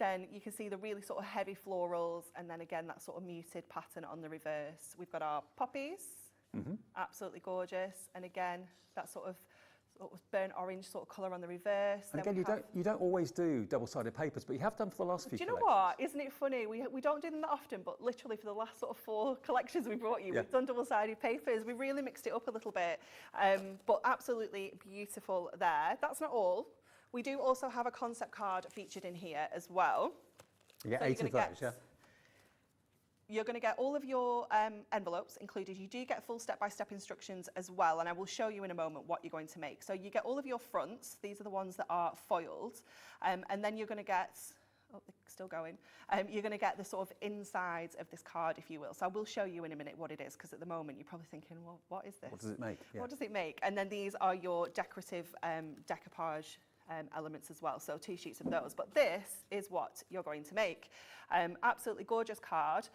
then you can see the really sort of heavy florals, and then again that sort of muted pattern on the reverse. We've got our poppies, absolutely gorgeous, and again that sort of burnt orange sort of colour on the reverse. And again, you don't always do double-sided papers, but you have done for the last few collections. Do you know what? Isn't it funny? We don't do them that often, but literally for the last sort of 4 collections we brought you, we've done double-sided papers. We really mixed it up a little bit, but absolutely beautiful there. That's not all. We do also have a concept card featured in here as well. You get 8 of those, yeah? You're going to get all of your envelopes included. You do get full step-by-step instructions as well, and I will show you in a moment what you're going to make. So you get all of your fronts. These are the ones that are foiled, and then you're going to get, oh, they're still going, you're going to get the sort of insides of this card, if you will. So I will show you in a minute what it is, because at the moment you're probably thinking, well, what is this? What does it make? Yeah. What does it make? And then these are your decorative decoupage elements as well, so 2 sheets of those. But this is what you're going to make. Absolutely gorgeous card,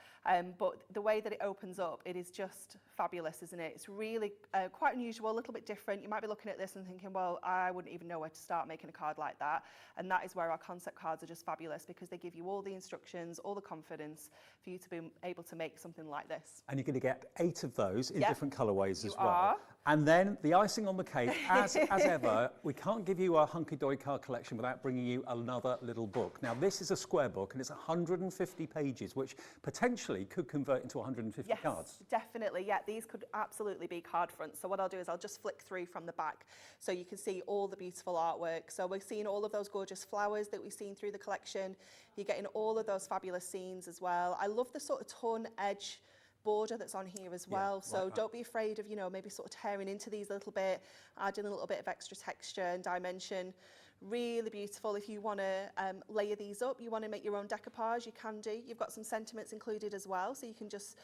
but the way that it opens up, it is just fabulous, isn't it? It's really quite unusual, a little bit different. You might be looking at this and thinking, well, I wouldn't even know where to start making a card like that. And that is where our concept cards are just fabulous, because they give you all the instructions, all the confidence for you to be able to make something like this. And you're going to get 8 of those in different colourways as well. Are. And then the icing on the cake, as ever, we can't give you our Hunkydory card collection without bringing you another little book. Now, this is a square book, and it's 150 pages, which potentially could convert into 150 cards. Definitely. Yeah, these could absolutely be card fronts. So what I'll do is I'll just flick through from the back so you can see all the beautiful artwork. So we're seeing all of those gorgeous flowers that we've seen through the collection. You're getting all of those fabulous scenes as well. I love the sort of torn edge border that's on here as well, so like don't be afraid of, you know, maybe sort of tearing into these a little bit, adding a little bit of extra texture and dimension. Really beautiful. If you want to layer these up, you want to make your own decoupage, you can do. You've got some sentiments included as well, so you can just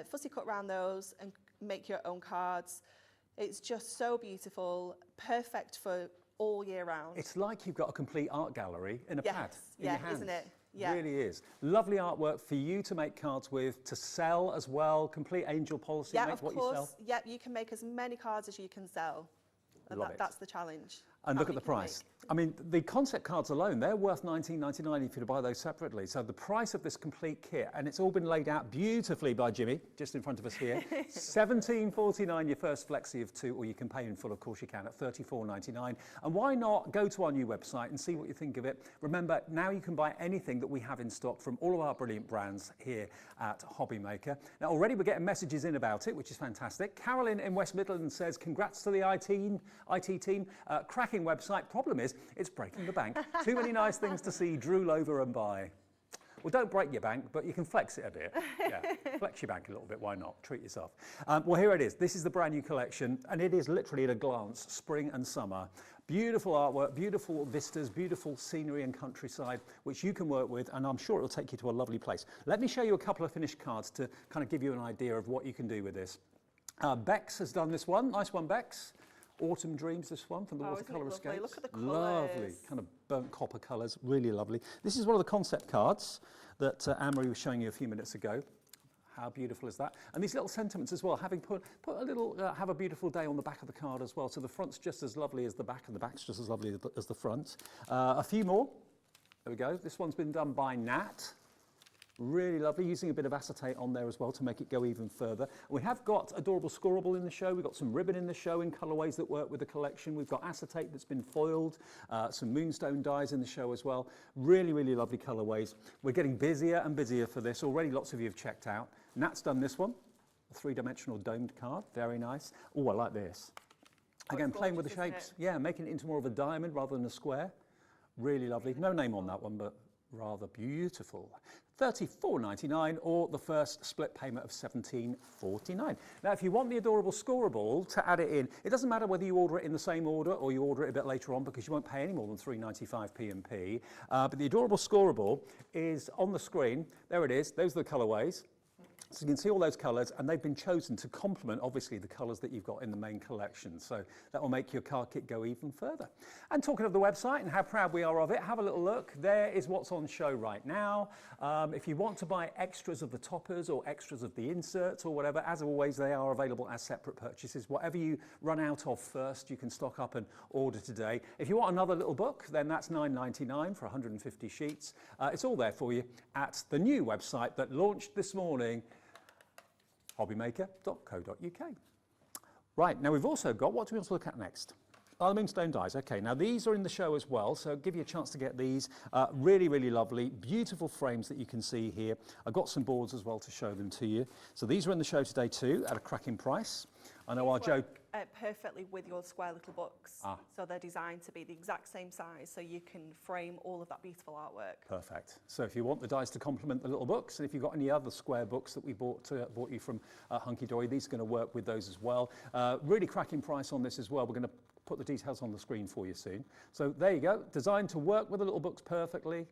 fussy cut around those and make your own cards. It's just so beautiful, perfect for all year round. It's like you've got a complete art gallery in a pad in your hands. Isn't it? Yeah. It really is. Lovely artwork for you to make cards with, to sell as well. Complete angel policy, make what you sell. Yep, you can make as many cards as you can sell. And that's the challenge. And look at the price. I mean, the concept cards alone, they're worth $19.99 if you buy those separately. So the price of this complete kit, and it's all been laid out beautifully by Jimmy, just in front of us here, $17.49 your first flexi of 2, or you can pay in full, of course you can, at $34.99. And why not go to our new website and see what you think of it. Remember, now you can buy anything that we have in stock from all of our brilliant brands here at Hobbymaker. Now, already we're getting messages in about it, which is fantastic. Carolyn in West Midlands says, congrats to the IT team, cracking website. Problem is, it's breaking the bank. Too many nice things to see, drool over and buy. Well, don't break your bank, but you can flex it a bit. Yeah, flex your bank a little bit, why not? Treat yourself. Well, here it is. This is the brand new collection, and it is literally at a glance, spring and summer. Beautiful artwork, beautiful vistas, beautiful scenery and countryside, which you can work with, and I'm sure it'll take you to a lovely place. Let me show you a couple of finished cards to kind of give you an idea of what you can do with this. Bex has done this one. Nice one, Bex. Autumn Dreams, this one, from the Watercolour Escapes. Look at the colours. Lovely, kind of burnt copper colours, really lovely. This is one of the concept cards that Anne-Marie was showing you a few minutes ago. How beautiful is that? And these little sentiments as well, having put a little, have a beautiful day on the back of the card as well. So the front's just as lovely as the back, and the back's just as lovely as the front. A few more. There we go. This one's been done by Nat. Really lovely, using a bit of acetate on there as well to make it go even further. We have got adorable scoreable in the show. We've got some ribbon in the show in colourways that work with the collection. We've got acetate that's been foiled, some Moonstone Dies in the show as well. Really, really lovely colourways. We're getting busier and busier for this. Already lots of you have checked out. Nat's done this one, a 3-dimensional domed card. Very nice. Oh, I like this. Again, playing with the shapes. Yeah, making it into more of a diamond rather than a square. Really lovely. No name on that one, but rather beautiful. $34.99, or the first split payment of $17.49. Now, if you want the adorable scoreable to add it in, it doesn't matter whether you order it in the same order or you order it a bit later on, because you won't pay any more than $3.95 P&P. But the adorable scoreable is on the screen. There it is. Those are the colourways. So you can see all those colours, and they've been chosen to complement, obviously, the colours that you've got in the main collection. So that will make your card kit go even further. And talking of the website and how proud we are of it, have a little look. There is what's on show right now. If you want to buy extras of the toppers or extras of the inserts or whatever, as always, they are available as separate purchases. Whatever you run out of first, you can stock up and order today. If you want another little book, then that's $9.99 for 150 sheets. It's all there for you at the new website that launched this morning, hobbymaker.co.uk. Right, now we've also got, what do we want to look at next? Oh, the Moonstone Dies. Okay, now these are in the show as well, so give you a chance to get these. Really, really lovely, beautiful frames that you can see here. I've got some boards as well to show them to you. So these are in the show today too, at a cracking price. I know our Joe... perfectly with your square little books. So they're designed to be the exact same size, so you can frame all of that beautiful artwork. Perfect. So if you want the dies to complement the little books, and if you've got any other square books that we bought you from Hunkydory, these are going to work with those as well. Really cracking price on this as well. We're going to put the details on the screen for you soon. So there you go, designed to work with the little books perfectly.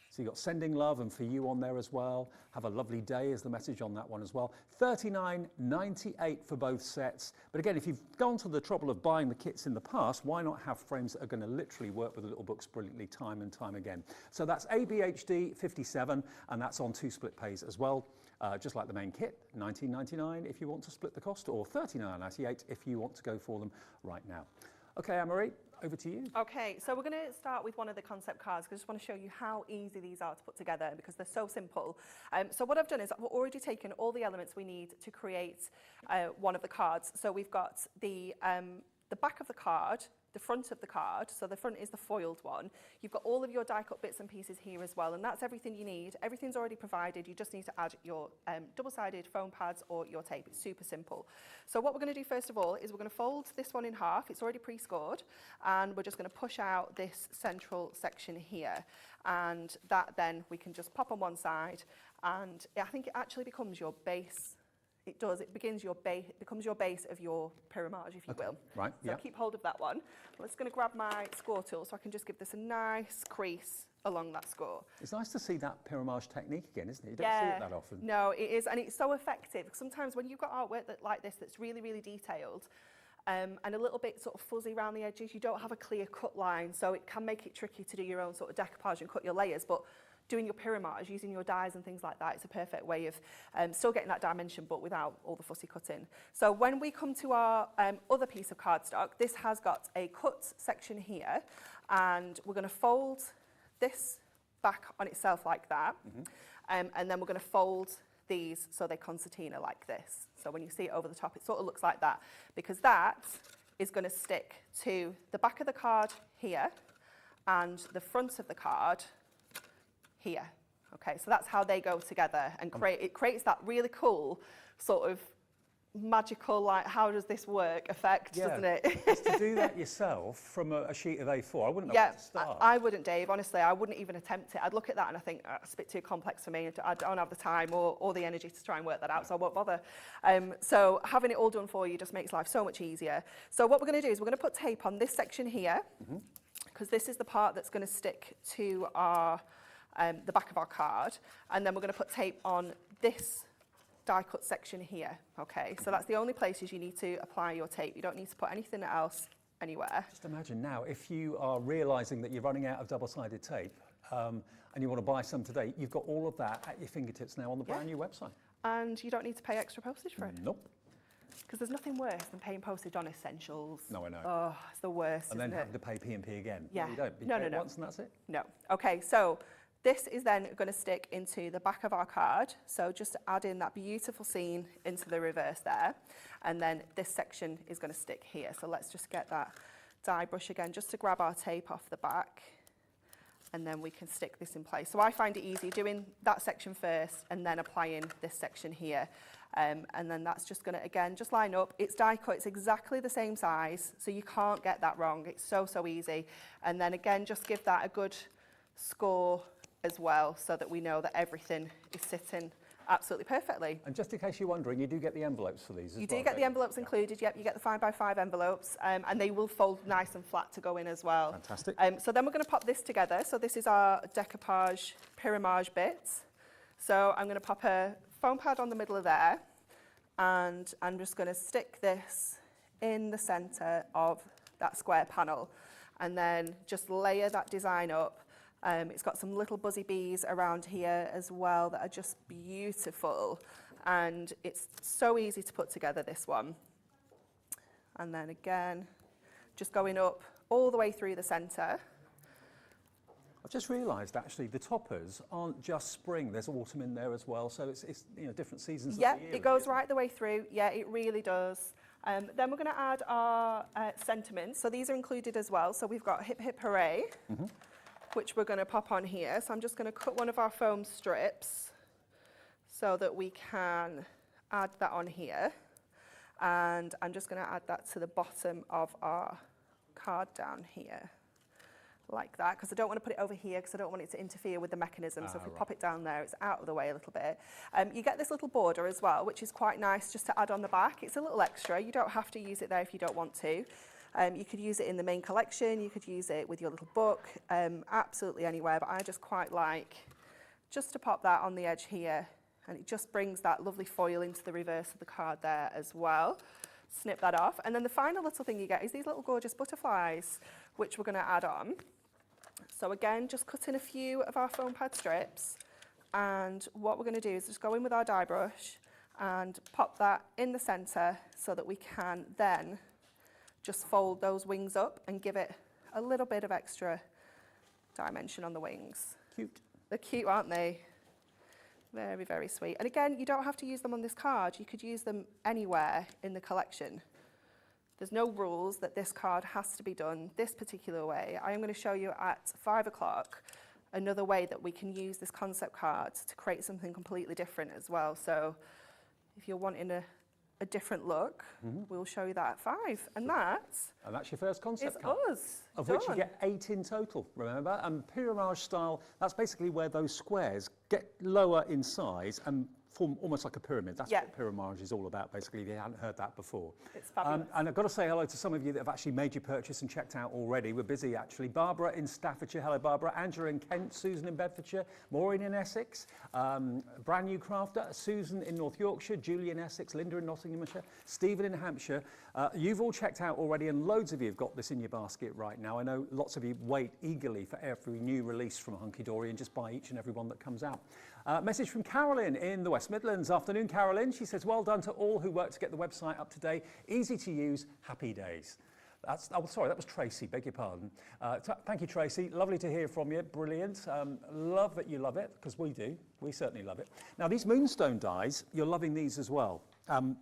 So you've got sending love and for you on there as well. Have a lovely day is the message on that one as well. $39.98 for both sets. But again, if you've gone to the trouble of buying the kits in the past, why not have frames that are going to literally work with the little books brilliantly time and time again? So that's ABHD 57, and that's on 2 split pays as well. Just like the main kit, $19.99 if you want to split the cost, or $39.98 if you want to go for them right now. Okay, Anne-Marie, over to you. Okay, so we're going to start with one of the concept cards because I just want to show you how easy these are to put together because they're so simple. So what I've done is I've already taken all the elements we need to create one of the cards. So we've got the back of the card, the front of the card, so the front is the foiled one. You've got all of your die cut bits and pieces here as well, and that's everything you need. Everything's already provided. You just need to add your double-sided foam pads or your tape. It's super simple. So what we're going to do first of all is we're going to fold this one in half. It's already pre-scored, and we're just going to push out this central section here, and that then we can just pop on one side, and I think it actually becomes your base. It does. It becomes your base of your pyramage, if you will. Right. So keep hold of that one. I'm just going to grab my score tool so I can just give this a nice crease along that score. It's nice to see that pyramage technique again, isn't it? You don't see it that often. No, it is, and it's so effective. Sometimes when you've got artwork like this that's really, really detailed, and a little bit sort of fuzzy around the edges, you don't have a clear cut line, so it can make it tricky to do your own sort of decoupage and cut your layers. But doing your pyramage, using your dies and things like that, it's a perfect way of still getting that dimension but without all the fussy cutting. So when we come to our other piece of cardstock, this has got a cut section here, and we're going to fold this back on itself like that, and then we're going to fold these so they concertina like this. So when you see it over the top, it sort of looks like that, because that is going to stick to the back of the card here and the front of the card here. Okay, so that's how they go together, and it creates that really cool sort of magical, like, how does this work effect, doesn't it? Just to do that yourself from a sheet of A4, I wouldn't know where to start. I wouldn't, Dave, honestly. I wouldn't even attempt it. I'd look at that and I think, it's a bit too complex for me. I don't have the time or the energy to try and work that out, so I won't bother. So having it all done for you just makes life so much easier. So what we're going to do is we're going to put tape on this section here, because this is the part that's going to stick to our the back of our card, and then we're going to put tape on this die cut section here. Okay, so that's the only places you need to apply your tape. You don't need to put anything else anywhere. Just imagine now, if you are realising that you're running out of double-sided tape and you want to buy some today, you've got all of that at your fingertips now on the brand new website. And you don't need to pay extra postage for it. Nope. Because there's nothing worse than paying postage on essentials. No, I know. Oh, it's the worst, and then having to pay P&P again. Yeah. No, you don't. You No. once and that's it? No. Okay, so this is then going to stick into the back of our card. So just add in that beautiful scene into the reverse there. And then this section is going to stick here. So let's just get that die brush again, just to grab our tape off the back. And then we can stick this in place. So I find it easy doing that section first and then applying this section here. And then that's just going to, again, just line up. It's die cut, it's exactly the same size, so you can't get that wrong. It's so, so easy. And then again, just give that a good score as well, so that we know that everything is sitting absolutely perfectly. And just in case you're wondering, you do get the envelopes for these as well. You do get the envelopes included, yep. You get the 5x5 envelopes, and they will fold nice and flat to go in as well. Fantastic. So then we're going to pop this together. So this is our decoupage pyramage bit. So I'm going to pop a foam pad on the middle of there, and I'm just going to stick this in the centre of that square panel, and then just layer that design up. It's got some little buzzy bees around here as well that are just beautiful, and it's so easy to put together, this one. And then again, just going up all the way through the centre. I've just realised actually the toppers aren't just spring, there's autumn in there as well, so it's you know, different seasons of the year. Yeah, it goes right the way through. Yeah, it really does. Then we're going to add our sentiments. So these are included as well. So we've got Hip Hip Hooray, which we're going to pop on here. So I'm just going to cut one of our foam strips so that we can add that on here. And I'm just going to add that to the bottom of our card down here, like that, because I don't want to put it over here because I don't want it to interfere with the mechanism. So if we pop it down there, it's out of the way a little bit. You get this little border as well, which is quite nice just to add on the back. It's a little extra. You don't have to use it there if you don't want to. You could use it in the main collection. You could use it with your little book, absolutely anywhere. But I just quite like just to pop that on the edge here. And it just brings that lovely foil into the reverse of the card there as well. Snip that off. And then the final little thing you get is these little gorgeous butterflies, which we're going to add on. So again, just cut in a few of our foam pad strips, and what we're going to do is just go in with our die brush and pop that in the centre so that we can then just fold those wings up and give it a little bit of extra dimension on the wings. Cute. They're cute, aren't they? Very, very sweet. And again, you don't have to use them on this card. You could use them anywhere in the collection. There's no rules that this card has to be done this particular way. I am going to show you at 5 o'clock another way that we can use this concept card to create something completely different as well. So if you're wanting a different look, we'll show you that at 5. And that's your first concept card. It's us. Of which you get 8 in total, remember? And pyramide style, that's basically where those squares get lower in size and form almost like a pyramid. That's what pyramide is all about, basically, if you hadn't heard that before. It's fabulous. And I've got to say hello to some of you that have actually made your purchase and checked out already. We're busy, actually. Barbara in Staffordshire. Hello, Barbara. Angela in Kent. Susan in Bedfordshire. Maureen in Essex. Brand new crafter. Susan in North Yorkshire. Julie in Essex. Linda in Nottinghamshire. Stephen in Hampshire. You've all checked out already, and loads of you have got this in your basket right now. I know lots of you wait eagerly for every new release from Hunkydory and just buy each and every one that comes out. Message from Carolyn in the West Midlands. Afternoon, Carolyn. She says, well done to all who worked to get the website up to date. Easy to use. Happy days. Sorry, that was Tracy, beg your pardon. Thank you, Tracy. Lovely to hear from you. Brilliant. Love that you love it, because we do. We certainly love it. Now, these Moonstone Dies, you're loving these as well.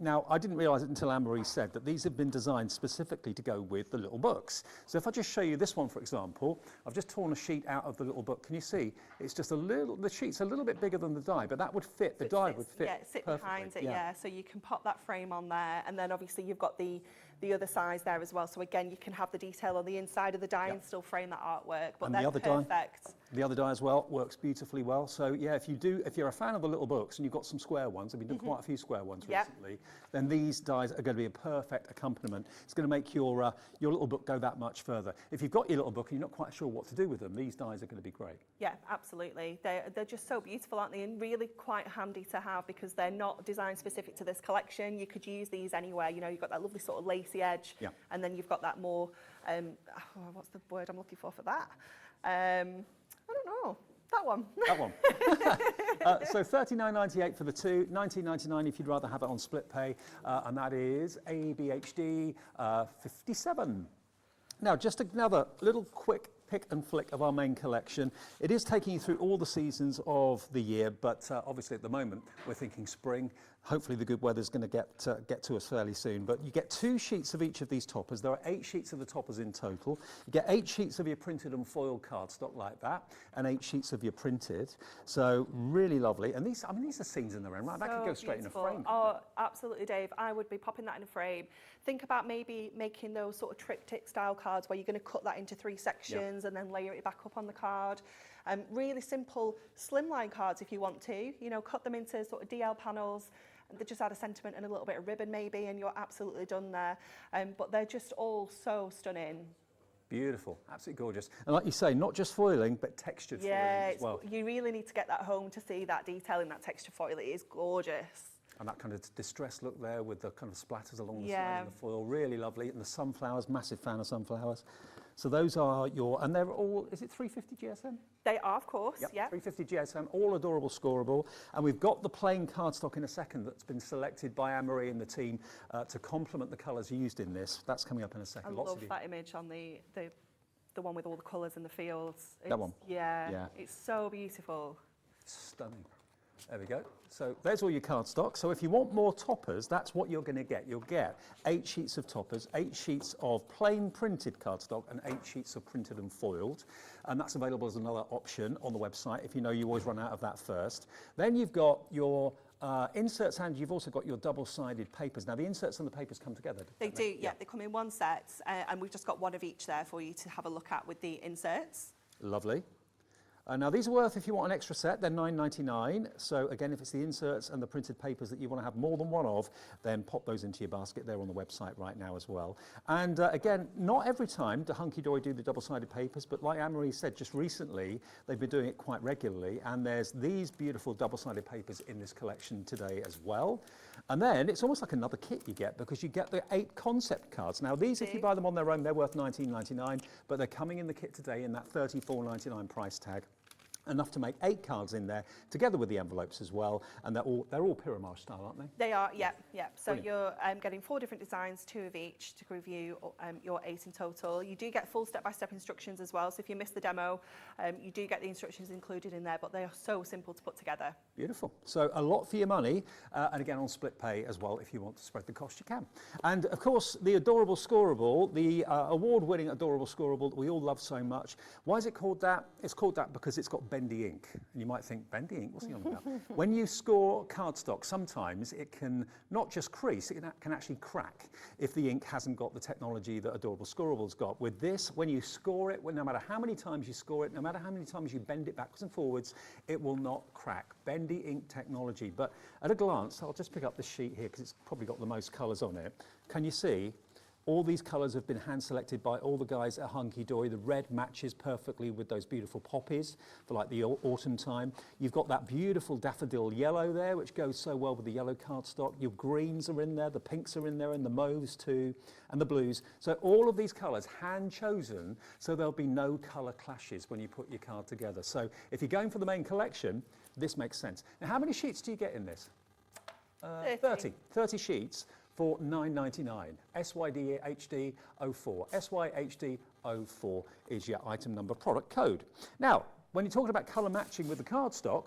Now, I didn't realise it until Anne-Marie said that these have been designed specifically to go with the little books. So if I just show you this one, for example, I've just torn a sheet out of the little book. Can you see? It's just the sheet's a little bit bigger than the die, but that would fit, the die would fit. Yeah, sit perfectly. behind it, yeah. So you can pop that frame on there, and then obviously you've got the other size there as well. So again, you can have the detail on the inside of the die and still frame that artwork, but they're perfect. The other die as well works beautifully well. So yeah, if you're a fan of the little books and you've got some square ones, and we've done quite a few square ones recently, then these dies are going to be a perfect accompaniment. It's going to make your little book go that much further. If you've got your little book and you're not quite sure what to do with them, these dies are going to be great. Yeah, absolutely. They're just so beautiful, aren't they? And really quite handy to have because they're not designed specific to this collection. You could use these anywhere. You know, you've got that lovely sort of lacy edge, and then you've got that more, what's the word I'm looking for that? I don't know. That one. That one. So $39.98 for the two, $19.99 if you'd rather have it on split pay, and that is ABHD 57. Now, just another little quick pick and flick of our main collection. It is taking you through all the seasons of the year, but obviously at the moment we're thinking spring. Hopefully the good weather's going to get to us fairly soon. But you get 2 sheets of each of these toppers. There are 8 sheets of the toppers in total. You get 8 sheets of your printed and foiled cardstock like that, and 8 sheets of your printed. So really lovely. And these are scenes in their own right. That could go straight in a frame. Oh, absolutely, Dave. I would be popping that in a frame. Think about maybe making those sort of triptych style cards where you're going to cut that into 3 sections and then layer it back up on the card. Really simple slimline cards if you want to. You know, cut them into sort of DL panels. They just add a sentiment and a little bit of ribbon maybe, and you're absolutely done there. But they're just all so stunning. Beautiful, absolutely gorgeous. And like you say, not just foiling, but textured foiling as well. You really need to get that home to see that detail in that texture foil. It is gorgeous. And that kind of distressed look there with the kind of splatters along the side of the foil, really lovely. And the sunflowers, massive fan of sunflowers. So those are your, and they're all, is it 350 GSM? They are, of course, yeah. 350 GSM, all adorable, scoreable. And we've got the plain cardstock in a second that's been selected by Anne-Marie and the team to complement the colours used in this. That's coming up in a second. I love that image on the one with all the colours in the fields. That one? Yeah, it's so beautiful. Stunning. There we go. So there's all your cardstock. So if you want more toppers, that's what you're going to get. You'll get 8 sheets of toppers, 8 sheets of plain printed cardstock, and 8 sheets of printed and foiled. And that's available as another option on the website if you know you always run out of that first. Then you've got your inserts, and you've also got your double-sided papers. Now the inserts and the papers come together. They do, yeah. They come in one set, and we've just got one of each there for you to have a look at with the inserts. Lovely. Now these are worth, if you want an extra set, they're $9.99. So again, if it's the inserts and the printed papers that you want to have more than one of, then pop those into your basket. They're on the website right now as well. And again, not every time do Hunkydory do the double-sided papers, but like Anne-Marie said, just recently, they've been doing it quite regularly. And there's these beautiful double-sided papers in this collection today as well. And then it's almost like another kit you get, because you get the 8 concept cards. Now these, if you buy them on their own, they're worth $19.99, but they're coming in the kit today in that $34.99 price tag. Enough to make 8 cards in there, together with the envelopes as well, and they're all Pyramage style, aren't they? They are, yeah. So Brilliant. you're getting 4 different designs, 2 of each, to give you your 8 in total. You do get full step-by-step instructions as well, so if you missed the demo, you do get the instructions included in there, but they are so simple to put together. Beautiful. So a lot for your money, and again on split pay as well. If you want to spread the cost, you can. And of course, the adorable scoreable, the award-winning adorable scoreable that we all love so much. Why is it called that? It's called that because it's got bendy ink. And you might think, bendy ink, what's he on about? When you score cardstock, sometimes it can not just crease, it can actually crack if the ink hasn't got the technology that adorable scoreable's got. With this, when you score it, no matter how many times you score it, no matter how many times you bend it backwards and forwards, it will not crack. Bendy ink technology. But at a glance, I'll just pick up this sheet here because it's probably got the most colours on it. Can you see? All these colours have been hand selected by all the guys at Hunkydory. The red matches perfectly with those beautiful poppies for like the autumn time. You've got that beautiful daffodil yellow there, which goes so well with the yellow cardstock. Your greens are in there, the pinks are in there, and the mauves too, and the blues. So all of these colours hand chosen, so there'll be no colour clashes when you put your card together. So if you're going for the main collection, this makes sense. Now, how many sheets do you get in this? 30 sheets. For $9.99. SYDHD 04. SYHD 04 is your item number product code. Now, when you're talking about colour matching with the cardstock,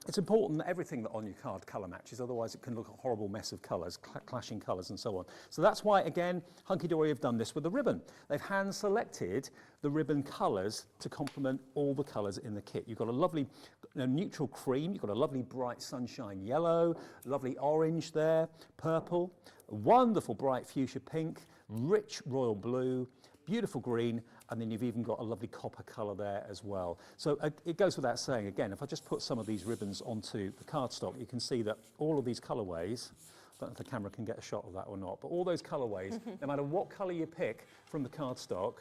it's important that everything that on your card colour matches, otherwise it can look a horrible mess of colours, clashing colours and so on. So that's why, again, Hunkydory have done this with the ribbon. They've hand selected the ribbon colours to complement all the colours in the kit. You've got a lovely neutral cream, you've got a lovely bright sunshine yellow, lovely orange there, purple, wonderful bright fuchsia pink, rich royal blue, beautiful green, and then you've even got a lovely copper colour there as well. So it goes without saying, again, if I just put some of these ribbons onto the cardstock, you can see that all of these colourways, I don't know if the camera can get a shot of that or not, but all those colourways, no matter what colour you pick from the cardstock,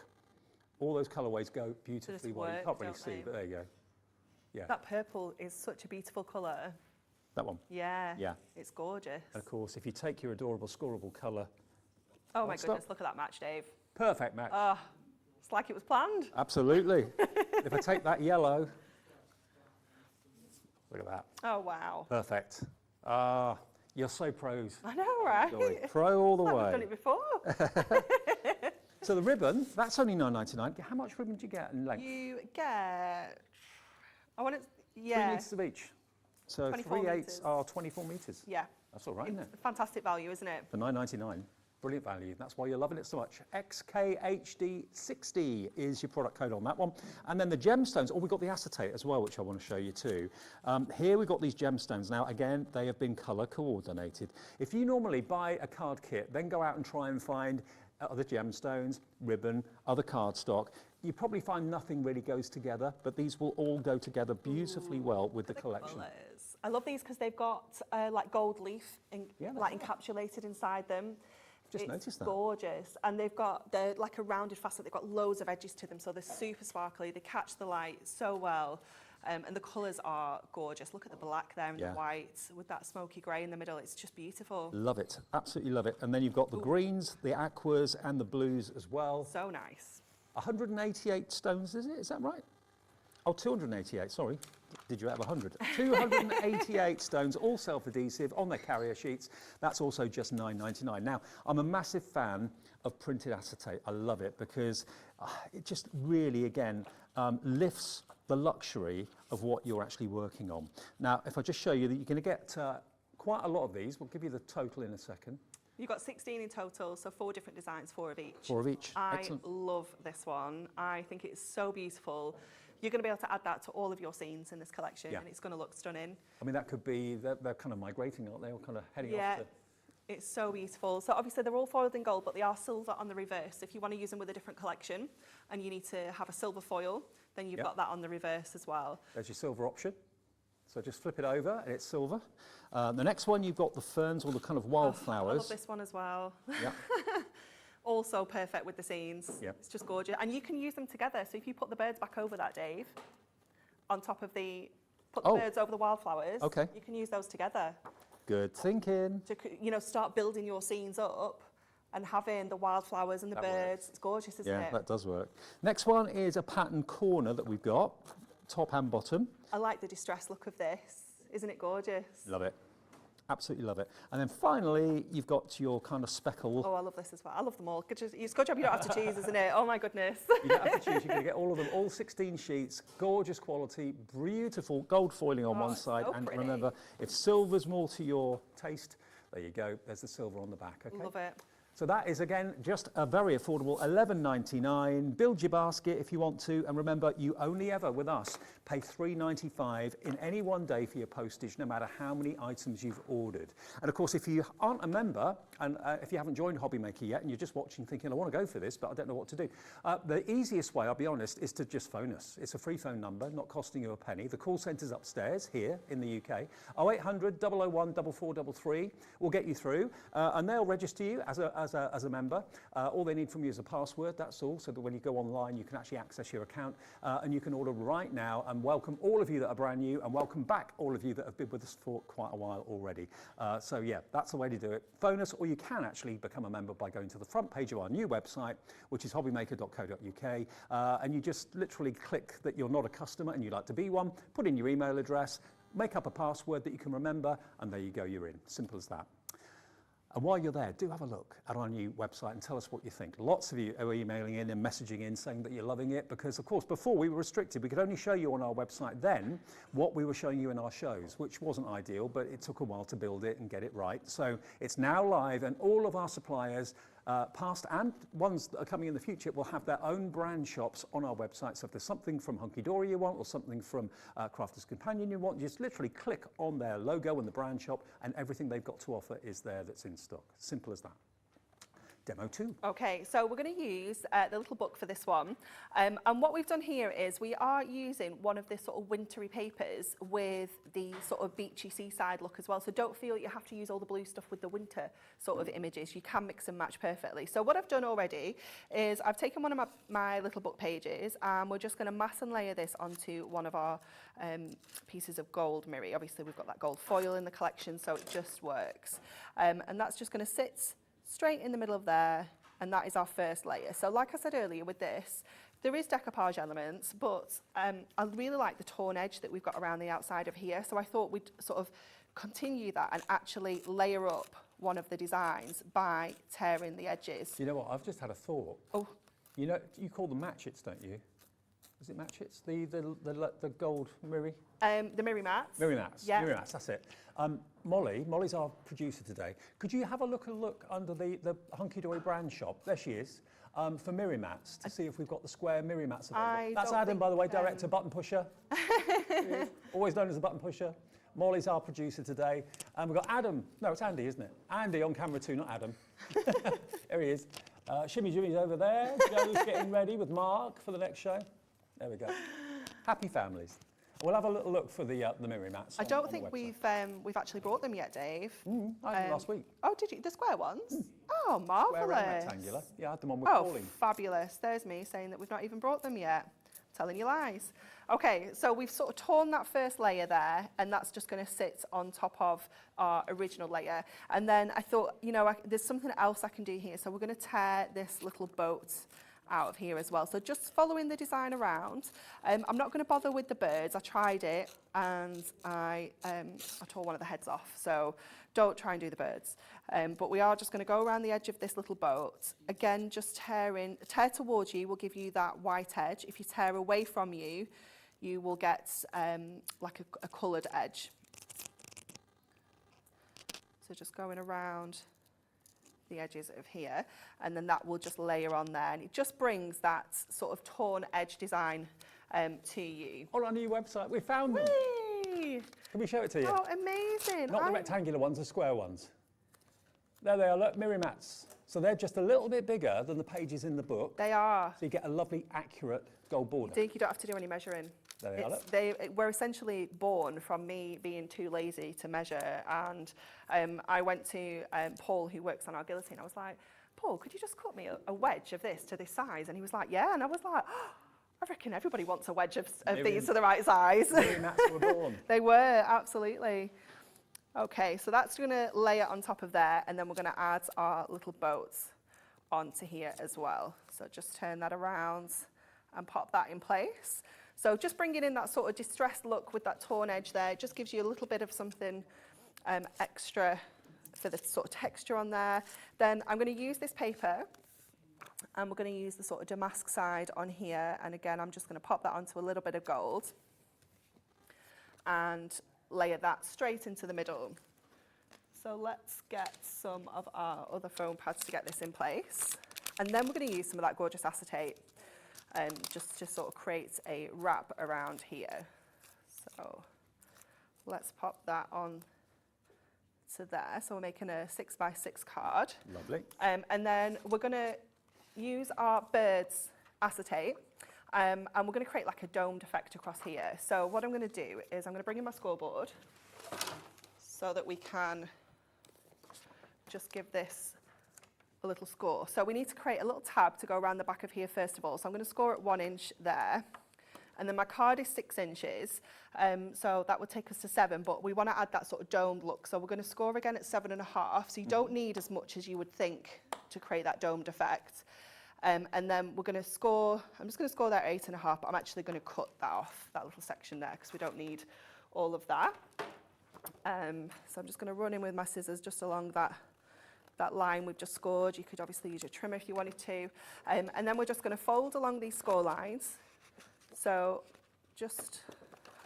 all those colourways go beautifully well. You can't really see, but there you go. Yeah. That purple is such a beautiful colour. That one? Yeah. Yeah. It's gorgeous. And of course, if you take your adorable scoreable colour. Oh my goodness, look at that match, Dave. Perfect match. Oh, it's like it was planned. Absolutely. If I take that yellow, look at that. Oh, wow. Perfect. You're so pros. I know, right? Joy. Pro all the Like way. we've done it before. So the ribbon, that's only $9.99. How much ribbon do you get in length? You get, 3 metres of each. So 3/8 are 24 metres. Yeah. That's all right, isn't it? Fantastic value, isn't it? For $9.99. Brilliant value. That's why you're loving it so much. XKHD60 is your product code on that one. And then the gemstones. Oh, we've got the acetate as well, which I want to show you too. Here we've got these gemstones. Now, again, they have been colour coordinated. If you normally buy a card kit, then go out and try and find other gemstones, ribbon, other cardstock, you probably find nothing really goes together, but these will all go together beautifully well with the collection. I love these because they've got like gold leaf like encapsulated inside them. Just noticed that. Gorgeous. And they're like a rounded facet. They've got loads of edges to them, so they're super sparkly. They catch the light so well. And the colours are gorgeous. Look at the black there and the white with that smoky grey in the middle. It's just beautiful. Love it. Absolutely love it. And then you've got the greens, the aquas and the blues as well. So nice. 188 stones, is it? Is that right? Oh, 288, sorry. Did you have 100? 288 stones, all self-adhesive on their carrier sheets. That's also just $9.99. Now, I'm a massive fan of printed acetate. I love it because it just really, again, lifts the luxury of what you're actually working on. Now, if I just show you that you're going to get quite a lot of these, we'll give you the total in a second. You've got 16 in total, so 4 different designs, 4 of each. 4 of each. I love this one. I think it's so beautiful. You're going to be able to add that to all of your scenes in this collection, and it's going to look stunning. I mean, that could be, they're kind of migrating, aren't they? Or kind of heading off to... It's so beautiful. So obviously they're all foiled in gold, but they are silver on the reverse. If you want to use them with a different collection and you need to have a silver foil, then you've got that on the reverse as well. There's your silver option. So just flip it over and it's silver. The next one, you've got the ferns or the kind of wildflowers. I love this one as well. Yeah. Also perfect with the scenes. Yep. It's just gorgeous. And you can use them together. So if you put the birds back over that, Dave, on top of put the birds over the wildflowers, you can use those together. Good thinking. To, start building your scenes up and having the wildflowers and the birds. It's gorgeous, isn't it? Yeah, that does work. Next one is a pattern corner that we've got, top and bottom. I like the distressed look of this. Isn't it gorgeous? Love it. Absolutely love it. And then finally, you've got your kind of speckle. Oh, I love this as well. I love them all. It's a good job you don't have to choose, isn't it? Oh, my goodness. You don't have to choose. You're going to get all of them, all 16 sheets, gorgeous quality, beautiful gold foiling on one side. So and pretty. remember, if silver's more to your taste, there you go. There's the silver on the back. Okay. Love it. So that is, again, just a very affordable $11.99. Build your basket if you want to. And remember, you only ever, with us, pay $3.95 in any one day for your postage, no matter how many items you've ordered. And of course, if you aren't a member, and if you haven't joined Hobby Maker yet, and you're just watching thinking, I want to go for this, but I don't know what to do, the easiest way, I'll be honest, is to just phone us. It's a free phone number, not costing you a penny. The call centre's upstairs here in the UK. 0800 001 4433 will get you through, and they'll register you as a member. All they need from you is a password, that's all, so that when you go online you can actually access your account, and you can order right now, and welcome all of you that are brand new, and welcome back all of you that have been with us for quite a while already. So yeah, that's the way to do it. Phone us, or you can actually become a member by going to the front page of our new website, which is hobbymaker.co.uk, and you just literally click that you're not a customer and you'd like to be one, put in your email address, make up a password that you can remember, and there you go, you're in. Simple as that. And while you're there, do have a look at our new website and tell us what you think. Lots of you are emailing in and messaging in saying that you're loving it, because of course before we were restricted. We could only show you on our website then what we were showing you in our shows, which wasn't ideal, but it took a while to build it and get it right. So it's now live, and all of our suppliers, past and ones that are coming in the future, will have their own brand shops on our website. So if there's something from Hunkydory you want, or something from Crafter's Companion you want, just literally click on their logo and the brand shop, and everything they've got to offer is there that's in stock. Simple as that. Demo 2. Okay, so we're going to use the little book for this one. And what we've done here is we are using one of the sort of wintry papers with the sort of beachy seaside look as well. So don't feel you have to use all the blue stuff with the winter sort of images. You can mix and match perfectly. So what I've done already is I've taken one of my little book pages, and we're just going to mass and layer this onto one of our pieces of gold mirror. Obviously, we've got that gold foil in the collection, so it just works. And that's just going to sit straight in the middle of there, and that is our first layer. So like I said earlier with this, there is decoupage elements, but I really like the torn edge that we've got around the outside of here, so I thought we'd sort of continue that and actually layer up one of the designs by tearing the edges. You know what, I've just had a thought. Oh. You know, you call them matchets, don't you? Is it matchets? The gold mirror? The Miramax. Miramax. Yeah. Miramax, that's it. Molly's our producer today. Could you have a look under the Hunkydory brand shop? There she is. For Miramax, to see if we've got the square Miramax available. That's Adam, by the way, director, button pusher. Always known as a button pusher. Molly's our producer today. And we've got Adam. No, it's Andy, isn't it? Andy on camera too, not Adam. There he is. Shimmy Jimmy's over there. Joe's getting ready with Mark for the next show. There we go. Happy families. We'll have a little look for the Miramax. I don't think we've actually brought them yet, Dave. I had them last week. Oh, did you? The square ones? Oh, marvellous. Square and rectangular. Yeah, I had them on with Oh, Pauline. fabulous. There's me saying that we've not even brought them yet. Telling you lies. Okay, so we've sort of torn that first layer there, and that's just going to sit on top of our original layer. And then I thought, you know, there's something else I can do here. So we're going to tear this little boat out of here as well. So just following the design around. I'm not going to bother with the birds. I tried it and I tore one of the heads off. So don't try and do the birds. But we are just going to go around the edge of this little boat. Again, just tear towards you will give you that white edge. If you tear away from you, you will get like a coloured edge. So just going around the edges of here, and then that will just layer on there, and it just brings that sort of torn edge design to you. On our new website, we found them. Whee! Can we show it to you? Oh, amazing. Not the rectangular ones, the square ones. There they are, look, Miramax. So they're just a little bit bigger than the pages in the book. They are. So you get a lovely, accurate gold border. You don't have to do any measuring. There they are, look. Were essentially born from me being too lazy to measure, and I went to Paul, who works on our guillotine. I was like, Paul, could you just cut me a wedge of this to this size? And he was like, yeah. And I was like, oh, I reckon everybody wants a wedge of these to the right size. Miramax were born. They were, absolutely. Okay, so that's going to layer on top of there, and then we're going to add our little boats onto here as well. So just turn that around and pop that in place. So just bringing in that sort of distressed look with that torn edge there, it just gives you a little bit of something extra for the sort of texture on there. Then I'm going to use this paper, and we're going to use the sort of damask side on here. And again, I'm just going to pop that onto a little bit of gold and layer that straight into the middle. So let's get some of our other foam pads to get this in place. And then we're going to use some of that gorgeous acetate just to sort of create a wrap around here. So let's pop that on to there. So we're making a 6x6 card. Lovely. And then we're going to use our birds acetate, and we're going to create like a domed effect across here. So what I'm going to do is I'm going to bring in my scoreboard so that we can just give this a little score. So we need to create a little tab to go around the back of here first of all. So I'm going to score at 1 inch there. And then my card is 6 inches, so that would take us to 7, but we want to add that sort of domed look. So we're going to score again at 7.5, so you don't need as much as you would think to create that domed effect. And then we're going to score, I'm just going to score that at 8.5, but I'm actually going to cut that off, that little section there, because we don't need all of that. So I'm just going to run in with my scissors just along that line we've just scored. You could obviously use your trimmer if you wanted to. And then we're just going to fold along these score lines. So just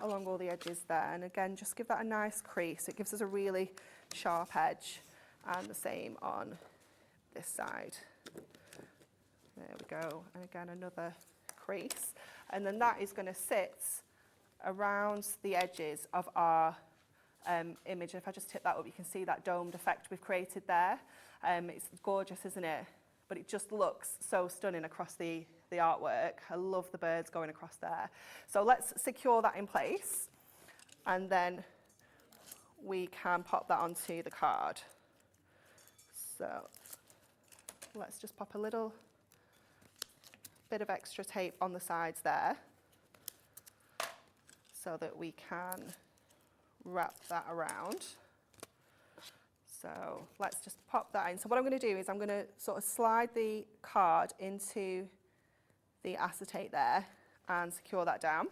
along all the edges there. And again, just give that a nice crease. It gives us a really sharp edge. And the same on this side. There we go. And again, another crease. And then that is going to sit around the edges of our image. If I just tip that up, you can see that domed effect we've created there. It's gorgeous, isn't it? But it just looks so stunning across the artwork. I love the birds going across there. So let's secure that in place, and then we can pop that onto the card. So let's just pop a little bit of extra tape on the sides there so that we can wrap that around. So let's just pop that in. So what I'm going to do is I'm going to sort of slide the card into the acetate there and secure that down.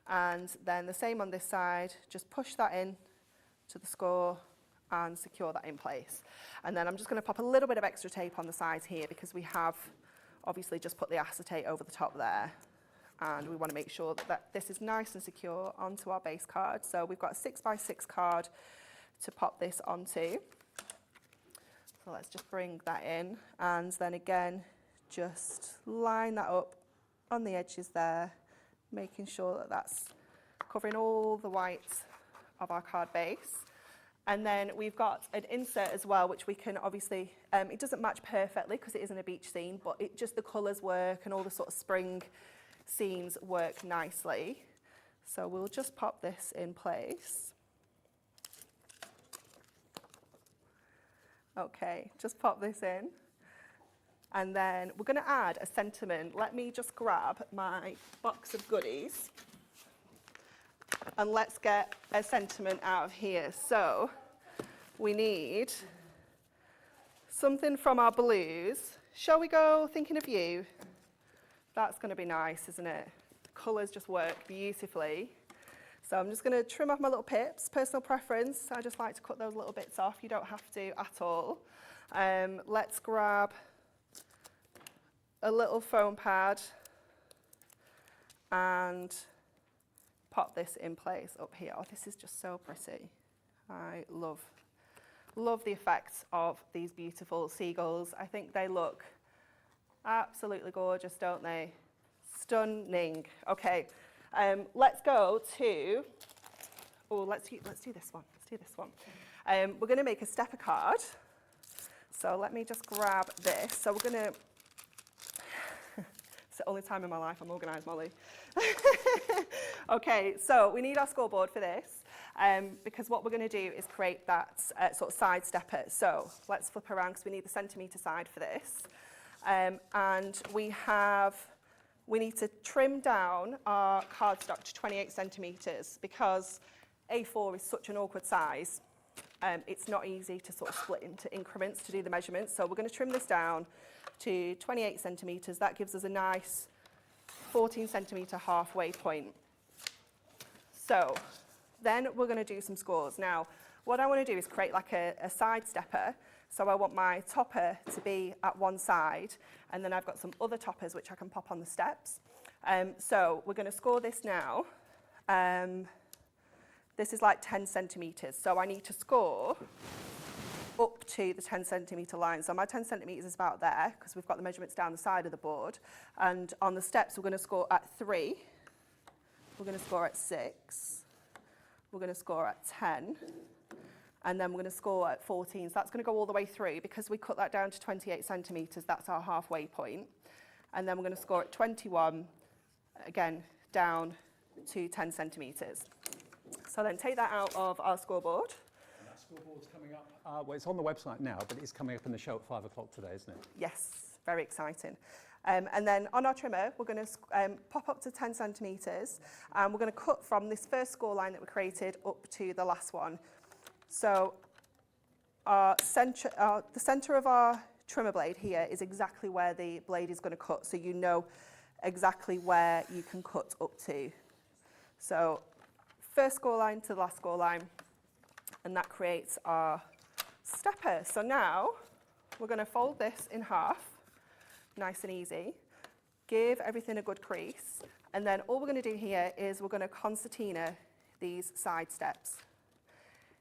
And then the same on this side, just push that in to the score and secure that in place. And then I'm just going to pop a little bit of extra tape on the sides here because we have obviously just put the acetate over the top there. And we want to make sure that this is nice and secure onto our base card. So we've got a 6x6 card to pop this onto. So let's just bring that in, and then again just line that up on the edges there, making sure that that's covering all the white of our card base. And then we've got an insert as well, which we can obviously, it doesn't match perfectly because it isn't a beach scene, but it just the colours work and all the sort of spring scenes work nicely. So we'll just pop this in place. Okay, just pop this in. And then we're going to add a sentiment. Let me just grab my box of goodies. And let's get a sentiment out of here. So we need something from our blues. Shall we go Thinking of You? That's going to be nice, isn't it? The colours just work beautifully. So I'm just going to trim off my little pips. Personal preference, I just like to cut those little bits off. You don't have to at all. Let's grab a little foam pad and pop this in place up here. Oh, this is just so pretty. I love the effects of these beautiful seagulls. I think they look absolutely gorgeous, don't they? Stunning. Okay, let's go to, let's do this one. Let's do this one. We're going to make a stepper card. So let me just grab this. So we're going to, it's the only time in my life I'm organised, Molly. Okay, so we need our scoreboard for this. Because what we're going to do is create that sort of side stepper. So let's flip around because we need the centimetre side for this. And we need to trim down our cardstock to 28 centimetres because A4 is such an awkward size. It's not easy to sort of split into increments to do the measurements. So we're going to trim this down to 28 centimetres. That gives us a nice 14 centimetre halfway point. So then we're going to do some scores. Now, what I want to do is create like a side stepper. So I want my topper to be at one side, and then I've got some other toppers which I can pop on the steps. So we're going to score this now. This is like 10 centimetres. So I need to score up to the 10 centimetre line. So my 10 centimetres is about there because we've got the measurements down the side of the board. And on the steps, we're going to score at 3. We're going to score at 6. We're going to score at 10, and then we're going to score at 14. So that's going to go all the way through because we cut that down to 28 centimetres. That's our halfway point. And then we're going to score at 21, again, down to 10 centimetres. So then take that out of our scoreboard. And that scoreboard's coming up, well, it's on the website now, but it's coming up in the show at 5 o'clock today, isn't it? Yes, very exciting. And then on our trimmer, we're going to pop up to 10 centimetres, and we're going to cut from this first score line that we created up to the last one. So the centre of our trimmer blade here is exactly where the blade is going to cut, so you know exactly where you can cut up to. So first score line to the last score line, and that creates our stepper. So now we're going to fold this in half. Nice and easy. Give everything a good crease. And then all we're going to do here is we're going to concertina these side steps.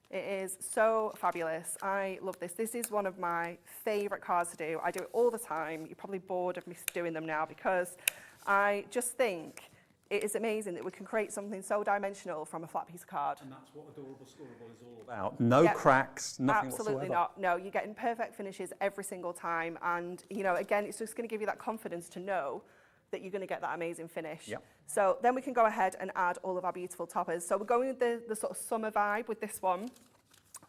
It is so fabulous. I love this. This is one of my favourite cards to do. I do it all the time. You're probably bored of me doing them now because I just think it is amazing that we can create something so dimensional from a flat piece of card. And that's what Adorable Scorable is all about. No cracks, nothing absolutely whatsoever. Not. No, you're getting perfect finishes every single time. And, you know, again, it's just going to give you that confidence to know that you're going to get that amazing finish. Yep. So then we can go ahead and add all of our beautiful toppers. So we're going with the sort of summer vibe with this one.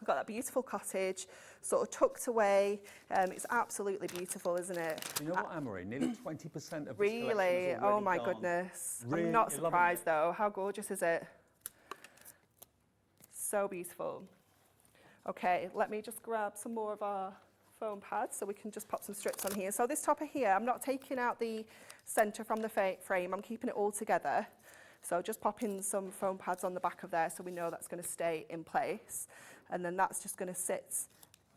We've got that beautiful cottage, sort of tucked away. It's absolutely beautiful, isn't it? You know what, Anne-Marie? Nearly 20% of this collection Really? is already Oh my gone. goodness. Really I'm not surprised loving though. How gorgeous is it? So beautiful. Okay, let me just grab some more of our foam pads so we can just pop some strips on here. So this topper here, I'm not taking out the centre from the frame. I'm keeping it all together. So just popping some foam pads on the back of there so we know that's going to stay in place. And then that's just going to sit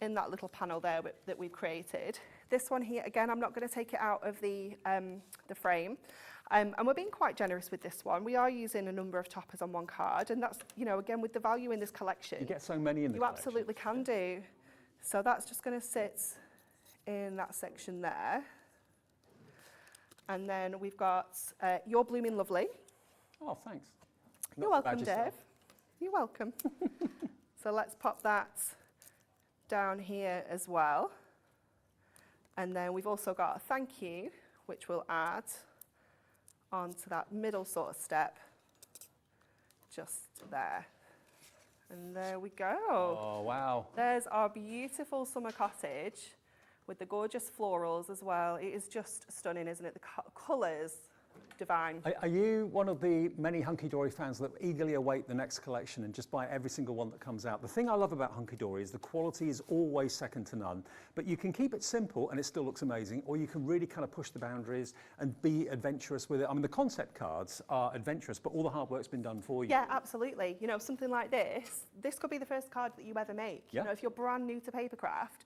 in that little panel there that we've created. This one here, again, I'm not going to take it out of the frame. And we're being quite generous with this one. We are using a number of toppers on one card. And that's, you know, again, with the value in this collection. You get so many in the collection. You absolutely can do. So that's just going to sit in that section there. And then we've got You're Blooming Lovely. Oh, thanks. You're welcome, Dave. You're welcome. So let's pop that down here as well. And then we've also got a thank you, which we'll add onto that middle sort of step just there. And there we go. Oh, wow. There's our beautiful summer cottage with the gorgeous florals as well. It is just stunning, isn't it? The colours, divine. Are you one of the many Hunkydory fans that eagerly await the next collection and just buy every single one that comes out? The thing I love about Hunkydory is the quality is always second to none, but you can keep it simple and it still looks amazing, or you can really kind of push the boundaries and be adventurous with it. I mean, the concept cards are adventurous, but all the hard work's been done for you. Yeah, absolutely. You know, something like this could be the first card that you ever make. Yeah. You know, if you're brand new to papercraft,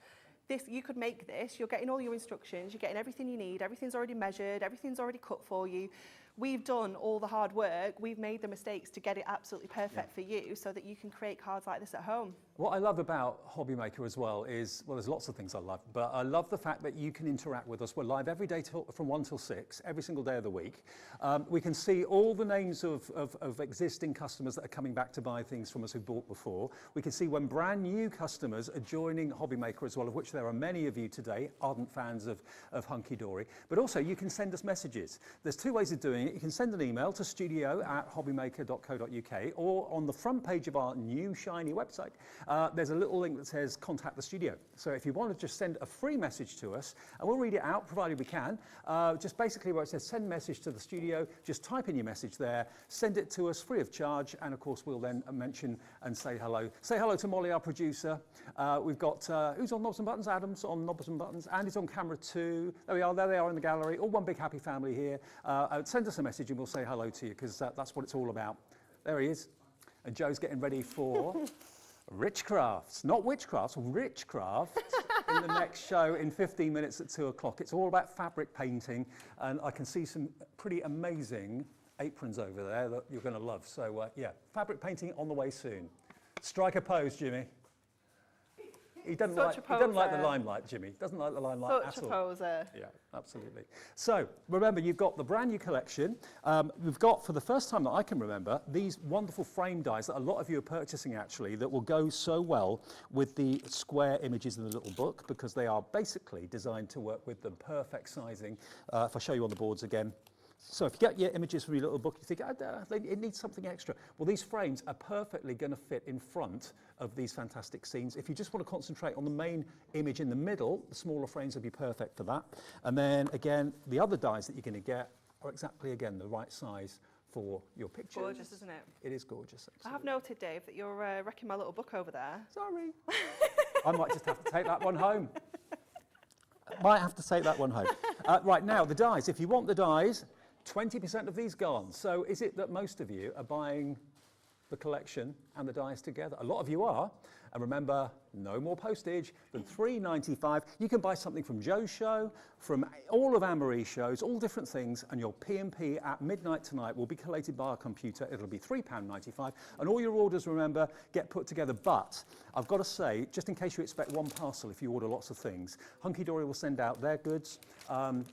you could make this, you're getting all your instructions, you're getting everything you need, everything's already measured, everything's already cut for you. We've done all the hard work, we've made the mistakes to get it absolutely perfect for you so that you can create cards like this at home. What I love about Hobby Maker as well is, well, there's lots of things I love, but I love the fact that you can interact with us. We're live every day from 1 till 6, every single day of the week. We can see all the names of existing customers that are coming back to buy things from us who bought before. We can see when brand new customers are joining Hobby Maker as well, of which there are many of you today, ardent fans of Hunkydory. But also you can send us messages. There's two ways of doing it. You can send an email to studio@hobbymaker.co.uk, or on the front page of our new shiny website, there's a little link that says contact the studio. So if you want to just send a free message to us, and we'll read it out provided we can, just basically where it says send message to the studio, just type in your message there, send it to us free of charge, and of course we'll then mention and say hello. Say hello to Molly, our producer. We've got, who's on Knobs and Buttons? Adam's on Knobs and Buttons. Andy's on camera too. There we are, there they are in the gallery. All one big happy family here. Send us a message and we'll say hello to you, because that's what it's all about. There he is. And Joe's getting ready for Richcrafts, not Witchcrafts, Richcraft in the next show in 15 minutes at 2 o'clock. It's all about fabric painting, and I can see some pretty amazing aprons over there that you're going to love. So yeah, fabric painting on the way soon. Strike a pose, Jimmy. He doesn't like the limelight, Jimmy. Doesn't like the limelight at all. Such a poser. Yeah, absolutely. So remember, you've got the brand new collection. We've got, for the first time that I can remember, these wonderful frame dies that a lot of you are purchasing actually, that will go so well with the square images in the little book, because they are basically designed to work with the perfect sizing. If I show you on the boards again. So if you get your images from your little book, you think, it needs something extra. Well, these frames are perfectly going to fit in front of these fantastic scenes. If you just want to concentrate on the main image in the middle, the smaller frames will be perfect for that. And then, again, the other dies that you're going to get are exactly, again, the right size for your pictures. Gorgeous, isn't it? It is gorgeous. Absolutely. I have noted, Dave, that you're wrecking my little book over there. Sorry. I might just have to take that one home. Might have to take that one home. Right, now, the dies. If you want the dies, 20% of these gone. So is it that most of you are buying the collection and the dies together? A lot of you are. And remember, no more postage than $3.95. You can buy something from Joe's show, from all of Anne-Marie's shows, all different things, and your P&P at midnight tonight will be collated by our computer. It'll be £3.95. And all your orders, remember, get put together. But I've got to say, just in case you expect one parcel if you order lots of things, Hunkydory will send out their goods,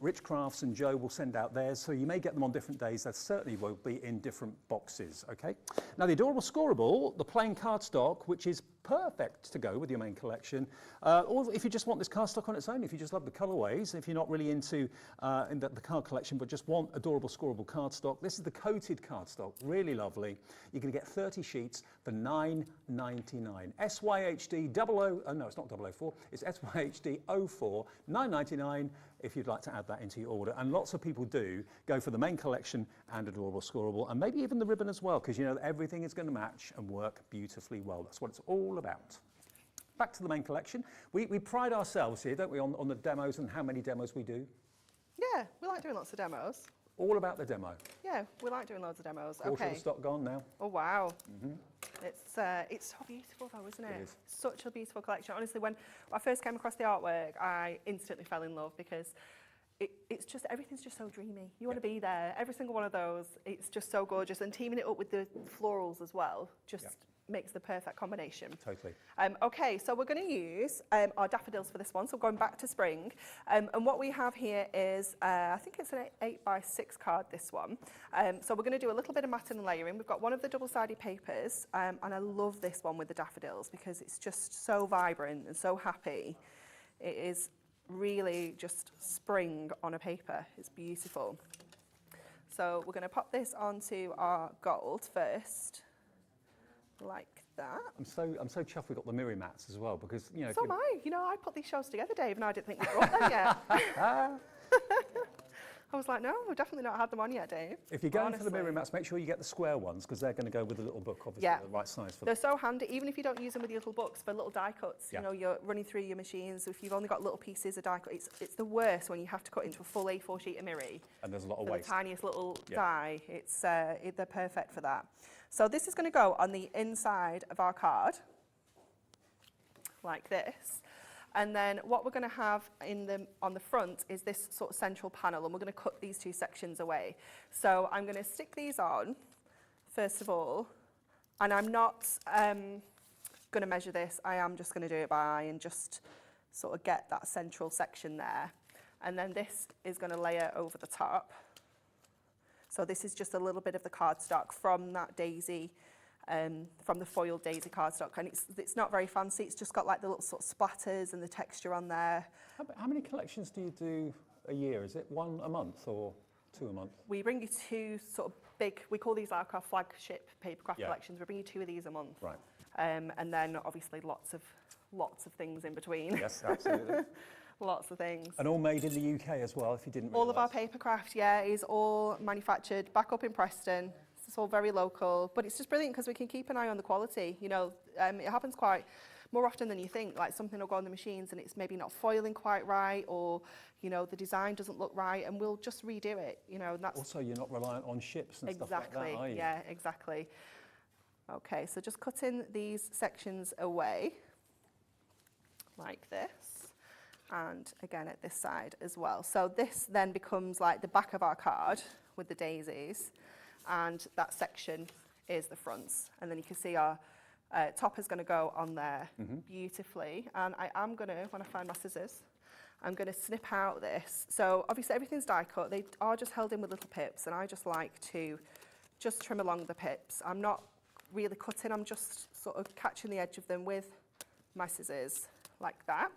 Rich Crafts and Joe will send out theirs, so you may get them on different days. They certainly will be in different boxes, okay? Now, the Adorable Scoreable, the plain cardstock, which is perfect to go with your main collection, or if you just want this cardstock on its own, if you just love the colorways, if you're not really into the card collection but just want Adorable Scoreable cardstock, this is the coated cardstock, really lovely. You're going to get 30 sheets for $9.99. SYHD 00, no, it's not 004, it's SYHD 04, $9.99 if you'd like to add that into your order. And lots of people do go for the main collection and Adorable Scoreable, and maybe even the ribbon as well, because you know that everything is going to match and work beautifully well. That's what it's all about. Back to the main collection. We pride ourselves here, don't we, on the demos and how many demos we do? Yeah, we like doing lots of demos. All about the demo. Yeah, we like doing loads of demos. Quarter of the stock gone now. Oh, wow. It's so beautiful though, isn't it? It is. Such a beautiful collection. Honestly, when I first came across the artwork, I instantly fell in love, because it's just, everything's just so dreamy. You want to be there. Every single one of those, it's just so gorgeous. And teaming it up with the florals as well, just makes the perfect combination. Totally. Okay, so we're going to use our daffodils for this one, so going back to spring. And what we have here is, I think it's an 8x6 card, this one. So we're going to do a little bit of matting and layering. We've got one of the double-sided papers, and I love this one with the daffodils because it's just so vibrant and so happy. It is really just spring on a paper. It's beautiful. So we're going to pop this onto our gold first. like that. I'm so chuffed we got the Miramax as well, because you know. So am I. You know, I put these shows together, Dave, and I didn't think we brought them yet. I was like, no, we've definitely not had them on yet, Dave. If you're going for the Honestly. Miramax, make sure you get the square ones, because they're going to go with the little book, obviously, Yeah. the right size for They're them. so handy, even if you don't use them with your little books, for little die cuts. Yeah. You know, you're running through your machines. If you've only got little pieces of die cut, it's the worst when you have to cut into a full A4 sheet of mirror. And there's a lot of For waste. the tiniest little Yeah. die, they're perfect for that. So this is going to go on the inside of our card, like this. And then what we're going to have on the front is this sort of central panel, and we're going to cut these two sections away. So I'm going to stick these on, first of all, and I'm not going to measure this. I am just going to do it by eye and just sort of get that central section there. And then this is going to layer over the top. So this is just a little bit of the cardstock from that daisy, from the foiled daisy cardstock, and it's not very fancy. It's just got like the little sort of splatters and the texture on there. How many collections do you do a year? Is it one a month or two a month? We bring you two sort of big, we call these like our flagship papercraft Yeah. collections. We bring you two of these a month. Right. And then obviously lots of things in between. Yes, absolutely. Lots of things. And all made in the UK as well, if you didn't All of our realise. papercraft, yeah, is all manufactured back up in Preston. It's all very local, but it's just brilliant because we can keep an eye on the quality. You know, it happens quite more often than you think. Like something will go on the machines and it's maybe not foiling quite right, or you know the design doesn't look right, and we'll just redo it. You know, and that's Also, you're not reliant on ships and stuff like that, exactly, are you? yeah, exactly. Okay, so just cutting these sections away like this, and again at this side as well. So this then becomes like the back of our card with the daisies, and that section is the fronts. And then you can see our top is going to go on there beautifully. And I am going to, when I find my scissors, I'm going to snip out this. So obviously everything's die cut. They are just held in with little pips, and I just like to just trim along the pips. I'm not really cutting, I'm just sort of catching the edge of them with my scissors like that.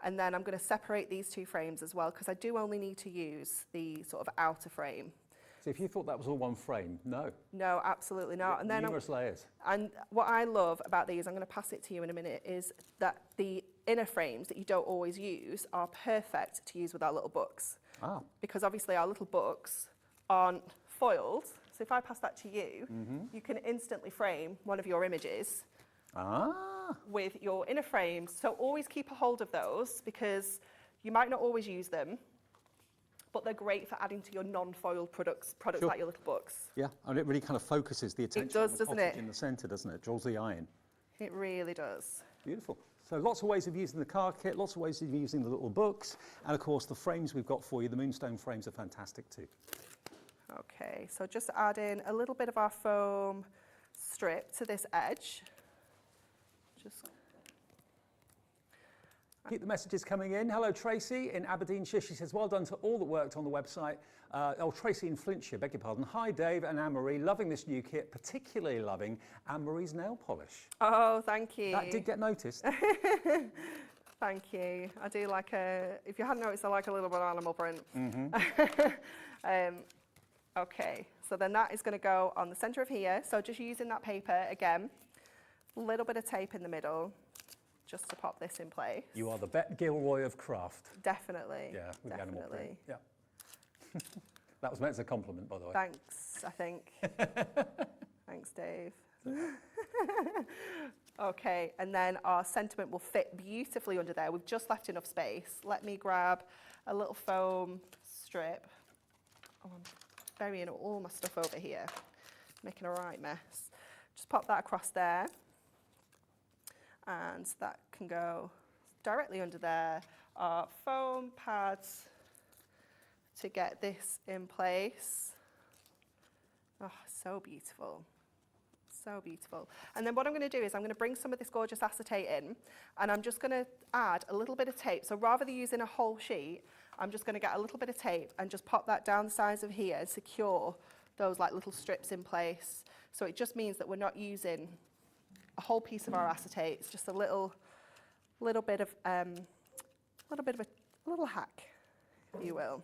And then I'm going to separate these two frames as well, because I do only need to use the sort of outer frame. So if you thought that was all one frame, no. No, absolutely not. And then numerous layers. And what I love about these, I'm going to pass it to you in a minute, is that the inner frames that you don't always use are perfect to use with our little books. Ah. Because obviously our little books aren't foiled. So if I pass that to you, you can instantly frame one of your images with your inner frames. So always keep a hold of those, because you might not always use them, but they're great for adding to your non-foiled products Sure. like your little books. Yeah, and it really kind of focuses the attention does, on the doesn't cottage it? in the centre, doesn't it? Draws the eye in. It really does. Beautiful. So lots of ways of using the card kit, lots of ways of using the little books, and of course the frames we've got for you, the Moonstone frames are fantastic too. Okay, so just add in a little bit of our foam strip to this edge. Just Keep the messages coming in. Hello, Tracy in Aberdeenshire. She says, well done to all that worked on the website. Tracy in Flintshire, beg your pardon. Hi, Dave and Anne-Marie. Loving this new kit, particularly loving Anne-Marie's nail polish. Oh, thank you. That did get noticed. Thank you. I do like if you hadn't noticed, I like a little bit of animal print. Okay, so then that is going to go on the centre of here. So just using that paper again, a little bit of tape in the middle, just to pop this in place. You are the Bet Gilroy of craft. Definitely. Yeah, with the animal print. definitely. Yeah. That was meant as a compliment, by the way. Thanks, I think. Thanks, Dave. Okay, and then our sentiment will fit beautifully under there. We've just left enough space. Let me grab a little foam strip. Oh, I'm burying all my stuff over here, making a right mess. Just pop that across there, and that can go directly under there. Our foam pads to get this in place. Oh, so beautiful. So beautiful. And then what I'm going to do is I'm going to bring some of this gorgeous acetate in, and I'm just going to add a little bit of tape. So rather than using a whole sheet, I'm just going to get a little bit of tape and just pop that down the sides of here and secure those like little strips in place. So it just means that we're not using a whole piece of our acetate. It's just a little bit of a little hack, if you will.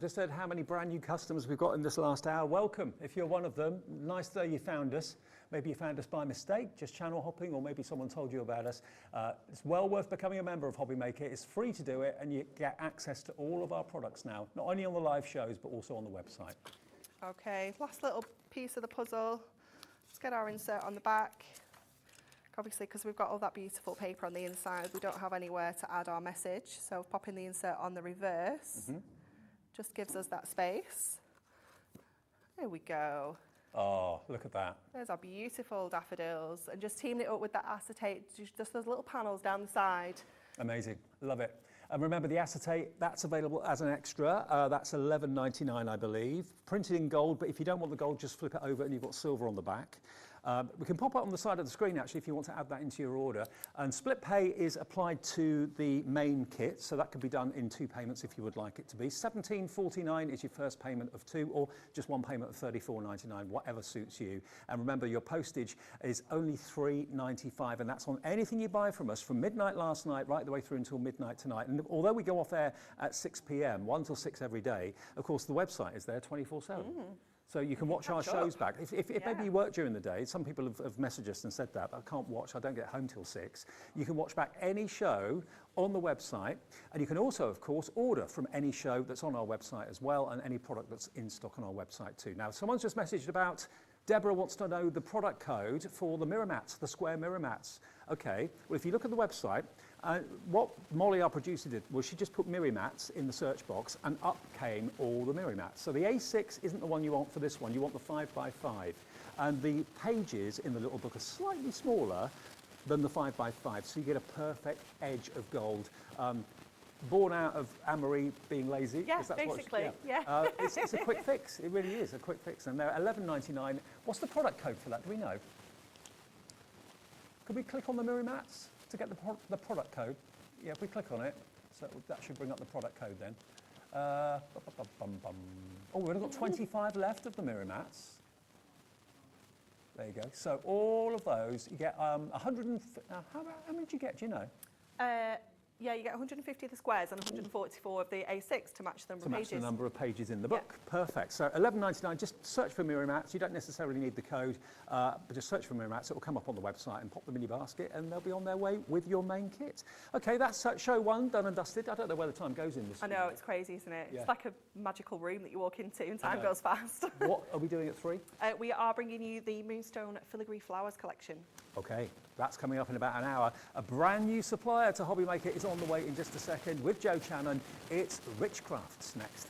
Just said how many brand new customers we've got in this last hour. Welcome. If you're one of them, nice that you found us. Maybe you found us by mistake, just channel hopping, or maybe someone told you about us. It's well worth becoming a member of Hobbymaker. It's free to do it, and you get access to all of our products now, not only on the live shows, but also on the website. Okay, last little piece of the puzzle. Let's get our insert on the back. Obviously, because we've got all that beautiful paper on the inside, we don't have anywhere to add our message. So popping the insert on the reverse just gives us that space. There we go. Oh, look at that. There's our beautiful daffodils. And just teaming it up with that acetate, just those little panels down the side. Amazing. Love it. And remember, the acetate, that's available as an extra. That's $11.99, I believe. Printed in gold, but if you don't want the gold, just flip it over and you've got silver on the back. We can pop it on the side of the screen, actually, if you want to add that into your order. And split pay is applied to the main kit, so that could be done in 2 payments if you would like it to be. $17.49 is your first payment of 2, or just 1 payment of $34.99, whatever suits you. And remember, your postage is only $3.95, and that's on anything you buy from us from midnight last night right the way through until midnight tonight. And although we go off air at 6 p.m., 1 till 6 every day, of course, the website is there 24/7. So you can watch our shows back. If maybe you work during the day, some people have messaged us and said that, but I can't watch, I don't get home till 6. You can watch back any show on the website, and you can also, of course, order from any show that's on our website as well, and any product that's in stock on our website too. Now, someone's just messaged about, Deborah wants to know the product code for the mirror mats, the square mirror mats. Okay, well, if you look at the website, what Molly, our producer, did was she just put Miramax in the search box, and up came all the Miramax. So the A6 isn't the one you want for this one. You want the 5x5. And the pages in the little book are slightly smaller than the 5x5, so you get a perfect edge of gold. Born out of Anne-Marie being lazy. Yes, basically, it's a quick fix. It really is a quick fix. And they're $11.99. What's the product code for that? Do we know? Could we click on the Miramax to get the product code? Yeah, if we click on it, so that should bring up the product code then. Oh, we've only got 25 left of the Miramax. There you go. So all of those, you get 100. How many do you get? Do you know? Yeah, you get 150 of the squares and 144 of the A6 to match the number of pages. To match the number of pages in the book. Yeah. Perfect. So $11.99, just search for Miramax. You don't necessarily need the code, but just search for Miramax. It will come up on the website, and pop them in your basket, and they'll be on their way with your main kit. Okay, that's show 1 done and dusted. I don't know where the time goes in this. I know, it's crazy, isn't it? Yeah. It's like a magical room that you walk into and time goes fast. What are we doing at 3? We are bringing you the Moonstone Filigree Flowers collection. Okay, that's coming up in about an hour. A brand new supplier to Hobbymaker is on the way in just a second with Joe Channon. It's Rich Crafts next.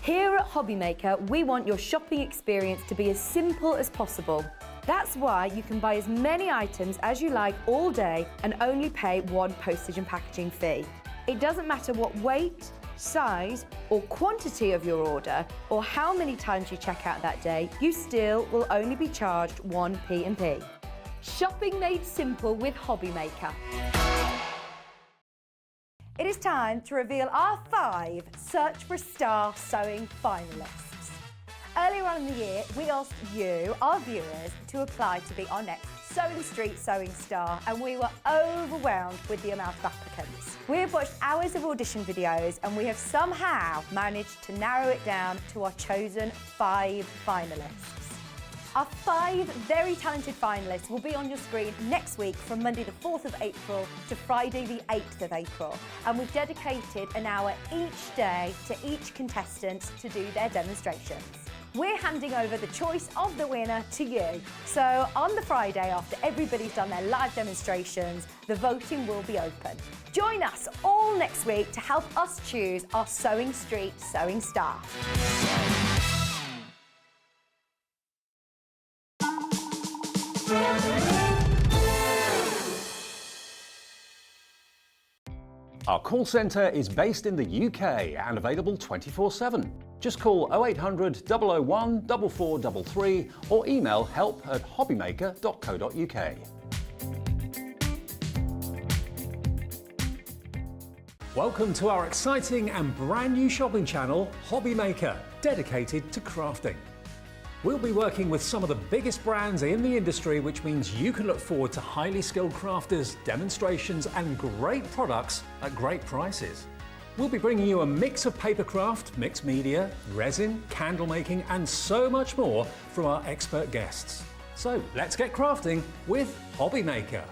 Here at Hobbymaker, we want your shopping experience to be as simple as possible. That's why you can buy as many items as you like all day and only pay 1 postage and packaging fee. It doesn't matter what weight, size or quantity of your order, or how many times you check out that day, you still will only be charged 1 P&P. Shopping made simple with Hobbymaker. It is time to reveal our 5 Search for a Star sewing finalists. Earlier on in the year, we asked you, our viewers, to apply to be our next Sewing Street Sewing Star, and we were overwhelmed with the amount of applicants. We have watched hours of audition videos, and we have somehow managed to narrow it down to our chosen 5 finalists. Our 5 very talented finalists will be on your screen next week from Monday the 4th of April to Friday the 8th of April. And we've dedicated an hour each day to each contestant to do their demonstrations. We're handing over the choice of the winner to you. So on the Friday, after everybody's done their live demonstrations, the voting will be open. Join us all next week to help us choose our Sewing Street Sewing Star. Our call centre is based in the UK and available 24/7. Just call 0800 001 4433 or email help@hobbymaker.co.uk. Welcome to our exciting and brand new shopping channel, Hobbymaker, dedicated to crafting. We'll be working with some of the biggest brands in the industry, which means you can look forward to highly skilled crafters, demonstrations and great products at great prices. We'll be bringing you a mix of papercraft, mixed media, resin, candle making, and so much more from our expert guests. So let's get crafting with Hobby Maker.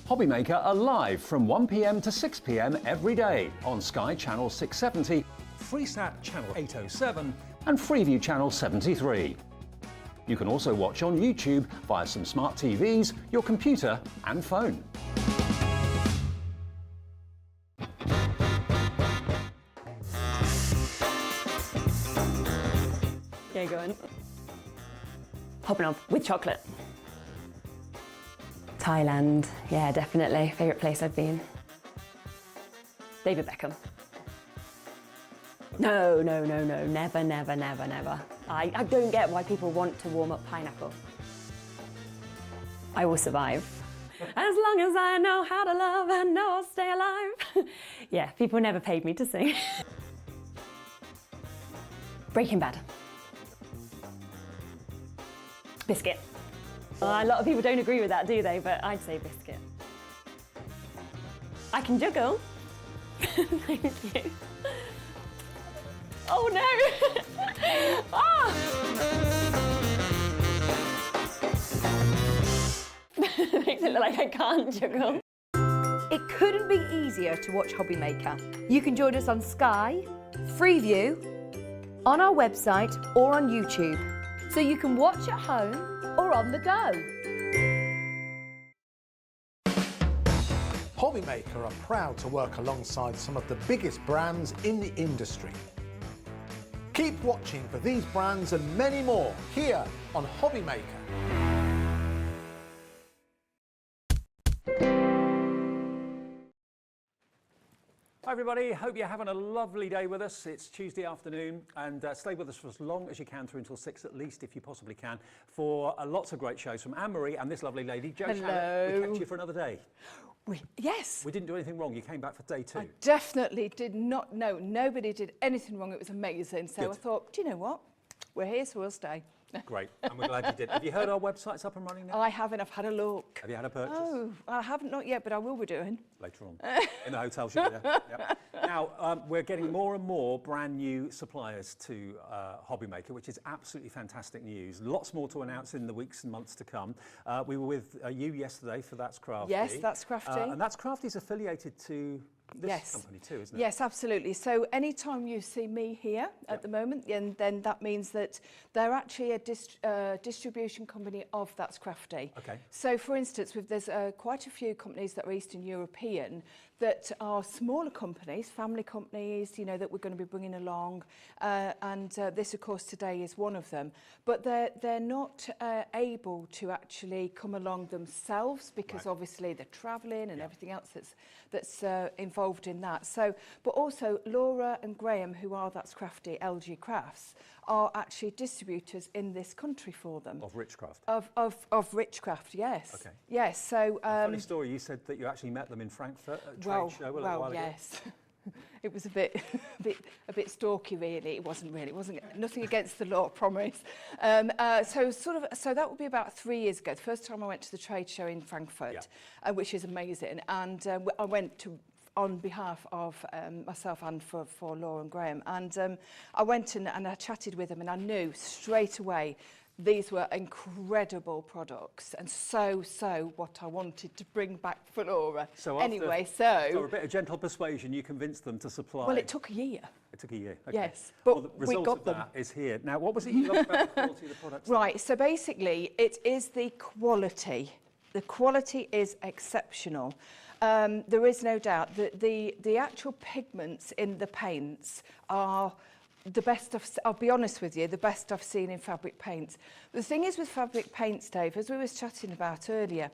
Hobby Maker are live from 1 p.m. to 6 p.m. every day on Sky Channel 670, Freesat Channel 807, and Freeview Channel 73. You can also watch on YouTube via some smart TVs, your computer and phone. Yeah, go on. Hopping up with chocolate. Thailand, yeah, definitely. Favourite place I've been. David Beckham. No, never. I don't get why people want to warm up pineapple. I will survive. As long as I know how to love, I know I'll stay alive. Yeah, people never paid me to sing. Breaking Bad. Biscuit. A lot of people don't agree with that, do they? But I'd say biscuit. I can juggle. Thank you. Oh no! Ah! Makes it look like I can't juggle. It couldn't be easier to watch Hobby Maker. You can join us on Sky, Freeview, on our website or on YouTube. So you can watch at home or on the go. Hobby Maker are proud to work alongside some of the biggest brands in the industry. Keep watching for these brands and many more here on Hobby Maker. Hi everybody, hope you're having a lovely day with us. It's Tuesday afternoon and stay with us for as long as you can, through until 6 at least if you possibly can, for lots of great shows from Anne-Marie and this lovely lady, Jo Shannon. We kept you for another day. Yes. We didn't do anything wrong, you came back for day 2. I definitely did not. No, nobody did anything wrong. It was amazing. So Good. I thought, do you know what? We're here, so we'll stay. Great, and we're glad you did. Have you heard our website's up and running now? I haven't. I've had a look. Have you had a purchase? Oh, I haven't, not yet, but I will be doing. Later on, in the hotel, should we? Yep. Now, we're getting more and more brand new suppliers to Hobby Maker, which is absolutely fantastic news. Lots more to announce in the weeks and months to come. We were with you yesterday for That's Crafty. Yes, That's Crafty. And That's Crafty is affiliated to this company too, isn't it? Yes, absolutely. So anytime you see me here at the moment, then that means that they're actually a distribution company of That's Crafty. Okay. So for instance, there's quite a few companies that are Eastern European that are smaller companies, family companies, you know, that we're going to be bringing along. And this, of course, today is one of them. But they're not able to actually come along themselves because obviously they're travelling and everything else that's involved in that. So, but also Laura and Graham, who are That's Crafty LG Crafts, are actually distributors in this country for them. Of Richcraft? Of Richcraft, yes. Okay. Yes, so... funny story, you said that you actually met them in Frankfurt at a trade show a little while ago. Yes. It was a bit stalky, really. It wasn't nothing against the law, promise. So that would be about 3 years ago. The first time I went to the trade show in Frankfurt, which is amazing. And I went to on behalf of myself and for Laura and Graham. And I went and I chatted with them, and I knew straight away these were incredible products, and so what I wanted to bring back for Laura. So anyway, after a bit of gentle persuasion, you convinced them to supply. Well, it took a year. It took a year. Okay. Yes, but well, the result we got of them. that is here. Now, what was it you loved about the quality of the products? Right. So basically, it is the quality. The quality is exceptional. There is no doubt that the actual pigments in the paints are the best I'll be honest with you, the best I've seen in fabric paints. The thing is with fabric paints, Dave, as we was chatting about earlier,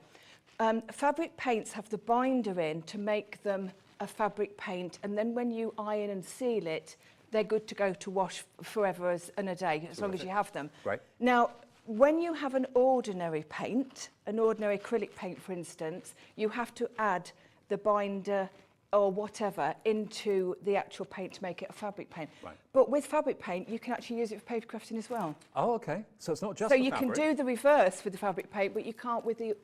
fabric paints have the binder in to make them a fabric paint, and then when you iron and seal it, they're good to go to wash forever and a day, as long as you have them. Right. Now, when you have an ordinary paint, an ordinary acrylic paint, for instance, you have to add the binder or whatever into the actual paint to make it a fabric paint. Right. But with fabric paint, you can actually use it for paper crafting as well. Oh, okay. So it's not just So the you fabric. can do the reverse with the fabric paint, but you can't with the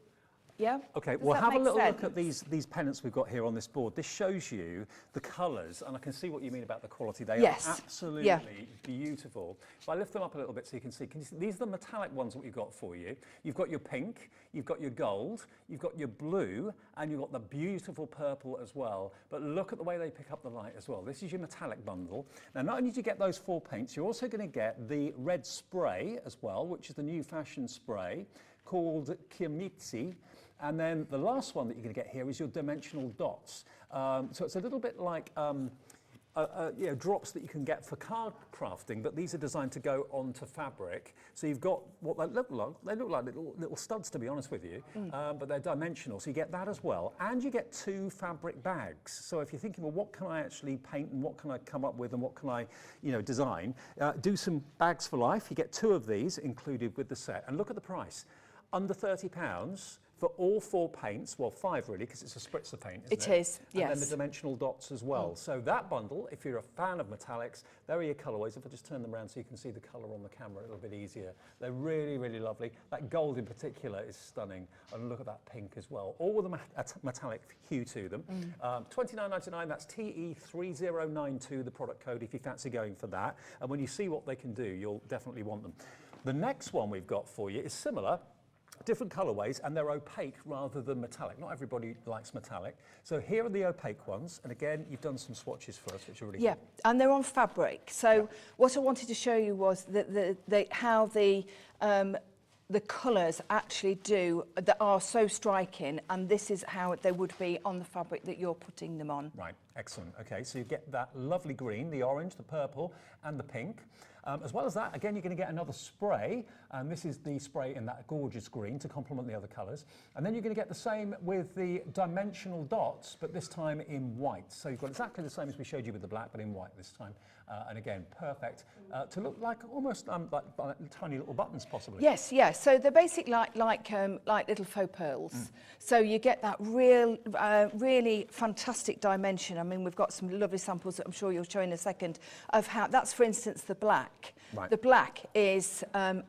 Yeah. Okay, Does well, that have a make little look sense? at these pennants we've got here on this board. This shows you the colours, and I can see what you mean about the quality. They Yes. are absolutely beautiful. If I lift them up a little bit so you can see, these are the metallic ones that we've got for you. You've got your pink, you've got your gold, you've got your blue, and you've got the beautiful purple as well. But look at the way they pick up the light as well. This is your metallic bundle. Now, not only do you get those 4 paints, you're also going to get the red spray as well, which is the new fashion spray called Kimitsi. And then the last one that you're going to get here is your dimensional dots. So it's a little bit like drops that you can get for card crafting, but these are designed to go onto fabric. So you've got what they look like. They look like little studs, to be honest with you, but they're dimensional. So you get that as well, and you get 2 fabric bags. So if you're thinking, well, what can I actually paint and what can I come up with and what can I, design? Do some bags for life. You get 2 of these included with the set, and look at the price. Under £30 for all 4 paints, well, 5 really, because it's a spritzer paint, isn't it? It is, yes. And then the dimensional dots as well. So that bundle, if you're a fan of metallics, there are your colourways. If I just turn them around so you can see the colour on the camera a little bit easier. They're really, really lovely. That gold in particular is stunning. And look at that pink as well. All with a metallic hue to them. $29.99, that's TE3092, the product code, if you fancy going for that. And when you see what they can do, you'll definitely want them. The next one we've got for you is similar. Different colourways, and they're opaque rather than metallic. Not everybody likes metallic. So here are the opaque ones, and again, you've done some swatches for us, which are really good. And they're on fabric. So what I wanted to show you was how the colours actually that are so striking, and this is how they would be on the fabric that you're putting them on. Right, excellent. Okay, so you get that lovely green, the orange, the purple, and the pink. As well as that, again, you're going to get another spray, and this is the spray in that gorgeous green to complement the other colours. And then you're going to get the same with the dimensional dots, but this time in white. So you've got exactly the same as we showed you with the black, but in white this time. And again, perfect to look like almost like tiny little buttons, possibly. Yes, yes. So they're basically like little faux pearls. So you get that really fantastic dimension. I mean, we've got some lovely samples that I'm sure you'll show in a second of how. That's, for instance, the black. Right. The black is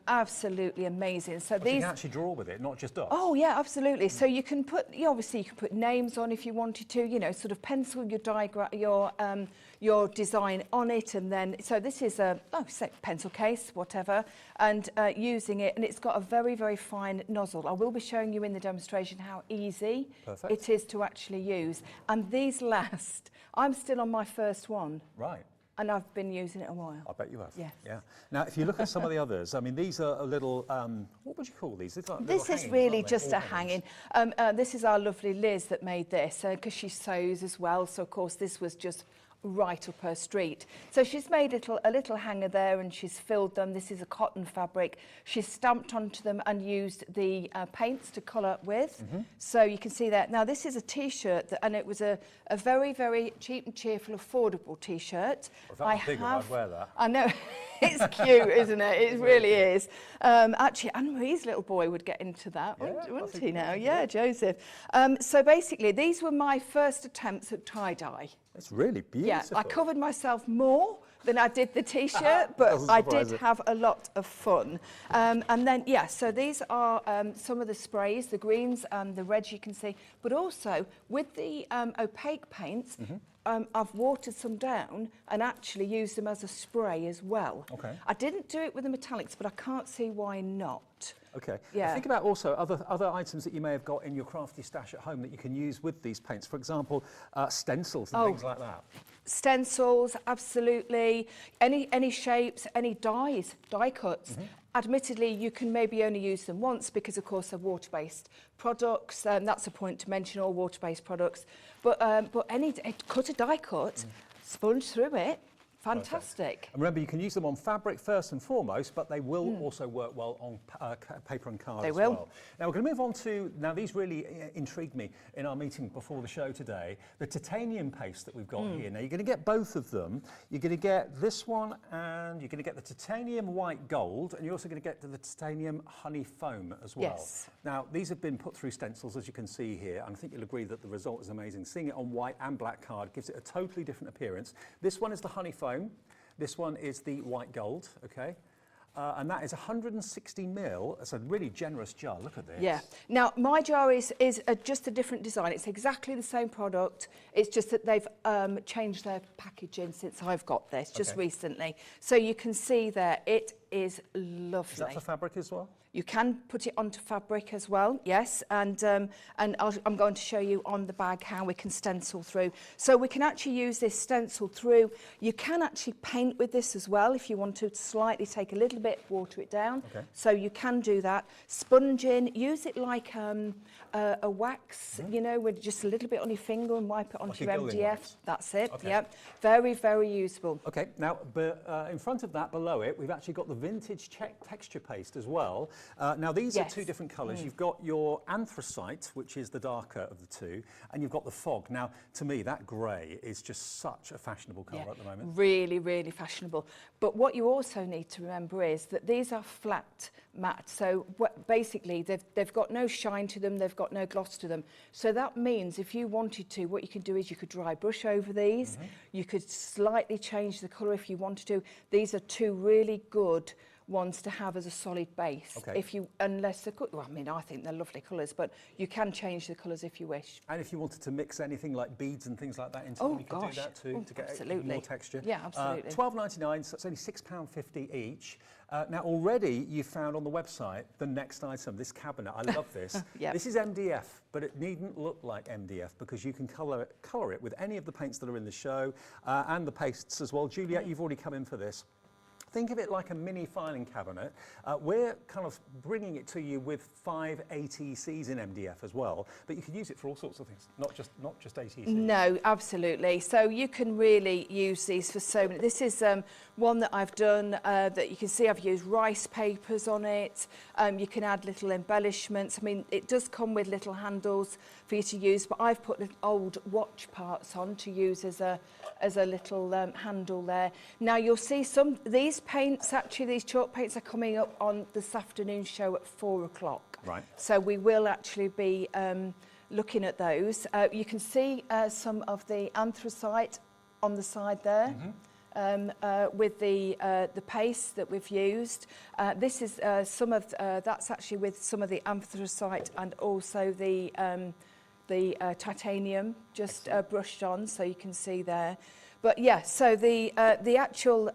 absolutely amazing. So But you can actually draw with it, not just dots. Oh yeah, absolutely. So you can obviously you can put names on if you wanted to. Sort of pencil your diagram, your design on it, and then so this is a say pencil case, whatever, and using it, and it's got a very, very fine nozzle. I will be showing you in the demonstration how easy it is to actually use, and these last. I'm still on my first one. Right. And I've been using it a while. I bet you have. Yes. Yeah. Now, if you look at some of the others, I mean, these are a little, what would you call these? This is really just a hanging. This is our lovely Liz that made this, because she sews as well. So, of course, this was just right up her street. So she's made a little hanger there, and she's filled them. This is a cotton fabric. She's stamped onto them and used the paints to colour with. So you can see that. Now this is a T-shirt, and it was a very, very cheap and cheerful, affordable T-shirt. Well, if that was bigger, I'd wear that. I know. It's cute, isn't it? It really is. Actually, Anne-Marie's little boy would get into that, wouldn't he now? Yeah, Joseph. So basically, these were my first attempts at tie-dye. It's really beautiful. Yeah, I covered myself more than I did the T-shirt, but I did have a lot of fun. And then, so these are some of the sprays, the greens and the reds you can see, but also with the opaque paints, I've watered some down and actually used them as a spray as well. Okay. I didn't do it with the metallics, but I can't see why not. Okay. Yeah. Think about also other items that you may have got in your crafty stash at home that you can use with these paints. For example, stencils and things like that. Stencils, absolutely. Any shapes, any dyes, die cuts. Admittedly, you can maybe only use them once because, of course, they're water-based products. That's a point to mention, all water-based products. But any cut a die cut, sponge through it. Fantastic. And remember, you can use them on fabric first and foremost, but they will also work well on paper and card as well. Now, we're going to move on to, now these really intrigued me in our meeting before the show today, the titanium paste that we've got here. Now, you're going to get both of them. You're going to get this one, and you're going to get the titanium white gold, and you're also going to get the titanium honey foam as well. Yes. Now, these have been put through stencils, as you can see here, and I think you'll agree that the result is amazing. Seeing it on white and black card gives it a totally different appearance. This one is the honey foam. This one is the white gold, okay? and that is 160 mil. It's a really generous jar. Look at this. Yeah. Now, my jar is just a different design. It's exactly the same product. It's just that they've changed their packaging since I've got this, just recently. So you can see there, it is lovely. Is that for fabric as well? You can put it onto fabric as well, yes, and I'm going to show you on the bag how we can stencil through. So we can actually use this stencil through. You can actually paint with this as well if you want to slightly take a little bit, water it down. Okay. So you can do that. Sponge in, use it like a wax, you know, with just a little bit on your finger and wipe it onto your gilding MDF. wax. That's it, Okay. yep. Very, very useful. Okay, now in front of that, below it, we've actually got the vintage texture paste as well. Now these are Yes. two different colours. You've got your anthracite, which is the darker of the two, and you've got the fog. Now, to me, that grey is just such a fashionable colour at the moment. Really, really fashionable. But what you also need to remember is that these are flat matte. So basically, they've got no shine to them. They've got no gloss to them. So that means if you wanted to, what you can do is you could dry brush over these. You could slightly change the colour if you wanted to. These are two really good ones to have as a solid base. Okay. Unless they're good, well, I mean, I think they're lovely colours, but you can change the colours if you wish. And if you wanted to mix anything like beads and things like that into them, you can do that too, to get absolutely. more texture. Yeah, absolutely. £12.99, so it's only £6.50 each. Now, already you found on the website the next item, this cabinet. I love this. Yep. This is MDF, but it needn't look like MDF because you can colour it with any of the paints that are in the show and the pastes as well. Juliet, you've already come in for this. Think of it like a mini filing cabinet. We're kind of bringing it to you with 5 ATCs in MDF as well, but you can use it for all sorts of things, not just ATCs. No, absolutely. So you can really use these for so many. This is one that I've done that you can see I've used rice papers on it. You can add little embellishments. I mean, it does come with little handles for you to use, but I've put little old watch parts on to use as a little handle there. Now you'll see these paints, actually these chalk paints are coming up on this afternoon show at 4 o'clock. Right. So we will actually be looking at those. You can see some of the anthracite on the side there. With the paste that we've used. This is that's actually with some of the anthracite and also the titanium just brushed on, so you can see there. But yeah, so the actual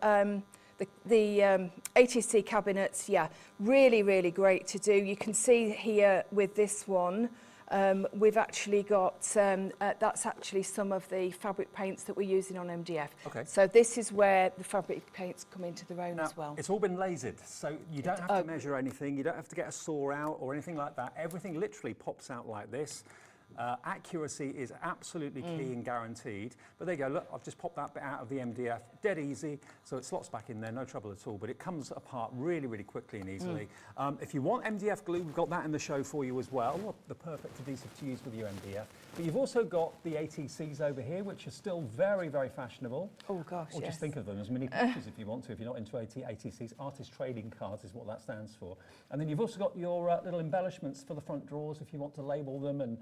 the ATC cabinets, yeah, really, really great to do. You can see here with this one, we've actually got, that's actually some of the fabric paints that we're using on MDF. Okay. So this is where the fabric paints come into their own Now, as well. it's all been lasered, so you don't have to measure anything, you don't have to get a saw out or anything like that. Everything literally pops out like this. Accuracy is absolutely key and guaranteed. But there you go, look, I've just popped that bit out of the MDF, dead easy, so it slots back in there, no trouble at all, but it comes apart really, really quickly and easily. If you want MDF glue, we've got that in the show for you as well. Well, the perfect adhesive to use with your MDF. But you've also got the ATCs over here, which are still very, very fashionable. Oh gosh, Or yes. just think of them as mini pictures if you want to, if you're not into ATCs. Artist trading cards is what that stands for. And then you've also got your little embellishments for the front drawers if you want to label them and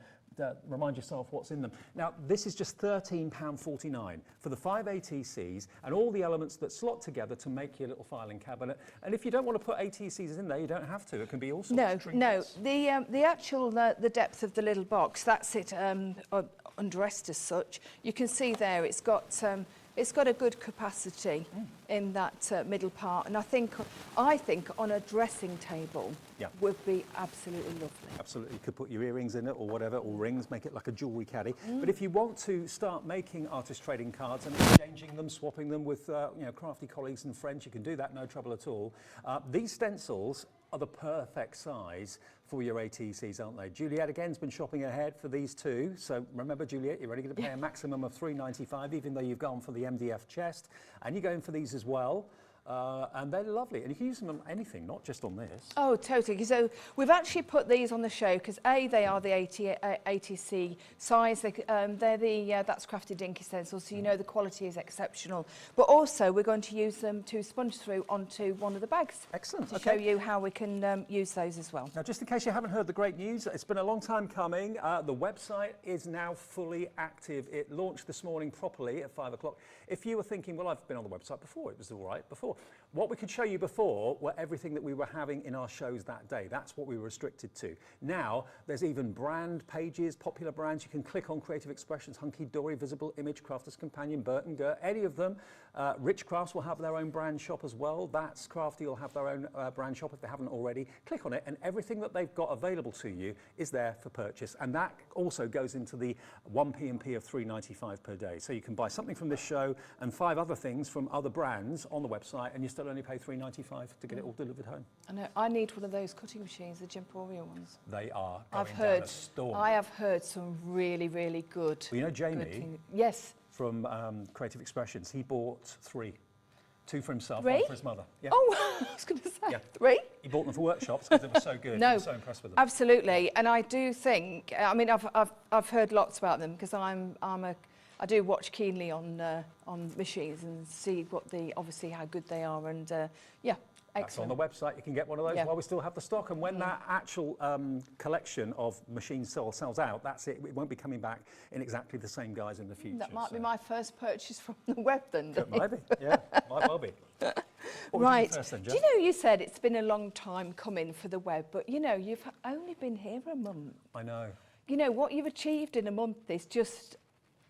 remind yourself what's in them. Now, this is just £13.49 for the 5 ATCs and all the elements that slot together to make your little filing cabinet. And if you don't want to put ATCs in there, you don't have to. It can be all sorts of trinkets. The actual the depth of the little box, that's it undressed as such. You can see there it's got a good capacity in that middle part, and I think on a dressing table would be absolutely lovely. Absolutely, you could put your earrings in it or whatever, or rings, make it like a jewellery caddy. But if you want to start making artist trading cards and exchanging them, swapping them with crafty colleagues and friends, you can do that, no trouble at all. These stencils are the perfect size for your ATCs, aren't they? Juliet again's been shopping ahead for these two. So remember, Juliet, you're only going to pay a maximum of $3.95, even though you've gone for the MDF chest, and you're going for these as well. And they're lovely, and you can use them on anything, not just on this. Oh, totally. So we've actually put these on the show because they are the ATC size. They're the That's Crafted Inky stencils, so you know the quality is exceptional. But also we're going to use them to sponge through onto one of the bags. Excellent. To show you how we can use those as well. Now, just in case you haven't heard the great news, it's been a long time coming. The website is now fully active. It launched this morning properly at 5 o'clock. If you were thinking, well, I've been on the website before, it was all right before. What we could show you before were everything that we were having in our shows that day. That's what we were restricted to. Now, there's even brand pages, popular brands. You can click on Creative Expressions, Hunkydory, Visible Image, Crafter's Companion, Burton Gurt, any of them. Rich Crafts will have their own brand shop as well. That's Crafty will have their own brand shop if they haven't already. Click on it, and everything that they've got available to you is there for purchase. And that also goes into the 1 P&P of £3.95 per day. So you can buy something from this show and 5 other things from other brands on the website, and you still only pay £3.95 to get it all delivered home. I know. I need one of those cutting machines, the Gemstones ones. They are I've going heard. down a storm. I have heard some really, really good. Well, you know good Jamie thing- Yes. from Creative Expressions, he bought 3. 2 for himself, 3? 1 for his mother. Yeah. Oh, I was going to say Yeah. 3. He bought them for workshops because they were so good. No, He was so impressed with them. Absolutely, and I do think. I mean, I've heard lots about them because I do watch keenly on machines and see what obviously how good they are, and yeah. That's on Excellent. the website. You can get one of those Yeah. while we still have the stock. And when that actual collection of machines sells out, that's it. It won't be coming back in exactly the same guise in the future. That might be so- my first purchase from the web then. It might be, yeah, might well be. What would you do Right. first then, Do Jo? you know, you said it's been a long time coming for the web, but you know, you've only been here a month. I know. You know, what you've achieved in a month is just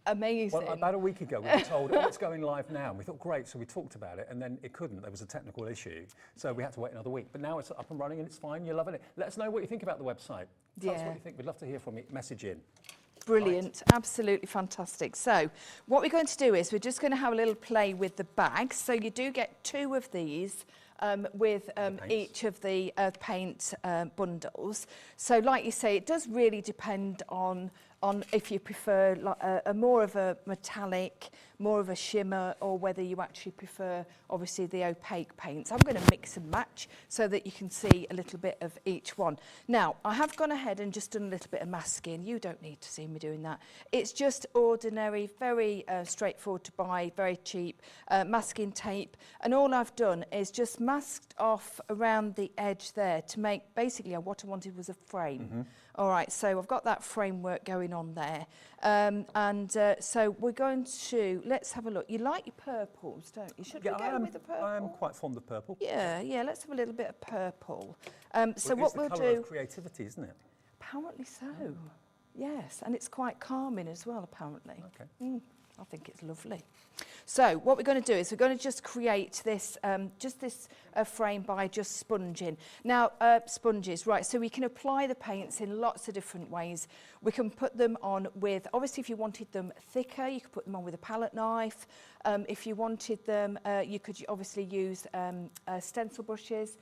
amazing. Well, about a week ago, we were told, oh, it's going live now. And we thought, great, so we talked about it, and then it couldn't. There was a technical issue, so we had to wait another week. But now it's up and running, and it's fine. You're loving it. Let us know what you think about the website. Tell us Yeah. what you think. We'd love to hear from you. Message in. Brilliant, absolutely fantastic. So what we're going to do is we're just going to have a little play with the bags. So you do get 2 of these with paints. each of the paint bundles. So like you say, it does really depend on if you prefer a more of a metallic, more of a shimmer, or whether you actually prefer obviously the opaque paints. I'm going to mix and match so that you can see a little bit of each one. Now, I have gone ahead and just done a little bit of masking. You don't need to see me doing that. It's just ordinary, very straightforward to buy, very cheap masking tape. And all I've done is just masked off around the edge there to make, basically what I wanted was a frame. All right, so I've got that framework going on there. So we're going to, let's have a look. You like your purples, don't you? Should we go with the purple? I am quite fond of purple. Yeah, let's have a little bit of purple. So Well, what we'll it's the colour do, of creativity, isn't it? apparently so, yes, and it's quite calming as well, apparently. Okay. I think it's lovely. So what we're going to do is we're going to just create this, frame by just sponging. Now, sponges, right, so we can apply the paints in lots of different ways. We can put them on with, obviously if you wanted them thicker, you could put them on with a palette knife. If you wanted them, you could obviously use stencil brushes.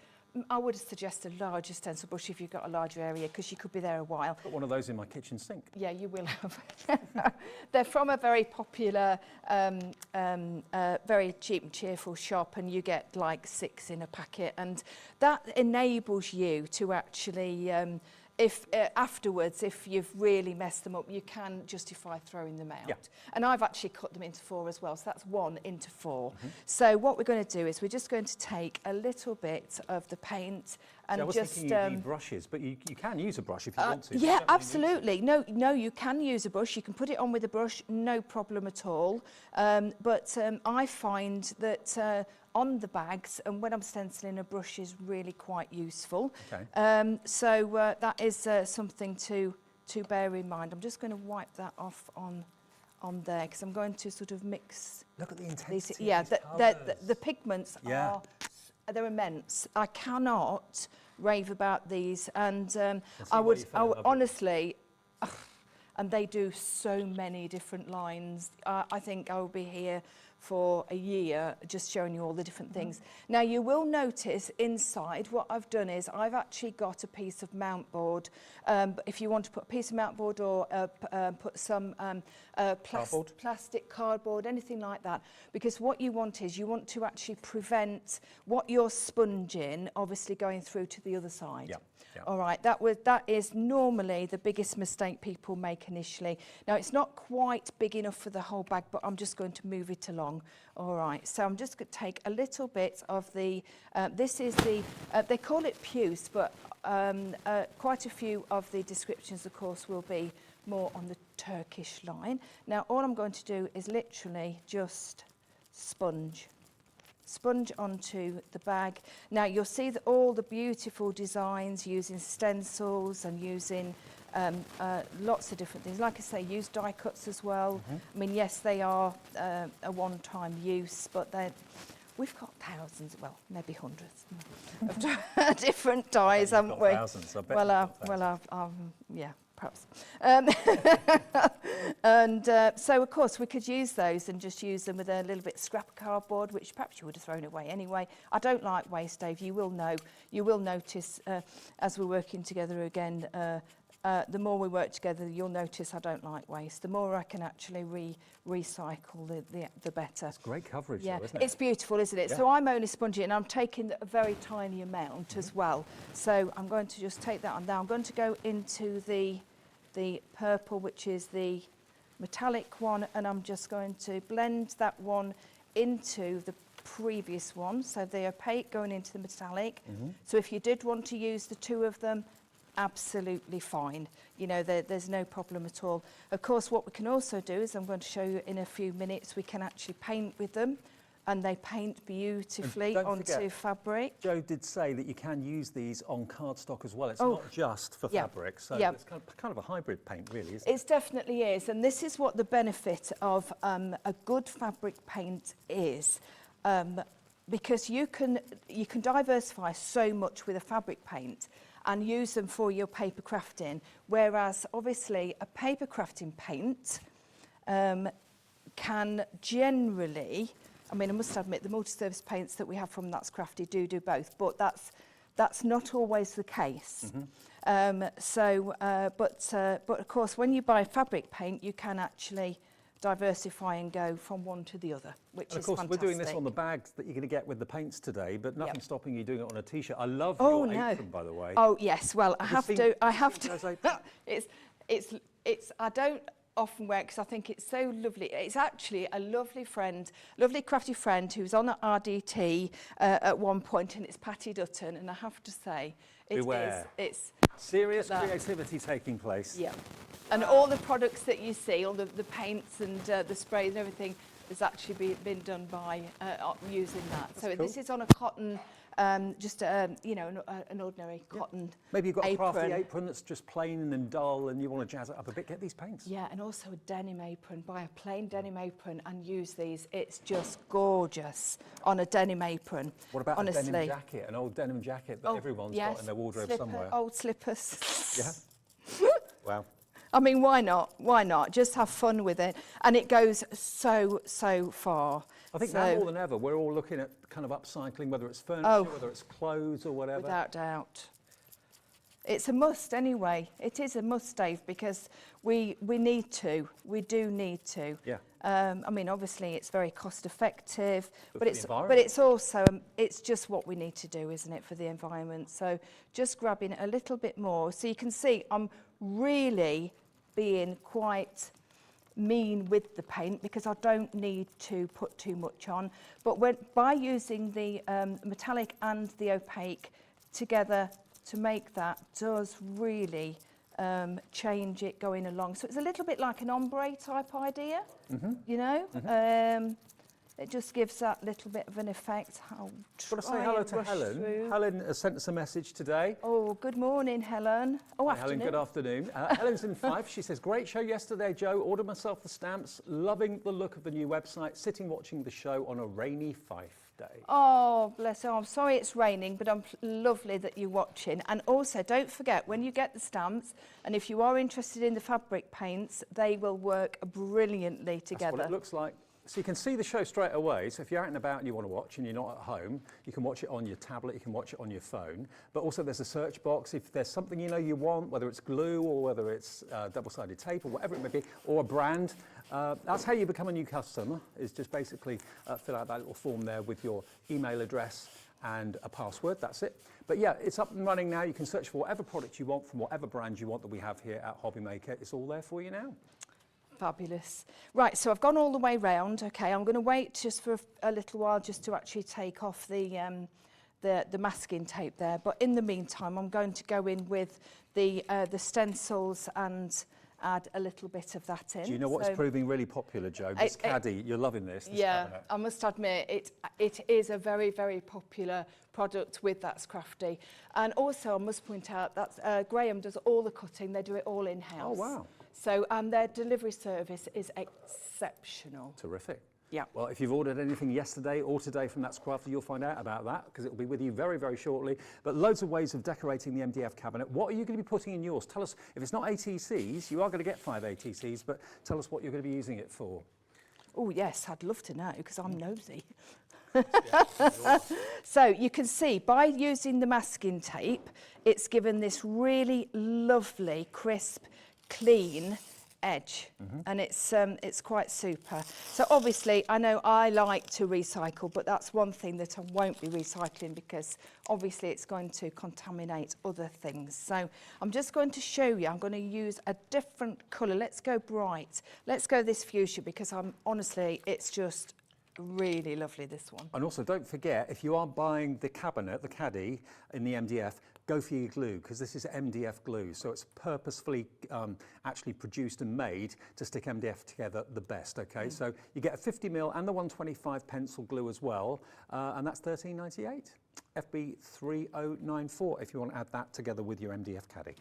I would suggest a larger stencil brush if you've got a larger area, because you could be there a while. Put one of those in my kitchen sink. Yeah, you will have. They're from a very popular, very cheap and cheerful shop, and you get like 6 in a packet, and that enables you to actually, afterwards, if you've really messed them up, you can justify throwing them out. Yeah. And I've actually cut them into 4 as well, so that's 1 into 4. So what we're going to do is we're just going to take a little bit of the paint and I was just thinking you need brushes, but you can use a brush if you want to. You yeah, don't really need to. absolutely. No, you can use a brush. You can put it on with a brush, no problem at all. But I find that on the bags, and when I'm stenciling, a brush is really quite useful. Okay. So that is something to bear in mind. I'm just going to wipe that off on there, because I'm going to sort of mix Look at the these. intensity. Yeah, of these the colours. pigments Yeah. they're immense. I cannot rave about these, and why you fell in love with honestly, and they do so many different lines. I think I will be here for a year just showing you all the different things. Now you will notice inside what I've done is I've actually got a piece of mount board. If you want to put a piece of mount board or put some Cardboard. plastic cardboard, anything like that, because what you want is you want to actually prevent what you're sponging obviously going through to the other side. Yeah, yeah. All right, that is normally the biggest mistake people make initially. Now it's not quite big enough for the whole bag, but I'm just going to move it along. All right, so I'm just going to take a little bit of the, this is the, they call it puce, but quite a few of the descriptions, of course, will be more on the Turkish line. Now, all I'm going to do is literally just sponge. sponge onto the bag. Now you'll see that all the beautiful designs using stencils and using lots of different things. Like I say, use die cuts as well. I mean, yes, they are a one-time use, but we've got thousands, well, maybe hundreds of different dies, haven't we? Thousands, I bet. Yeah, perhaps. And so, of course, we could use those and just use them with a little bit of scrap cardboard, which perhaps you would have thrown away anyway. I don't like waste, Dave. You will know. You will notice as we're working together again. The more we work together, you'll notice I don't like waste. The more I can actually recycle, the better. It's great coverage, yeah, though, isn't it? It's beautiful, isn't it? Yeah. So I'm only sponging and I'm taking a very tiny amount as well. So I'm going to just take that on now. I'm going to go into the purple, which is the metallic one, and I'm just going to blend that one into the previous one. So the opaque going into the metallic. So if you did want to use the two of them, absolutely fine. You know, there's no problem at all. Of course, what we can also do is, I'm going to show you in a few minutes, we can actually paint with them, and they paint beautifully onto fabric. Joe did say that you can use these on cardstock as well. It's not just for fabric, so it's kind of a hybrid paint, really, isn't it? It definitely is, and this is what the benefit of a good fabric paint is. Because you can diversify so much with a fabric paint and use them for your paper crafting, whereas obviously a paper crafting paint can generally, I mean, I must admit the multi-surface paints that we have from That's Crafty do both, but that's not always the case. But of course, when you buy fabric paint, you can actually diversify and go from one to the other, which is fantastic. Of course, we're doing this on the bags that you're going to get with the paints today, but nothing stopping you doing it on a T-shirt. I love your apron, by the way. Oh yes, well I have to. It's. I don't often wear it because I think it's so lovely. It's actually a lovely friend, lovely crafty friend who's on at RDT at one point, and it's Patty Dutton, and I have to say, it's serious creativity taking place. Yeah. And all the products that you see, all the paints and the sprays and everything, has actually been done by using that. That's so cool. This is on a cotton, just you know, an ordinary cotton. Maybe you've got apron. a crafty apron that's just plain and dull, and you want to jazz it up a bit. Get these paints. Yeah, and also a denim apron. Buy a plain denim apron and use these. It's just gorgeous on a denim apron. What about honestly. a denim jacket? An old denim jacket that everyone's got in their wardrobe somewhere. Old slippers. Yeah. Wow. I mean, why not? Why not? Just have fun with it. And it goes so far. I think now more than ever, we're all looking at kind of upcycling, whether it's furniture, whether it's clothes or whatever. Without doubt. It's a must anyway. It is a must, Dave, because we need to. We do need to. Yeah. I mean, obviously, it's very cost effective, but it's also it's just what we need to do, isn't it, for the environment? So just grabbing a little bit more, so you can see I'm really being quite mean with the paint because I don't need to put too much on. But by using the metallic and the opaque together to make that does really change it going along. So it's a little bit like an ombre type idea, you know? It just gives that little bit of an effect. I'll got to say hello to Helen. Through. Helen has sent us a message today. Oh, good morning, Helen. Oh, Hi, Helen, good afternoon. Helen's in Fife. She says, great show yesterday, Joe. Ordered myself the stamps. Loving the look of the new website. Sitting watching the show on a rainy Fife day. Oh, bless her. I'm sorry it's raining, but I'm lovely that you're watching. And also, don't forget, when you get the stamps, and if you are interested in the fabric paints, they will work brilliantly together. That's what it looks like. So you can see the show straight away. So if you're out and about and you want to watch and you're not at home, you can watch it on your tablet, you can watch it on your phone. But also there's a search box. If there's something you know you want, whether it's glue or whether it's double-sided tape or whatever it may be, or a brand, that's how you become a new customer, is just basically fill out that little form there with your email address and a password. That's it. But yeah, it's up and running now. You can search for whatever product you want from whatever brand you want that we have here at Hobbymaker. It's all there for you now. Fabulous. Right, so I've gone all the way round. Okay, I'm going to wait just for a little while just to actually take off the masking tape there. But in the meantime, I'm going to go in with the stencils and add a little bit of that in. Do you know what's So proving really popular, Jo? This caddy, you're loving this cabinet. I must admit, it is a very, very popular product with That's Crafty. And also, I must point out that Graham does all the cutting. They do it all in-house. Oh, wow. So their delivery service is exceptional. Terrific. Yeah. Well, if you've ordered anything yesterday or today from That's Crafty, you'll find out about that because it will be with you very, very shortly. But loads of ways of decorating the MDF cabinet. What are you going to be putting in yours? Tell us, if it's not ATCs, you are going to get 5 ATCs, but tell us what you're going to be using it for. Oh, yes, I'd love to know because I'm nosy. So you can see by using the masking tape, it's given this really lovely, crisp, clean edge, and it's quite super. So obviously I know I like to recycle, but that's one thing that I won't be recycling because obviously it's going to contaminate other things. So I'm just going to show you, I'm going to use a different colour. Let's go bright. Let's go this fuchsia because honestly it's just really lovely, this one. And also don't forget, if you are buying the cabinet, the caddy in the MDF, go for your glue because this is MDF glue, so it's purposefully actually produced and made to stick MDF together the best. Okay, so you get a 50mm and the 125 pencil glue as well, and that's £13.98. FB 3094 if you want to add that together with your MDF caddy.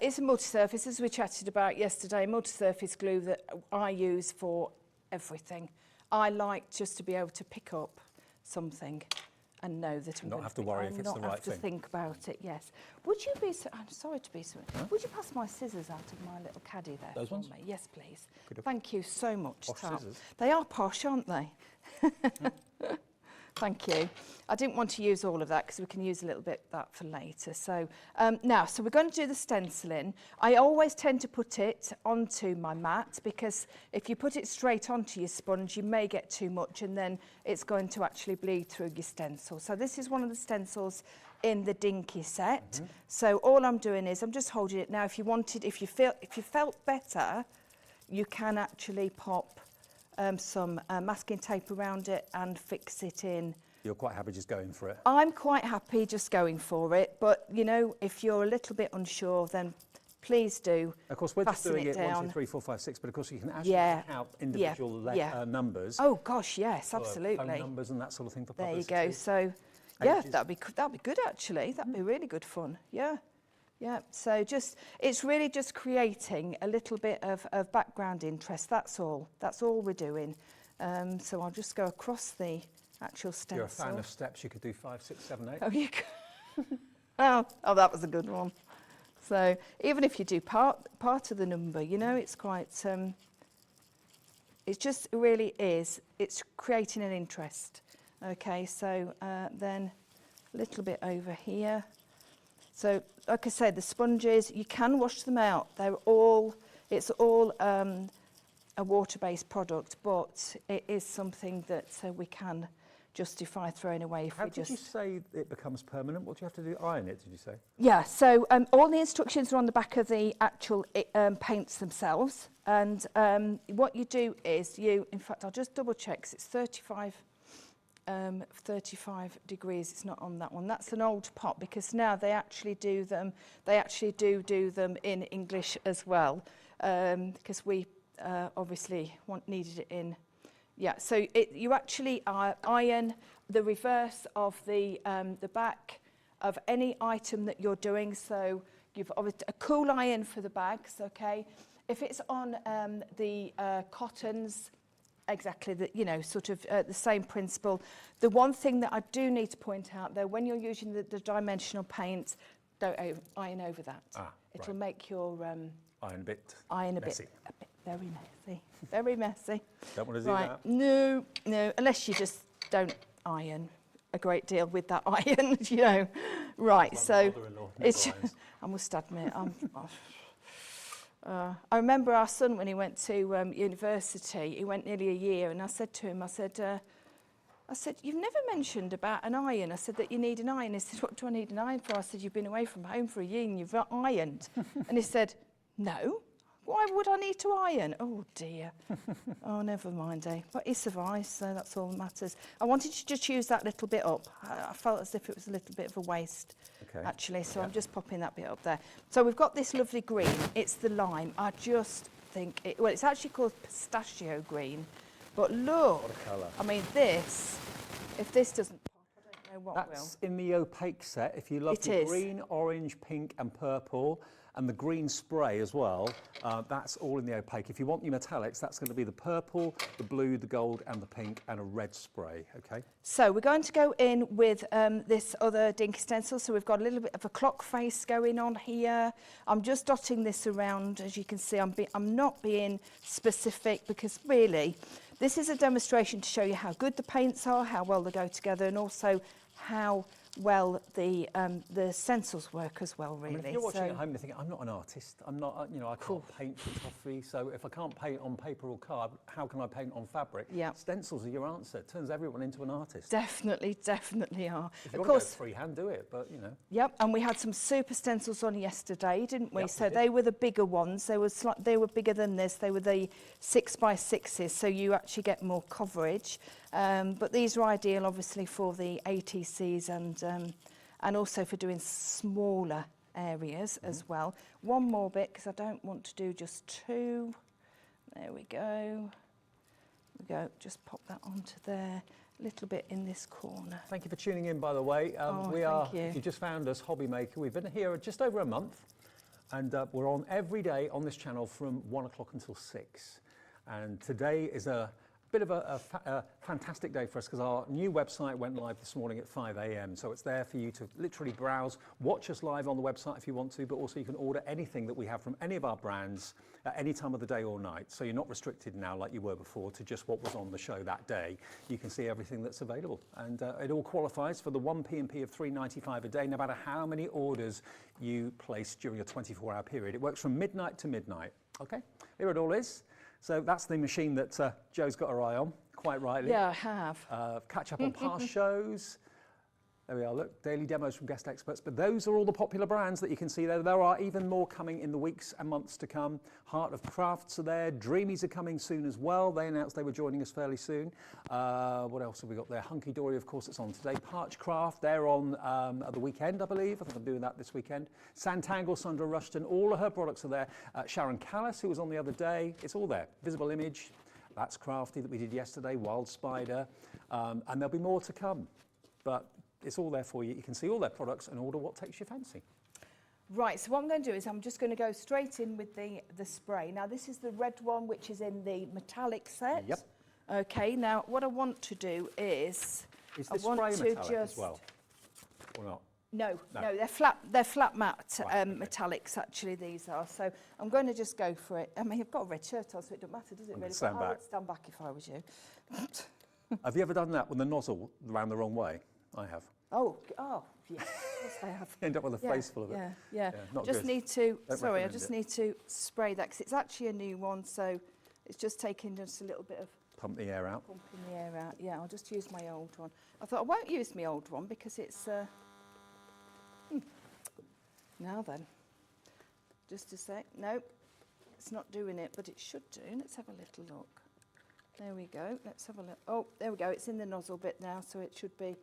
It's a multi-surface, as we chatted about yesterday, multi-surface glue that I use for everything. I like just to be able to pick up something and know that I'm not have to worry if it's the right thing. Not have to think about it. Yes. Would you be so? I'm sorry to be so. Would you pass my scissors out of my little caddy there? Those for ones? me? Yes, please. Good. Thank you so much, Posh Tal. scissors. They are posh, aren't they? Thank you. I didn't want to use all of that because we can use a little bit of that for later. So now, so we're going to do the stenciling. I always tend to put it onto my mat because if you put it straight onto your sponge, you may get too much and then it's going to actually bleed through your stencil. So this is one of the stencils in the Dinky set. So all I'm doing is I'm just holding it now. If you wanted, if you felt better, you can actually pop some masking tape around it and fix it in. You're quite happy just going for it? I'm quite happy just going for it, but you know, if you're a little bit unsure, then please do. Of course, we're just doing it down. 1, 2, 3, 4, 5, 6, but of course you can actually pick out individual numbers. Oh gosh, yes, absolutely. Phone numbers and that sort of thing for There you publicity. go. So, yeah, that'd be good actually. That'd be really good fun. Yeah. Yeah, so it's really just creating a little bit of background interest, that's all we're doing. So I'll just go across the actual stencil. If you're a fan of steps, you could do 5, 6, 7, 8. Oh, you could. oh, that was a good one. So even if you do part of the number, you know, it's quite, it just really is, it's creating an interest. Okay, so then a little bit over here. So, like I said, the sponges, you can wash them out. It's all a water-based product, but it is something that we can justify throwing away if How we did you say it becomes permanent? What do you have to do? Iron it, did you say? Yeah, so all the instructions are on the back of the actual paints themselves. And what you do is in fact, I'll just double check, 'cause it's 35 degrees. It's not on that one. That's an old pot because now they actually do them. They actually do them in English as well because we obviously needed it in. Yeah. So you actually iron the reverse of the back of any item that you're doing. So you've obviously a cool iron for the bags. Okay. If it's on the cottons. Exactly, sort of the same principle. The one thing that I do need to point out, though, when you're using the dimensional paint, don't iron over that. It'll make your iron a bit messy. Very messy. Very messy. Don't want to do that. No, unless you just don't iron a great deal with that iron, you know. Right, Like so it's I must admit, I remember our son when he went to university, he went nearly a year, and I said to him, I said, you've never mentioned about an iron. I said that you need an iron. He said, what do I need an iron for? I said, you've been away from home for a year and you've not ironed. And he said, no, Why would I need to iron? Oh dear. Oh, never mind, eh? But he survives, so that's all that matters. I wanted to just use that little bit up. I felt as if it was a little bit of a waste, actually, so I'm just popping that bit up there. So we've got this lovely green. It's the lime. I just think, well, it's actually called pistachio green, but look. What a colour. I mean, this, if this doesn't pop, I don't know what will. That's in the opaque set. If you love It the is. green, orange, pink and purple, and the green spray as well, that's all in the opaque. If you want your metallics, that's going to be the purple, the blue, the gold and the pink and a red spray, okay? So we're going to go in with this other dinky stencil. So we've got a little bit of a clock face going on here. I'm just dotting this around. As you can see, I'm not being specific because really, this is a demonstration to show you how good the paints are, how well they go together, and also how well the stencils work as well, really. I mean, if you're watching at home and thinking, I'm not an artist, I'm not, you know, I can't paint photography, so if I can't paint on paper or card, how can I paint on fabric? Yeah. Stencils are your answer. It turns everyone into an artist. Definitely, definitely are. If you Of want course. to go freehand, do it, but, you know. Yep, and we had some super stencils on yesterday, didn't we? Yep, So we did. they were the bigger ones. They were bigger than this. They were the 6x6s, so you actually get more coverage. But these are ideal, obviously, for the ATCs and also for doing smaller areas as well. One more bit, because I don't want to do just two. There we go. Just pop that onto there. A little bit in this corner. Thank you for tuning in, by the way. We thank are, you. if you just found us, Hobby Maker. We've been here just over a month, and we're on every day on this channel from 1 o'clock until 6. And today is a bit of a fantastic day for us because our new website went live this morning at 5 a.m. So it's there for you to literally browse, watch us live on the website if you want to, but also you can order anything that we have from any of our brands at any time of the day or night. So you're not restricted now like you were before to just what was on the show that day. You can see everything that's available, and it all qualifies for the 1 P&P of $3.95 a day, no matter how many orders you place during a 24-hour period. It works from midnight to midnight. Okay, here it all is. So that's the machine that Jo's got her eye on, quite rightly. Yeah, I have. Catch up on past shows. There we are, look, daily demos from guest experts. But those are all the popular brands that you can see there. There are even more coming in the weeks and months to come. Heart of Crafts are there. Dreamies are coming soon as well. They announced they were joining us fairly soon. What else have we got there? Hunkydory, of course, it's on today. Parch Craft, they're on at the weekend, I believe. I think I'm doing that this weekend. Santangle, Sandra Rushton, all of her products are there. Sharon Callis, who was on the other day, it's all there. Visible Image, that's Crafty that we did yesterday. Wild Spider, and there'll be more to come. But it's all there for you. You can see all their products and order what takes your fancy. Right, so what I'm going to do is I'm just going to go straight in with the spray. Now, this is the red one, which is in the metallic set. Yep. Okay, now what I want to do is Is I this want spray to metallic just as well? Or not? No, No. no, they're flat matte Right, okay. metallics, actually, these are. So I'm going to just go for it. I mean, I've got a red shirt on, so it doesn't matter, does it I'm really? gonna stand But I back. would stand back if I was you. Have you ever done that with the nozzle round the wrong way? I have. Oh, yeah, of course I have. End up with a Yeah, face full of it. Yeah. Yeah, not Just good. need to, Don't sorry, I recommend just it. need to spray that because it's actually a new one, so it's just taking just a little bit of Pump the air out. pumping the air out. Yeah, I'll just use my old one. I thought I won't use my old one because it's... Now then, just a sec. Nope, it's not doing it, but it should do. Let's have a little look. There we go. Let's have a look. Oh, there we go. It's in the nozzle bit now, so it should be...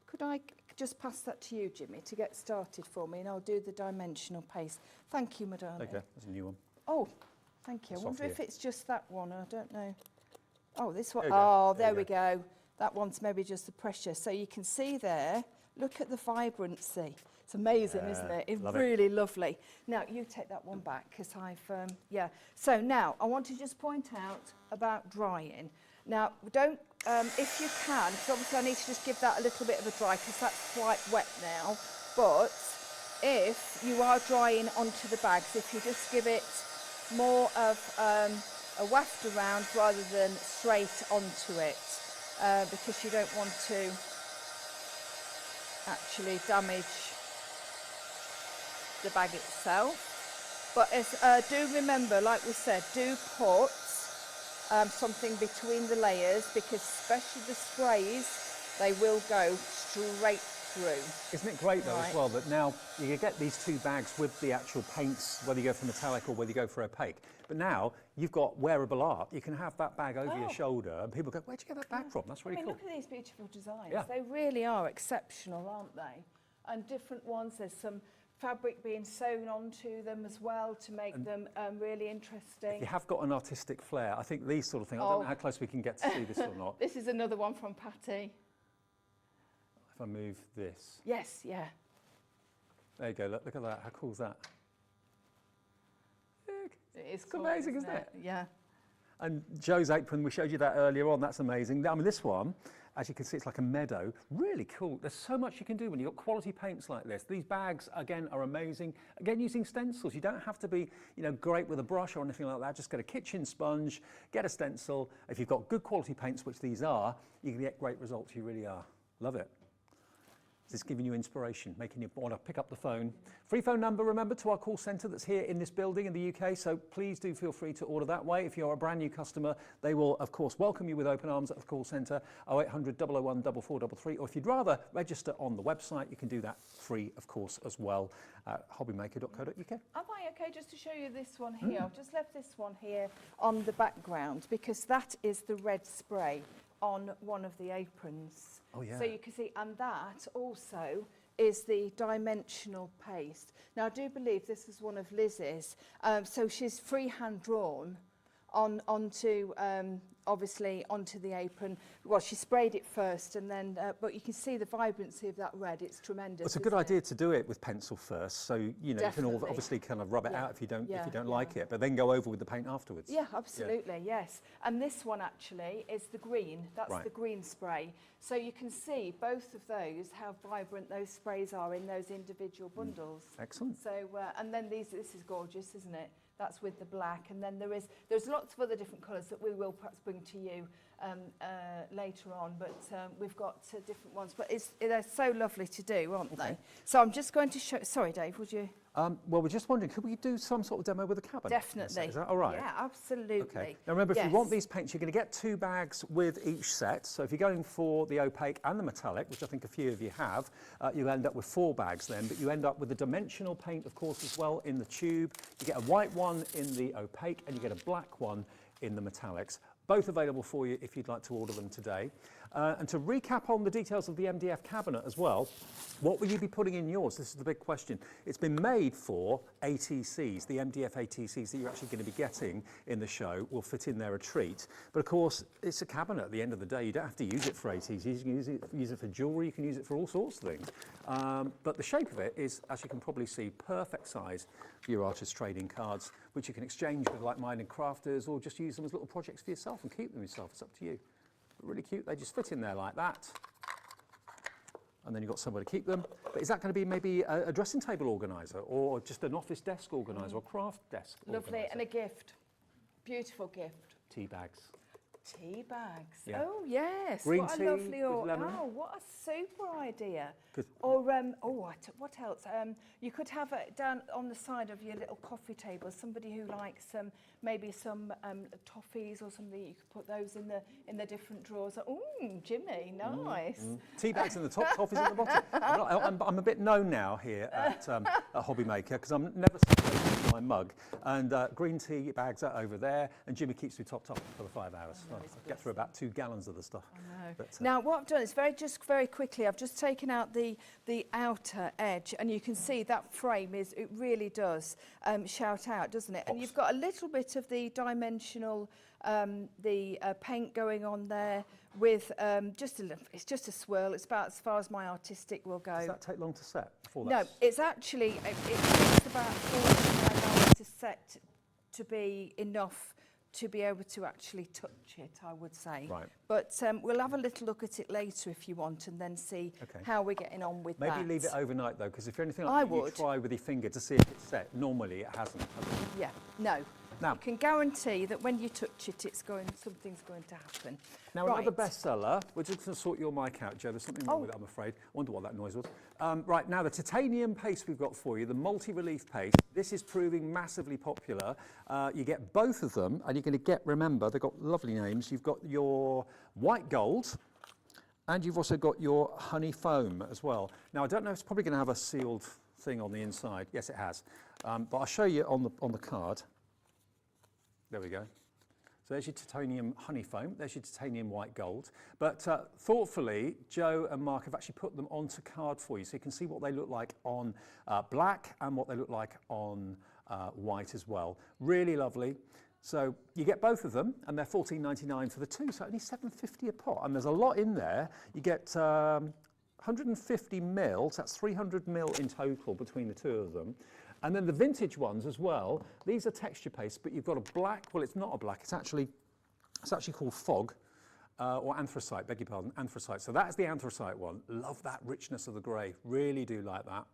Could I just pass that to you, Jimmy, to get started for me, and I'll do the dimensional paste. Thank you, my darling. Okay, that's a new one. Oh, thank you. I It's wonder off if here. it's just that one. I don't know. Oh, this one. There you go. Oh, There there you we go. That one's maybe just the pressure. So you can see there, look at the vibrancy. It's amazing, isn't it? It's love it. really lovely. Now, you take that one back because I've, yeah. So now, I want to just point out about drying. Now, don't, if you can, because obviously I need to just give that a little bit of a dry because that's quite wet now. But if you are drying onto the bags, if you just give it more of a waft around rather than straight onto it, because you don't want to actually damage the bag itself. But do remember, like we said, do put something between the layers because especially the sprays, they will go straight through. Isn't it great though Right. as well that now you can get these two bags with the actual paints, whether you go for metallic or whether you go for opaque. But now you've got wearable art. You can have that bag over your shoulder and people go, where'd you get that bag from? That's really I mean, cool. look at these beautiful designs. Yeah. They really are exceptional, aren't they? And different ones. There's some fabric being sewn onto them as well to make them really interesting. If you have got an artistic flair, I think these sort of things, I don't know how close we can get to see this or not. This is another one from Patty. If I move this. Yes, yeah. There you go, look at that, how cool is that? It is It's cool, amazing, isn't it? Yeah. And Joe's apron, we showed you that earlier on, that's amazing. I mean, this one, as you can see, it's like a meadow. Really cool. There's so much you can do when you've got quality paints like this. These bags, again, are amazing. Again, using stencils. You don't have to be, great with a brush or anything like that. Just get a kitchen sponge, get a stencil. If you've got good quality paints, which these are, you can get great results. You really are. Love it. It's giving you inspiration, making you want to pick up the phone. Free phone number, remember, to our call centre that's here in this building in the UK, so please do feel free to order that way. If you're a brand new customer, they will, of course, welcome you with open arms at the call centre, 0800 001 4433, or if you'd rather register on the website, you can do that free, of course, as well, at hobbymaker.co.uk. Am I okay just to show you this one here? I've just left this one here on the background because that is the red spray on one of the aprons. Oh, yeah. So you can see, and that also is the dimensional paste. Now, I do believe this is one of Liz's. So she's freehand drawn onto obviously onto the apron. Well, she sprayed it first, and then but you can see the vibrancy of that red. It's tremendous. It's a good isn't idea it? to do it with pencil first, so you can Definitely. obviously kind of rub it Yeah. out if you don't Yeah, like it, but then go over with the paint afterwards. Yeah, absolutely, yes. And this one actually is the green. That's Right. the green spray. So you can see both of those, how vibrant those sprays are in those individual bundles. Excellent. So, and then this is gorgeous, isn't it? That's with the black. And then there's lots of other different colours that we will perhaps bring to you later on. But we've got different ones. But they're so lovely to do, aren't they? So I'm just going to show... Sorry, Dave, would you... Well, we're just wondering, could we do some sort of demo with a cabinet? Definitely. Is that all right? Yeah, absolutely. Okay. Now remember, if you want Yes. these paints, you're going to get 2 bags with each set. So if you're going for the opaque and the metallic, which I think a few of you have, you end up with 4 bags then, but you end up with the dimensional paint, of course, as well in the tube. You get a white one in the opaque and you get a black one in the metallics. Both available for you if you'd like to order them today. And to recap on the details of the MDF cabinet as well, what will you be putting in yours? This is the big question. It's been made for ATCs. The MDF ATCs that you're actually going to be getting in the show will fit in there a treat. But of course, it's a cabinet at the end of the day. You don't have to use it for ATCs. You can use it for jewellery. You can use it for all sorts of things. But the shape of it is, as you can probably see, perfect size for your artist trading cards, which you can exchange with like-minded crafters or just use them as little projects for yourself and keep them yourself. It's up to you. But really cute. They just fit in there like that. And then you've got somewhere to keep them. But is that going to be maybe a dressing table organiser or just an office desk organiser or craft desk Lovely, organiser? and a gift. Beautiful gift. Tea bags. Tea bags. Yeah. Oh yes. Green what tea a lovely with lemon. Oh, what a super idea. 'Cause- Or what else? You could have it down on the side of your little coffee table. Somebody who likes maybe some toffees or something. You could put those in the different drawers. Oh, Jimmy, nice. Tea bags in the top, toffees at the bottom. I'm a bit known now here at Hobbymaker because I'm never separating my mug. And green tea bags are over there, and Jimmy keeps me topped up for the 5 hours. I get through about 2 gallons of the stuff. I know. But, Now, what I've done is very quickly, I've just taken out the outer edge, and you can see that frame it really does shout out, doesn't it? And you've got a little bit of the dimensional, paint going on there with just a little, it's just a swirl. It's about as far as my artistic will go. does that take long to set? Before No, that's- it's actually, it takes about 4 to 5 hours to set to be enough to be able to actually touch it, I would say. Right. But we'll have a little look at it later if you want, and then see Okay. how we're getting on with that. Maybe leave it overnight though, because if you're anything I like me, you would. try with your finger to see if it's set. Normally it hasn't. Yeah, no. Now- You can guarantee that when you touch it, something's going to happen. Now Right. another bestseller, we're just going to sort your mic out, Joe. There's something wrong with it, I'm afraid. I wonder what that noise was. Right, now the titanium paste we've got for you, the multi-relief paste. This is proving massively popular. You get both of them, and you're going to get, remember, they've got lovely names. You've got your white gold, And you've also got your honey foam as well. Now, I don't know, it's probably going to have a sealed thing on the inside. Yes, it has. But I'll show you on the card. There we go. So there's your titanium honey foam, there's your titanium white gold. But thoughtfully, Joe and Mark have actually put them onto card for you, so you can see what they look like on black and what they look like on white as well. Really lovely. So you get both of them, and they're $14.99 for the two, so only $7.50 a pot. And there's a lot in there. You get 150 mil, so that's 300 mil in total between the two of them. And then the vintage ones as well, these are texture paste, but you've got a black, well, it's not a black, it's actually called fog, or anthracite, beg your pardon, anthracite. So that's the anthracite one. Love that richness of the grey, really do like that.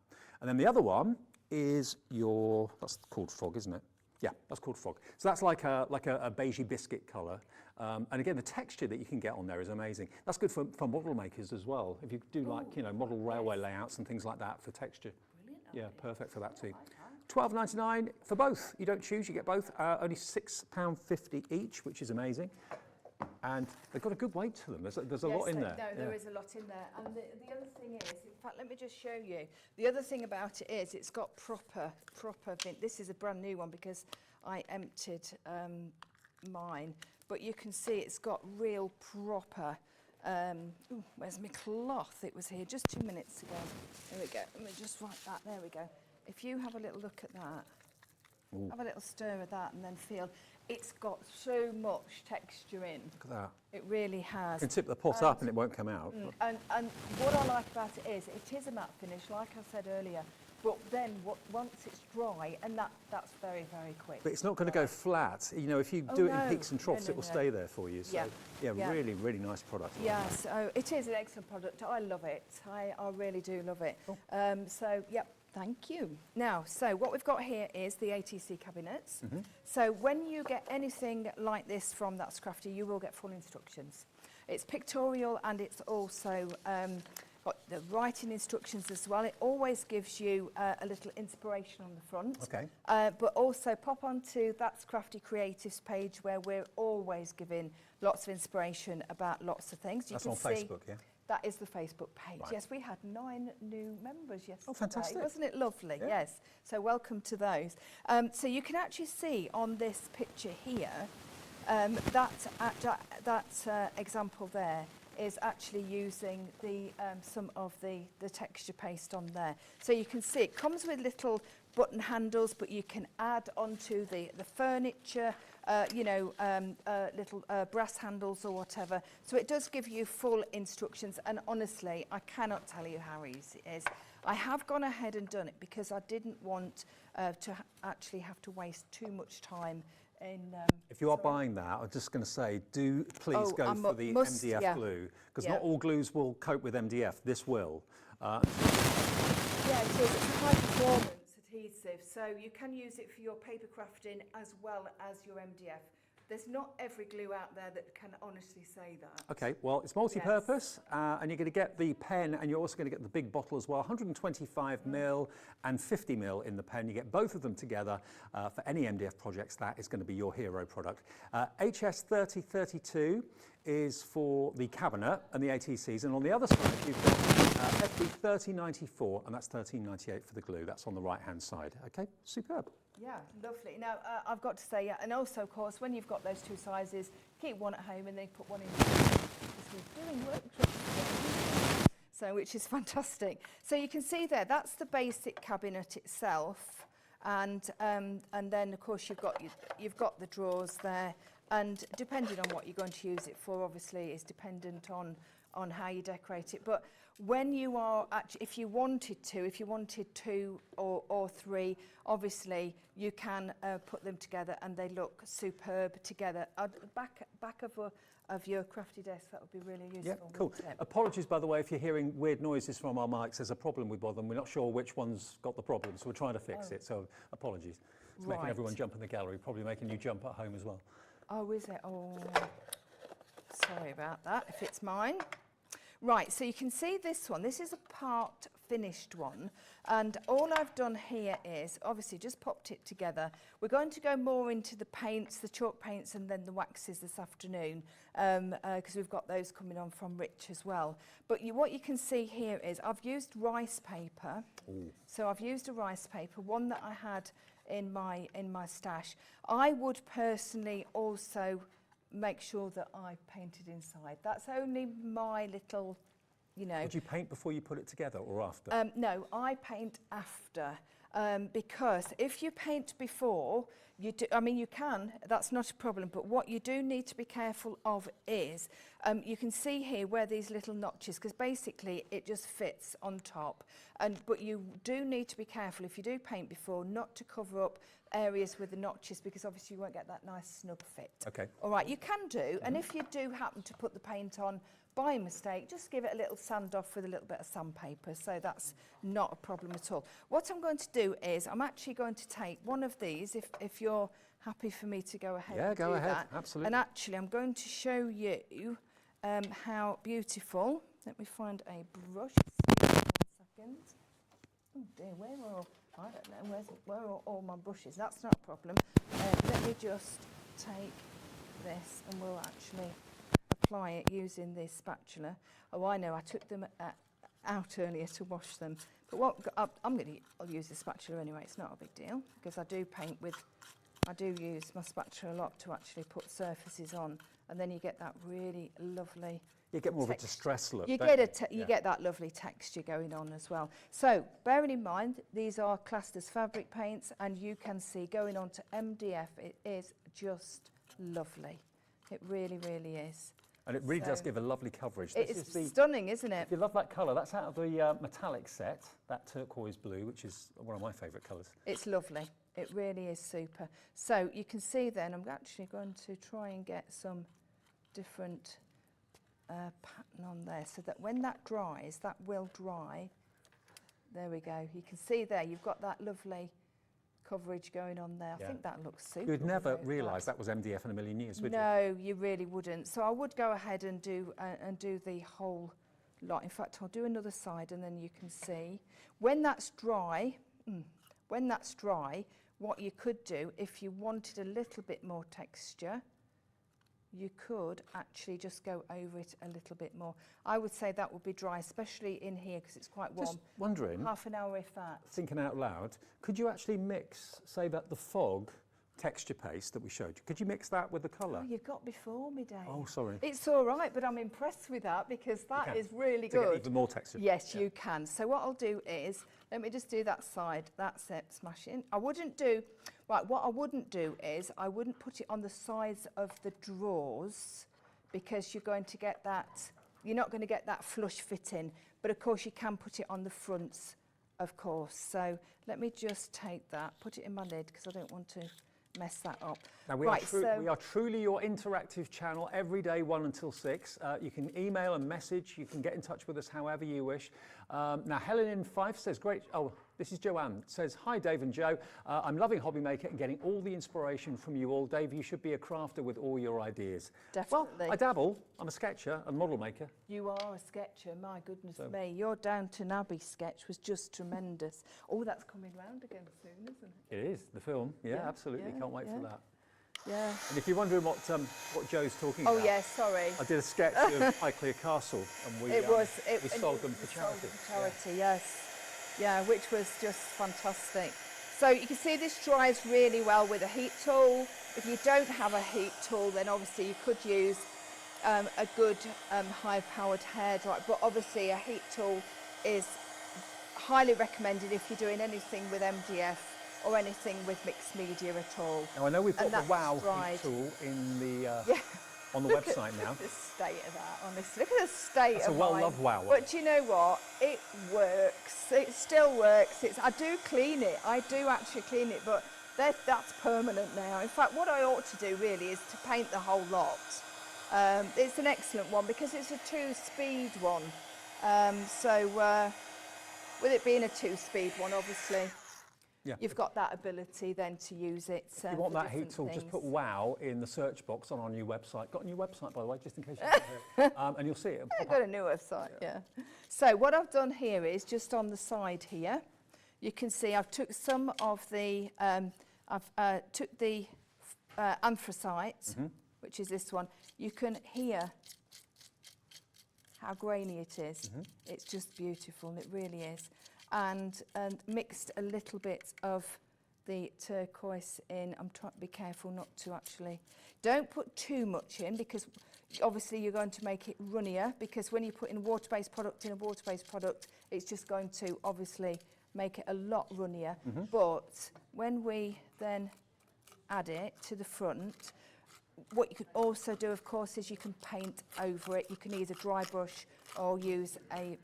And then the other one is that's called fog, isn't it? Yeah, that's called fog. So that's like a beigey biscuit colour. And again, the texture that you can get on there is amazing. That's good for model makers as well. If you do like, you know, model railway layouts and things like that for texture. Brilliant. Yeah, perfect for that too. $12.99 for both. You don't choose, you get both. Only £6.50 each, which is amazing. And they've got a good weight to them. There's a lot in there. No, there is a lot in there. And the other thing is, in fact, let me just show you. The other thing about it is it's got proper this is a brand new one because I emptied mine. But you can see it's got real proper, where's my cloth? It was here just 2 minutes ago. There we go. Let me just write that. There we go. If you have a little look at that, have a little stir of that and then feel, it's got so much texture in. Look at that. It really has. You can tip the pot up and it won't come out. And what I like about it is a matte finish, like I said earlier, but then once it's dry, and that's very, very quick. But it's not going to go flat. You know, if you do it in peaks and troughs, it will stay there for you. So, yeah, really, really nice product. Yeah, so it is an excellent product. I love it. I really do love it. Cool. So, yep. Thank you. Now, so what we've got here is the Atc Cabinets. So when you get anything like this from That's Crafty, you will get full instructions. It's pictorial and it's also got the writing instructions as well. It always gives you a little inspiration on the front. Okay. But also pop onto That's Crafty Creatives page where we're always giving lots of inspiration about lots of things. That's on Facebook, yeah? That is the Facebook page. Right. Yes, we had 9 new members yesterday. Oh, fantastic. Wasn't it lovely? Yeah. Yes. So welcome to those. So you can actually see on this picture here, that example there is actually using some of the texture paste on there. So you can see it comes with little button handles, but you can add onto the furniture, little brass handles or whatever. So it does give you full instructions, and honestly, I cannot tell you how easy it is. I have gone ahead and done it because I didn't want to actually have to waste too much time in... if you are buying that, I'm just going to say, do please go for the MDF glue, because not all glues will cope with MDF. This will. Yeah, it is. It's a high performance adhesive, so you can use it for your paper crafting as well as your MDF. There's not every glue out there that can honestly say that. Okay, well, it's multi-purpose, and you're going to get the pen, and you're also going to get the big bottle as well, 125 mil and 50 mil in the pen. You get both of them together for any MDF projects. That is going to be your hero product. HS3032 is for the cabinet and the ATCs, and on the other side you've got FB3094, and that's $13.98 for the glue. That's on the right-hand side. Okay, superb. Yeah, lovely. Now, I've got to say, yeah, and also, of course, when you've got those two sizes, keep one at home and then put one in because we're doing workshops, so which is fantastic. So you can see there, that's the basic cabinet itself, and then, of course, you've got the drawers there, and depending on what you're going to use it for, obviously, is dependent on how you decorate it. But when you are actually, if you wanted 2 or 3, obviously you can put them together and they look superb together. Back of your crafty desk, that would be really useful. Yeah, cool. Apologies, by the way, if you're hearing weird noises from our mics. There's a problem with one of them. We're not sure which one's got the problem, so we're trying to fix it. So apologies. It's making everyone jump in the gallery, probably making you jump at home as well. Oh, is it? Oh, sorry about that, if it's mine. Right, so you can see this one. This is a part finished one. And all I've done here is, obviously, just popped it together. We're going to go more into the paints, the chalk paints, and then the waxes this afternoon, because we've got those coming on from Rich as well. But what you can see here is I've used rice paper. Ooh. So I've used a rice paper, one that I had in my stash. I would personally also make sure that I painted inside. That's only my little, you know. Would you paint before you put it together or after? No, I paint after, because if you paint before, you do, I mean, you can, that's not a problem, but what you do need to be careful of is, you can see here where these little notches, because basically it just fits on top, but you do need to be careful if you do paint before not to cover up areas with the notches, because obviously you won't get that nice snug fit. Okay. All right, you can do, and if you do happen to put the paint on by mistake, just give it a little sand off with a little bit of sandpaper, so that's not a problem at all. What I'm going to do is I'm actually going to take one of these, if you're happy for me to go ahead and go do ahead, that. absolutely. And actually I'm going to show you how beautiful. Let me find a brush. One second. Oh dear, where are all, I don't know, where are all my brushes? That's not a problem. Let me just take this and we'll actually apply it using this spatula. Oh, I know, I took them out earlier to wash them. But what I'll use the spatula anyway, it's not a big deal, because I do paint with, I do use my spatula a lot to actually put surfaces on, and then you get that really lovely You get more of a distressed look. You get that lovely texture going on as well. So bearing in mind, these are classed as fabric paints, and you can see going on to MDF, it is just lovely. It really, really is. And it really does give a lovely coverage. It is stunning, isn't it? If you love that colour, that's out of the metallic set, that turquoise blue, which is one of my favourite colours. It's lovely. It really is super. So you can see then, I'm actually going to try and get some different pattern on there, so that when that dries, that will dry. There we go. You can see there, you've got that lovely coverage going on there. I think that looks super. You'd never realise that was MDF in a million years, would you? No, you really wouldn't. So I would go ahead and do the whole lot. In fact, I'll do another side, and then you can see when that's dry. When that's dry, what you could do, if you wanted a little bit more texture, you could actually just go over it a little bit more. I would say that would be dry, especially in here because it's quite warm. Just wondering, half an hour if that. thinking out loud, could you actually mix, say, the fog texture paste that we showed you, could you mix that with the colour? Oh, you've got before me, Dave. Oh, sorry. It's all right, but I'm impressed with that because that is really to good. Get even more texture. Yes, you can. So what I'll do is, let me just do that side. That's it, smash it in. I wouldn't do, right, what I wouldn't do is, I wouldn't put it on the sides of the drawers because you're going to get that, you're not going to get that flush fit in. But of course you can put it on the fronts, of course. So let me just take that, put it in my lid because I don't want to mess that up. Now we are truly your interactive channel every day 1 until 6. You can email and message, you can get in touch with us however you wish. Now Helen in Fife says, great, oh this is Joanne, says, hi Dave and Joe, I'm loving Hobby Maker and getting all the inspiration from you all. Dave, you should be a crafter with all your ideas. Definitely. Well, I dabble, I'm a sketcher and model maker. You are a sketcher, my goodness me. Your Downton Abbey sketch was just tremendous. Oh, that's coming round again soon, isn't it? It is, the film, yeah, absolutely, can't wait for that. Yeah. And if you're wondering what Joe's talking about. Oh, yeah, sorry. I did a sketch of Highclere Castle and we sold them for charity. Yes. Yeah, which was just fantastic. So you can see this dries really well with a heat tool. If you don't have a heat tool, then obviously you could use a good high-powered hairdryer. But obviously a heat tool is highly recommended if you're doing anything with MDF or anything with mixed media at all. Now I know we've got the WOW heat tool in the on the website now. Look at the state of that, honestly. Look at the state That's of a well-loved WOW. But do you know what? It works. It still works. I do clean it. I do actually clean it, but that's permanent now. In fact, what I ought to do really is to paint the whole lot. It's an excellent one because it's a 2-speed one. With it being a 2-speed one, obviously, Yeah. you've got that ability then to use it. If you want for that heat different tool, just put things. wow in the search box on our new website. Got a new website, by the way, just in case you can't hear it. And you'll see it. I've got a new website, yeah. So what I've done here is just on the side here, you can see I've took some of the, took the anthracite, which is this one. You can hear how grainy it is. It's just beautiful, it really is. And mixed a little bit of the turquoise in. I'm trying to be careful not to actually. Don't put too much in because obviously you're going to make it runnier, because when you put in a water-based product in a water-based product, it's just going to obviously make it a lot runnier. But when we then add it to the front, what you can also do, of course, is you can paint over it. You can either dry brush or use a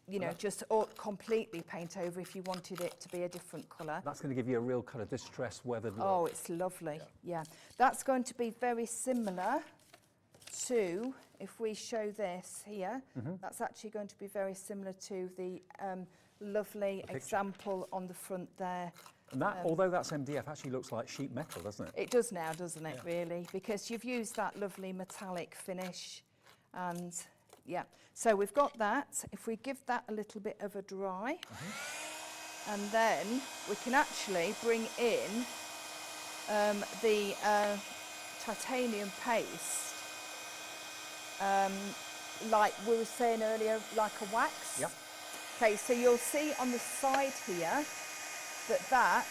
you know, just completely paint over if you wanted it to be a different colour. That's going to give you a real kind of distressed weathered look. Oh, it's lovely, yeah. That's going to be very similar to, if we show this here, that's actually going to be very similar to the lovely example on the front there. And that, although that's MDF, actually looks like sheet metal, doesn't it? It does now, doesn't it, really? Because you've used that lovely metallic finish and yeah. So we've got that. If we give that a little bit of a dry, and then we can actually bring in the titanium paste, like we were saying earlier, like a wax. Yep. Okay, so you'll see on the side here that that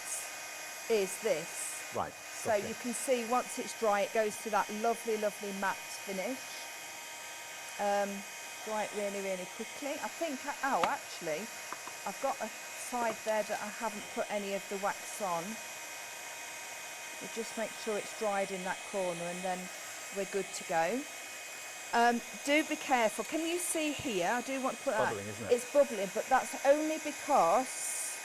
is this. Right. So you can see once it's dry, it goes to that lovely, lovely matte finish. Dry it really, really quickly. I think, oh, actually, I've got a side there that I haven't put any of the wax on. We'll just make sure it's dried in that corner and then we're good to go. Do be careful. Can you see here? I do want to put that. Bubbling, isn't it? It's bubbling, but that's only because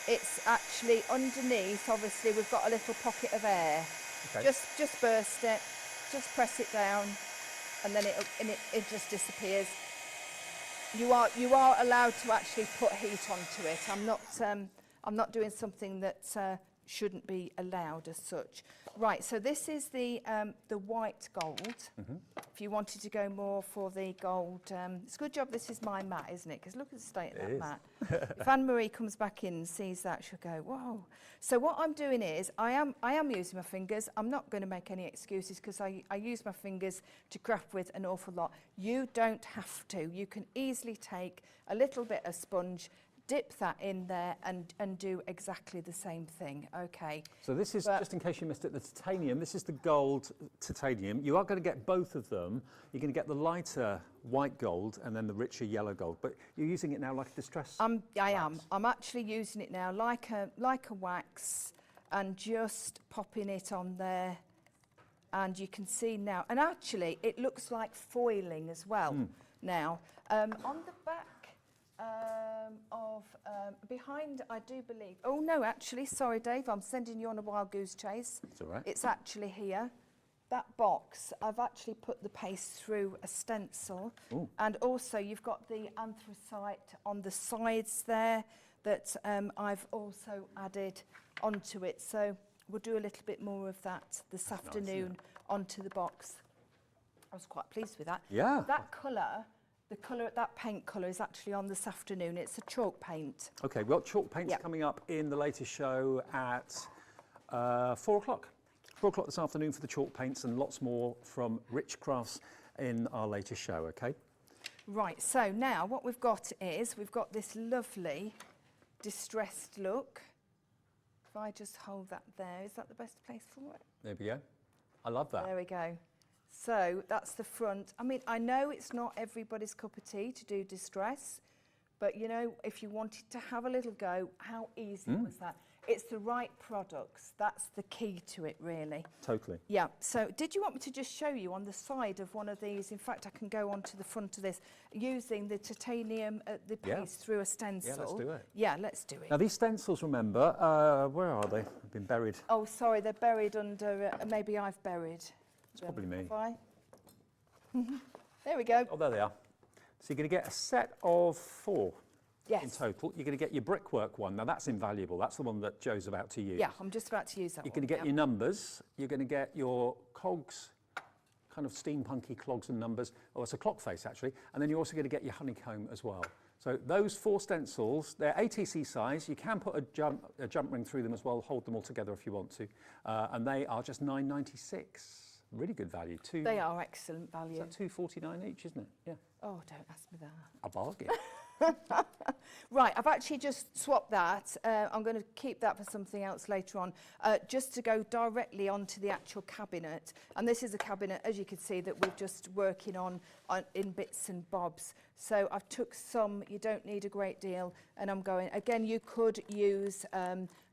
it's actually underneath. Obviously, we've got a little pocket of air. Okay. Just burst it. Just press it down, and then it just disappears. You are allowed to actually put heat onto it. I'm not doing something that shouldn't be allowed as such. Right, so this is the white gold. If you wanted to go more for the gold, it's a good job this is my mat, isn't it? Because look at the state of that mat. If Anne-Marie comes back in and sees that, she'll go, whoa. So what I'm doing is, I am using my fingers. I'm not going to make any excuses because I use my fingers to craft with an awful lot. You don't have to. You can easily take a little bit of sponge, dip that in there and do exactly the same thing, okay? So this is, just in case you missed it, the titanium. This is the gold titanium. You are going to get both of them. You're going to get the lighter white gold and then the richer yellow gold. But you're using it now like a distress I am. I'm actually using it now like a wax and just popping it on there. And you can see now, and actually it looks like foiling as well now. On the back, behind, I do believe. Oh no, actually, sorry, Dave, I'm sending you on a wild goose chase. It's all right. It's actually here. That box, I've actually put the paste through a stencil. Ooh. And also, you've got the anthracite on the sides there that I've also added onto it. So we'll do a little bit more of that this afternoon onto the box. I was quite pleased with that. Yeah. That colour. That paint colour is actually on this afternoon. It's a chalk paint. Okay, well, chalk paint's coming up in the latest show at 4 o'clock. 4 o'clock this afternoon for the chalk paints and lots more from Rich Crafts in our latest show, okay? Right, so now what we've got is, we've got this lovely distressed look. If I just hold that there, is that the best place for it? There we go. I love that. There we go. So that's the front. I mean, I know it's not everybody's cup of tea to do distress, but you know, if you wanted to have a little go, how easy was that? It's the right products. That's the key to it, really. Totally. Yeah. So did you want me to just show you on the side of one of these? In fact, I can go on to the front of this using the titanium, the paste through a stencil. Yeah, let's do it. Yeah, let's do it. Now, these stencils, remember, where are they? They've been buried. Oh, sorry, they're buried under, maybe I've buried. It's probably me. Have I? There we go. Oh, there they are. So you're going to get a set of 4. Yes. in total. You're going to get your brickwork one. Now that's invaluable. That's the one that Joe's about to use. Yeah, I'm just about to use that You're one. going to get your numbers. You're going to get your cogs, kind of steampunky clogs and numbers. Oh, it's a clock face actually. And then you're also going to get your honeycomb as well. So those 4 stencils, they're ATC size. You can put a jump ring through them as well, hold them all together if you want to. And they are just £9.96. Really good value. They are excellent value. Is that £2.49 each, isn't it? Yeah. Oh, don't ask me that. A bargain. Right, I've actually just swapped that. I'm going to keep that for something else later on, just to go directly onto the actual cabinet. And this is a cabinet, as you can see, that we're just working on in bits and bobs. So I've took some, you don't need a great deal, and I'm going, again, you could use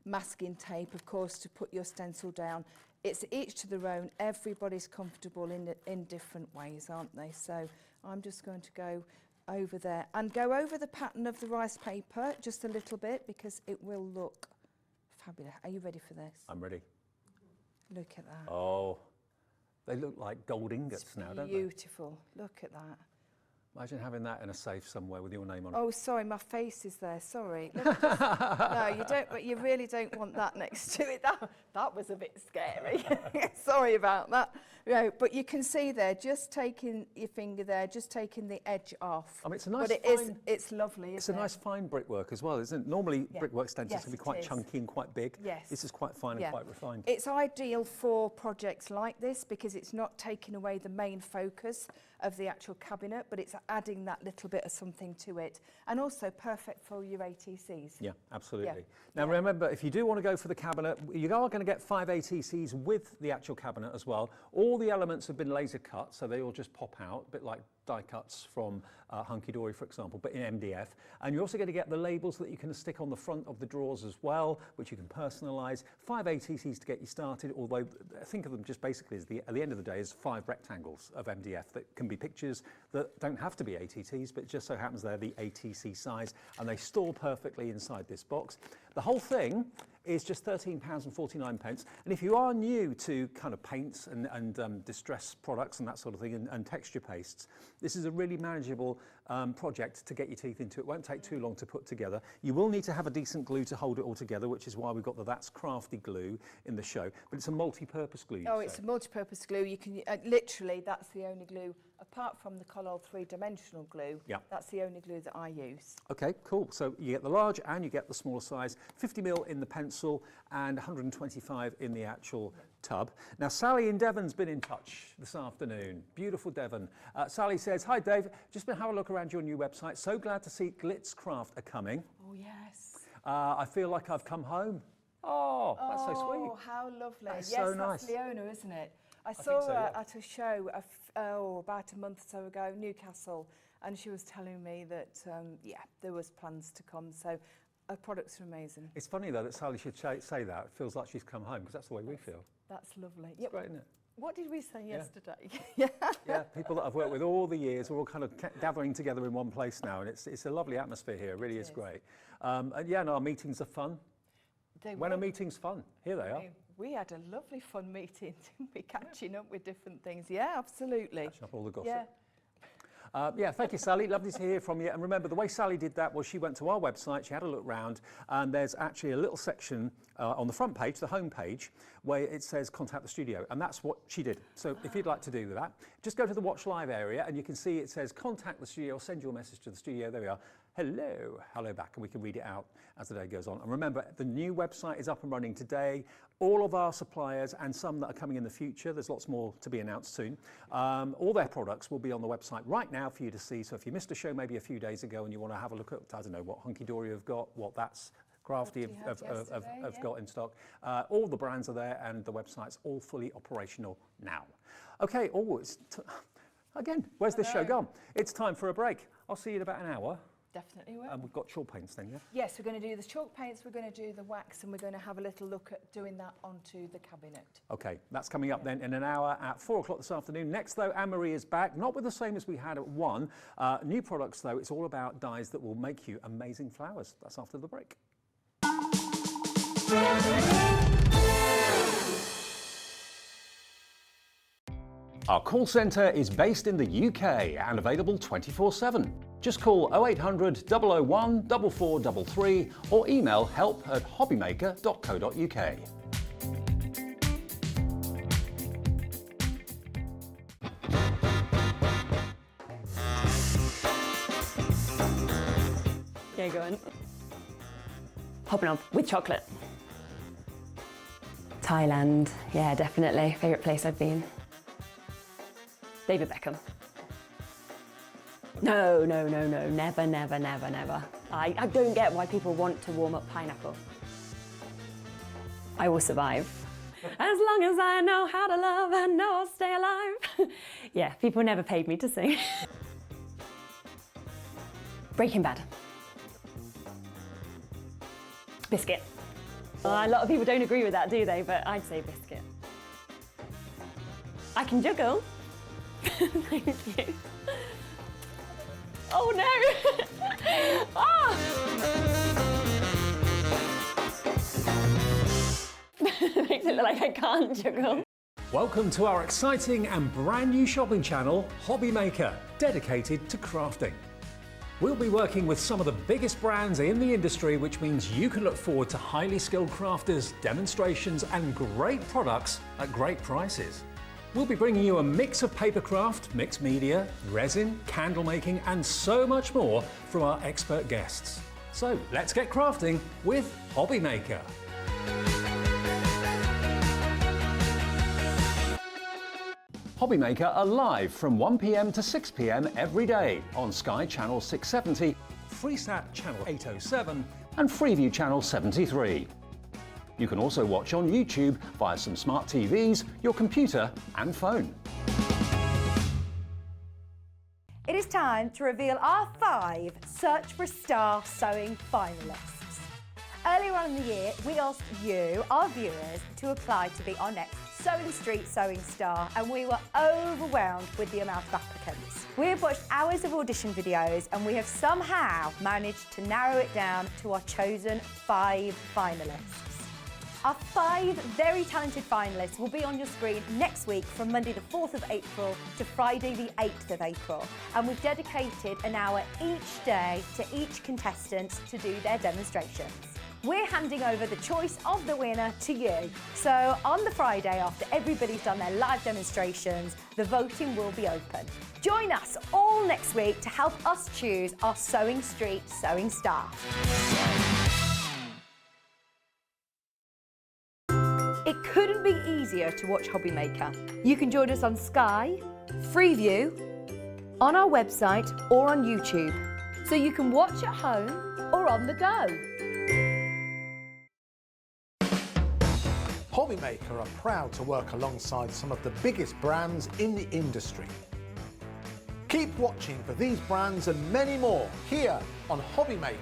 masking tape, of course, to put your stencil down. It's each to their own. Everybody's comfortable in different ways, aren't they? So I'm just going to go over there and go over the pattern of the rice paper just a little bit because it will look fabulous. Are you ready for this? I'm ready. Look at that. Oh, they look like gold ingots now, don't they? Beautiful. Look at that. Imagine having that in a safe somewhere with your name on it. Oh, sorry, my face is there. Sorry. Look at this. No, you don't. But you really don't want that next to it. That was a bit scary. Sorry about that. No, but you can see there, just taking your finger there, just taking the edge off. I mean, it's a nice but it's lovely, It's isn't a it? nice fine brickwork as well, isn't it? Normally Yeah. brickwork stencils Yes, can be it quite is. chunky and quite big. Yes. This is quite fine and quite refined. It's ideal for projects like this because it's not taking away the main focus of the actual cabinet, but it's adding that little bit of something to it. And also perfect for your ATCs. Yeah, absolutely. Yeah. Now Yeah. remember, if you do want to go for the cabinet, you are going to get 5 ATCs with the actual cabinet as well. All the elements have been laser cut, so they all just pop out, a bit like die cuts from Hunkydory, for example, but in MDF. And you're also going to get the labels that you can stick on the front of the drawers as well, which you can personalise. 5 ATCs to get you started, although think of them just basically as at the end of the day as 5 rectangles of MDF that can be pictures that don't have to be ATTs, but it just so happens they're the ATC size, and they store perfectly inside this box. The whole thing is just £13.49. And if you are new to kind of paints and distress products and that sort of thing, and texture pastes, this is a really manageable project to get your teeth into. It won't take too long to put together. You will need to have a decent glue to hold it all together, which is why we've got the That's Crafty glue in the show. But it's a multi-purpose glue. Oh, it's a multi-purpose glue. You can literally, that's the only glue, apart from the Collol 3-dimensional glue, Yeah. that's the only glue that I use. Okay, cool. So you get the large and you get the smaller size, 50mm in the pencil and 125 in the actual tub. Now, Sally in Devon's been in touch this afternoon. Beautiful Devon. Sally says, "Hi Dave, just been having a look around your new website. So glad to see Glitzcraft are coming. Oh, yes. I feel like I've come home." Oh, that's so sweet. Oh, how lovely. That's yes, so nice. that's Leona, isn't it? I think saw so, her yeah. at a show about a month or so ago, Newcastle, and she was telling me that, there was plans to come. So her products are amazing. It's funny though that Sally should say that. It feels like she's come home because that's the way we feel. That's lovely. It's great, isn't it? What did we say yesterday? Yeah, people that I've worked with all the years, we're all kind of gathering together in one place now, and it's a lovely atmosphere here. It really is great. And yeah, and our meetings are fun. When are meetings fun? Here they are. We had a lovely fun meeting, didn't we? Catching up with different things. Yeah, absolutely. Catching up all the gossip. Yeah. Yeah, thank you, Sally. Lovely to hear from you. And remember, the way Sally did that was she went to our website, she had a look round, and there's actually a little section on the front page, the home page, where it says contact the studio. And that's what she did. So if you'd like to do that, just go to the Watch Live area and you can see it says contact the studio or send your message to the studio. There we are. Hello back, and we can read it out as the day goes on. And remember, the new website is up and running today. All of our suppliers and some that are coming in the future, there's lots more to be announced soon, all their products will be on the website right now for you to see. So if you missed a show maybe a few days ago and you want to have a look at, I don't know, what Hunkydory have got, what That's Crafty have got in stock, all the brands are there and the website's all fully operational now. Okay, again, where's this show gone? It's time for a break. I'll see you in about an hour. Definitely will. And we've got chalk paints then, yeah? Yes, we're going to do the chalk paints, we're going to do the wax, and we're going to have a little look at doing that onto the cabinet. Okay, that's coming up then in an hour at 4 o'clock this afternoon. Next though, Anne-Marie is back, not with the same as we had at 1. New products though, it's all about dyes that will make you amazing flowers. That's after the break. Our call centre is based in the UK and available 24/7. Just call 0800 001 4433 or email help@hobbymaker.co.uk. Yeah, go on. Popping off with chocolate. Thailand, yeah, definitely. Favourite place I've been. David Beckham. No, never. I don't get why people want to warm up pineapple. I will survive. As long as I know how to love, I know I'll stay alive. Yeah, people never paid me to sing. Breaking Bad. Biscuit. A lot of people don't agree with that, do they? But I'd say biscuit. I can juggle. Thank you. Oh no! Oh! Makes it look like I can't juggle. Welcome to our exciting and brand new shopping channel, Hobby Maker, dedicated to crafting. We'll be working with some of the biggest brands in the industry, which means you can look forward to highly skilled crafters, demonstrations and great products at great prices. We'll be bringing you a mix of papercraft, mixed media, resin, candle making and so much more from our expert guests. So let's get crafting with Hobby Maker. Hobby Maker are live from 1 PM to 6 PM every day on Sky Channel 670, Freesat Channel 807 and Freeview Channel 73. You can also watch on YouTube via some smart TVs, your computer and phone. It is time to reveal our 5 Search for a Star sewing finalists. Earlier on in the year, we asked you, our viewers, to apply to be our next Sewing Street Sewing Star, and we were overwhelmed with the amount of applicants. We have watched hours of audition videos and we have somehow managed to narrow it down to our chosen 5 finalists. Our 5 very talented finalists will be on your screen next week from Monday the 4th of April to Friday the 8th of April. And we've dedicated an hour each day to each contestant to do their demonstrations. We're handing over the choice of the winner to you. So on the Friday, after everybody's done their live demonstrations, the voting will be open. Join us all next week to help us choose our Sewing Street Sewing Star. It couldn't be easier to watch Hobby Maker. You can join us on Sky, Freeview, on our website or on YouTube. So you can watch at home or on the go. Hobby Maker are proud to work alongside some of the biggest brands in the industry. Keep watching for these brands and many more here on Hobby Maker.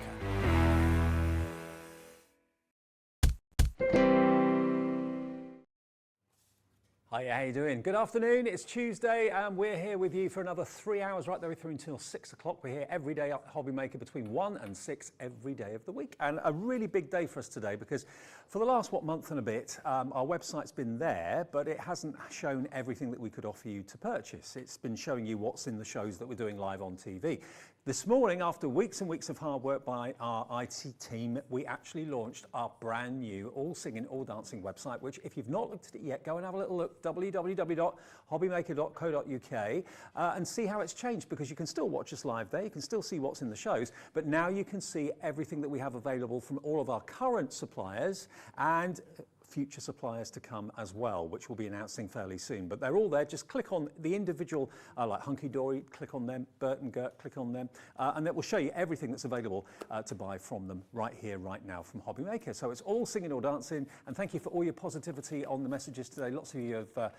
Hi, how you doing? Good afternoon, it's Tuesday and we're here with you for another 3 hours right there through until 6 o'clock. We're here every day at Hobby Maker between 1 and 6 every day of the week. And a really big day for us today because for the last, month and a bit, our website's been there, but it hasn't shown everything that we could offer you to purchase. It's been showing you what's in the shows that we're doing live on TV. This morning, after weeks and weeks of hard work by our IT team, we actually launched our brand new all singing, all dancing website, which if you've not looked at it yet, go and have a little look, www.hobbymaker.co.uk, and see how it's changed, because you can still watch us live there, you can still see what's in the shows, but now you can see everything that we have available from all of our current suppliers and future suppliers to come as well, which we'll be announcing fairly soon. But they're all there. Just click on the individual, like Hunkydory, click on them, Bert and Gert, click on them, and that will show you everything that's available to buy from them right here, right now from Hobby Maker. So it's all singing or dancing, and thank you for all your positivity on the messages today. Lots of you have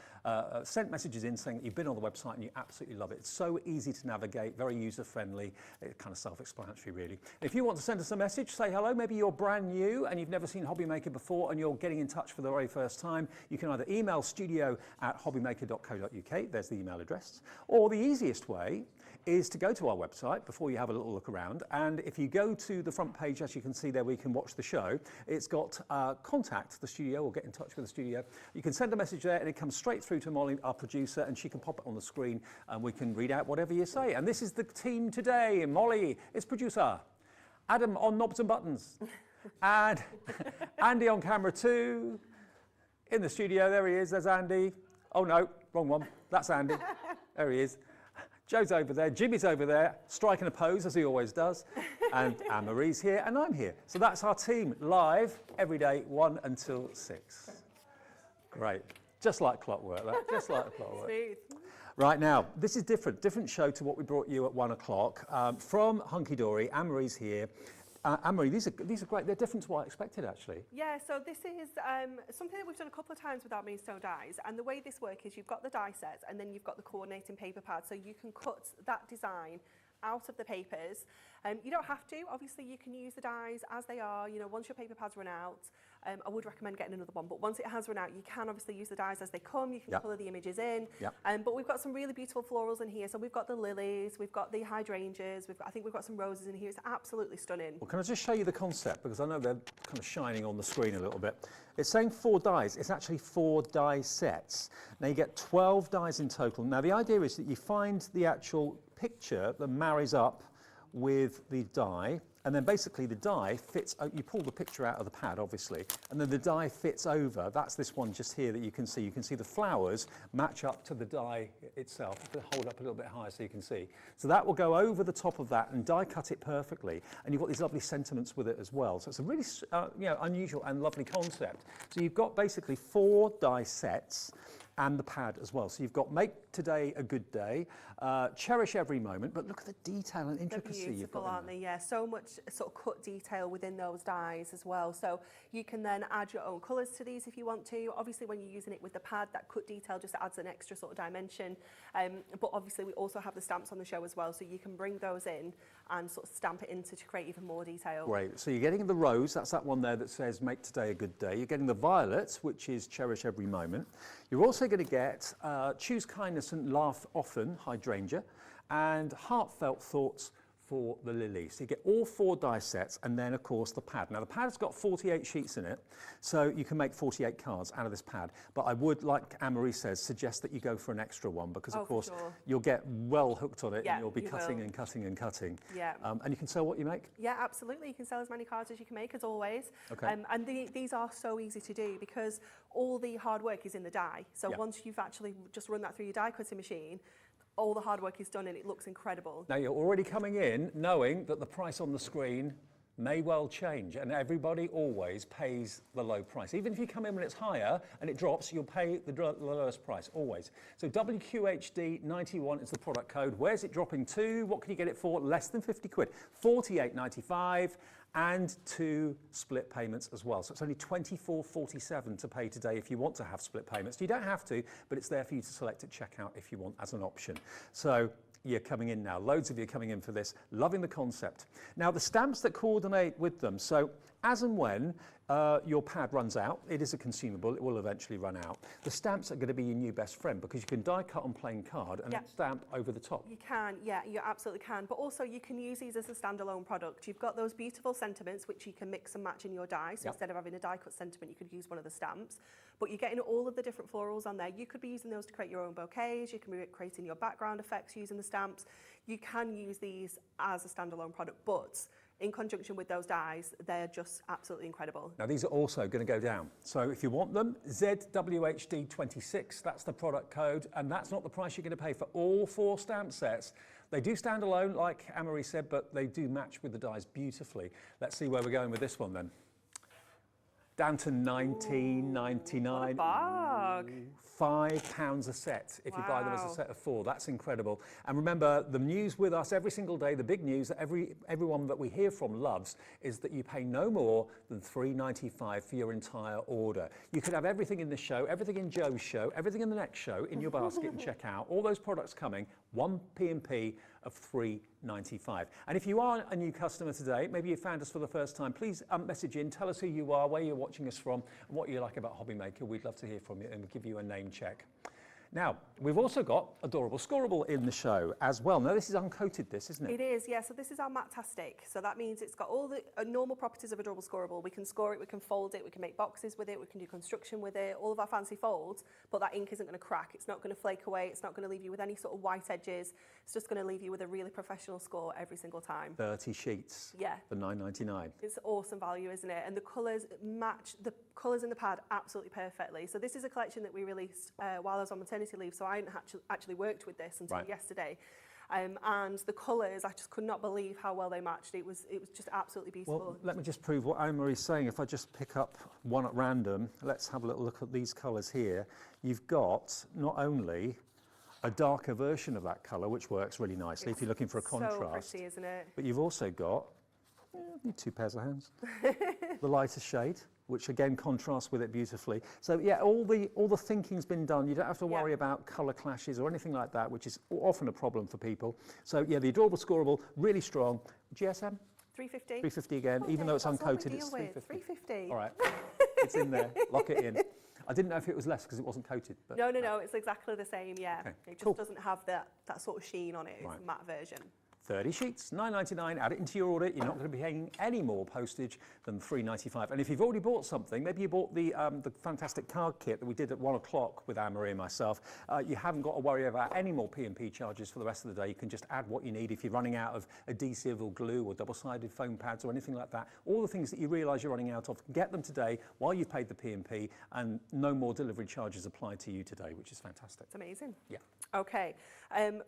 sent messages in saying that you've been on the website and you absolutely love it. It's so easy to navigate, very user-friendly, it's kind of self-explanatory really. If you want to send us a message, say hello, maybe you're brand new and you've never seen Hobby Maker before and you're getting in touch for the very first time, you can either email studio@hobbymaker.co.uk, there's the email address, or the easiest way is to go to our website before you have a little look around. And if you go to the front page, as you can see there, we can watch the show. It's got contact the studio or get in touch with the studio. You can send a message there and it comes straight through to Molly, our producer, and she can pop it on the screen and we can read out whatever you say. And this is the team today. Molly is producer. Adam on knobs and buttons. And Andy on camera too. In the studio, there he is, there's Andy. Oh no, wrong one, that's Andy. There he is. Joe's over there, Jimmy's over there, striking a pose as he always does. And Anne-Marie's here and I'm here. So that's our team, live every day, 1 until 6. Great, just like clockwork, that, just like clockwork. Smooth. Right now, this is different show to what we brought you at 1 o'clock. From Hunkydory, Anne-Marie's here. Anne-Marie, these are great. They're different to what I expected, actually. Yeah, so this is something that we've done a couple of times with our Moonstone Dies. And the way this works is you've got the die sets and then you've got the coordinating paper pad. So you can cut that design out of the papers. You don't have to. Obviously, you can use the dies as they are. You know, once your paper pads run out, I would recommend getting another one. But once it has run out, you can obviously use the dies as they come. You can colour the images in. But we've got some really beautiful florals in here. So we've got the lilies, we've got the hydrangeas, I think we've got some roses in here. It's absolutely stunning. Well, can I just show you the concept? Because I know they're kind of shining on the screen a little bit. It's saying 4 dies. It's actually 4 die sets. Now you get 12 dies in total. Now the idea is that you find the actual picture that marries up with the die, and then basically the die fits, you pull the picture out of the pad obviously, and then the die fits over. That's this one just here that you can see. You can see the flowers match up to the die itself. I'm going to hold up a little bit higher so you can see. So that will go over the top of that and die cut it perfectly, and you've got these lovely sentiments with it as well. So it's a really unusual and lovely concept. So you've got basically 4 die sets and the pad as well. So you've got make today a good day, cherish every moment, but look at the detail and intricacy They're you've beautiful, got. aren't they? Yeah, so much sort of cut detail within those dies as well. So you can then add your own colours to these if you want to. Obviously, when you're using it with the pad, that cut detail just adds an extra sort of dimension. But obviously, we also have the stamps on the show as well, so you can bring those in and sort of stamp it into to create even more detail. Great. So you're getting the rose, that's that one there that says make today a good day. You're getting the violet, which is cherish every moment. You're also going to get choose kindness and laugh often, hydrangea, and heartfelt thoughts for the lilies. So you get all 4 die sets and then of course the pad. Now the pad's got 48 sheets in it, so you can make 48 cards out of this pad. But I would, like Anne-Marie says, suggest that you go for an extra one because of course you'll get well hooked on it and you'll be cutting and cutting and cutting. Yeah. And you can sell what you make? Yeah, absolutely. You can sell as many cards as you can make, as always. Okay. And these are so easy to do because all the hard work is in the die. So once you've actually just run that through your die cutting machine, all the hard work is done and it looks incredible. Now you're already coming in knowing that the price on the screen may well change, and everybody always pays the low price. Even if you come in when it's higher and it drops, you'll pay the lowest price, always. So WQHD91 is the product code. Where's it dropping to? What can you get it for? Less than 50 quid. £48.95 and 2 split payments as well. So it's only £24.47 to pay today if you want to have split payments. You don't have to, but it's there for you to select at checkout if you want as an option. So you're coming in now. Loads of you are coming in for this. Loving the concept. Now, the stamps that coordinate with them. So as and when your pad runs out, it is a consumable, it will eventually run out. The stamps are going to be your new best friend because you can die cut on plain card and then stamp over the top. You can, yeah, you absolutely can. But also you can use these as a standalone product. You've got those beautiful sentiments which you can mix and match in your die. So instead of having a die cut sentiment, you could use one of the stamps. But you're getting all of the different florals on there. You could be using those to create your own bouquets. You can be creating your background effects using the stamps. You can use these as a standalone product, but in conjunction with those dies, they're just absolutely incredible. Now these are also going to go down. So if you want them, ZWHD26, that's the product code, and that's not the price you're going to pay for all 4 stamp sets. They do stand alone, like Anne-Marie said, but they do match with the dies beautifully. Let's see where we're going with this one then. Down to £19.99. £5 a set if you buy them as a set of 4. That's incredible. And remember, the news with us every single day, the big news that everyone that we hear from loves, is that you pay no more than £3.95 for your entire order. You could have everything in this show, everything in Joe's show, everything in the next show in your basket and check out. All those products coming, 1 P&P of £3.95. And if you are a new customer today, maybe you found us for the first time, please message in, tell us who you are, where you're watching us from, and what you like about Hobbymaker. We'd love to hear from you and we'll give you a name check. Now, we've also got Adorable Scoreable in the show as well. Now, this is uncoated, this, isn't it? It is, yeah. So this is our Matte-tastic. So that means it's got all the normal properties of Adorable Scoreable. We can score it, we can fold it, we can make boxes with it, we can do construction with it, all of our fancy folds, but that ink isn't going to crack. It's not going to flake away. It's not going to leave you with any sort of white edges. It's just going to leave you with a really professional score every single time. 30 sheets for £9.99. It's awesome value, isn't it? And the colours match the colours in the pad absolutely perfectly. So this is a collection that we released while I was on maternity leave, so I hadn't actually worked with this until yesterday. And the colours, I just could not believe how well they matched. It was just absolutely beautiful. Well, let me just prove what Anne-Marie's saying. If I just pick up one at random, let's have a little look at these colours here. You've got not only a darker version of that colour, which works really nicely if you're looking for a contrast. So pretty, isn't it? But you've also got, need 2 pairs of hands, the lighter shade, which again contrasts with it beautifully. So yeah, all the thinking's been done. You don't have to worry about colour clashes or anything like that, which is often a problem for people. So yeah, the Adorable Scoreable, really strong. GSM? 350. 350 again, even though it's uncoated, it's 350. 350. All right, it's in there, lock it in. I didn't know if it was less because it wasn't coated. But No, it's exactly the same, yeah. Okay, It just cool. doesn't have that sort of sheen on it. It's Right. a matte version. 30 sheets, £9.99, add it into your order. You're not going to be paying any more postage than £3.95. And if you've already bought something, maybe you bought the fantastic card kit that we did at 1 o'clock with Anne-Marie and myself, you haven't got to worry about any more P&P charges for the rest of the day. You can just add what you need. If you're running out of adhesive or glue or double-sided foam pads or anything like that, all the things that you realise you're running out of, get them today while you've paid the P&P, and no more delivery charges applied to you today, which is fantastic. It's amazing. Yeah. Okay,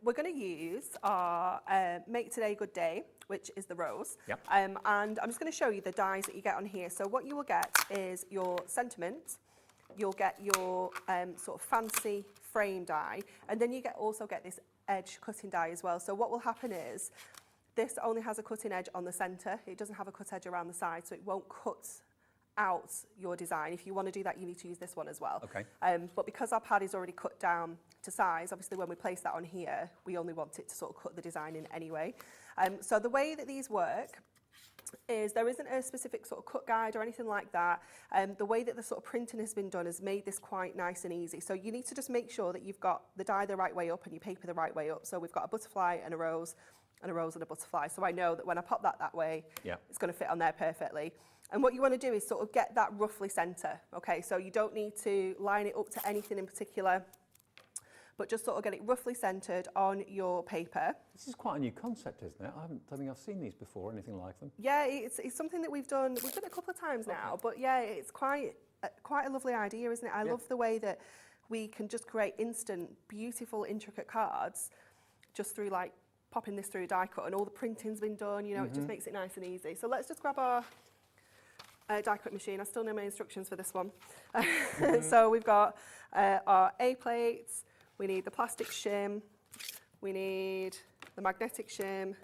we're going to use our Make Today Good Day, which is the rose. Yep. And I'm just going to show you the dies that you get on here. So what you will get is your sentiment, you'll get your sort of fancy frame die, and then you also get this edge cutting die as well. So what will happen is this only has a cutting edge on the centre. It doesn't have a cut edge around the side, so it won't cut out your design. If you want to do that, you need to use this one as well. Okay. But because our pad is already cut down to size, obviously when we place that on here, we only want it to sort of cut the design in anyway. So the way that these work is there isn't a specific sort of cut guide or anything like that. The way that the sort of printing has been done has made this quite nice and easy. So you need to just make sure that you've got the die the right way up and your paper the right way up. So we've got a butterfly and a rose and a rose and a butterfly. So I know that when I pop that way, it's going to fit on there perfectly. And what you want to do is sort of get that roughly centre, okay? So you don't need to line it up to anything in particular, but just sort of get it roughly centred on your paper. This is quite a new concept, isn't it? I don't think I've seen these before, or anything like them. Yeah, it's something that we've done a couple of times now, but yeah, it's quite a lovely idea, isn't it? I love the way that we can just create instant, beautiful, intricate cards just through like popping this through a die cut, and all the printing's been done, you know, it just makes it nice and easy. So let's just grab our die cut machine. I still know my instructions for this one. So we've got our A plates, we need the plastic shim, we need the magnetic shim,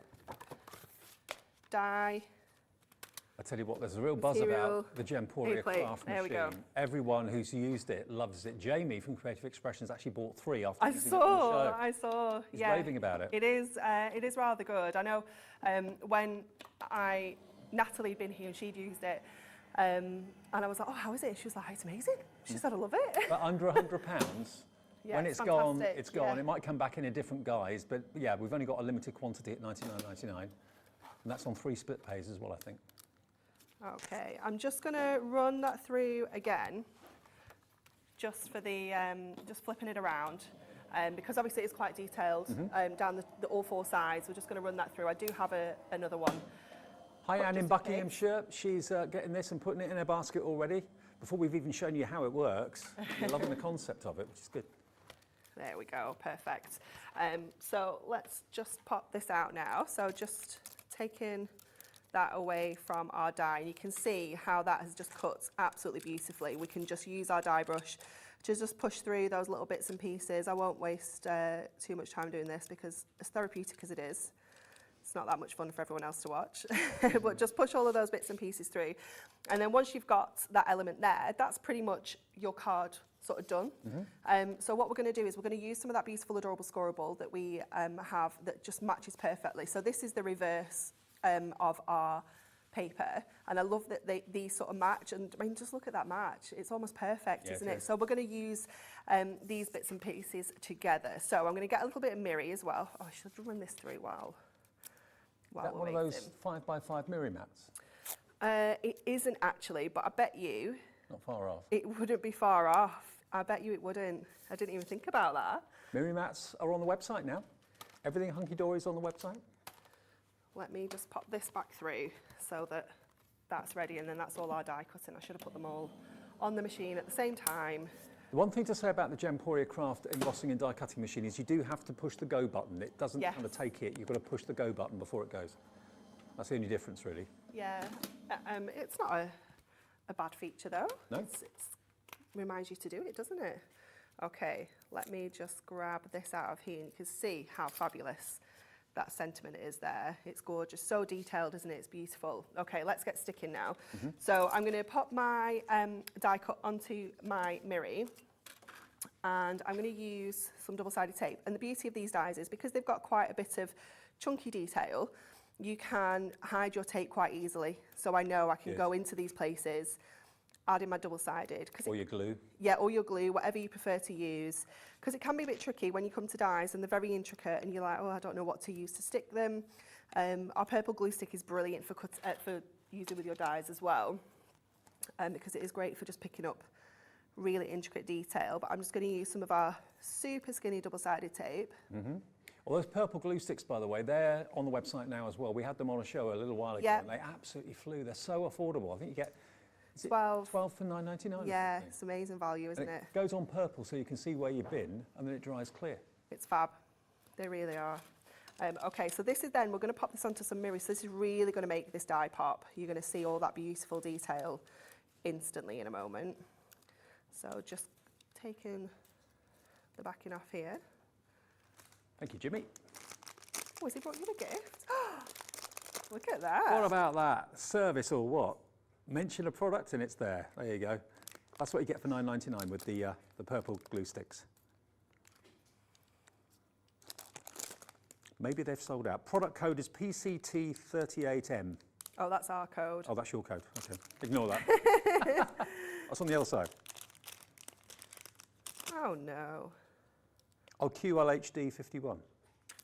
die. I tell you what, there's a real buzz about the Gemporia craft machine. There we go. Everyone who's used it loves it. Jamie from Creative Expressions actually bought 3 after using it on the I show. saw. He's raving about it. It is rather good. I know when Natalie'd been here and she'd used it, and I was like, oh, how is it? She was like, it's amazing. She said, I love it. But under £100, when it's gone, fantastic. it's gone. It might come back in a different guise, but yeah, we've only got a limited quantity at $99.99, and that's on 3 split pays as well, I think. Okay, I'm just going to run that through again, just for the, just flipping it around, because obviously it's quite detailed down all 4 sides. We're just going to run that through. I do have another one. Hi, Anne in Buckinghamshire. She's getting this and putting it in her basket already, before we've even shown you how it works. You're loving the concept of it, which is good. There we go, perfect. So let's just pop this out now. So just taking that away from our die, and you can see how that has just cut absolutely beautifully. We can just use our die brush to just push through those little bits and pieces. I won't waste too much time doing this because as therapeutic as it is, it's not that much fun for everyone else to watch. But just push all of those bits and pieces through. And then once you've got that element there, that's pretty much your card sort of done. So what we're going to do is we're going to use some of that beautiful Adorable Scoreable that we have that just matches perfectly. So this is the reverse of our paper, and I love that these sort of match, and I mean, just look at that match. It's almost perfect, Yeah, isn't it it? is. So we're going to use these bits and pieces together. So I'm going to get a little bit of mirri as well. Oh, I should run this through while Is that we're one of waiting. those 5x5 Miramax? It isn't actually, but I bet you Not far off. it wouldn't be far off. I bet you it wouldn't. I didn't even think about that. Miramax are on the website now. Everything Hunkydory is on the website. Let me just pop this back through so that that's ready, and then that's all our die cutting. I should have put them all on the machine at the same time. The one thing to say about the Gemporia Craft embossing and die cutting machine is you do have to push the go button. It doesn't Yes. kind of take it. You've got to push the go button before it goes. That's the only difference, really. Yeah, it's not a bad feature though. No? It reminds you to do it, doesn't it? Okay, let me just grab this out of here, and you can see how fabulous that sentiment is there. It's gorgeous, so detailed, isn't it? It's beautiful. Okay, let's get sticking now. So I'm going to pop my die cut onto my mirri, and I'm going to use some double-sided tape. And the beauty of these dies is because they've got quite a bit of chunky detail, you can hide your tape quite easily. So I know I can Yes. go into these places, add in my double-sided. Or your glue. Yeah, or your glue, whatever you prefer to use. Because it can be a bit tricky when you come to dies and they're very intricate and you're like, oh, I don't know what to use to stick them. Our purple glue stick is brilliant for using with your dies as well, because it is great for just picking up really intricate detail. But I'm just going to use some of our super skinny double-sided tape. Well, those purple glue sticks, by the way, they're on the website now as well. We had them on a show a little while ago, Yeah. and they absolutely flew. They're so affordable. I think you get is it 12. 12 for $9.99. or Yeah, something? it's amazing value, isn't And it? it goes on purple so you can see where you've been, and then it dries clear. It's fab. They really are. Okay, so this is then, we're going to pop this onto some mirrors. So this is really going to make this die pop. You're going to see all that beautiful detail instantly in a moment. So just taking the backing off here. Thank you, Jimmy. Oh, has he brought you a gift? Look at that. What about that? Service or what? Mention a product and it's there. There you go. That's what you get for $9.99 with the purple glue sticks. Maybe they've sold out. Product code is PCT38M. Oh, that's our code. Oh, that's your code. Okay, ignore that. That's on the other side. Oh, no. Oh, QLHD51.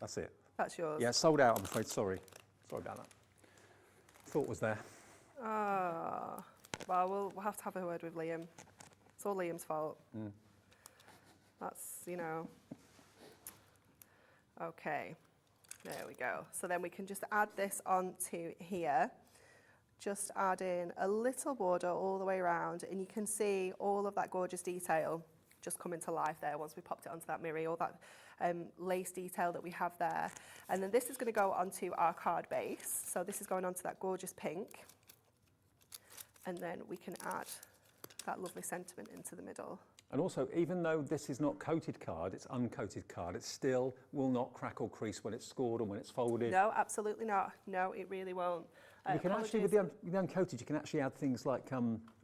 That's it. That's yours. Yeah, sold out, I'm afraid. Sorry. Sorry about that. Thought was there. Ah, well, we'll have to have a word with Liam. It's all Liam's fault. That's, you know. Okay, there we go. So then we can just add this onto here. Just add in a little border all the way around, and you can see all of that gorgeous detail just coming to life there once we popped it onto that mirror, all that lace detail that we have there. And then this is going to go onto our card base. So this is going onto that gorgeous pink. And then we can add that lovely sentiment into the middle. And also, even though this is not coated card, it's uncoated card, it still will not crack or crease when it's scored and when it's folded. No, absolutely not. No, it really won't. You can actually, with the uncoated, you can actually add things like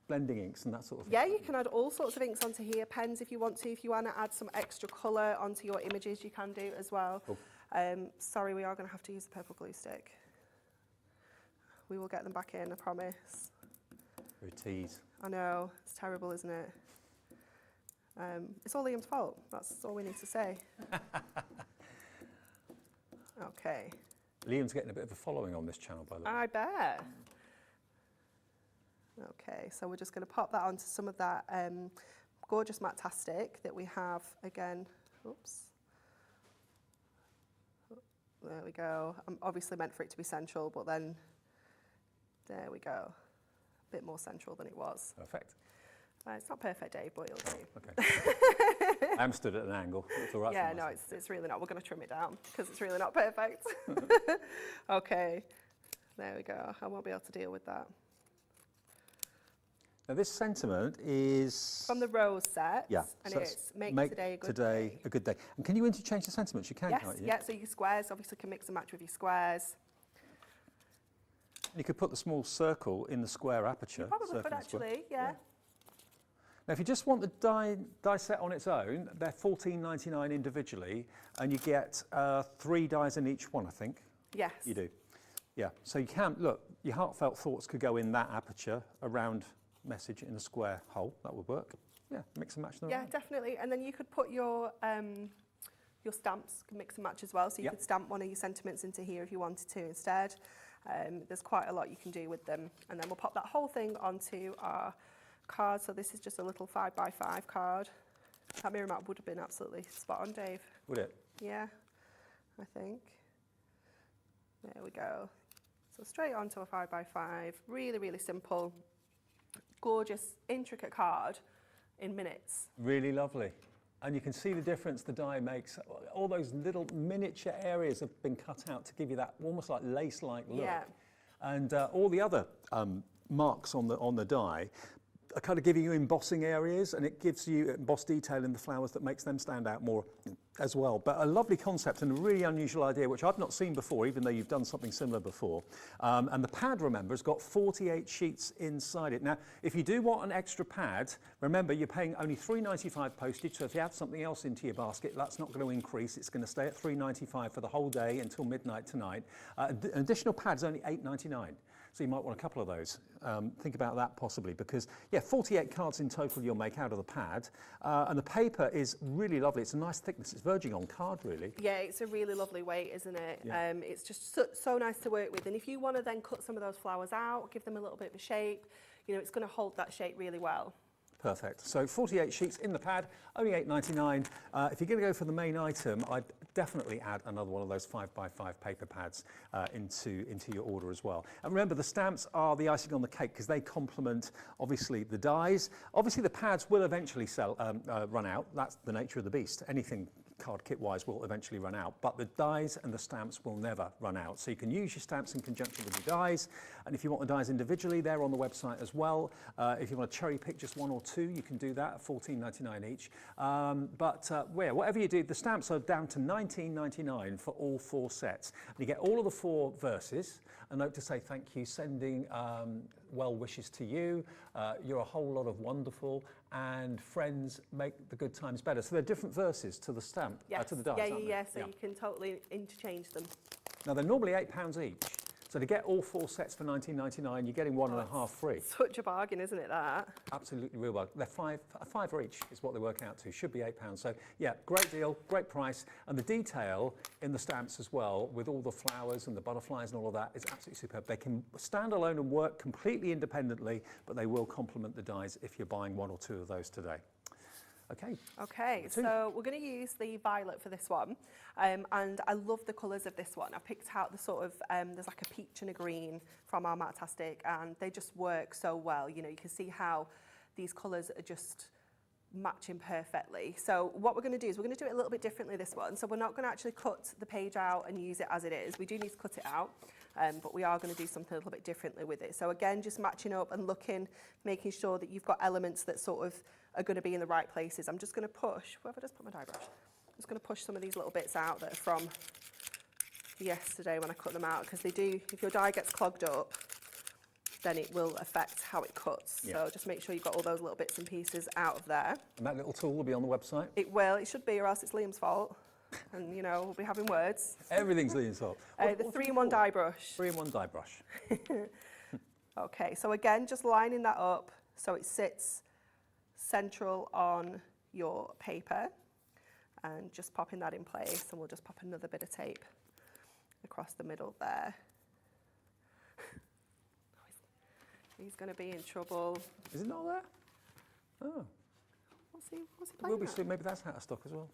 blending inks and that sort of thing. Yeah, you can add all sorts of inks onto here, pens if you want to. If you want to add some extra colour onto your images, you can do as well. Cool. Sorry, we are going to have to use the purple glue stick. We will get them back in, I promise. You're a tease. I know, it's terrible, isn't it? It's all Liam's fault. That's all we need to say. Okay. Liam's getting a bit of a following on this channel, by the way. I bet. Okay, so we're just going to pop that onto some of that gorgeous matte-tastic that we have again. Oops. There we go. I'm obviously meant for it to be central, but then there we go. A bit more central than it was. Perfect. It's not perfect, Dave, but it'll do. Okay. I'm stood at an angle. It's all right. Yeah, for no, myself. it's really not. We're going to trim it down because it's really not perfect. Okay, there we go. I won't be able to deal with that. Now, this sentiment is From the Rose set, yeah. and so it's make today a good day. a good day. And can you interchange the sentiments? You can, Yes, can't you? yeah, so your squares obviously can mix and match with your squares. You could put the small circle in the square aperture. You probably circle could and square. actually, yeah. Now, if you just want the die set on its own, they're $14.99 individually, and you get 3 dies in each one, I think. Yes. You do. Yeah, so you can, look, your heartfelt thoughts could go in that aperture, a round message in a square hole. That would work. Yeah, mix and match them. Yeah, definitely. And then you could put your stamps, can mix and match as well. So you could stamp one of your sentiments into here if you wanted to instead. There's quite a lot you can do with them. And then we'll pop that whole thing onto our card. So this is just a little 5x5 card. That Miramax would have been absolutely spot on, Dave. Would it? Yeah, I think. There we go. So straight onto a 5x5. Really, really simple, gorgeous, intricate card in minutes. Really lovely. And you can see the difference the die makes. All those little miniature areas have been cut out to give you that almost like lace-like look. Yeah. And all the other marks on the die are kind of giving you embossing areas, and it gives you embossed detail in the flowers that makes them stand out more as well. But a lovely concept and a really unusual idea, which I've not seen before, even though you've done something similar before. And the pad, remember, has got 48 sheets inside it. Now, if you do want an extra pad, remember, you're paying only $3.95 postage, so if you add something else into your basket, that's not going to increase. It's going to stay at $3.95 for the whole day until midnight tonight. An additional pad's only $8.99. So you might want a couple of those. Think about that possibly, because, yeah, 48 cards in total you'll make out of the pad. And the paper is really lovely. It's a nice thickness. It's verging on card, really. Yeah, it's a really lovely weight, isn't it? Yeah. It's just so nice to work with. And if you want to then cut some of those flowers out, give them a little bit of a shape, you know, it's going to hold that shape really well. Perfect. So 48 sheets in the pad, only $8.99. If you're going to go for the main item, I'd definitely add another one of those 5x5 paper pads into your order as well. And remember, the stamps are the icing on the cake because they complement, obviously, the dies. Obviously, the pads will eventually run out. That's the nature of the beast. Anything card kit-wise will eventually run out, but the dies and the stamps will never run out. So you can use your stamps in conjunction with your dies, and if you want the dies individually, they're on the website as well. If you want to cherry pick just one or two, you can do that at $14.99 each. Whatever you do, the stamps are down to $19.99 for all 4 sets. And you get all of the 4 verses, a note to say thank you, sending well wishes to you, you're a whole lot of wonderful, and friends make the good times better. So they're different verses to the stamp, Yes. to the dies, aren't they? Yeah, so you can totally interchange them. Now they're normally £8 each. So to get all 4 sets for $19.99, you're getting 1.5 free. Such a bargain, isn't it, that? Absolutely real bargain. They're $5 each is what they work out to. Should be £8. So yeah, great deal, great price. And the detail in the stamps as well, with all the flowers and the butterflies and all of that, is absolutely superb. They can stand alone and work completely independently, but they will complement the dies if you're buying 1 or 2 of those today. Okay, so we're going to use the violet for this one, and I love the colours of this one. I picked out the sort of, there's like a peach and a green from our Matastic, and they just work so well. You know, you can see how these colours are just matching perfectly. So what we're going to do is we're going to do it a little bit differently this one. So we're not going to actually cut the page out and use it as it is. We do need to cut it out, but we are going to do something a little bit differently with it. So again, just matching up and looking, making sure that you've got elements that sort of are going to be in the right places. I'm just going to push, where have I just put my die brush? I'm just going to push some of these little bits out that are from yesterday when I cut them out, because they do, if your die gets clogged up, then it will affect how it cuts. Yeah. So just make sure you've got all those little bits and pieces out of there. And that little tool will be on the website? It will, it should be, or else it's Liam's fault. And, you know, we'll be having words. Everything's Liam's fault. The 3-in-1 die brush. 3-in-1 die brush. Okay, so again, just lining that up so it sits central on your paper, and just popping that in place, and we'll just pop another bit of tape across the middle there. He's going to be in trouble. Is it not there? Oh. What's he It playing will be at? soon. Maybe that's out of stock as well.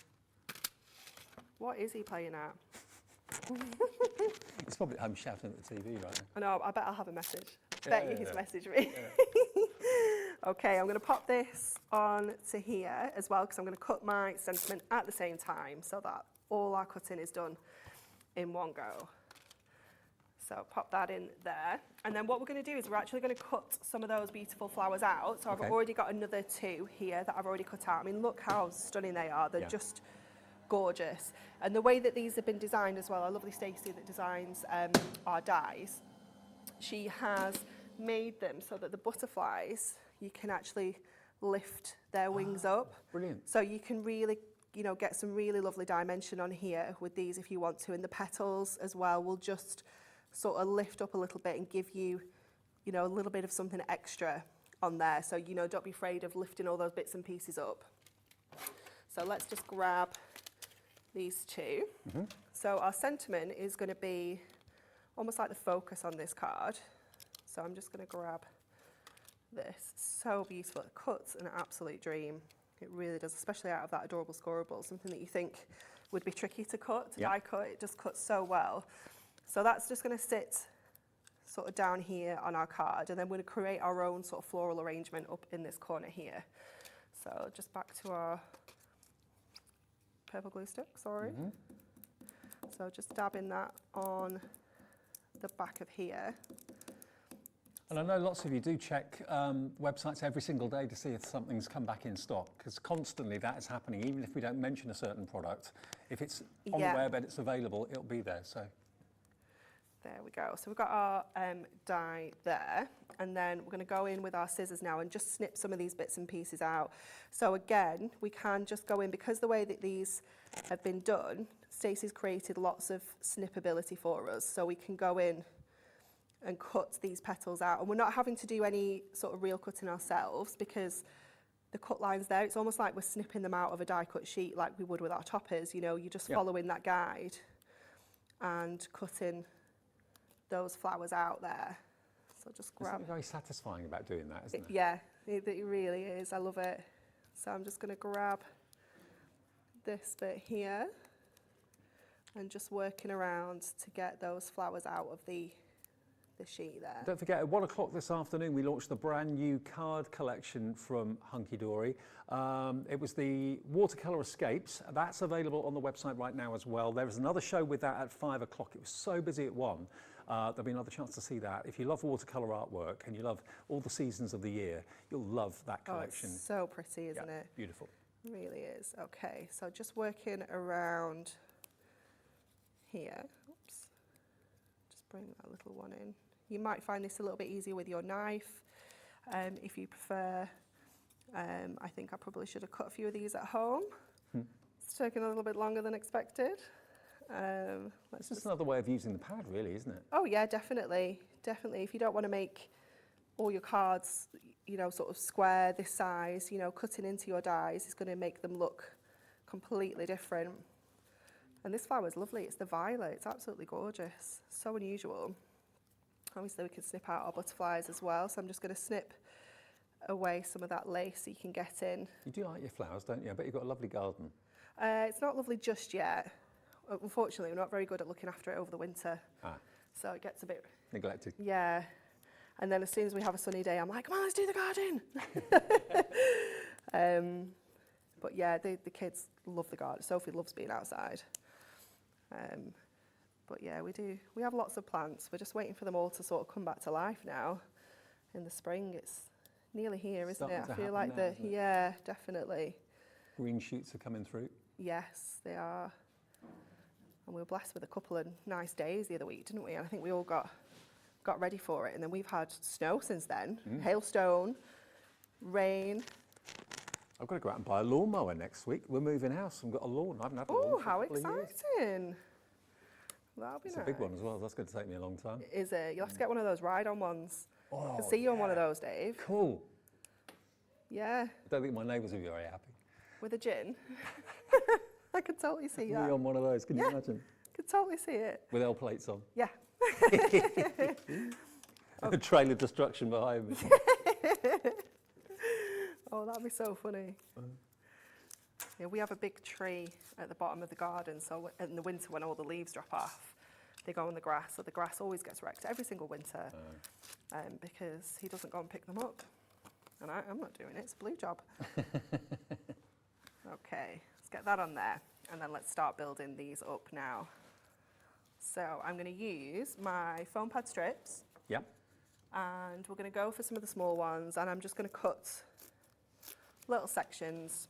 What is he playing at? He's probably shouting at the TV right now. I know, I bet I'll have a message. Yeah, Bet you yeah, he's yeah. messaged me. Okay, I'm going to pop this on to here as well, because I'm going to cut my sentiment at the same time so that all our cutting is done in one go. So pop that in there. And then what we're going to do is we're actually going to cut some of those beautiful flowers out. So I've Okay. already got another 2 here that I've already cut out. I mean, look how stunning they are. They're Yeah. just gorgeous. And the way that these have been designed as well, our lovely Stacey that designs our dies, she has made them so that the butterflies, you can actually lift their wings up. Brilliant. So you can really, you know, get some really lovely dimension on here with these if you want to. And the petals as well will just sort of lift up a little bit and give you, you know, a little bit of something extra on there. So, you know, don't be afraid of lifting all those bits and pieces up. So let's just grab these two. So our sentiment is going to be almost like the focus on this card. So I'm just going to grab this. So beautiful. It cuts an absolute dream. It really does, especially out of that adorable scorable, something that you think would be tricky to cut, to die cut. It just cuts so well. So that's just going to sit sort of down here on our card, and then we're going to create our own sort of floral arrangement up in this corner here. So just back to our purple glue stick, sorry. So just dabbing that on the back of here. And I know lots of you do check websites every single day to see if something's come back in stock, because constantly that is happening, even if we don't mention a certain product. If it's on the web and it's available, it'll be there. So there we go. So we've got our die there, and then we're going to go in with our scissors now and just snip some of these bits and pieces out. So again, we can just go in, because the way that these have been done, Stacey's created lots of snippability for us, so we can go in and cut these petals out, and we're not having to do any sort of real cutting ourselves because the cut line's there. It's almost like we're snipping them out of a die cut sheet like we would with our toppers. You know, you're just following that guide and cutting those flowers out there. So just grab. There's something very satisfying about doing that, isn't there? Yeah, it really is. I love it. So I'm just going to grab this bit here and just working around to get those flowers out of the sheet there. Don't forget, at 1 o'clock this afternoon, we launched the brand new card collection from Hunkydory. It was the Watercolour Escapes. That's available on the website right now as well. There is another show with that at 5 o'clock. It was so busy at 1. There'll be another chance to see that. If you love watercolour artwork and you love all the seasons of the year, you'll love that collection. Oh, it's so pretty, isn't it? Beautiful. It really is. Okay, so just working around here. Oops. Just bring that little one in. You might find this a little bit easier with your knife if you prefer. I think I probably should have cut a few of these at home. It's taken a little bit longer than expected. It's just another way of using the pad, really, isn't it? Oh yeah, definitely, definitely. If you don't want to make all your cards, you know, sort of square this size, you know, cutting into your dies is going to make them look completely different. And this flower is lovely. It's the violet. It's absolutely gorgeous. So unusual. Obviously, we can snip out our butterflies as well. So I'm just going to snip away some of that lace so you can get in. You do like your flowers, don't you? I bet you've got a lovely garden. It's not lovely just yet. Unfortunately, we're not very good at looking after it over the winter. So it gets a bit neglected. Yeah. And then as soon as we have a sunny day, I'm like, come on, let's do the garden. But yeah, the kids love the garden. Sophie loves being outside. But yeah, we have lots of plants. We're just waiting for them all to sort of come back to life now. In the spring, it's nearly here, isn't it? I feel like yeah, definitely. Green shoots are coming through. Yes, they are. And we were blessed with a couple of nice days the other week, didn't we? And I think we all got ready for it. And then we've had snow since then, hailstone, rain. I've got to go out and buy a lawnmower next week. We're moving house. I've got a lawn. I haven't had a lawn for how a couple of years. exciting. That'll be It's nice. a big one as well. That's going to take me a long time. Is it? You'll have to get one of those ride-on ones. Oh, I can see you on one of those, Dave. Cool. Yeah, I don't think my neighbours will be very happy. with a gin. I could totally see Me that. on one of those, can you imagine? Could totally see it. With L plates on. Yeah. A trail of destruction behind me. Oh, that'd be so funny. Yeah, we have a big tree at the bottom of the garden, so in the winter when all the leaves drop off, they go on the grass, so the grass always gets wrecked every single winter because he doesn't go and pick them up. And I'm not doing it, it's a blue job. Okay, let's get that on there, and then let's start building these up now. So I'm going to use my foam pad strips. Yep. And we're going to go for some of the small ones, and I'm just going to cut little sections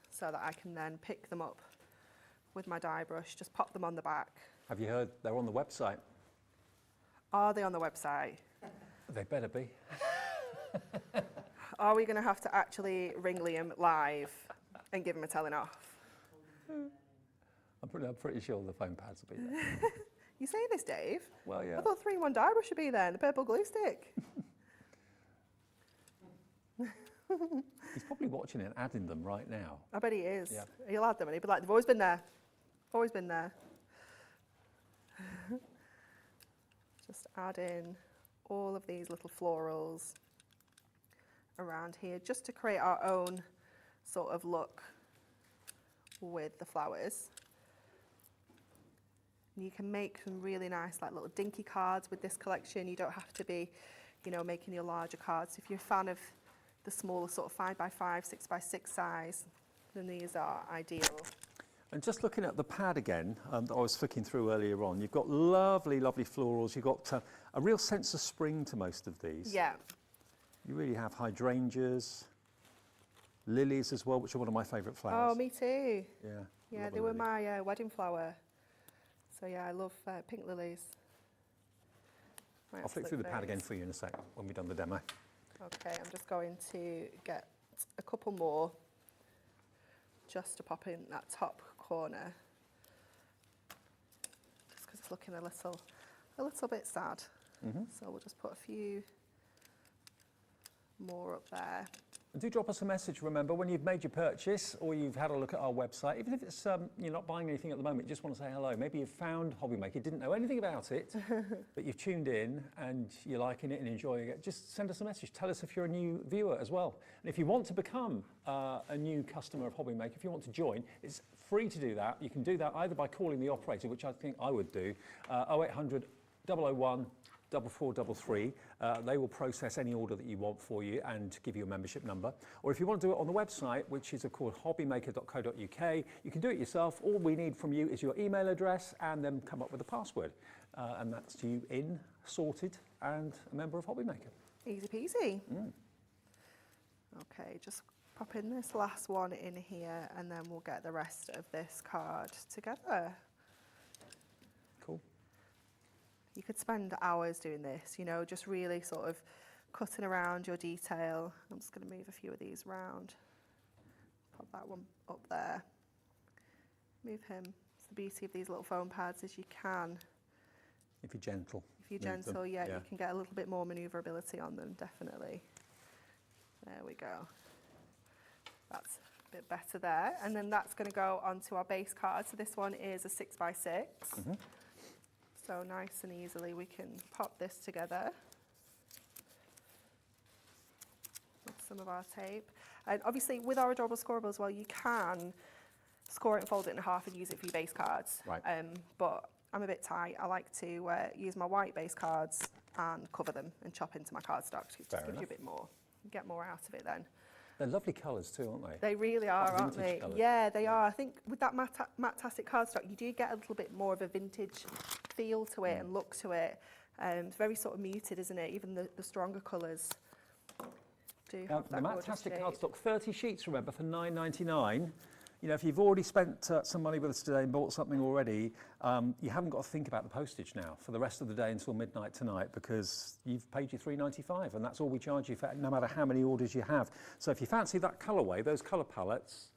so that I can then pick them up with my die brush, just pop them on the back. Have you heard they're on the website? Are they on the website? They better be. Are we going to have to actually ring Liam live and give him a telling off? I'm pretty sure the foam pads will be there. You say this, Dave? Well, yeah. I thought 3-in-1 dye brush should be there and the purple glue stick. He's probably watching it and adding them right now. I bet he is. Yeah. He'll add them and he'll be like, they've always been there. Always been there. Just add in all of these little florals around here just to create our own sort of look with the flowers. And you can make some really nice like little dinky cards with this collection. You don't have to be, you know, making your larger cards. If you're a fan of the smaller sort of 5x5, 6x6 size, then these are ideal. And just looking at the pad again, that I was flicking through earlier on, you've got lovely, lovely florals. You've got a real sense of spring to most of these. Yeah. You really have hydrangeas, lilies as well, which are one of my favourite flowers. Oh, me too. Yeah. Yeah, love a they were lily. my wedding flower. So yeah, I love pink lilies. Might I'll flick through the pad those. again for you in a sec when we've done the demo. Okay, I'm just going to get a couple more just to pop in that top corner. Just because it's looking a little bit sad. So we'll just put a few more up there. And do drop us a message, remember, when you've made your purchase or you've had a look at our website, even if it's you're not buying anything at the moment, you just want to say hello. Maybe you've found Hobby Maker, didn't know anything about it, but you've tuned in and you're liking it and enjoying it. Just send us a message. Tell us if you're a new viewer as well. And if you want to become a new customer of Hobby Maker, if you want to join, it's free to do that. You can do that either by calling the operator, which I think I would do, 0800 001 4433. They will process any order that you want for you and give you a membership number. Or if you want to do it on the website, which is of course hobbymaker.co.uk, you can do it yourself. All we need from you is your email address and then come up with a password. And that's you in, sorted, and a member of Hobby Maker. Easy peasy. Okay, just pop in this last one in here and then we'll get the rest of this card together. Cool. You could spend hours doing this, you know, just really sort of cutting around your detail. I'm just going to move a few of these round. Pop that one up there. Move him. It's the beauty of these little foam pads is you can, If you're gentle. if you're move them. gentle, yeah, you can get a little bit more manoeuvrability on them, definitely. There we go. That's a bit better there. And then that's going to go onto our base card. So this one is a 6x6. So nice and easily we can pop this together with some of our tape. And obviously with our adorable scoreable as well, you can score it and fold it in half and use it for your base cards. Right. But I'm a bit tight. I like to use my white base cards and cover them and chop into my cardstock. It just Fair gives you a enough. bit more. You get more out of it then. They're lovely colours too, aren't they? They really are, aren't vintage they? colours. Yeah, they are. I think with that matte-tastic cardstock, you do get a little bit more of a vintage feel to it and look to it. It's very sort of muted, isn't it? Even the stronger colours do Now, have the that gorgeous matte-tastic shape. cardstock, 30 sheets, remember, for $9.99. You know, if you've already spent some money with us today and bought something already, you haven't got to think about the postage now for the rest of the day until midnight tonight because you've paid your $3.95 and that's all we charge you for no matter how many orders you have. So if you fancy that colourway, those colour palettes,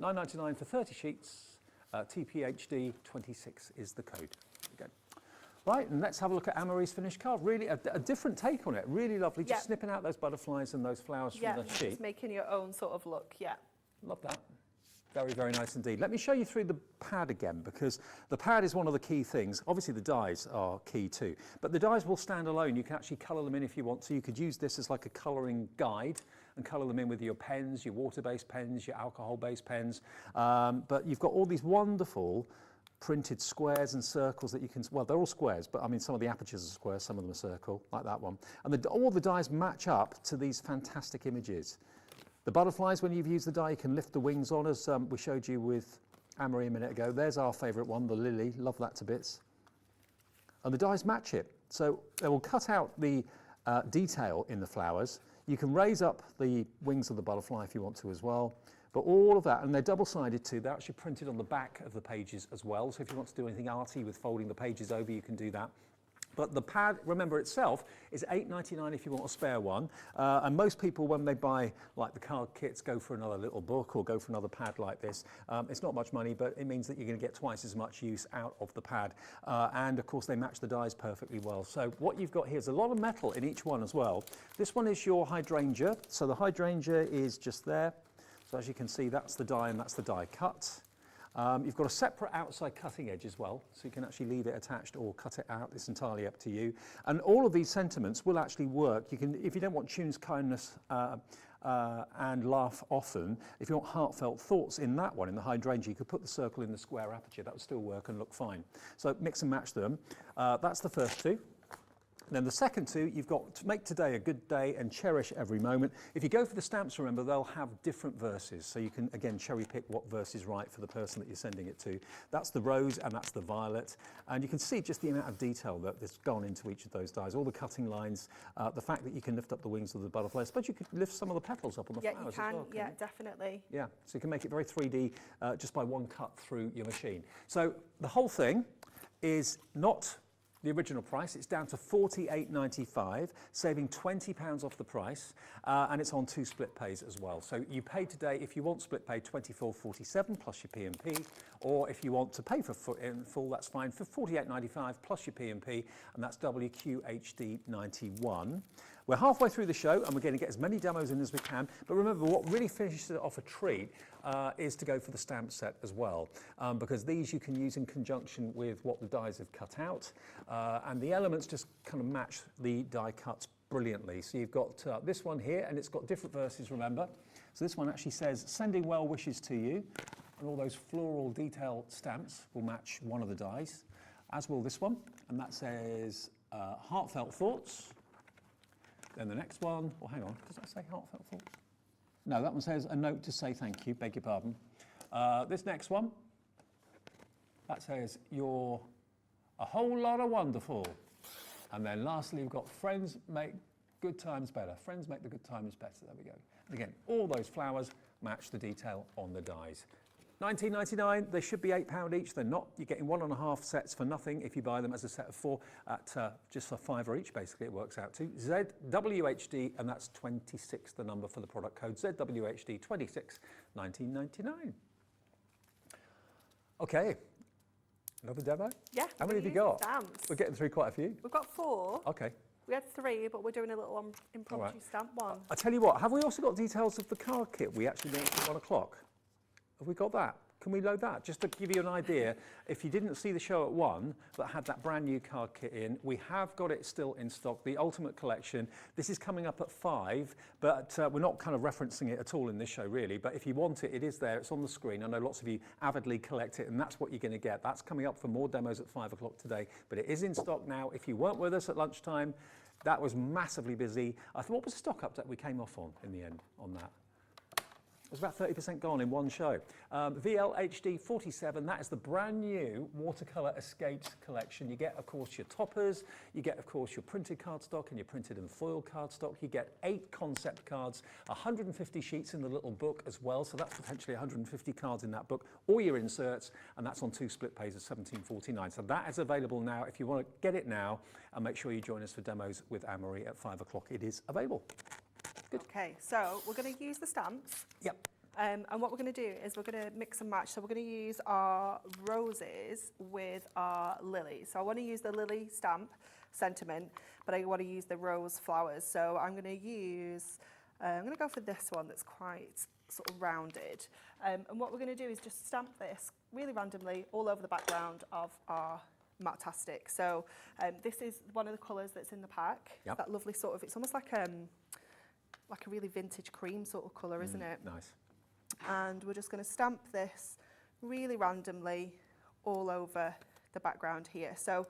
$9.99 for 30 sheets, TPHD 26 is the code. There you go. Right, and let's have a look at Anne-Marie's finished card. Really a different take on it, really lovely, just snipping out those butterflies and those flowers from the sheet. Just making your own sort of look, yeah. Love that. Very, very nice indeed. Let me show you through the pad again because the pad is one of the key things. Obviously the dies are key too, but the dies will stand alone. You can actually colour them in if you want to. You could use this as like a colouring guide and colour them in with your pens, your water-based pens, your alcohol-based pens. But you've got all these wonderful printed squares and circles that you can, well, they're all squares, but I mean, some of the apertures are squares, some of them are circle, like that one. And all the dies match up to these fantastic images. The butterflies, when you've used the die, you can lift the wings on, as we showed you with Anne-Marie a minute ago. There's our favourite one, the lily. Love that to bits. And the dies match it. So they will cut out the detail in the flowers. You can raise up the wings of the butterfly if you want to as well. But all of that, and they're double-sided too. They're actually printed on the back of the pages as well. So if you want to do anything arty with folding the pages over, you can do that. But the pad, remember itself, is $8.99 if you want a spare one. And most people, when they buy like the card kits, go for another little book or go for another pad like this. It's not much money, but it means that you're going to get twice as much use out of the pad. And of course, they match the dies perfectly well. So what you've got here is a lot of metal in each one as well. This one is your hydrangea. So the hydrangea is just there. So as you can see, that's the die and that's the die cut. You've got a separate outside cutting edge as well, so you can actually leave it attached or cut it out. It's entirely up to you. And all of these sentiments will actually work. You can, if you don't want tunes, kindness, and laugh often, if you want heartfelt thoughts in that one, in the hydrangea, you could put the circle in the square aperture. That would still work and look fine. So mix and match them. That's the first two. And then the second two, you've got to make today a good day and cherish every moment. If you go for the stamps, remember, they'll have different verses. So you can, again, cherry pick what verse is right for the person that you're sending it to. That's the rose and that's the violet. And you can see just the amount of detail that's gone into each of those dies. All the cutting lines, the fact that you can lift up the wings of the butterfly. I suppose you could lift some of the petals up on the flowers you can, as well. yeah, definitely. Yeah, so you can make it very 3D just by one cut through your machine. So the whole thing is not the original price. It's down to $48.95, saving £20 off the price, and it's on 2 split pays as well. So you pay today, if you want split pay, $24.47 plus your P&P, or if you want to pay in full, that's fine, for $48.95 plus your P&P, and that's WQHD 91. We're halfway through the show, and we're going to get as many demos in as we can, but remember, what really finishes it off a treat is to go for the stamp set as well, because these you can use in conjunction with what the dies have cut out, and the elements just kind of match the die cuts brilliantly. So you've got this one here, and it's got different verses, remember. So this one actually says, sending well wishes to you, and all those floral detail stamps will match one of the dies, as will this one, and that says heartfelt thoughts. Then the next one, well, hang on, does that say heartfelt thoughts? No, that one says a note to say thank you, beg your pardon. This next one, that says you're a whole lot of wonderful. And then lastly, we've got friends make good times better. Friends make the good times better, there we go. And again, all those flowers match the detail on the dies. $19.99, they should be £8 each. They're not. You're getting 1.5 sets for nothing if you buy them as a set of 4 at just for £5 each, basically, it works out to. ZWHD, and that's 26, the number for the product code. ZWHD 26, $19.99. Okay, another demo? Yeah. How many have you got? Stamps. We're getting through quite a few. We've got 4. Okay. We had 3, but we're doing a little impromptu stamp one. I tell you what, have we also got details of the card kit we actually launched at 1 o'clock? Have we got that? Can we load that? Just to give you an idea, if you didn't see the show at 1 that had that brand new card kit in, we have got it still in stock, the Ultimate Collection. This is coming up at 5, but we're not kind of referencing it at all in this show really, but if you want it, it is there, it's on the screen. I know lots of you avidly collect it, and that's what you're going to get. That's coming up for more demos at 5 o'clock today, but it is in stock now. If you weren't with us at lunchtime, that was massively busy. I thought, what was the stock update we came off on in the end on that? It was about 30% gone in one show. VLHD 47, that is the brand new Watercolour Escapes collection. You get, of course, your toppers, you get, of course, your printed cardstock and your printed and foil cardstock. You get 8 concept cards, 150 sheets in the little book as well, so that's potentially 150 cards in that book, all your inserts, and that's on 2 split pays of $17.49. So that is available now. If you want to get it now, and make sure you join us for demos with Anne-Marie at 5 o'clock. It is available. Good. Okay, so we're going to use the stamps. Yep. And what we're going to do is we're going to mix and match. So we're going to use our roses with our lilies. So I want to use the lily stamp sentiment, but I want to use the rose flowers. So I'm going to use, I'm going to go for this one that's quite sort of rounded. And what we're going to do is just stamp this really randomly all over the background of our Matastic. So this is one of the colours that's in the pack. Yep. That lovely sort of, it's almost like a really vintage cream sort of colour, isn't it? Nice. And we're just going to stamp this really randomly all over the background here. So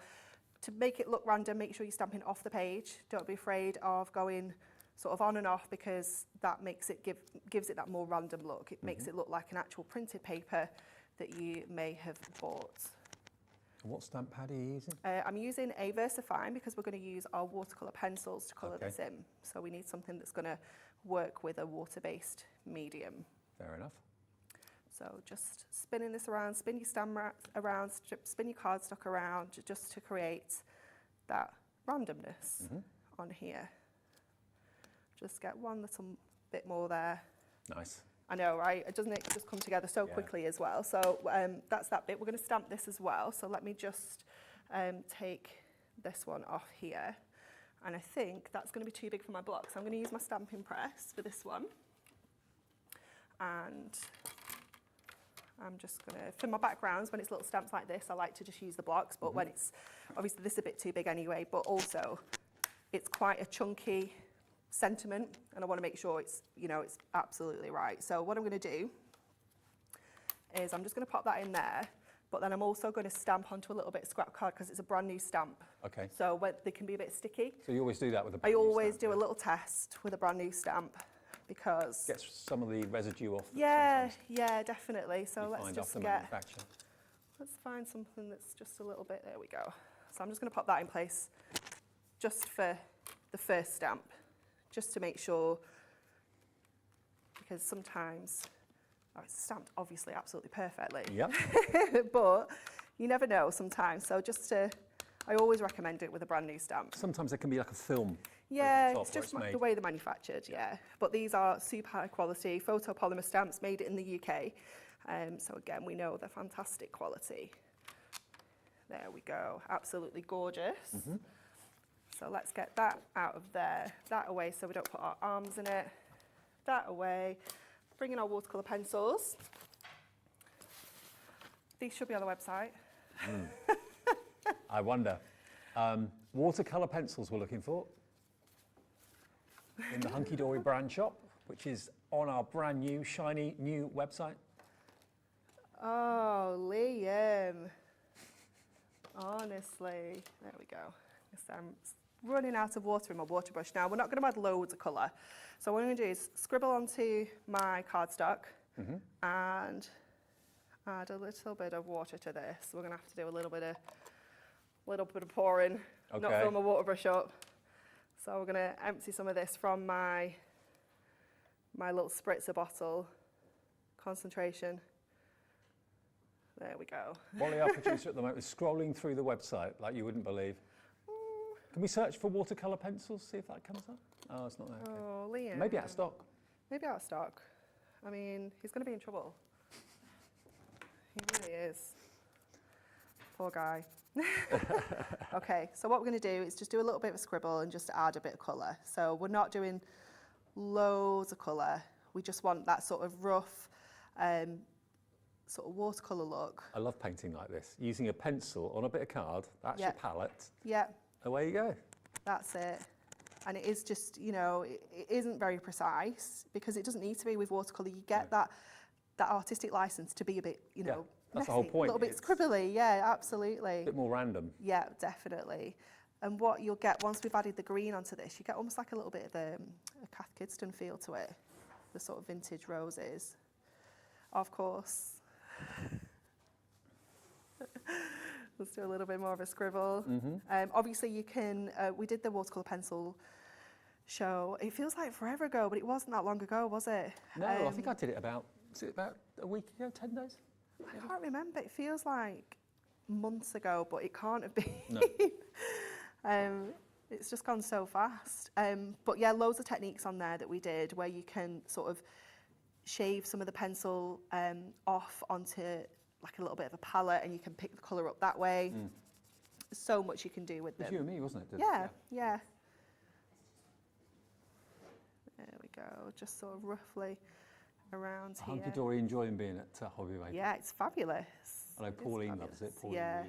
to make it look random, make sure you're stamping off the page. Don't be afraid of going sort of on and off, because that makes it gives it that more random look. It makes it look like an actual printed paper that you may have bought. And what stamp pad are you using? I'm using a VersaFine because we're going to use our watercolour pencils to colour this in. So we need something that's going to work with a water-based medium. Fair enough. So just spinning this around, spin your stamp around, spin your cardstock around, just to create that randomness on here. Just get one little bit more there. Nice. I know, right? Doesn't it just come together so quickly as well? So that's that bit. We're going to stamp this as well. So let me just take this one off here. And I think that's going to be too big for my block. So I'm going to use my stamping press for this one. And I'm just going to, for my backgrounds, when it's little stamps like this, I like to just use the blocks. But when it's, obviously this is a bit too big anyway, but also it's quite a chunky sentiment. And I want to make sure it's, you know, it's absolutely right. So what I'm going to do is I'm just going to pop that in there. But then I'm also going to stamp onto a little bit of scrap card because it's a brand new stamp. Okay. So when they can be a bit sticky. So you always do that with a I brand new always stamp, do a little test with a brand new stamp because... Gets some of the residue off. Yeah, yeah, definitely. So let's just the get... manufacturer. Let's find something that's just a little bit... There we go. So I'm just going to pop that in place just for the first stamp, just to make sure, because sometimes... Oh, it's stamped obviously absolutely perfectly. Yep. But you never know sometimes. So just to, I always recommend it with a brand new stamp. Sometimes there can be like a film. Yeah, top it's where just it's made. the way they're manufactured, yeah. But these are super high quality photopolymer stamps made in the UK. So again, we know they're fantastic quality. There we go, absolutely gorgeous. So let's get that out of there, that away so we don't put our arms in it, that away. Bring in our watercolour pencils. These should be on the website. I wonder. Watercolour pencils we're looking for in the Hunkydory brand shop, which is on our brand new, shiny new website. Oh, Liam. Honestly, there we go. I'm running out of water in my water brush. Now, we're not going to add loads of colour. So what I'm going to do is scribble onto my cardstock and add a little bit of water to this. We're going to have to do a little bit of pouring, not fill my water brush up. So we're going to empty some of this from my little spritzer bottle. Concentration. There we go. Wally, our producer at the moment, is scrolling through the website like you wouldn't believe. Can we search for watercolour pencils, see if that comes up? Oh, it's not there. Okay. Oh, Liam. Maybe out of stock. Maybe out of stock. I mean, he's going to be in trouble. He really is. Poor guy. Okay, so what we're going to do is just do a little bit of a scribble and just add a bit of colour. So we're not doing loads of colour. We just want that sort of rough, sort of watercolour look. I love painting like this. Using a pencil on a bit of card, that's your palette. Yeah. Away you go. That's it. And it is just, you know, it isn't very precise because it doesn't need to be with watercolour. You get that artistic license to be a bit, you know, that's messy, the whole point. A little bit scribbly, yeah, absolutely. A bit more random. Yeah, definitely. And what you'll get once we've added the green onto this, you get almost like a little bit of a Cath Kidston feel to it, the sort of vintage roses. Of course. Let's do a little bit more of a scribble. Obviously you can, we did the watercolour pencil show. It feels like forever ago, but it wasn't that long ago, was it? No, I think I did it about a week ago, 10 days? I can't remember. It feels like months ago, but it can't have been. No. It's just gone so fast. But yeah, loads of techniques on there that we did where you can sort of shave some of the pencil off onto like a little bit of a palette and you can pick the colour up that way. So much you can do with them. It was you and me, wasn't it? Yeah. There we go, just sort of roughly around here. Hunkydory enjoying being at Hobby Maker. Yeah, it's fabulous. I know Pauline loves it. Pauline,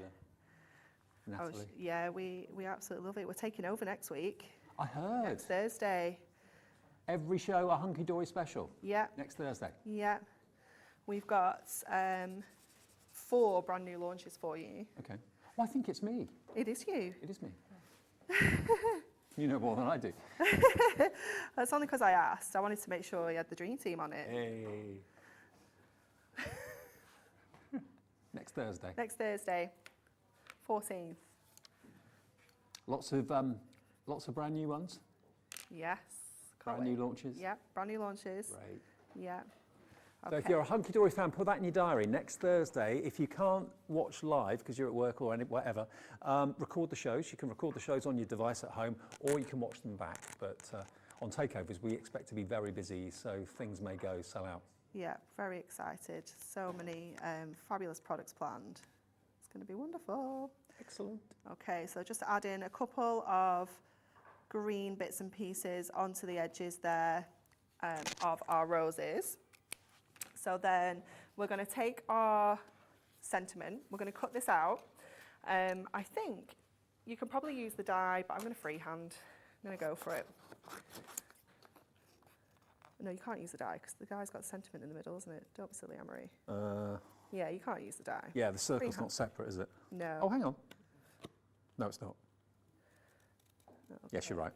Natalie. Yeah, we absolutely love it. We're taking over next week. I heard. Next Thursday. Every show a Hunkydory special. Yeah. Next Thursday. Yeah. We've got 4 brand new launches for you. Okay. Well, I think it's me. It is you. It is me. You know more than I do. That's only because I asked. I wanted to make sure you had the dream team on it. Hey. Next Thursday. Next Thursday, 14th. Lots of brand new ones. Yes. Brand new launches. Yeah, brand new launches. Great. Yeah. So if you're a Hunkydory fan, put that in your diary. Next Thursday, if you can't watch live because you're at work or whatever, record the shows. You can record the shows on your device at home, or you can watch them back. But on takeovers, we expect to be very busy, so things may sell out. Yeah, very excited. So many fabulous products planned. It's going to be wonderful. Excellent. Okay, so just add in a couple of green bits and pieces onto the edges there of our roses. So then we're going to take our sentiment, we're going to cut this out. I think you can probably use the die, but I'm going to freehand. I'm going to go for it. No, you can't use the die because the die's got sentiment in the middle, isn't it? Don't be silly, Anne-Marie. Yeah, you can't use the die. Yeah, the circle's not separate, is it? No. Oh, hang on. No, it's not. Okay. Yes, you're right.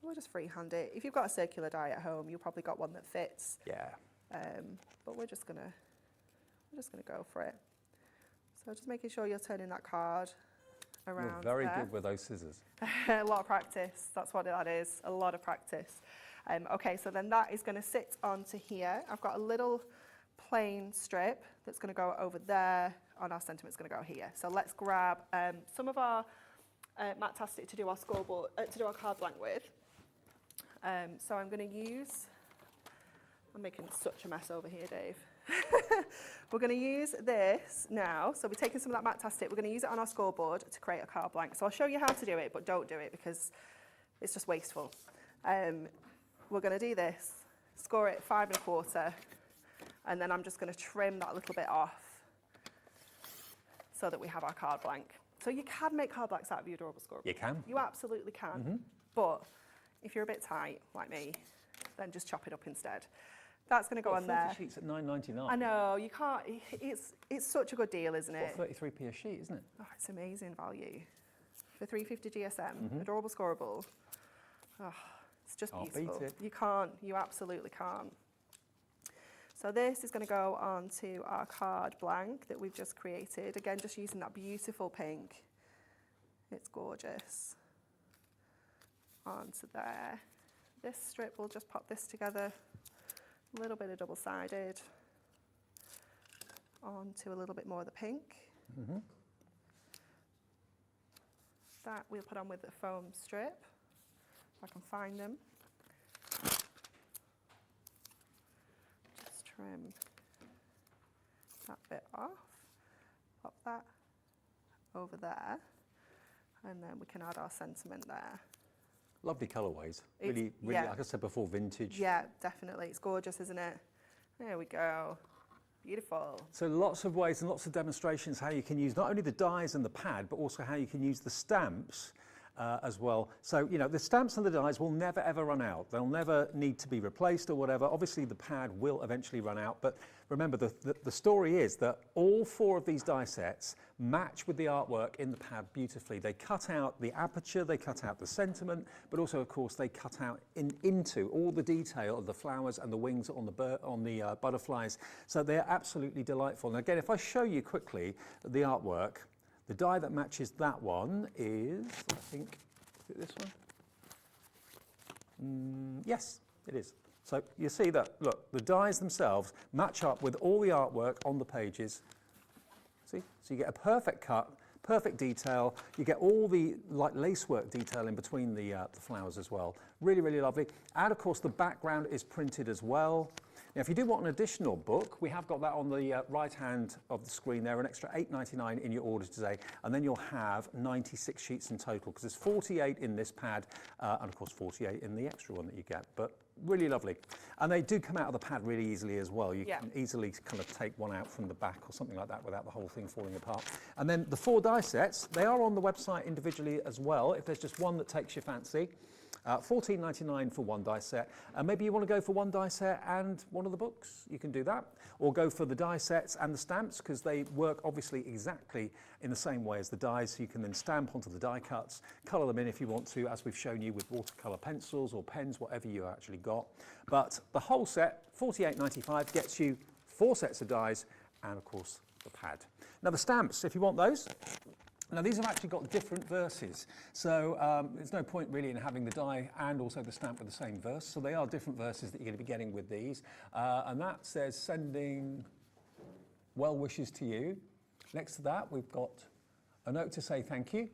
We'll just freehand it. If you've got a circular die at home, you've probably got one that fits. Yeah. But we're just gonna go for it. So just making sure you're turning that card around. You're very there. good with those scissors. A lot of practice. That's what that is. A lot of practice. Okay, so then that is going to sit onto here. I've got a little plain strip that's going to go over there, and our sentiment's going to go here. So let's grab some of our matte Acetate to do our scoreboard, to do our card blank with. So I'm going to use. I'm making such a mess over here, Dave. We're going to use this now. So we're taking some of that matte Acetate. We're going to use it on our scoreboard to create a card blank. So I'll show you how to do it, but don't do it because it's just wasteful. We're going to do this, score it 5 1/4, and then I'm just going to trim that little bit off so that we have our card blank. So you can make card blanks out of your adorable scoreboard. You can. You absolutely can. But if you're a bit tight, like me, then just chop it up instead. That's going to go on 40 there. sheets at £9.99. I know, you can't, it's such a good deal, isn't it? Or 33p a sheet, isn't it? Oh, it's amazing value. For 350 GSM, adorable scoreable. Oh, it's just Can't beautiful. beat it. You can't, you absolutely can't. So this is going to go onto our card blank that we've just created. Again, just using that beautiful pink. It's gorgeous. Onto there. This strip, we'll just pop this together. A little bit of double-sided. Onto a little bit more of the pink. That we'll put on with the foam strip, if I can find them. Just trim that bit off, pop that over there, and then we can add our sentiment there. Lovely colourways. It's- Really, yeah. like I said before, vintage. Yeah, definitely. It's gorgeous, isn't it? There we go. Beautiful. So lots of ways and lots of demonstrations how you can use not only the dies and the pad, but also how you can use the stamps as well. So, you know, the stamps and the dies will never ever run out. They'll never need to be replaced or whatever. Obviously the pad will eventually run out, but remember the story is that all 4 of these die sets match with the artwork in the pad beautifully. They cut out the aperture, they cut out the sentiment, but also of course they cut out into all the detail of the flowers and the wings on the butterflies. So they're absolutely delightful. And again, if I show you quickly the artwork, the die that matches that one is, I think, is it this one? Yes, it is. So you see that, look, the dies themselves match up with all the artwork on the pages. See? So you get a perfect cut, perfect detail. You get all the like lacework detail in between the flowers as well. Really, really lovely. And of course, the background is printed as well. Now, if you do want an additional book, we have got that on the right hand of the screen there, an extra $8.99 in your order today, and then you'll have 96 sheets in total, because there's 48 in this pad, and of course 48 in the extra one that you get, but really lovely. And they do come out of the pad really easily as well. You can easily kind of take one out from the back or something like that without the whole thing falling apart. And then the 4 die sets, they are on the website individually as well, if there's just one that takes your fancy. $14.99 for 1 die set. Maybe you want to go for 1 die set and one of the books, you can do that. Or go for the die sets and the stamps, because they work obviously exactly in the same way as the dies. So you can then stamp onto the die cuts, colour them in if you want to, as we've shown you with watercolour pencils or pens, whatever you actually got. But the whole set, $48.95, gets you 4 sets of dies and of course the pad. Now the stamps, if you want those, Now these have actually got different verses, so there's no point really in having the die and also the stamp with the same verse, so they are different verses that you're going to be getting with these. And that says sending well wishes to you. Next to that we've got a note to say thank you.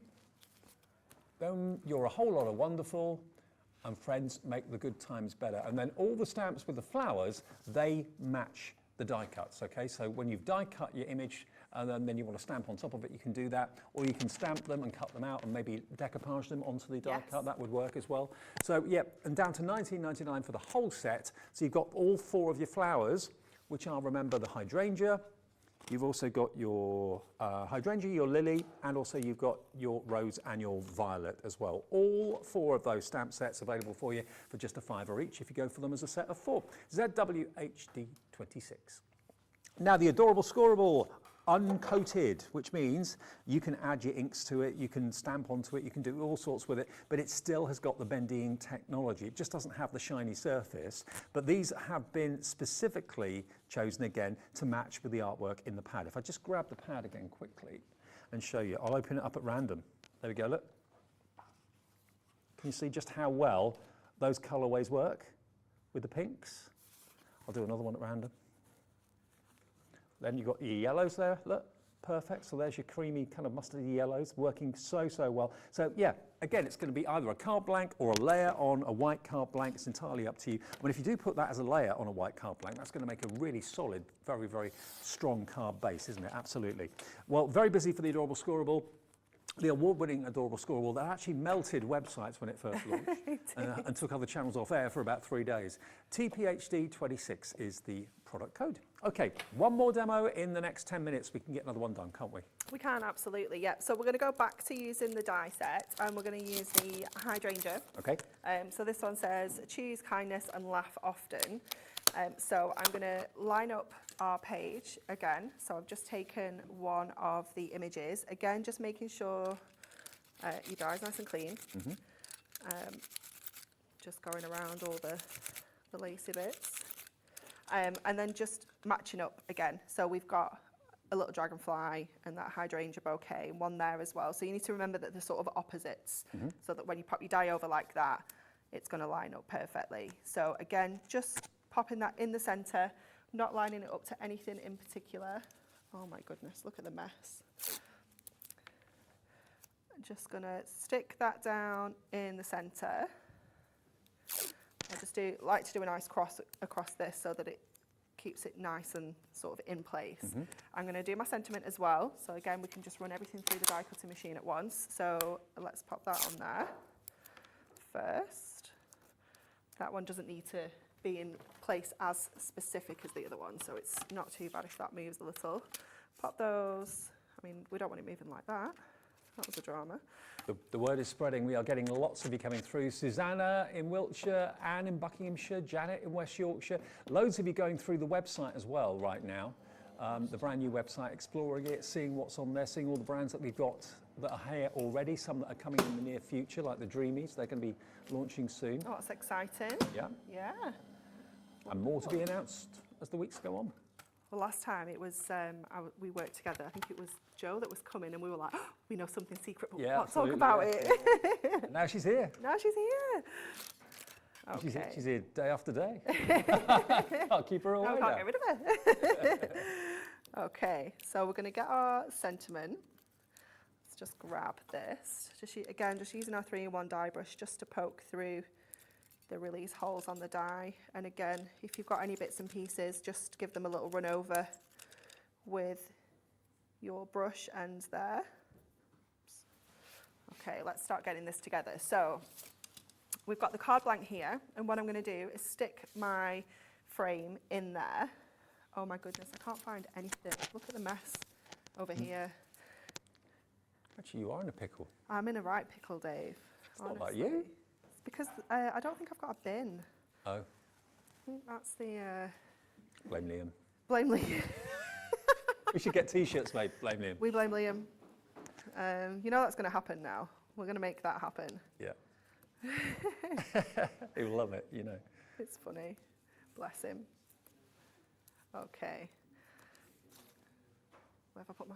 Then you're a whole lot of wonderful, and friends make the good times better. And then all the stamps with the flowers, they match the die cuts, okay? So when you've die cut your image and then you want to stamp on top of it, you can do that. Or you can stamp them and cut them out and maybe decoupage them onto the die cut. That would work as well. So yeah, and down to $19.99 for the whole set. So you've got all 4 of your flowers, which are, remember, the hydrangea. You've also got your hydrangea, your lily, and also you've got your rose and your violet as well. All 4 of those stamp sets available for you for just a £5 each if you go for them as a set of 4. ZWHD26. Now the adorable scoreable, uncoated, which means you can add your inks to it, you can stamp onto it, you can do all sorts with it, but it still has got the bending technology. It just doesn't have the shiny surface, but these have been specifically chosen again to match with the artwork in the pad. If I just grab the pad again quickly and show you, I'll open it up at random. There we go, look. Can you see just how well those colorways work with the pinks? I'll do another one at random. Then you've got your yellows there, look, perfect. So there's your creamy kind of mustardy yellows working so well. So yeah, again, it's going to be either a card blank or a layer on a white card blank. It's entirely up to you. But if you do put that as a layer on a white card blank, that's going to make a really solid, very strong card base, isn't it? Absolutely. Well, very busy for the adorable scoreable. The award-winning adorable scoreable that actually melted websites when it first launched and took other channels off air for about 3 days. TPHD26 is the product code. Okay, one more demo in the next 10 minutes. We can get another one done, can't we? We can, absolutely, yeah. So we're going to go back to using the die set, and we're going to use the hydrangea. Okay. So this one says, choose kindness and laugh often. So I'm going to line up our page again. So I've just taken one of the images. Again, just making sure your die is nice and clean. Just going around all the lacy bits. And then just matching up again. So we've got a little dragonfly and that hydrangea bouquet, and one there as well. So you need to remember that they're sort of opposites, so that when you pop your die over like that, it's going to line up perfectly. So again, just popping that in the centre, not lining it up to anything in particular. Oh my goodness, look at the mess. I'm just going to stick that down in the centre. I just like to do a nice cross across this so that it keeps it nice and sort of in place. I'm going to do my sentiment as well. So again, we can just run everything through the die cutting machine at once. So let's pop that on there first. That one doesn't need to be in place as specific as the other one, so it's not too bad if that moves a little. Pop those. I mean, we don't want it moving like that. That was a drama. The word is spreading. We are getting lots of you coming through. Susanna in Wiltshire, Anne in Buckinghamshire, Janet in West Yorkshire. Loads of you going through the website as well right now. The brand new website, exploring it, seeing what's on there, seeing all the brands that we've got that are here already, some that are coming in the near future, like the Dreamies. They're going to be launching soon. Oh, that's exciting. Yeah. Yeah. And more to be announced as the weeks go on. Well, last time it was, we worked together. I think it was Joe that was coming, and we were like, oh, we know something secret, but we can't talk about it. Now she's here. Now she's here. Okay. She's here day after day. Can't keep her away I can't get rid of her. Okay, so we're going to get our sentiment. Let's just grab this. Just using our 3-in-1 die brush just to poke through the release holes on the die. And again, if you've got any bits and pieces, just give them a little run over with your brush ends there. Oops. Okay, let's start getting this together. So we've got the card blank here, and what I'm going to do is stick my frame in there. Oh my goodness, I can't find anything. Look at the mess over here. Actually, you are in a pickle. I'm in a right pickle, Dave. It's not like you. It's because I don't think I've got a bin. Oh. I think that's the... Blame Liam. Blame Liam. We should get T-shirts made. Blame Liam. We blame Liam. You know that's going to happen now. We're going to make that happen. Yeah. He'll love it, you know. It's funny. Bless him. Okay. Where have I put my...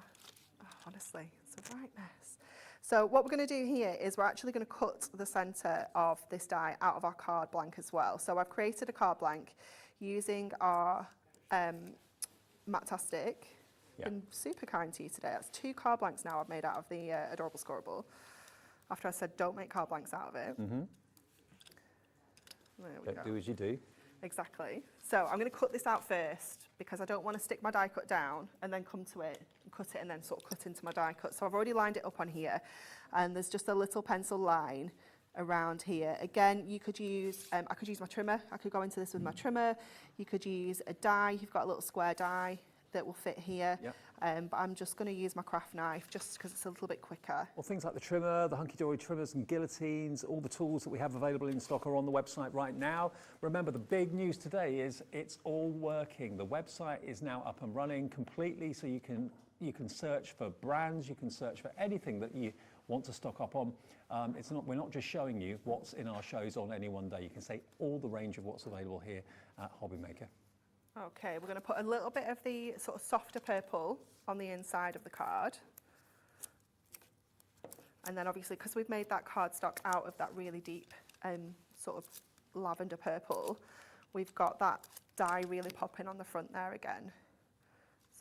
honestly, it's a right mess. So what we're going to do here is we're actually going to cut the centre of this die out of our card blank as well. So I've created a card blank using our Matastic. Been super kind to you today. That's 2 card blanks now I've made out of the Adorable Scorable. After I said don't make card blanks out of it. Mm-hmm. There we go. Do as you do. Exactly. So I'm going to cut this out first because I don't want to stick my die cut down and then come to it and cut it and then sort of cut into my die cut. So I've already lined it up on here and there's just a little pencil line around here. Again, you could use, I could use my trimmer. I could go into this with my trimmer. You could use a die. You've got a little square die that will fit here. Yep. But I'm just going to use my craft knife just because it's a little bit quicker. Well, things like the trimmer, the Hunkydory trimmers and guillotines, all the tools that we have available in stock are on the website right now. Remember, the big news today is it's all working. The website is now up and running completely, so you can search for brands, you can search for anything that you want to stock up on. We're not just showing you what's in our shows on any one day. You can see all the range of what's available here at Hobby Maker. Okay, we're going to put a little bit of the sort of softer purple on the inside of the card. And then obviously, because we've made that cardstock out of that really deep sort of lavender purple, we've got that dye really popping on the front there again.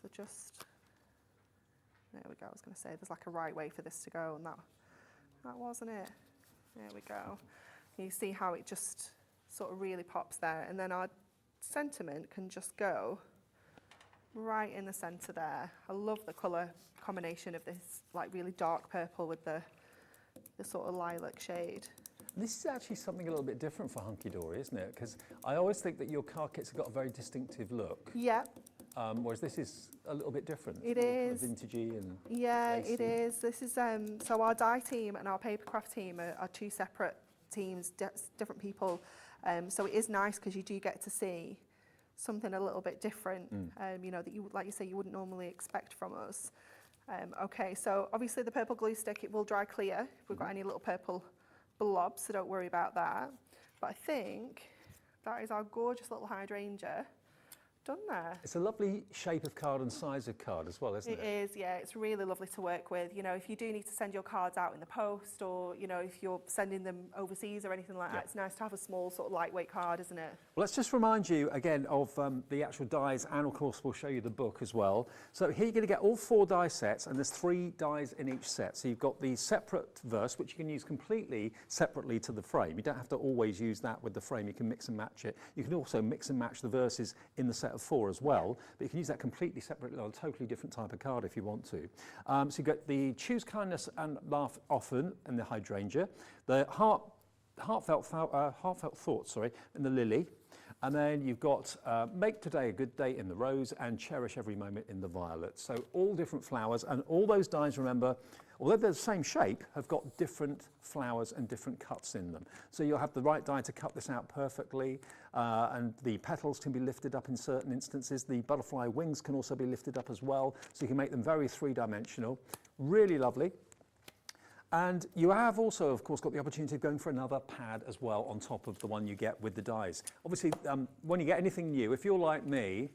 So just, there we go. I was going to say there's like a right way for this to go, and that wasn't it. There we go. You see how it just sort of really pops there, and then our sentiment can just go right in the centre there. I love the colour combination of this like really dark purple with the sort of lilac shade. This is actually something a little bit different for Hunkydory, isn't it? Because I always think that your card kits have got a very distinctive look. Yeah. Whereas this is a little bit different. It It's is. kind of vintagey and Yeah, lacy. it is. This is so our dye team and our papercraft team are 2 separate teams, different people. So it is nice because you do get to see something a little bit different, you know, that you, like you say, you wouldn't normally expect from us. Okay, so obviously the purple glue stick, it will dry clear if we've got any little purple blobs, so don't worry about that. But I think that is our gorgeous little hydrangea done there. It's a lovely shape of card and size of card as well, isn't it? It is, yeah. It's really lovely to work with. You know, if you do need to send your cards out in the post, or, you know, if you're sending them overseas or anything like that, it's nice to have a small sort of lightweight card, isn't it? Well, let's just remind you again of the actual dies, and of course we'll show you the book as well. So here you're going to get all 4 die sets, and there's 3 dies in each set. So you've got the separate verse, which you can use completely separately to the frame. You don't have to always use that with the frame. You can mix and match it. You can also mix and match the verses in the set of 4 as well, but you can use that completely separately on a totally different type of card if you want to. So you've got the Choose Kindness and Laugh Often and the hydrangea, the heartfelt thoughts, and the lily. And then you've got Make Today a Good Day in the rose and Cherish Every Moment in the violet. So all different flowers, and all those dies, remember, although they're the same shape, have got different flowers and different cuts in them. So you'll have the right die to cut this out perfectly, and the petals can be lifted up in certain instances. The butterfly wings can also be lifted up as well, so you can make them very 3-dimensional. Really lovely. And you have also, of course, got the opportunity of going for another pad as well on top of the one you get with the dies. Obviously, when you get anything new, if you're like me,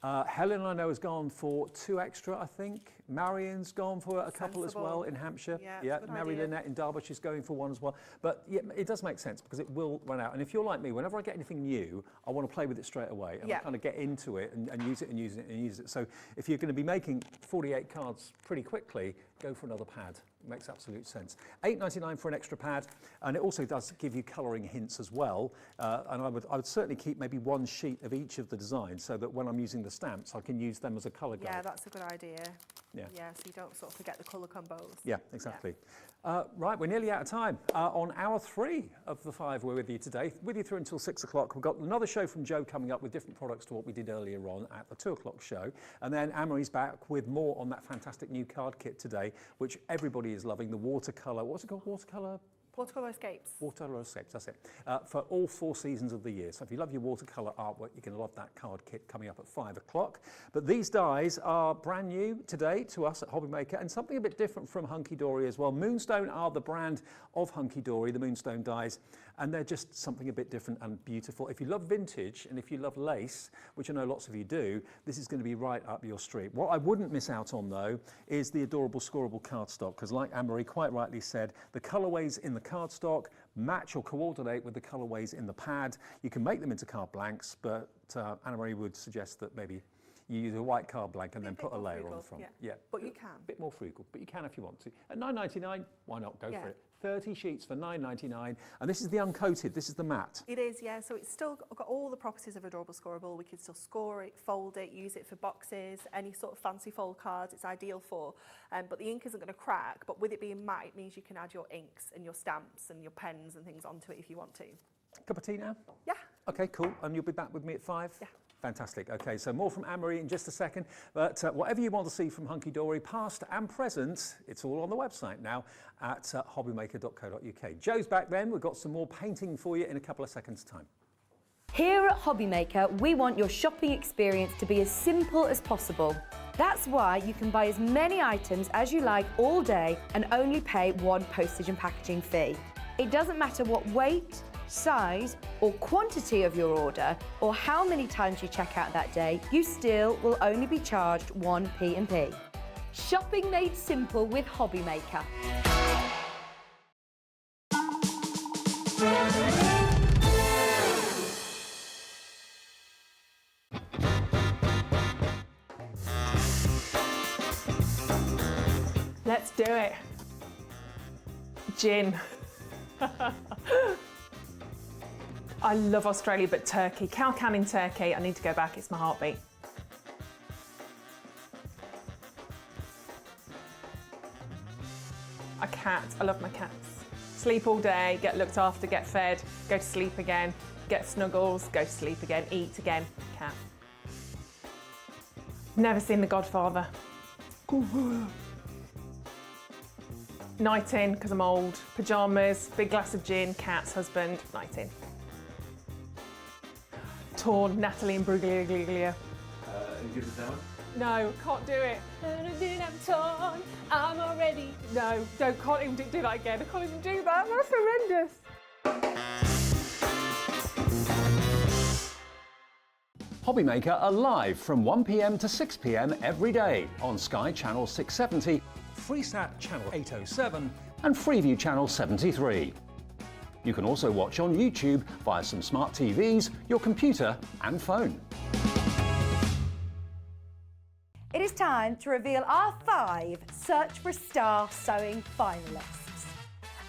Helen, I know, has gone for 2 extra, I think. Marion's gone for a couple as well in Hampshire. Yeah, Mary Lynette in Derbyshire is going for 1 as well. But yeah, it does make sense because it will run out. And if you're like me, whenever I get anything new, I want to play with it straight away. And I kind of get into it and use it and use it and use it. So if you're going to be making 48 cards pretty quickly, go for another pad. It makes absolute sense. $8.99 for an extra pad, and it also does give you colouring hints as well. And I would certainly keep maybe 1 sheet of each of the designs so that when I'm using the stamps, I can use them as a colour guide. Yeah, that's a good idea. Yeah. So you don't sort of forget the colour combos. Yeah, exactly. Right, we're nearly out of time. On hour 3 of the 5, we're with you today, with you through until 6 o'clock. We've got another show from Joe coming up with different products to what we did earlier on at the 2 o'clock show. And then Anne-Marie's back with more on that fantastic new card kit today, which everybody is loving, the watercolour. What's it called? Watercolour? Watercolour Escapes. Watercolour Escapes, that's it. For all 4 seasons of the year. So if you love your watercolour artwork, you're going to love that card kit coming up at 5 o'clock. But these dies are brand new today to us at Hobby Maker, and something a bit different from Hunkydory as well. Moonstone are the brand of Hunkydory, the Moonstone Dies. and they're just something a bit different and beautiful. If you love vintage and if you love lace, which I know lots of you do, this is going to be right up your street. What I wouldn't miss out on though is the adorable scoreable cardstock, because like Anne-Marie quite rightly said, the colourways in the cardstock match or coordinate with the colourways in the pad. You can make them into card blanks, but Anne-Marie would suggest that maybe you use a white card blank and then put a layer on the front. Yeah. But you can. A bit more frugal, but you can if you want to. At $9.99, why not? Go for it. 30 sheets for $9.99, and this is the uncoated, this is the matte. It is, yeah, so it's still got all the properties of Adorable Scoreable. We can still score it, fold it, use it for boxes, any sort of fancy fold cards it's ideal for. But the ink isn't going to crack, but with it being matte, it means you can add your inks and your stamps and your pens and things onto it if you want to. Cup of tea now? Yeah. Okay, cool, and you'll be back with me at 5? Yeah. Fantastic. Okay, so more from Anne-Marie in just a second. But whatever you want to see from Hunkydory, past and present, it's all on the website now at hobbymaker.co.uk. Joe's back then. We've got some more painting for you in a couple of seconds' time. Here at Hobbymaker, we want your shopping experience to be as simple as possible. That's why you can buy as many items as you like all day and only pay one postage and packaging fee. It doesn't matter what weight, size or quantity of your order or how many times you check out that day, you still will only be charged one P&P. Shopping made simple with Hobbymaker. Let's do it. Gin. I love Australia, but Turkey. Cow can in Turkey. I need to go back, it's my heartbeat. A cat, I love my cats. Sleep all day, get looked after, get fed, go to sleep again, get snuggles, go to sleep again, eat again, cat. Never seen The Godfather. Night in, because I'm old. Pyjamas, big glass of gin, cats, husband, night in. Torn, Natalie and Bruglia. You give us that one? No, can't do it. I'm torn, I'm already. No, can't even do that again. I can't even do that. That's horrendous. Hobbymaker are live from 1 p.m. to 6 p.m. every day on Sky Channel 670, Freesat Channel 807 and Freeview Channel 73. You can also watch on YouTube via some smart TVs, your computer and phone. It is time to reveal our 5 Search for a Star sewing finalists.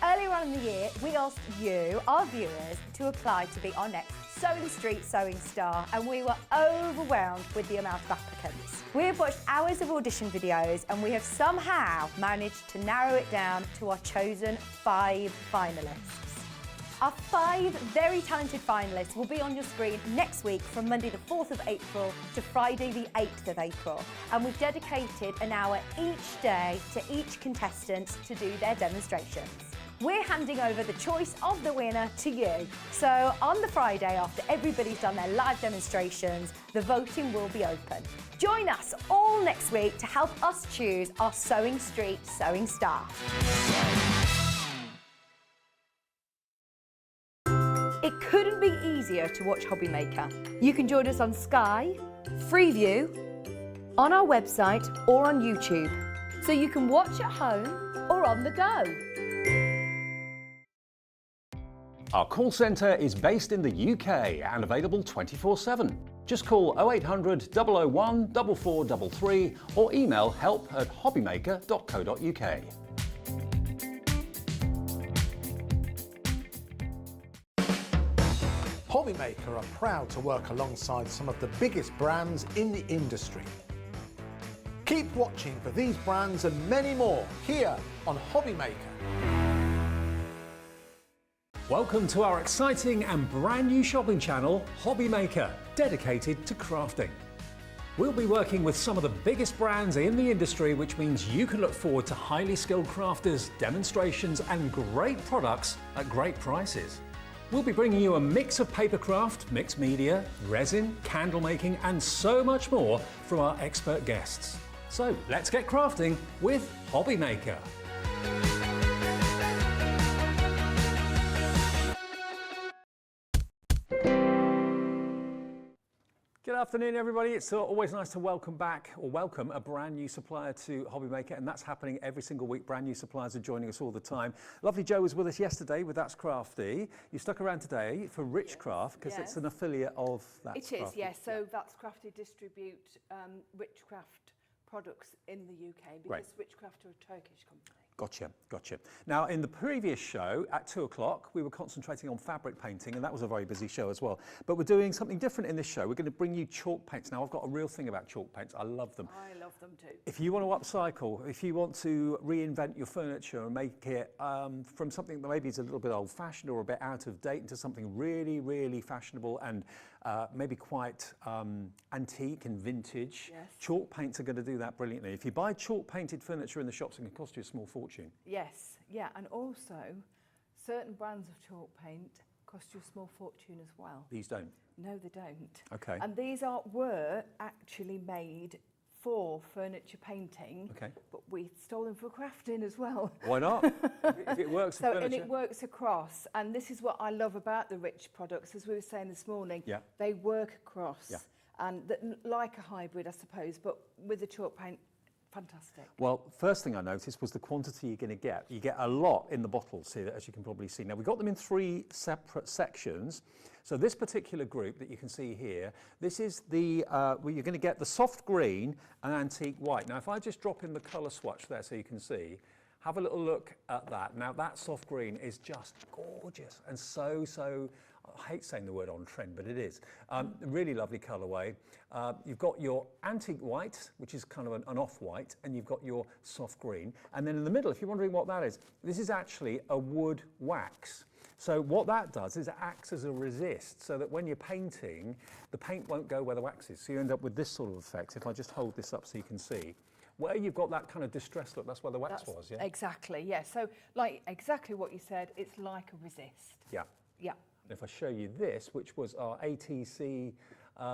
Earlier on in the year, we asked you, our viewers, to apply to be our next Sewing Street Sewing Star, and we were overwhelmed with the amount of applicants. We have watched hours of audition videos and we have somehow managed to narrow it down to our chosen 5 finalists. Our 5 very talented finalists will be on your screen next week from Monday the 4th of April to Friday the 8th of April. And we've dedicated an hour each day to each contestant to do their demonstrations. We're handing over the choice of the winner to you. So on the Friday after everybody's done their live demonstrations, the voting will be open. Join us all next week to help us choose our Sewing Street Sewing Star. It couldn't be easier to watch Hobbymaker. You can join us on Sky, Freeview, on our website or on YouTube. So you can watch at home or on the go. Our call centre is based in the UK and available 24/7. Just call 0800 001 4433 or email help@hobbymaker.co.uk. Hobbymaker are proud to work alongside some of the biggest brands in the industry. Keep watching for these brands and many more here on Hobbymaker. Welcome to our exciting and brand new shopping channel, Hobbymaker, dedicated to crafting. We'll be working with some of the biggest brands in the industry, which means you can look forward to highly skilled crafters, demonstrations and great products at great prices. We'll be bringing you a mix of papercraft, mixed media, resin, candle making and so much more from our expert guests. So let's get crafting with Hobbymaker. Good afternoon, everybody. It's always nice to welcome a brand new supplier to Hobby Maker, and that's happening every single week. Brand new suppliers are joining us all the time. Lovely Joe was with us yesterday with That's Crafty. You stuck around today for Richcraft because it's an affiliate of That's Crafty. It is, yes. So That's Crafty distribute Richcraft products in the UK because Richcraft are a Turkish company. Gotcha, gotcha. Now, in the previous show at 2 o'clock, we were concentrating on fabric painting, and that was a very busy show as well. But we're doing something different in this show. We're going to bring you chalk paints. Now, I've got a real thing about chalk paints. I love them. I love them too. If you want to upcycle, if you want to reinvent your furniture and make it from something that maybe is a little bit old-fashioned or a bit out of date into something really, really fashionable and maybe quite antique and vintage, chalk paints are going to do that brilliantly. If you buy chalk painted furniture in the shops, it can cost you a small fortune. Yes, yeah, and also certain brands of chalk paint cost you a small fortune as well. These don't? No, they don't. Okay. And these were actually made for furniture painting, but we stole them for crafting as well. Why not? If it works for furniture. And it works across, and this is what I love about the Rich products, as we were saying this morning. Yeah. They work across, yeah. and like a hybrid, I suppose, but with the chalk paint, fantastic. Well, first thing I noticed was the quantity you're going to get. You get a lot in the bottles here, as you can probably see. Now, we've got them in 3 separate sections. So this particular group that you can see here, this is the, where you're going to get the soft green and antique white. Now, if I just drop in the colour swatch there so you can see, have a little look at that. Now, that soft green is just gorgeous and so, I hate saying the word on trend, but it is. Really lovely colourway. You've got your antique white, which is kind of an off-white, and you've got your soft green. And then in the middle, if you're wondering what that is, this is actually a wood wax. So what that does is it acts as a resist, so that when you're painting, the paint won't go where the wax is. So you end up with this sort of effect. If I just hold this up so you can see. Where you've got that kind of distressed look, that's where the wax was, yeah? Exactly, yeah. So like exactly what you said, it's like a resist. Yeah. Yeah. If I show you this, which was our ATC,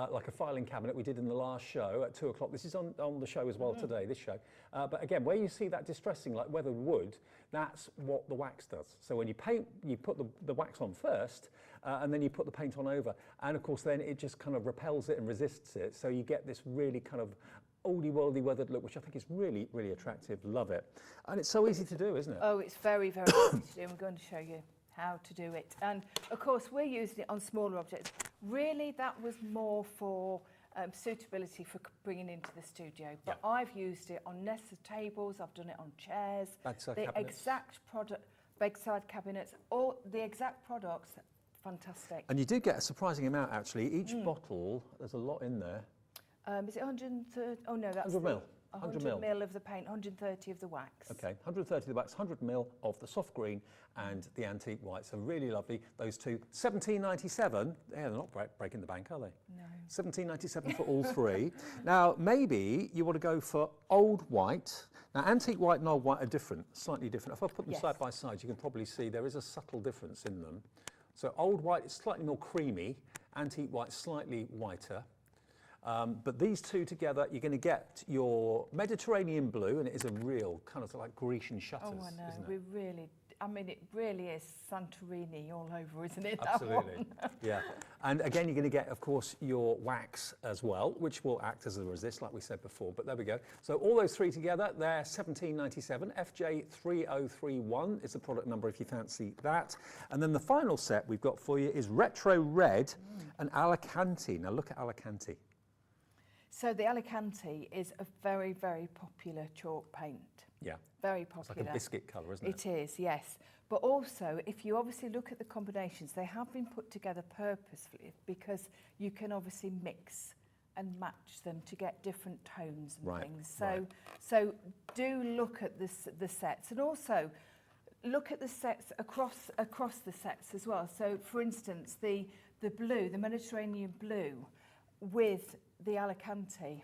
like a filing cabinet we did in the last show at 2 o'clock. This is on the show as well today, this show. But again, where you see that distressing, like weathered wood, that's what the wax does. So when you paint, you put the wax on first, and then you put the paint on over. And of course, then it just kind of repels it and resists it. So you get this really kind of oldie-worldy weathered look, which I think is really, really attractive. Love it. And it's so easy to do, isn't it? Oh, it's very, very easy to do. I'm going to show you how to do it. And of course, we're using it on smaller objects. Really, that was more for suitability for bringing into the studio. But I've used it on nests of tables, I've done it on chairs. Exact product, bedside cabinets, all the exact products, fantastic. And you do get a surprising amount, actually. Each bottle, there's a lot in there. Is it 130? Oh no, that's 100 mil. 100 mil of the paint, 130 of the wax. Okay, 130 of the wax, 100 mil of the soft green and the antique white. So really lovely, those two. £17.97, they're not breaking the bank, are they? No. £17.97 for all 3. Now, maybe you want to go for old white. Now, antique white and old white are different, slightly different. If I put them side by side, you can probably see there is a subtle difference in them. So old white is slightly more creamy, antique white slightly whiter. But these two together, you're going to get your Mediterranean blue, and it is a real kind of like Grecian shutters, oh, I know. Isn't it? We really, I mean, it really is Santorini all over, isn't it? Absolutely, yeah. And again, you're going to get, of course, your wax as well, which will act as a resist, like we said before. But there we go. So all those 3 together, they're £17.97. FJ3031 is the product number if you fancy that. And then the final set we've got for you is Retro Red and Alicante. Now look at Alicante. So the Alicante is a very, very popular chalk paint. Yeah. Very popular. It's like a biscuit colour, isn't it? It is, yes. But also, if you obviously look at the combinations, they have been put together purposefully because you can obviously mix and match them to get different tones and things. So do look at the sets, and also look at the sets across the sets as well. So, for instance, the blue, the Mediterranean blue, with the Alicante,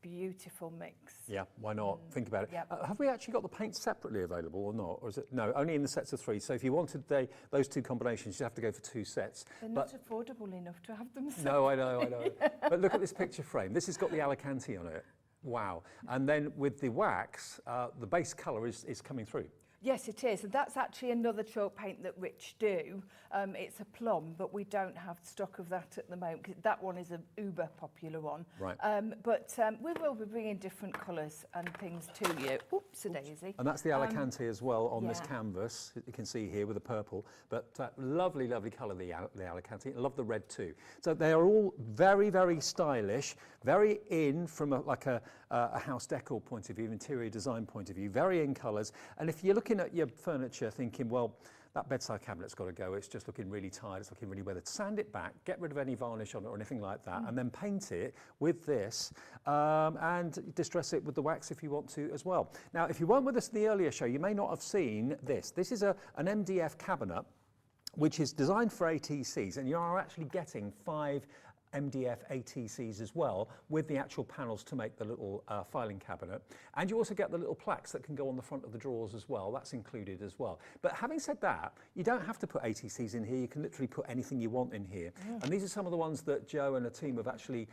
beautiful mix. Yeah, why not? Think about it. Yep. Have we actually got the paint separately available or not? Or is it, no, only in the sets of 3. So if you wanted those 2 combinations, you have to go for 2 sets. They're not affordable enough to have them. No, I know. But look at this picture frame. This has got the Alicante on it. Wow. And then with the wax, the base colour is coming through. Yes, it is. And that's actually another chalk paint that Rich do. It's a plum, but we don't have stock of that at the moment. 'Cause that one is an uber popular one. Right. But we will be bringing different colours and things to you. Oops, a daisy. And that's the Alicante as well on this yeah. canvas, you can see here with the purple. But lovely, lovely colour, the Alicante. I love the red too. So they are all very, very stylish, very in from a house decor point of view, interior design point of view, very in colours. And if you're looking at your furniture thinking, well, that bedside cabinet's got to go, it's just looking really tired, it's looking really weathered, sand it back, get rid of any varnish on it or anything like that, and then paint it with this and distress it with the wax if you want to as well. Now, if you weren't with us in the earlier show, you may not have seen this. This is an MDF cabinet which is designed for ATCs, and you are actually getting 5 MDF ATCs as well with the actual panels to make the little filing cabinet, and you also get the little plaques that can go on the front of the drawers as well. That's included as well. But having said that, you don't have to put ATCs in here. You can literally put anything you want in here. And these are some of the ones that Joe and the team have actually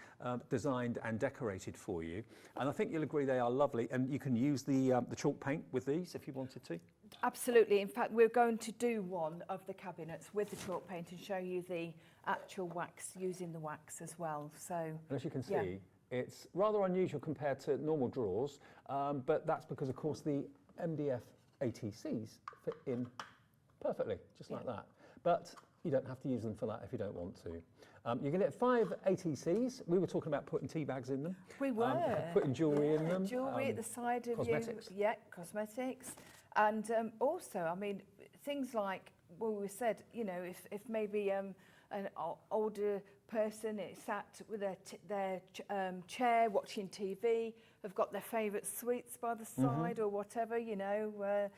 designed and decorated for you, and I think you'll agree they are lovely, and you can use the chalk paint with these if you wanted to. Absolutely. In fact, we're going to do one of the cabinets with the chalk paint and show you the actual wax, using the wax as well. So, And as you can see, yeah. it's rather unusual compared to normal drawers, but that's because, of course, the MDF ATCs fit in perfectly, just like that. But you don't have to use them for that if you don't want to. You can get 5 ATCs. We were talking about putting tea bags in them. We were. Putting jewellery in them. Jewellery at the side of cosmetics. you. Yeah, cosmetics. And also, I mean, things like, well, we said, you know, if maybe an older person is sat with their chair watching TV, have got their favourite sweets by the side or whatever, you know,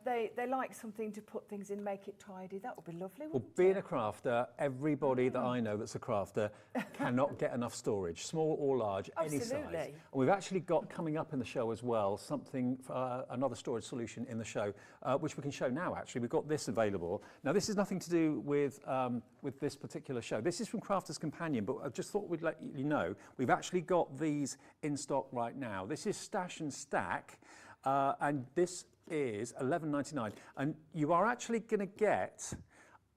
they like something to put things in, make it tidy. That would be lovely, Well, wouldn't it? being a crafter, everybody that I know that's a crafter cannot get enough storage, small or large, any size. Absolutely. And we've actually got coming up in the show as well something, another storage solution in the show, which we can show now. Actually, we've got this available. Now, this is nothing to do with this particular show. This is from Crafter's Companion, but I just thought we'd let you know we've actually got these in stock right now. This is Stash and Stack, and this is $11.99, and you are actually going to get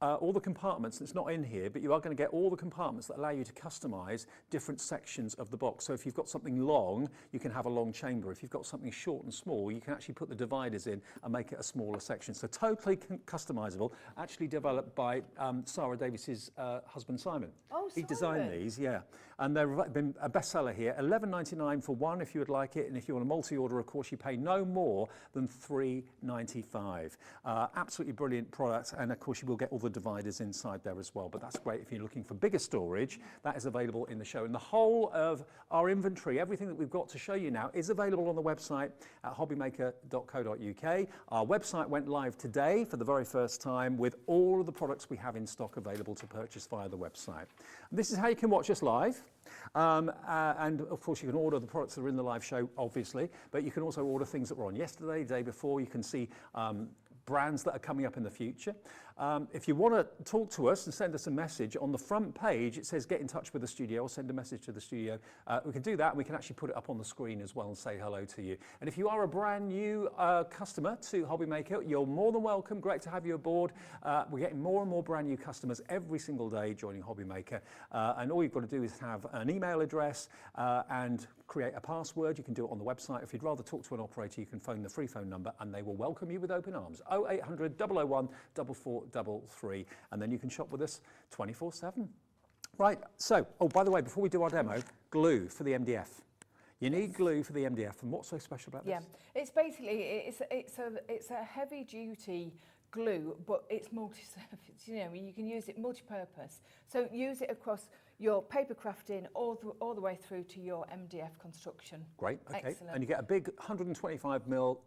all the compartments. It's not in here, but you are going to get all the compartments that allow you to customize different sections of the box. So if you've got something long, you can have a long chamber. If you've got something short and small, you can actually put the dividers in and make it a smaller section. So totally customizable, actually developed by Sarah Davies's husband, Simon. Oh, He designed Simon. these, yeah. And they've been a bestseller here. $11.99 for one if you would like it. And if you want a multi-order, of course, you pay no more than $3.95. Absolutely brilliant product. And of course, you will get all the dividers inside there as well. But that's great if you're looking for bigger storage. That is available in the show. And the whole of our inventory, everything that we've got to show you now, is available on the website at hobbymaker.co.uk. Our website went live today for the very first time with all of the products we have in stock available to purchase via the website. And this is how you can watch us live. And of course, you can order the products that are in the live show, obviously, but you can also order things that were on yesterday, the day before. You can see brands that are coming up in the future. If you want to talk to us and send us a message, on the front page it says get in touch with the studio or send a message to the studio. We can do that, and we can actually put it up on the screen as well and say hello to you. And if you are a brand new customer to Hobbymaker, you're more than welcome. Great to have you aboard. We're getting more and more brand new customers every single day joining Hobbymaker, and all you've got to do is have an email address and create a password. You can do it on the website. If you'd rather talk to an operator, you can phone the free phone number and they will welcome you with open arms. 0800 001 4433, and then you can shop with us 24/7. Right, so, oh, by the way, before we do our demo, glue for the MDF. You need glue for the MDF, and what's so special about this? Yeah, it's basically, it's a heavy duty glue, but it's multi-surface, you know, you can use it multi-purpose. So use it across your paper crafting all the way through to your MDF construction. Great, okay. Excellent. And you get a big 125ml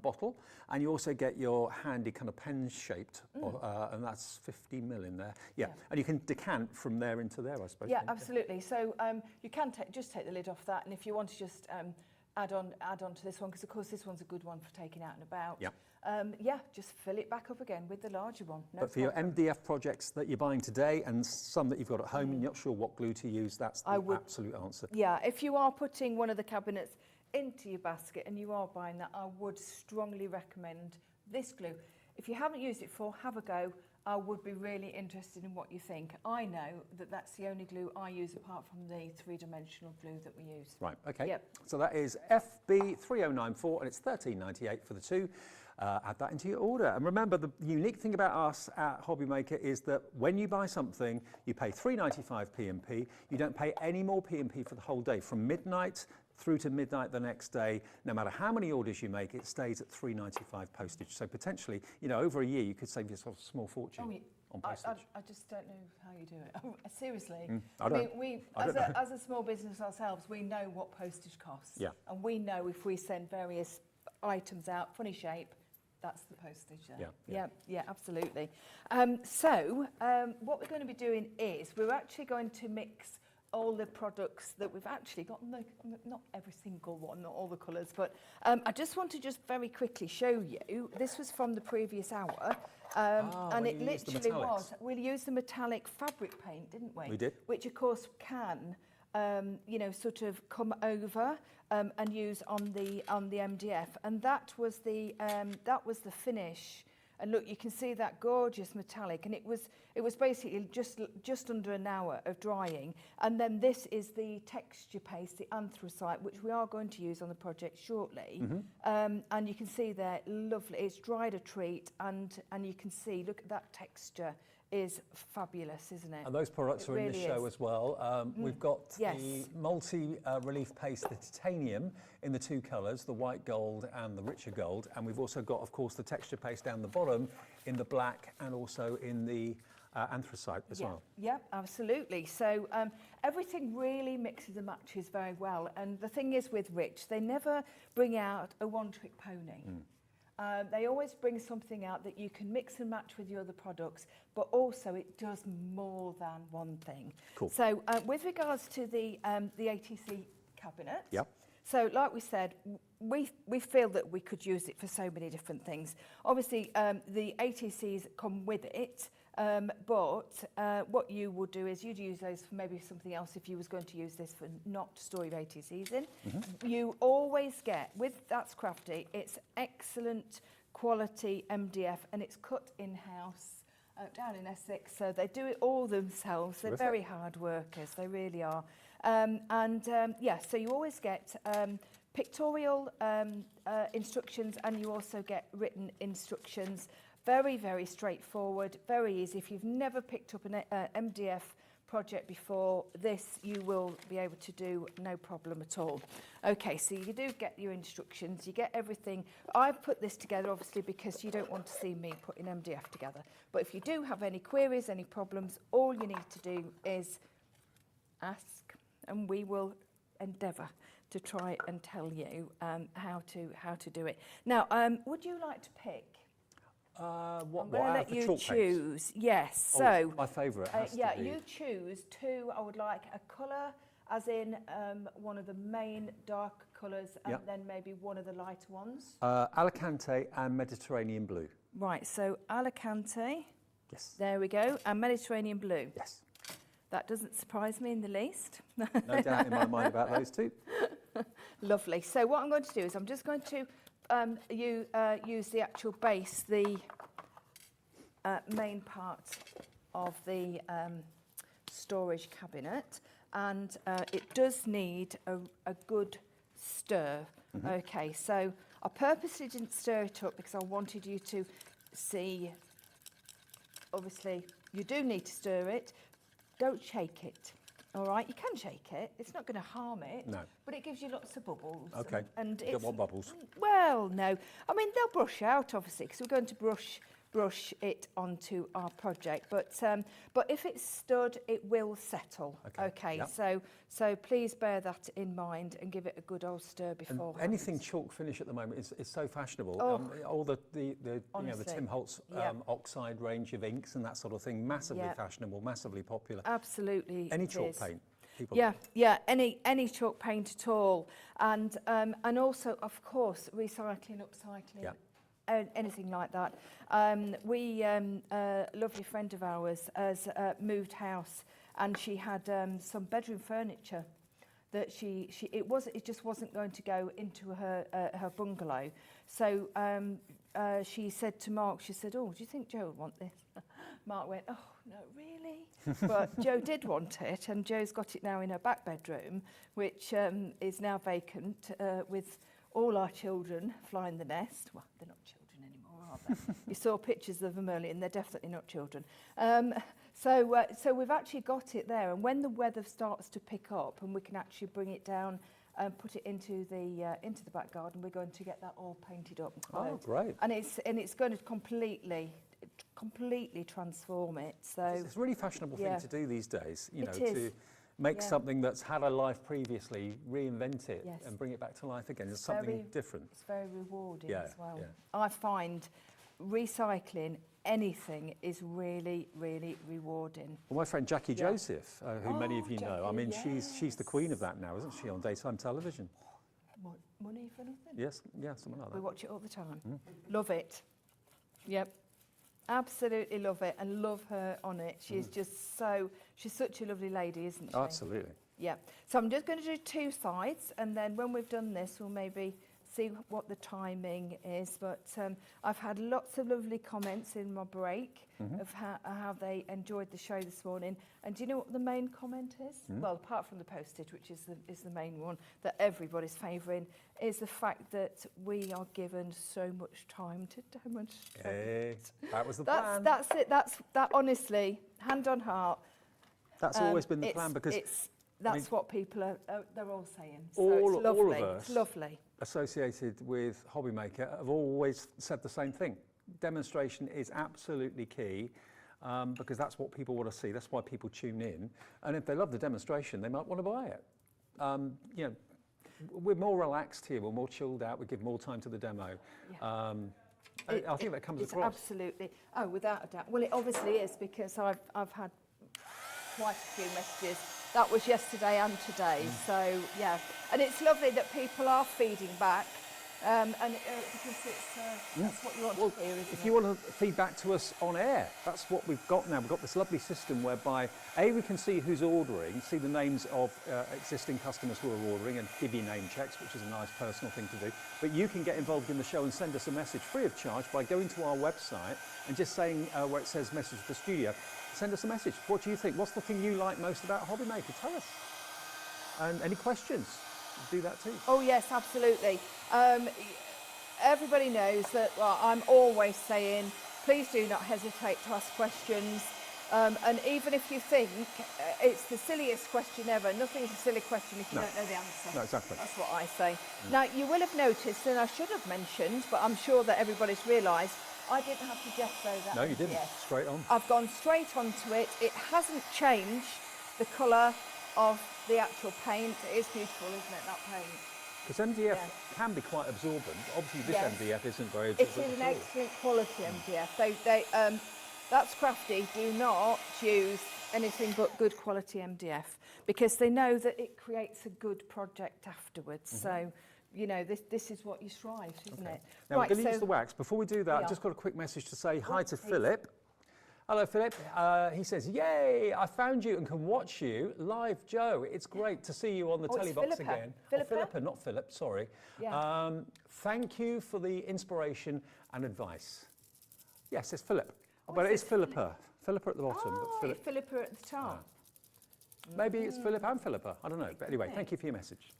bottle, and you also get your handy kind of pen-shaped, and that's 50ml in there. Yeah, and you can decant from there into there, I suppose. Yeah, absolutely. So you can just take the lid off that, and if you want to just add on to this one, because of course this one's a good one for taking out and about. Yeah. Yeah, just fill it back up again with the larger one. No But for your problem. MDF projects that you're buying today and some that you've got at home and you're not sure what glue to use, that's the absolute answer. Yeah, if you are putting one of the cabinets into your basket and you are buying that, I would strongly recommend this glue. If you haven't used it before, have a go. I would be really interested in what you think. I know that that's the only glue I use apart from the three-dimensional glue that we use. Right, okay. Yep. So that is FB3094 and it's £13.98 for the two. Add that into your order. And remember, the unique thing about us at Hobby Maker is that when you buy something, you pay £3.95 P&P. You don't pay any more P&P for the whole day. From midnight through to midnight the next day, no matter how many orders you make, it stays at £3.95 postage. So potentially, you know, over a year, you could save yourself a small fortune on postage. I just don't know how you do it. Seriously. I don't. We I don't know. as a small business ourselves, we know what postage costs. Yeah. And we know if we send various items out, funny shape, that's the postage there. Yeah, absolutely. What we're going to be doing is we're actually going to mix all the products that we've actually got, not every single one, not all the colours, but I just want to very quickly show you, this was from the previous hour, and it literally was, we used the metallic fabric paint, didn't we? We did. Which of course can, you know, sort of come over and use on the MDF, and that was the finish. And look, you can see that gorgeous metallic, and it was basically just under an hour of drying. And then this is the texture paste, the anthracite, which we are going to use on the project shortly. And you can see there, lovely. It's dried a treat, and you can see, look at that texture. Is fabulous, isn't it? And those products are in the show as well. We've got the multi-relief paste, the titanium, in the two colours, the white gold and the richer gold. And we've also got, of course, the texture paste down the bottom in the black and also in the anthracite as well. Yeah, absolutely. So everything really mixes and matches very well. And the thing is with Rich, they never bring out a one-trick pony. They always bring something out that you can mix and match with your other products, but also it does more than one thing. Cool. So with regards to the ATC cabinet, Yep. so like we said, we feel that we could use it for so many different things. Obviously, the ATCs come with it, but what you would do is you'd use those for maybe something else if you was going to use this for not to store your ATCs in. You always get, with That's Crafty, it's excellent quality MDF and it's cut in-house down in Essex, so they do it all themselves. They're very hard workers, they really are. Yeah, so you always get pictorial instructions and you also get written instructions. Very, very straightforward, very easy. If you've never picked up an MDF project before, this you will be able to do no problem at all. Okay, so you do get your instructions, you get everything. I've put this together obviously because you don't want to see me putting MDF together. But if you do have any queries, any problems, all you need to do is ask and we will endeavour to try and tell you how to do it. Now, would you like to pick? I'm going to let you choose. Yes, so my favourite has to be. You choose two. I would like a colour, as in one of the main dark colours, and then maybe one of the lighter ones. Alicante and Mediterranean blue. Right, so Alicante. Yes. There we go, and Mediterranean blue. Yes. That doesn't surprise me in the least. No doubt in my mind about those two. Lovely. So what I'm going to do is I'm just going to use the actual base, the main part of the storage cabinet, and it does need a good stir. Okay, so I purposely didn't stir it up because I wanted you to see, obviously you do need to stir it, don't shake it. All right, you can shake it. It's not going to harm it. No. But it gives you lots of bubbles. Okay. And You don't want bubbles. Well, no. I mean, they'll brush out, obviously, because we're going to brush it onto our project. But if it's stud, it will settle. Okay. Yep. So please bear that in mind and give it a good old stir before. Anything chalk finish at the moment is so fashionable. All the Tim Holtz oxide range of inks and that sort of thing, massively fashionable, massively popular. Absolutely. Any chalk paint. people. Yeah, any chalk paint at all, and also, of course, recycling, upcycling. Yeah. Anything like that. A lovely friend of ours has moved house, and she had some bedroom furniture that it just wasn't going to go into her bungalow. So she said to Mark, she said, "Oh, do you think Joe would want this?" Mark went, "Oh, no, really?" But Joe did want it, and Joe's got it now in her back bedroom, which is now vacant, with all our children flying the nest. Well, they're not children anymore, are they? You saw pictures of them earlier, and they're definitely not children. So we've actually got it there, and when the weather starts to pick up, and we can actually bring it down and put it into the back garden, we're going to get that all painted up. And Oh, great. And it's going to completely transform it. So It's a really fashionable thing to do these days, you know, It is. to make something that's had a life previously, reinvent it Yes. and bring it back to life again. It's something different. It's very rewarding Yeah, as well. yeah. I find recycling anything is really, really rewarding. Well, my friend Jackie Joseph, who many of you know, I Jackie, mean, she's the queen of that now, isn't she, on daytime television? Money for nothing? Yes, yeah, something like We that. watch it all the time. Love it. Yep. Absolutely love it, and love her on it. She's she's such a lovely lady, isn't she? Oh, absolutely. Yeah. So I'm just going to do two sides, and then when we've done this, we'll maybe see what the timing is. But I've had lots of lovely comments in my break of how they enjoyed the show this morning. And do you know what the main comment is? Well, apart from the postage, which is the main one that everybody's favouring, is the fact that we are given so much time to demonstrate. Hey, that was the plan. That's it. That honestly, hand on heart. That's always been the plan, because that's what people are they're all saying. So all it's lovely. of us It's lovely. associated with Hobbymaker have always said the same thing. Demonstration is absolutely key, because that's what people want to see. That's why people tune in. And if they love the demonstration, they might want to buy it. You know, we're more relaxed here. We're more chilled out. We give more time to the demo. Yeah. I think that comes it's across. Absolutely. Oh, without a doubt. Well, it obviously is, because I've had quite a few messages. That was yesterday and today. So yeah, and it's lovely that people are feeding back, because that's what you want to hear, isn't if you want to feed back to us on air, that's what we've got now. We've got this lovely system whereby we can see who's ordering, see the names of existing customers who are ordering, and give you name checks, which is a nice personal thing to do. But you can get involved in the show and send us a message free of charge by going to our website and just saying where it says message for studio. Send us a message. What do you think? What's the thing you like most about Hobbymaker? Tell us. And any questions? Do that too. Oh yes, absolutely. Everybody knows that I'm always saying, please do not hesitate to ask questions. And even if you think it's the silliest question ever, nothing's a silly question if you don't know the answer. No, exactly. That's what I say. Now, you will have noticed, and I should have mentioned, but I'm sure that everybody's realised, I didn't have to gesso that. No, you didn't. Yet. Straight on. I've gone straight onto it. It hasn't changed the colour of the actual paint. It is beautiful, isn't it, that paint? Because MDF can be quite absorbent. Obviously, this Yes. MDF isn't very It absorbent is an at all. excellent quality MDF. That's crafty. Do not use anything but good quality MDF, because they know that it creates a good project afterwards. So, you know, this is what you strive, isn't it? Now, we're going to use the wax. Before we do that, Yeah. I've just got a quick message to say hi to please. Philip. Hello, Philip. He says, "Yay, I found you and can watch you live, Joe. It's great to see you on the Oh, it's telly box Philippa. again." Philippa? Philippa, not Philip, sorry. Yeah. Thank you for the inspiration and advice. Yes, it's Philip. Oh, But it it is says Philippa. Philippa at the bottom. Oh, but Philip, it's Philippa at the top. maybe it's Philip and Philippa. I don't know. But anyway, thank you for your message.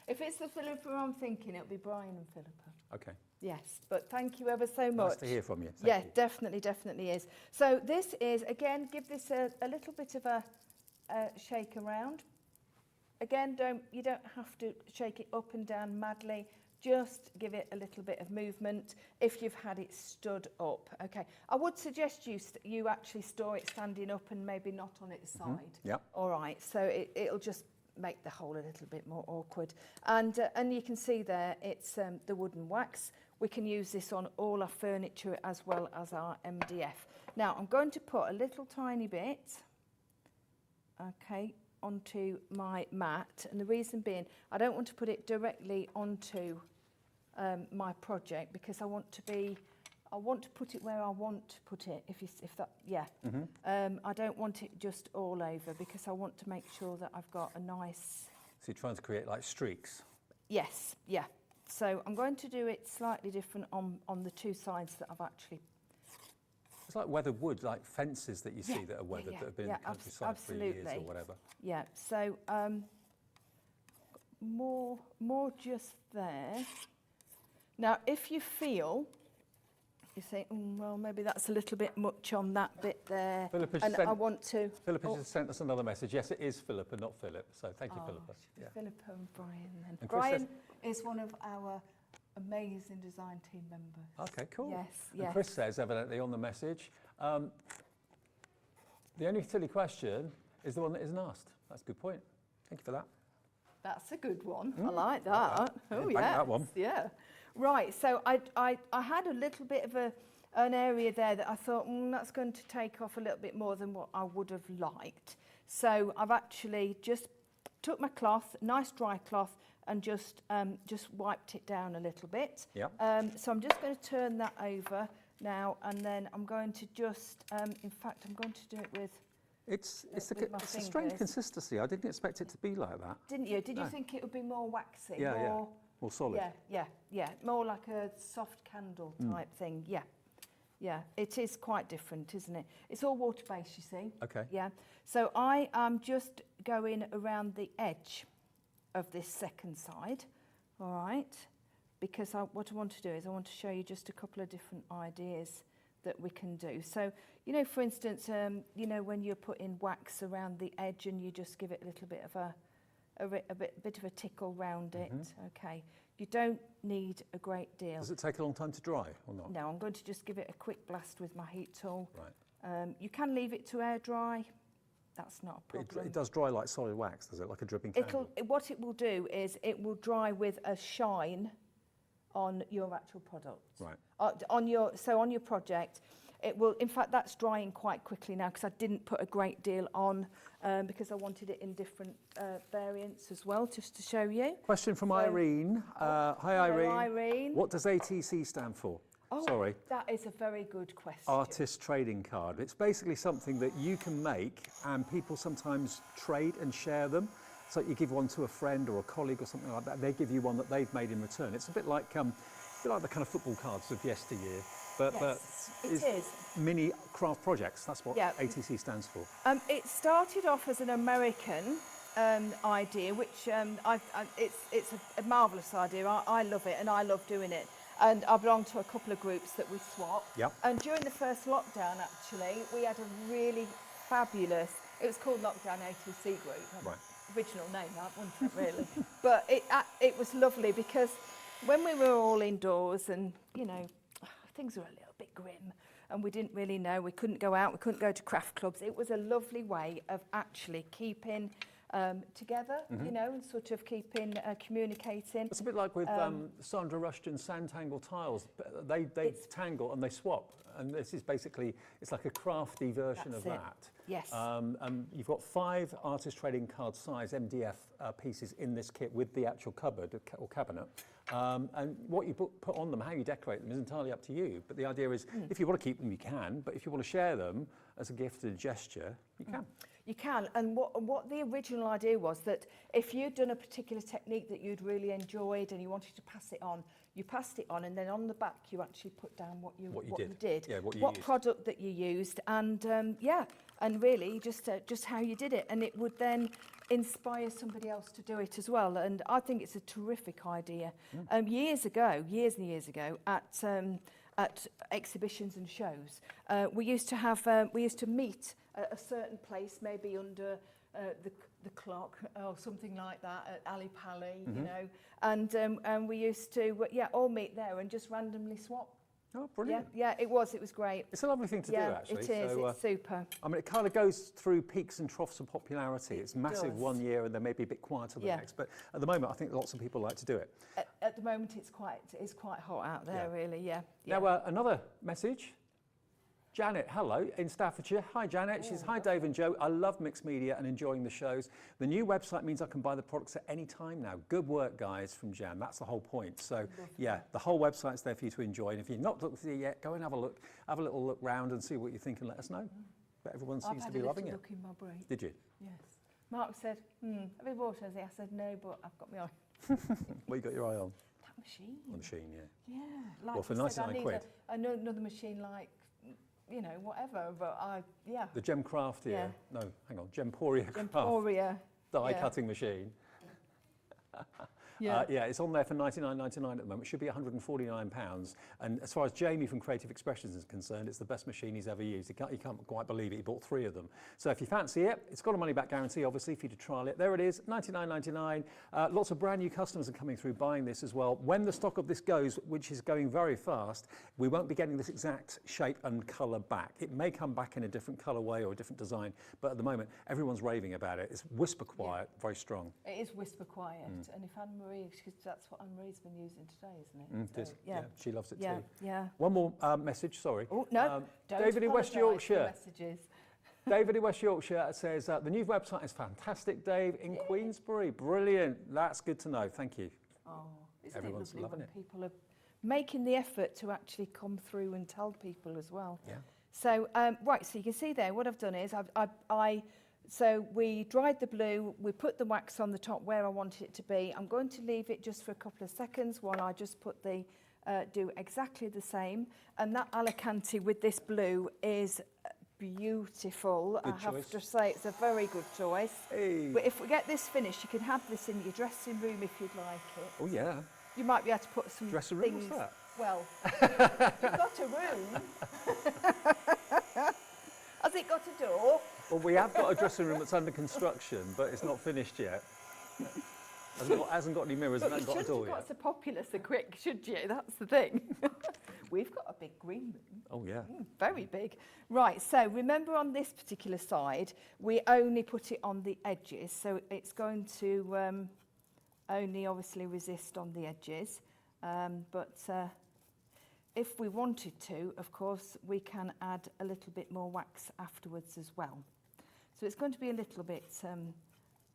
If it's the Philippa I'm thinking, it'll be Brian and Philippa. Okay. Yes, but thank you ever so much. Nice to hear from you. Thank Yeah, you. definitely is. So this is, again, give this a little bit of a shake around. Again, you don't have to shake it up and down madly. Just give it a little bit of movement if you've had it stood up. Okay, I would suggest you actually store it standing up and maybe not on its side. Yep. All right, so it'll just make the hole a little bit more awkward. And you can see there, it's the wooden wax. We can use this on all our furniture as well as our MDF. Now, I'm going to put a little tiny bit, okay, onto my mat, and the reason being I don't want to put it directly onto my project because I want to put it where I want to put it. I don't want it just all over because I want to make sure that I've got a nice. So you're trying to create like streaks. Yes, yeah. So I'm going to do it slightly different on the two sides that I've actually. It's like weathered wood, like fences that you see that are weathered, that have been in the countryside for years or whatever. Yeah, so more just there. Now, if you feel, you think, well, maybe that's a little bit much on that bit there, I want to... Philippa just sent us another message. Yes, it is Philippa, not Philip, so thank you, Philippa. Yeah. Philippa and Brian then. And Brian is one of our amazing design team members. Okay, cool. Yes, and yes. Chris says, evidently, on the message, the only silly question is the one that isn't asked. That's a good point. Thank you for that. That's a good one. I like that. Oh, yeah. That one. Yeah. Right, so I had a little bit of an area there that I thought, that's going to take off a little bit more than what I would have liked. So I've actually just took my cloth, nice dry cloth, and just wiped it down a little bit. Yep. So I'm just going to turn that over now, and then I'm going to just, in fact, I'm going to do it with... It's a strange fingers. consistency. I didn't expect it to be like that. Didn't you? Did you think it would be more waxy? Yeah, more, more solid. Yeah. More like a soft candle type thing. Yeah. It is quite different, isn't it? It's all water-based, you see. Okay. Yeah. So I am just going around the edge of this second side, all right? Because what I want to do is I want to show you just a couple of different ideas that we can do. So, you know, for instance, you know, when you're putting wax around the edge and you just give it a little bit of a bit of a tickle round it, okay? You don't need a great deal. Does it take a long time to dry or not? No, I'm going to just give it a quick blast with my heat tool. Right. You can leave it to air dry. That's not a problem. It does dry like solid wax, does it? Like a dripping candle? What it will do is it will dry with a shine on your actual product. Right. On your project, it will. In fact, that's drying quite quickly now because I didn't put a great deal on because I wanted it in different variants as well, just to show you. Question from Irene. Hi, hello, Irene. Irene. What does ATC stand for? Oh, Sorry. that is a very good question. Artist trading card. It's basically something that you can make and people sometimes trade and share them. So you give one to a friend or a colleague or something like that. They give you one that they've made in return. It's a bit like the kind of football cards of yesteryear, but it is mini craft projects. That's what ATC stands for. It started off as an American idea, which it's a marvellous idea. I love it and I love doing it. And I belong to a couple of groups that we swap. Yep. And during the first lockdown, actually, we had a really fabulous. It was called Lockdown ATC Group. Right. Original name, that wasn't it really? But it was lovely because when we were all indoors and, you know, things were a little bit grim and we didn't really know, we couldn't go out, we couldn't go to craft clubs. It was a lovely way of actually keeping together, you know, and sort of keeping, communicating. It's a bit like with Sandra Rushton's sand tangle tiles. They tangle and they swap. And this is basically, it's like a crafty version of that. Yes. And you've got 5 artist trading card size MDF pieces in this kit with the actual cupboard or cabinet. And what you put on them, how you decorate them is entirely up to you. But the idea is, if you want to keep them, you can. But if you want to share them as a gift and a gesture, you can. You can, and what the original idea was that if you'd done a particular technique that you'd really enjoyed and you wanted to pass it on, you passed it on, and then on the back you actually put down what you did, yeah, what used. Product that you used, and and really just how you did it, and it would then inspire somebody else to do it as well. And I think it's a terrific idea. Years and years ago, at exhibitions and shows, we used to meet at a certain place, maybe under the clock or something like that at Ali Pali, you know, and we used to all meet there and just randomly swap. Oh, brilliant. Yeah, it was great. It's a lovely thing to do, actually. It is, it's super. I mean, it kind of goes through peaks and troughs of popularity. It's massive one year and then maybe a bit quieter the next. But at the moment, I think lots of people like to do it. At the moment, it's quite hot out there, really, yeah. Now, another message. Janet, hello, in Staffordshire. Hi, Janet. She's, hi, Dave and Joe. I love mixed media and enjoying the shows. The new website means I can buy the products at any time now. Good work, guys, from Jan. That's the whole point. So, yeah, the whole website's there for you to enjoy. And if you've not looked at it yet, go and have a look. Have a little look round and see what you think and let us know. But everyone seems to be loving it. I've had a little look in my break. Did you? Yes. Mark said, have you bought anything? I said, no, but I've got my eye. What you got your eye on? That machine. The machine, yeah. Yeah. Like Well, for you said, 99 I need quid. another machine like, you know, whatever, but yeah. The Gemcraft, Yeah. No, hang on, Gemporia Craft Emporia. die cutting machine. Yeah. Yeah, it's on there for $99.99 at the moment. It should be £149. And as far as Jamie from Creative Expressions is concerned, it's the best machine he's ever used. He can't quite believe it. He bought 3 of them. So if you fancy it, it's got a money-back guarantee, obviously, for you to trial it. There it is, $99.99. Lots of brand new customers are coming through buying this as well. When the stock of this goes, which is going very fast, we won't be getting this exact shape and colour back. It may come back in a different colourway or a different design, but at the moment, everyone's raving about it. It's whisper quiet, very strong. It is whisper quiet, and if Anne-Marie, because that's what Anne-Marie's been using today, isn't it? It is. Yeah, she loves it yeah, too. yeah. One more message, sorry. Oh, no, don't David in West apologise for Yorkshire. Messages. David in West Yorkshire says, the new website is fantastic, Dave, in Queensbury. Brilliant. That's good to know. Thank you. Oh, isn't Everyone's it lovely loving when it. people are making the effort to actually come through and tell people as well. Yeah. So, right, so you can see there, what I've done is so we dried the blue, we put the wax on the top where I wanted it to be. I'm going to leave it just for a couple of seconds while I just put the, do exactly the same. And that Alicante with this blue is beautiful. Good I have choice. to say it's a very good choice. Hey. But if we get this finished, you can have this in your dressing room if you'd like it. Oh, yeah. You might be able to put some Dressing room, things. what's that? Well, you've got a room. Has it got a door? Well, we have got a dressing room that's under construction, but it's not finished yet. Hasn't got any mirrors and Look, hasn't you got a shouldn't door have got yet. so popular so quick, should you? That's the thing. We've got a big green room. Oh, yeah. Very big. Right, so remember on this particular side, we only put it on the edges, so it's going to only obviously resist on the edges. But if we wanted to, of course, we can add a little bit more wax afterwards as well. So it's going to be a little bit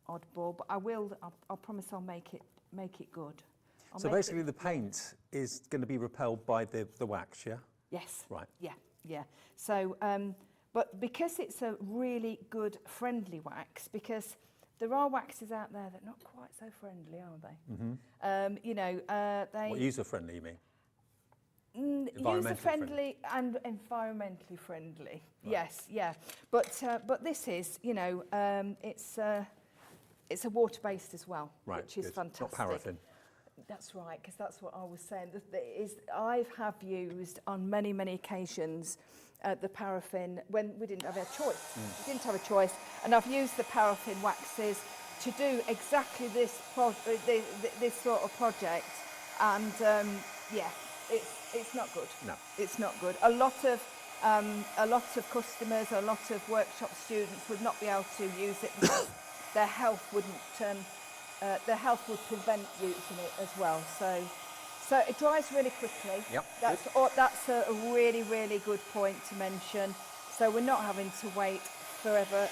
oddball, but I'll promise I'll make it good. So basically the paint is going to be repelled by the wax, yeah? Yes. Right. Yeah. So, but because it's a really good friendly wax, because there are waxes out there that are not quite so friendly, are they? Mm-hmm. You know, they... What, user-friendly, you mean? User-friendly and environmentally friendly. Right. Yes, yeah. But this is, you know, it's a water-based as well, Right, which is good. fantastic. Not paraffin. That's right, because that's what I was saying. I have used on many, many occasions the paraffin when we didn't have a choice. We didn't have a choice, and I've used the paraffin waxes to do exactly this this sort of project, and yeah, it's not good. No. It's not good. A lot of customers, a lot of workshop students would not be able to use it because their health wouldn't. Their health would prevent using it as well. So it dries really quickly. Yep. That's a really, really good point to mention. So we're not having to wait forever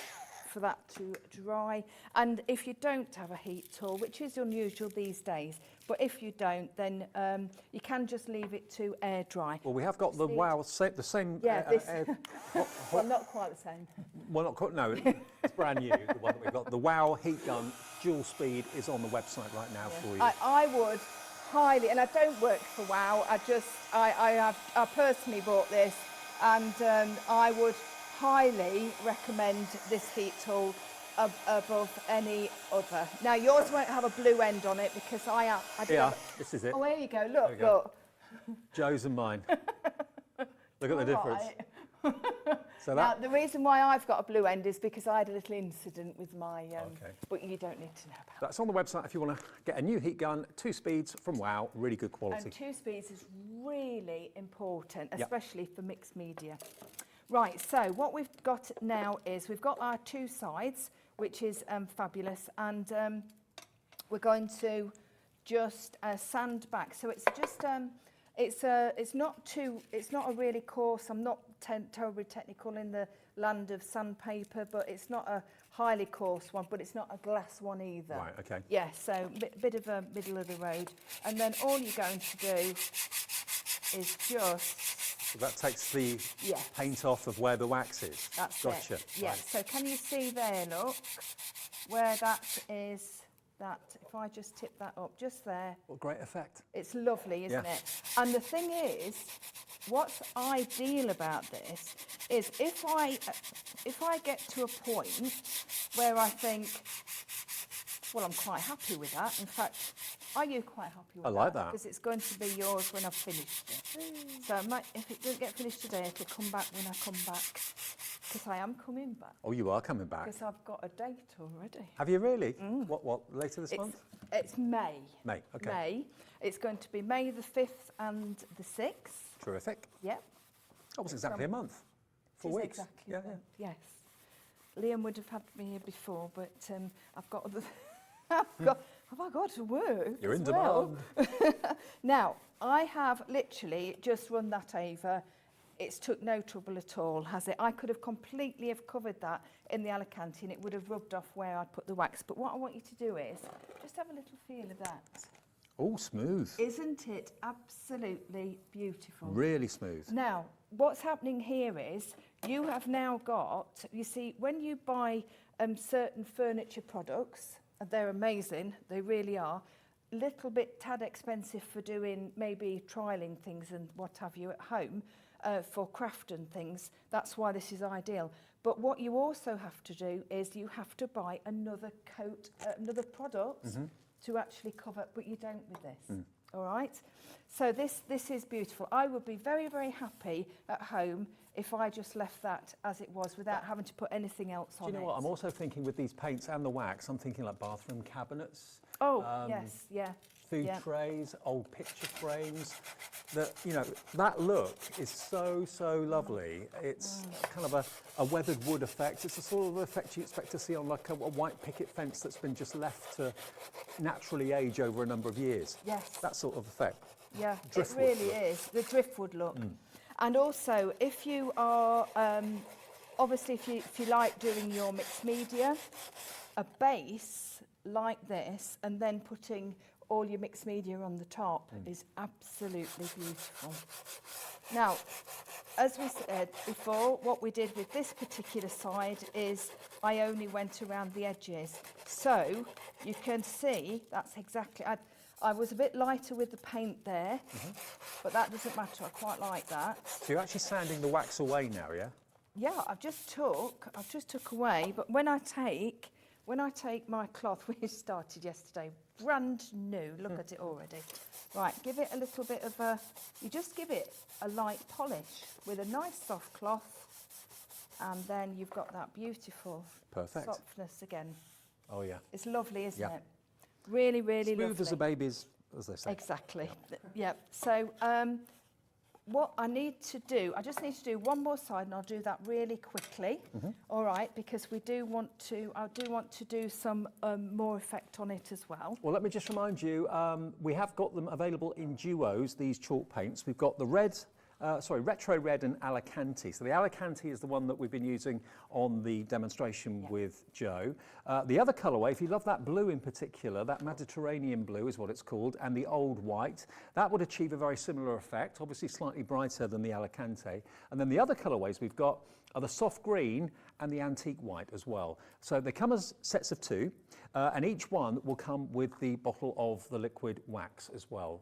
for that to dry. And if you don't have a heat tool, which is unusual these days, but if you don't, then you can just leave it to air dry. Well, we have got the the same... Yeah, well, not quite the same. Well, not quite, no, it's brand new, the one that we've got. The WOW heat gun dual speed is on the website right now for you. I would highly, and I don't work for WOW, I personally bought this, and I would highly recommend this heat tool above any other. Now yours won't have a blue end on it because I This is it. Oh, there you go, There we go. look. Joe's and mine. Look at the difference. Right. So Now, that, the reason why I've got a blue end is because I had a little incident with my, Okay. but you don't need to know about that's on the website if you want to get a new heat gun, 2 speeds from WOW, really good quality. And 2 speeds is really important, Yep. especially for mixed media. Right, so what we've got now is we've got our 2 sides, which is fabulous, and we're going to just sand back. So it's just it's not a really coarse. I'm not terribly technical in the land of sandpaper, but it's not a highly coarse one, but it's not a glass one either. Right, okay. Yeah, so bit of a middle of the road. And then all you're going to do is just... So that takes the Yes. paint off of where the wax is. That's Gotcha. it. Yeah, Right. so can you see there, look, where that is, that, if I just tip that up, just there, What a great effect. it's lovely, isn't Yeah. it? And the thing is, what's ideal about this is if I get to a point where I think, well, I'm quite happy with that. In fact, are you quite happy with I like that. Because it's going to be yours when I've finished it. So if it doesn't get finished today, it'll come back when I come back. Because I am coming back. Oh, you are coming back. Because I've got a date already. Have you really? What, later this month? It's May. May, okay. May. It's going to be May the 5th and the 6th. Terrific. Yep. Almost exactly a month. 4 It is weeks. Exactly. Yeah, the- yeah. Yes. Liam would have had me here before, but I've got other... have I got to work? You're as in well? demand. Now, I have literally just run that over. It's took no trouble at all, has it? I could have completely have covered that in the Alicante and it would have rubbed off where I'd put the wax. But what I want you to do is just have a little feel of that. Oh, smooth. Isn't it absolutely beautiful? Really smooth. Now, what's happening here is you have now got, you see, when you buy certain furniture products, and they're amazing, they really are, little bit tad expensive for doing maybe trialling things and what have you at home, for craft and things. That's why this is ideal. But what you also have to do is you have to buy another coat, another product to actually cover, but you don't with this. All right? So this is beautiful. I would be very, very happy at home if I just left that as it was without having to put anything else on it. Do you know what? I'm also thinking with these paints and the wax, I'm thinking like bathroom cabinets. Oh, yes, yeah. Food Yeah. trays, old picture frames. That look is so, so lovely. It's kind of a weathered wood effect. It's the sort of effect you expect to see on like a white picket fence that's been just left to naturally age over a number of years. Yes. That sort of effect. Yeah, Driftwood it really look. is, the driftwood look. And also, if you are, obviously if you like doing your mixed media, a base like this and then putting all your mixed media on the top is absolutely beautiful. Now, as we said before, what we did with this particular side is I only went around the edges. So you can see that's exactly, I was a bit lighter with the paint there, but that doesn't matter, I quite like that. So you're actually sanding the wax away now, yeah? Yeah, I've just took away, but when I take my cloth, we started yesterday, brand new, look at it already. Right, give it a little bit of you just give it a light polish with a nice soft cloth, and then you've got that beautiful Perfect. softness again. Oh, yeah. It's lovely, isn't Yeah. it? Really, really Smooth lovely. as a baby's, as they say. Exactly. Yeah. So what I need to do, I just need to do one more side, and I'll do that really quickly. All right, because I do want to do some more effect on it as well. Well, let me just remind you, we have got them available in duos, these chalk paints. We've got the red, retro red and Alicante. So the Alicante is the one that we've been using on the demonstration with Joe. The other colourway, if you love that blue in particular, that Mediterranean blue is what it's called, and the old white, that would achieve a very similar effect, obviously slightly brighter than the Alicante. And then the other colourways we've got are the soft green and the antique white as well. So they come as sets of two, and each one will come with the bottle of the liquid wax as well.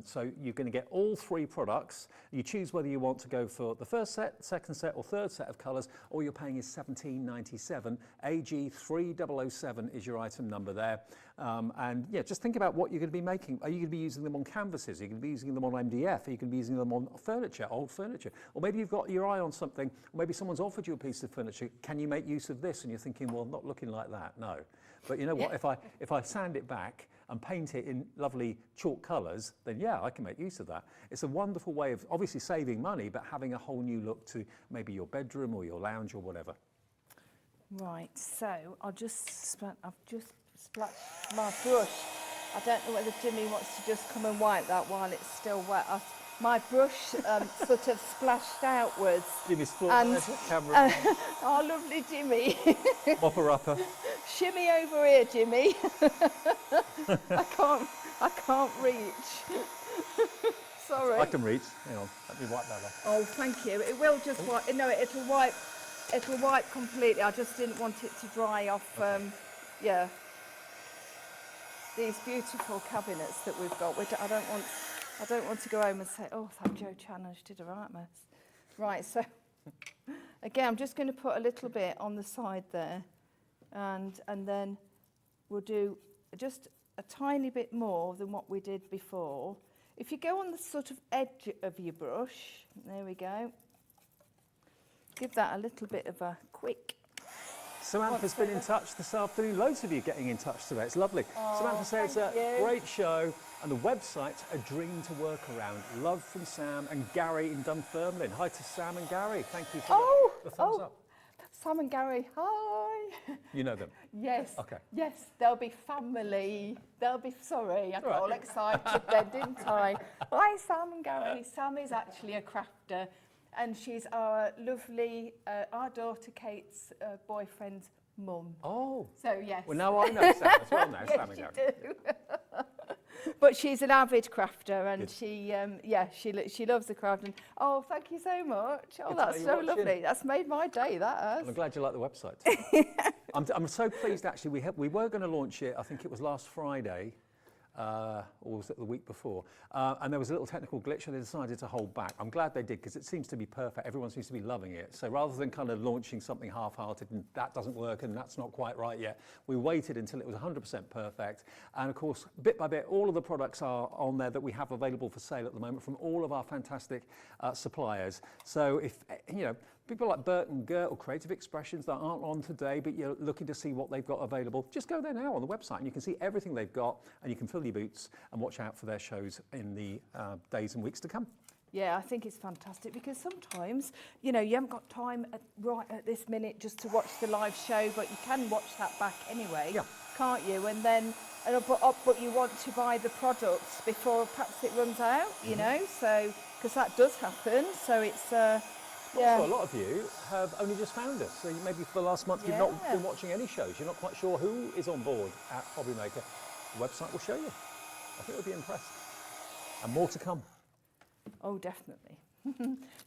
So you're going to get all three products. You choose whether you want to go for the first set, second set or third set of colours. All you're paying is $17.97. AG3007 is your item number there. And yeah, just think about what you're going to be making. Are you going to be using them on canvases? Are you going to be using them on MDF? Are you going to be using them on furniture, old furniture? Or maybe you've got your eye on something, or maybe someone's offered you a piece of furniture. Can you make use of this? And you're thinking, well, not looking like that, no. But you know what, if I sand it back and paint it in lovely chalk colours, then yeah, I can make use of that. It's a wonderful way of obviously saving money, but having a whole new look to maybe your bedroom or your lounge or whatever. Right, so I've just splashed my brush. I don't know whether Jimmy wants to just come and wipe that while it's still wet. my brush sort of splashed outwards. Jimmy's floor, And, there's the camera. Oh, lovely Jimmy. Mopper upper. Shimmy over here, Jimmy. I can't reach. Sorry. I can reach. Hang on, let me wipe that off. Oh, thank you. It will just wipe. No, it'll wipe completely. I just didn't want it to dry off. Yeah. These beautiful cabinets that we've got. I don't want to go home and say, oh, that Joe Challenge did a right mess. Right. So again, I'm just going to put a little bit on the side there, and then we'll do just a tiny bit more than what we did before. If you go on the sort of edge of your brush, there we go. Give that a little bit of a quick. Samantha's been in touch this afternoon. Loads of you getting in touch today. It's lovely. Oh, Samantha says, thank you. great show. And the website's a dream to work around. Love from Sam and Gary in Dunfermline. Hi to Sam and Gary. Thank you for the thumbs up. Sam and Gary, hi. You know them? Yes. Okay. Yes, they'll be family. They'll be, sorry, I got all right. excited then, didn't I? Hi, Sam and Gary. Sam is actually a crafter, and she's our lovely, our daughter Kate's boyfriend's mum. Oh. So, yes. Well, now I know Sam as well now, Yes, Sam and you Gary. do. But she's an avid crafter, and Good. she loves the craft. And oh, thank you so much. Oh, Good to that's know so you're watching. lovely. That's made my day. That has. And I'm glad you like the website too. I'm so pleased, actually. We were going to launch it, I think it was last Friday, or was it the week before? And there was a little technical glitch and they decided to hold back. I'm glad they did, because it seems to be perfect. Everyone seems to be loving it. So rather than kind of launching something half-hearted and that doesn't work and that's not quite right yet, we waited until it was 100% perfect. And of course, bit by bit, all of the products are on there that we have available for sale at the moment from all of our fantastic suppliers. So if, you know, people like Bert and Gert or Creative Expressions that aren't on today, but you're looking to see what they've got available, just go there now on the website and you can see everything they've got, and you can fill your boots and watch out for their shows in the days and weeks to come. Yeah, I think it's fantastic, because sometimes, you know, you haven't got time right at this minute just to watch the live show, but you can watch that back anyway, Yeah. can't you? And then, but you want to buy the products before perhaps it runs out, you know, so, because that does happen, so it's, yeah. Also, a lot of you have only just found us. So maybe for the last month you've not been watching any shows. You're not quite sure who is on board at Hobbymaker. The website will show you. I think you'll be impressed. And more to come. Oh, definitely.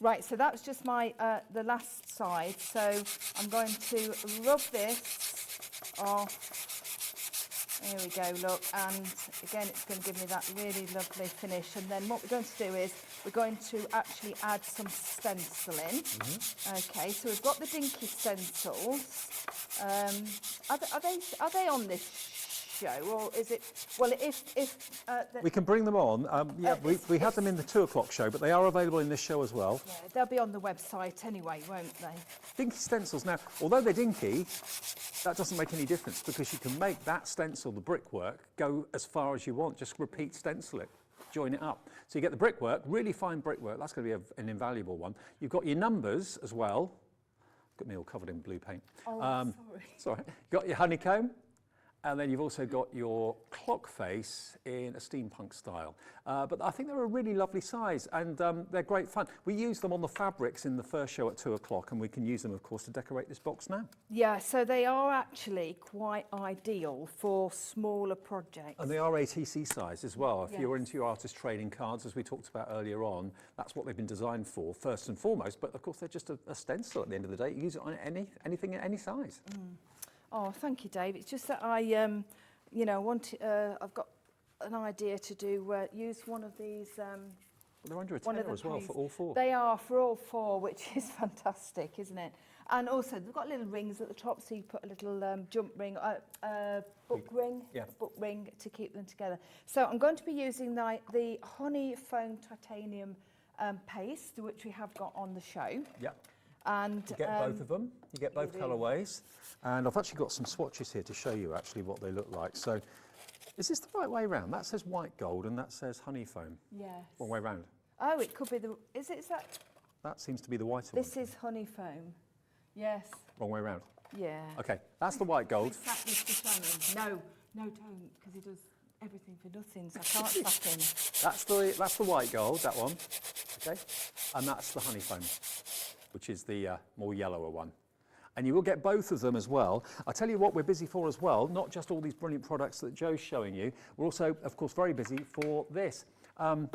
Right, so that's just my the last side. So I'm going to rub this off. There we go, look, and again it's going to give me that really lovely finish. And then what we're going to do is we're going to actually add some stenciling. Okay, so we've got the dinky stencils. Are they on this show, or is it? Well, if we can bring them on. We had them in the 2 o'clock show, but they are available in this show as well. yeah, they'll be on the website anyway, won't they? Dinky stencils. Now, although they're dinky, that doesn't make any difference, because you can make that stencil, the brickwork, go as far as you want. Just repeat stencil it, join it up. So you get the brickwork, really fine brickwork. That's going to be an invaluable one. You've got your numbers as well. Got me all covered in blue paint. Oh, sorry. Sorry. Got your honeycomb. And then you've also got your clock face in a steampunk style. But I think they're a really lovely size, and they're great fun. We use them on the fabrics in the first show at 2 o'clock, and we can use them, of course, to decorate this box now. Yeah, so they are actually quite ideal for smaller projects. And they are ATC size as well. If Yes. you're into your artist trading cards, as we talked about earlier on, that's what they've been designed for, first and foremost. But of course, they're just a stencil at the end of the day. You use it on anything at any size. Oh, thank you, Dave. It's just that I, you know, I've got an idea to do, use one of these. Well, they're under a One of tenner the as well please. for all 4. They are for all 4, which is fantastic, isn't it? And also, they've got little rings at the top, so you put a little jump ring, book ring, Yeah. book ring to keep them together. So I'm going to be using the honey foam titanium paste, which we have got on the show. Yeah. And You get both of them. You get both you do. colourways. And I've actually got some swatches here to show you actually what they look like. So is this the right way round? That says white gold and that says honey foam. Yes. Wrong way round. Oh, it could be is that? That seems to be the whiter This one. is honey foam. Yes. Wrong way round. Yeah. Okay, that's the white gold. Is that Mr. Shannon? No, don't, because he does everything for nothing, so I can't tap in. That's the white gold, that one, okay? And that's the honey foam, which is the more yellower one. And you will get both of them as well. I'll tell you what we're busy for as well, not just all these brilliant products that Joe's showing you, we're also, of course, very busy for this. I'm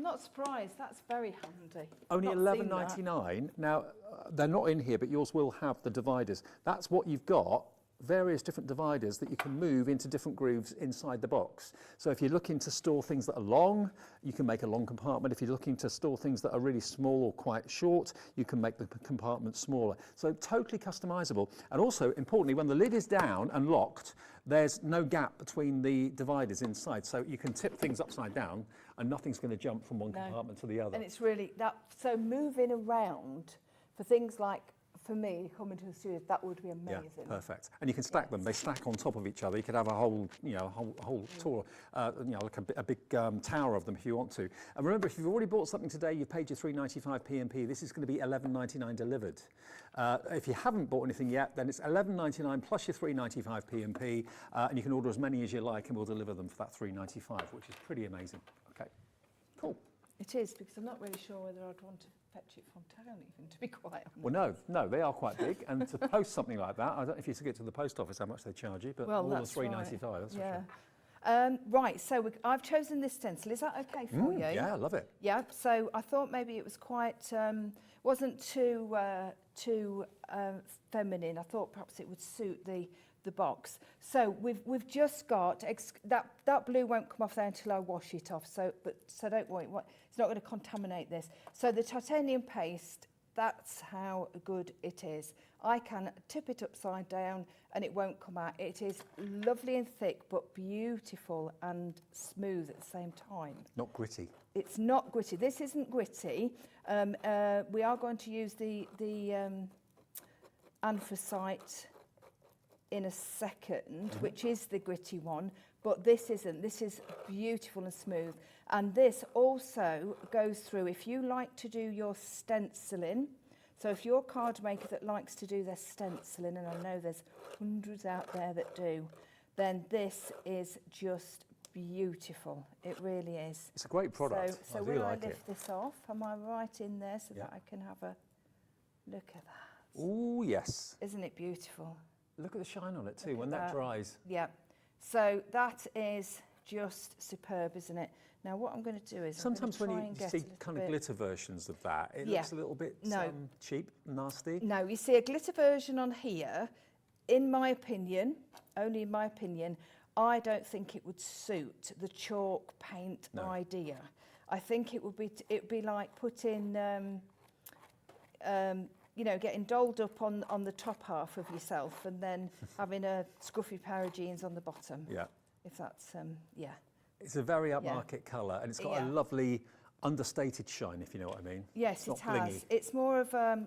not surprised, that's very handy. Only Not seen that. $11.99. Now, they're not in here, but yours will have the dividers. That's what you've got, various different dividers that you can move into different grooves inside the box. So if you're looking to store things that are long, you can make a long compartment. If you're looking to store things that are really small or quite short, you can make the compartment smaller. So totally customizable. And also, importantly, when the lid is down and locked, there's no gap between the dividers inside. So you can tip things upside down and nothing's going to jump from one compartment to the other. And it's really, so moving around for things like, for me, coming to the studio, that would be amazing. Yeah, perfect. And you can stack them. They stack on top of each other. You could have a whole, whole tour, like a big tower of them if you want to. And remember, if you've already bought something today, you've paid your $3.95 P&P. This is going to be $11.99 delivered. If you haven't bought anything yet, then it's $11.99 plus your $3.95 P&P, and you can order as many as you like, and we'll deliver them for that $3.95, which is pretty amazing. Okay, cool. It is, because I'm not really sure whether I'd want to fetch it from town even, to be quite honest. Well, no, they are quite big, and to post something like that, I don't know if you to get to the post office how much they charge you, but well, more than that's $3.95, right. that's Yeah. for sure. Right, so I've chosen this stencil. Is that okay for you? Yeah, I love it. Yeah, so I thought maybe it was quite, wasn't too feminine. I thought perhaps it would suit the box. So we've just got, that blue won't come off there until I wash it off, so don't worry, it's not going to contaminate this. So the titanium paste, that's how good it is. I can tip it upside down and it won't come out. It is lovely and thick, but beautiful and smooth at the same time. Not gritty. It's not gritty. This isn't gritty. We are going to use the anthracite in a second, which is the gritty one, but this isn't. This is beautiful and smooth. And this also goes through, if you like to do your stenciling, so if you're a card maker that likes to do their stenciling, and I know there's hundreds out there that do, then this is just beautiful. It really is. It's a great product. So I do when like I lift this off, am I right in there so that I can have a look at that? Oh, yes. Isn't it beautiful? Look at the shine on it too, Look when at that dries. Yeah. So that is just superb, isn't it? Now what I'm going to do is Sometimes I'm when going to try you and see get a kind little of bit- glitter versions of that, it Yeah. looks a little bit No. cheap, nasty. No, you see a glitter version on here, in my opinion, only in my opinion, I don't think it would suit the chalk paint idea. I think it would be like putting, getting dolled up on the top half of yourself and then having a scruffy pair of jeans on the bottom. Yeah. If that's, yeah. It's a very upmarket colour, and it's got a lovely understated shine, if you know what I mean. Yes, It's it not has. blingy. It's more of a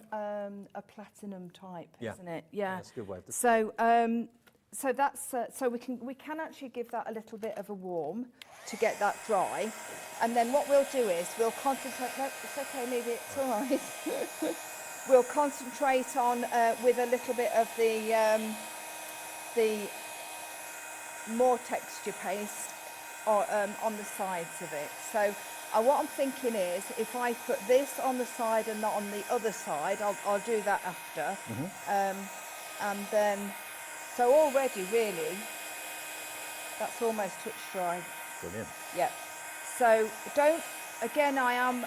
platinum type, isn't it? Yeah. That's a good way of So that's so we can actually give that a little bit of a warm to get that dry, and then what we'll do is we'll concentrate. No, it's okay, leave it. It's all right. We'll concentrate on with a little bit of the more texture paste on the sides of it. So what I'm thinking is, if I put this on the side and not on the other side, I'll do that after. And then, so already really, that's almost touch dry. Brilliant. Yeah. So again, I am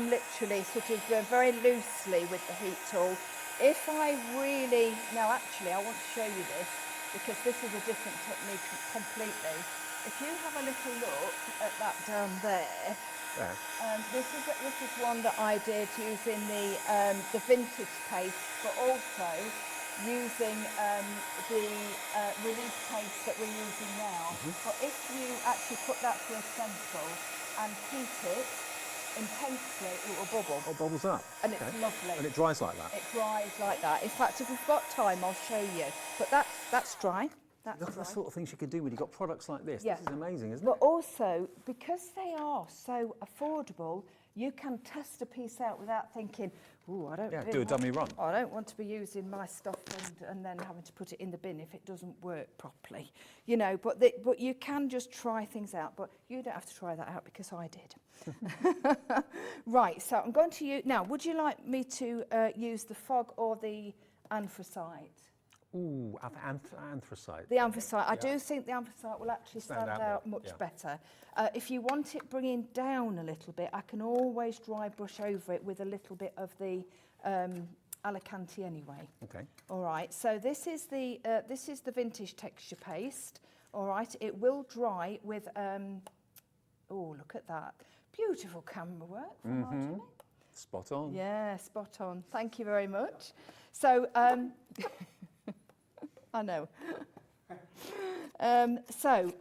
literally sort of very loosely with the heat tool. If I really, now actually I want to show you this, because this is a different technique completely. If you have a little look at that down there, this is one that I did using the vintage paste, but also using the release paste that we're using now. But if you actually put that to a stencil and heat it intensely, it will bubble. Oh, bubbles up. And it's lovely. And it dries like that. It dries like that. In fact, if we've got time, I'll show you. But that's dry. That's Look at the right. sort of things you can do when you've got products like this. Yeah. This is amazing, isn't But it? also, because they are so affordable, you can test a piece out without thinking, "Ooh, I don't Yeah, really do a dummy want- run. I don't want to be using my stuff and then having to put it in the bin if it doesn't work properly." You know, but you can just try things out. But you don't have to try that out because I did. Right, so I'm going to use... Now, would you like me to use the fog or the anthracite? Ooh, anthracite. The anthracite. I do think the anthracite will actually stand out more, much yeah. better. If you want it bringing down a little bit, I can always dry brush over it with a little bit of the Alicante anyway. Okay. All right. So this is the vintage texture paste. All right. It will dry with. Oh, look at that! Beautiful camera work from our Jimmy. Spot on. Yeah, spot on. Thank you very much. So, I know. So,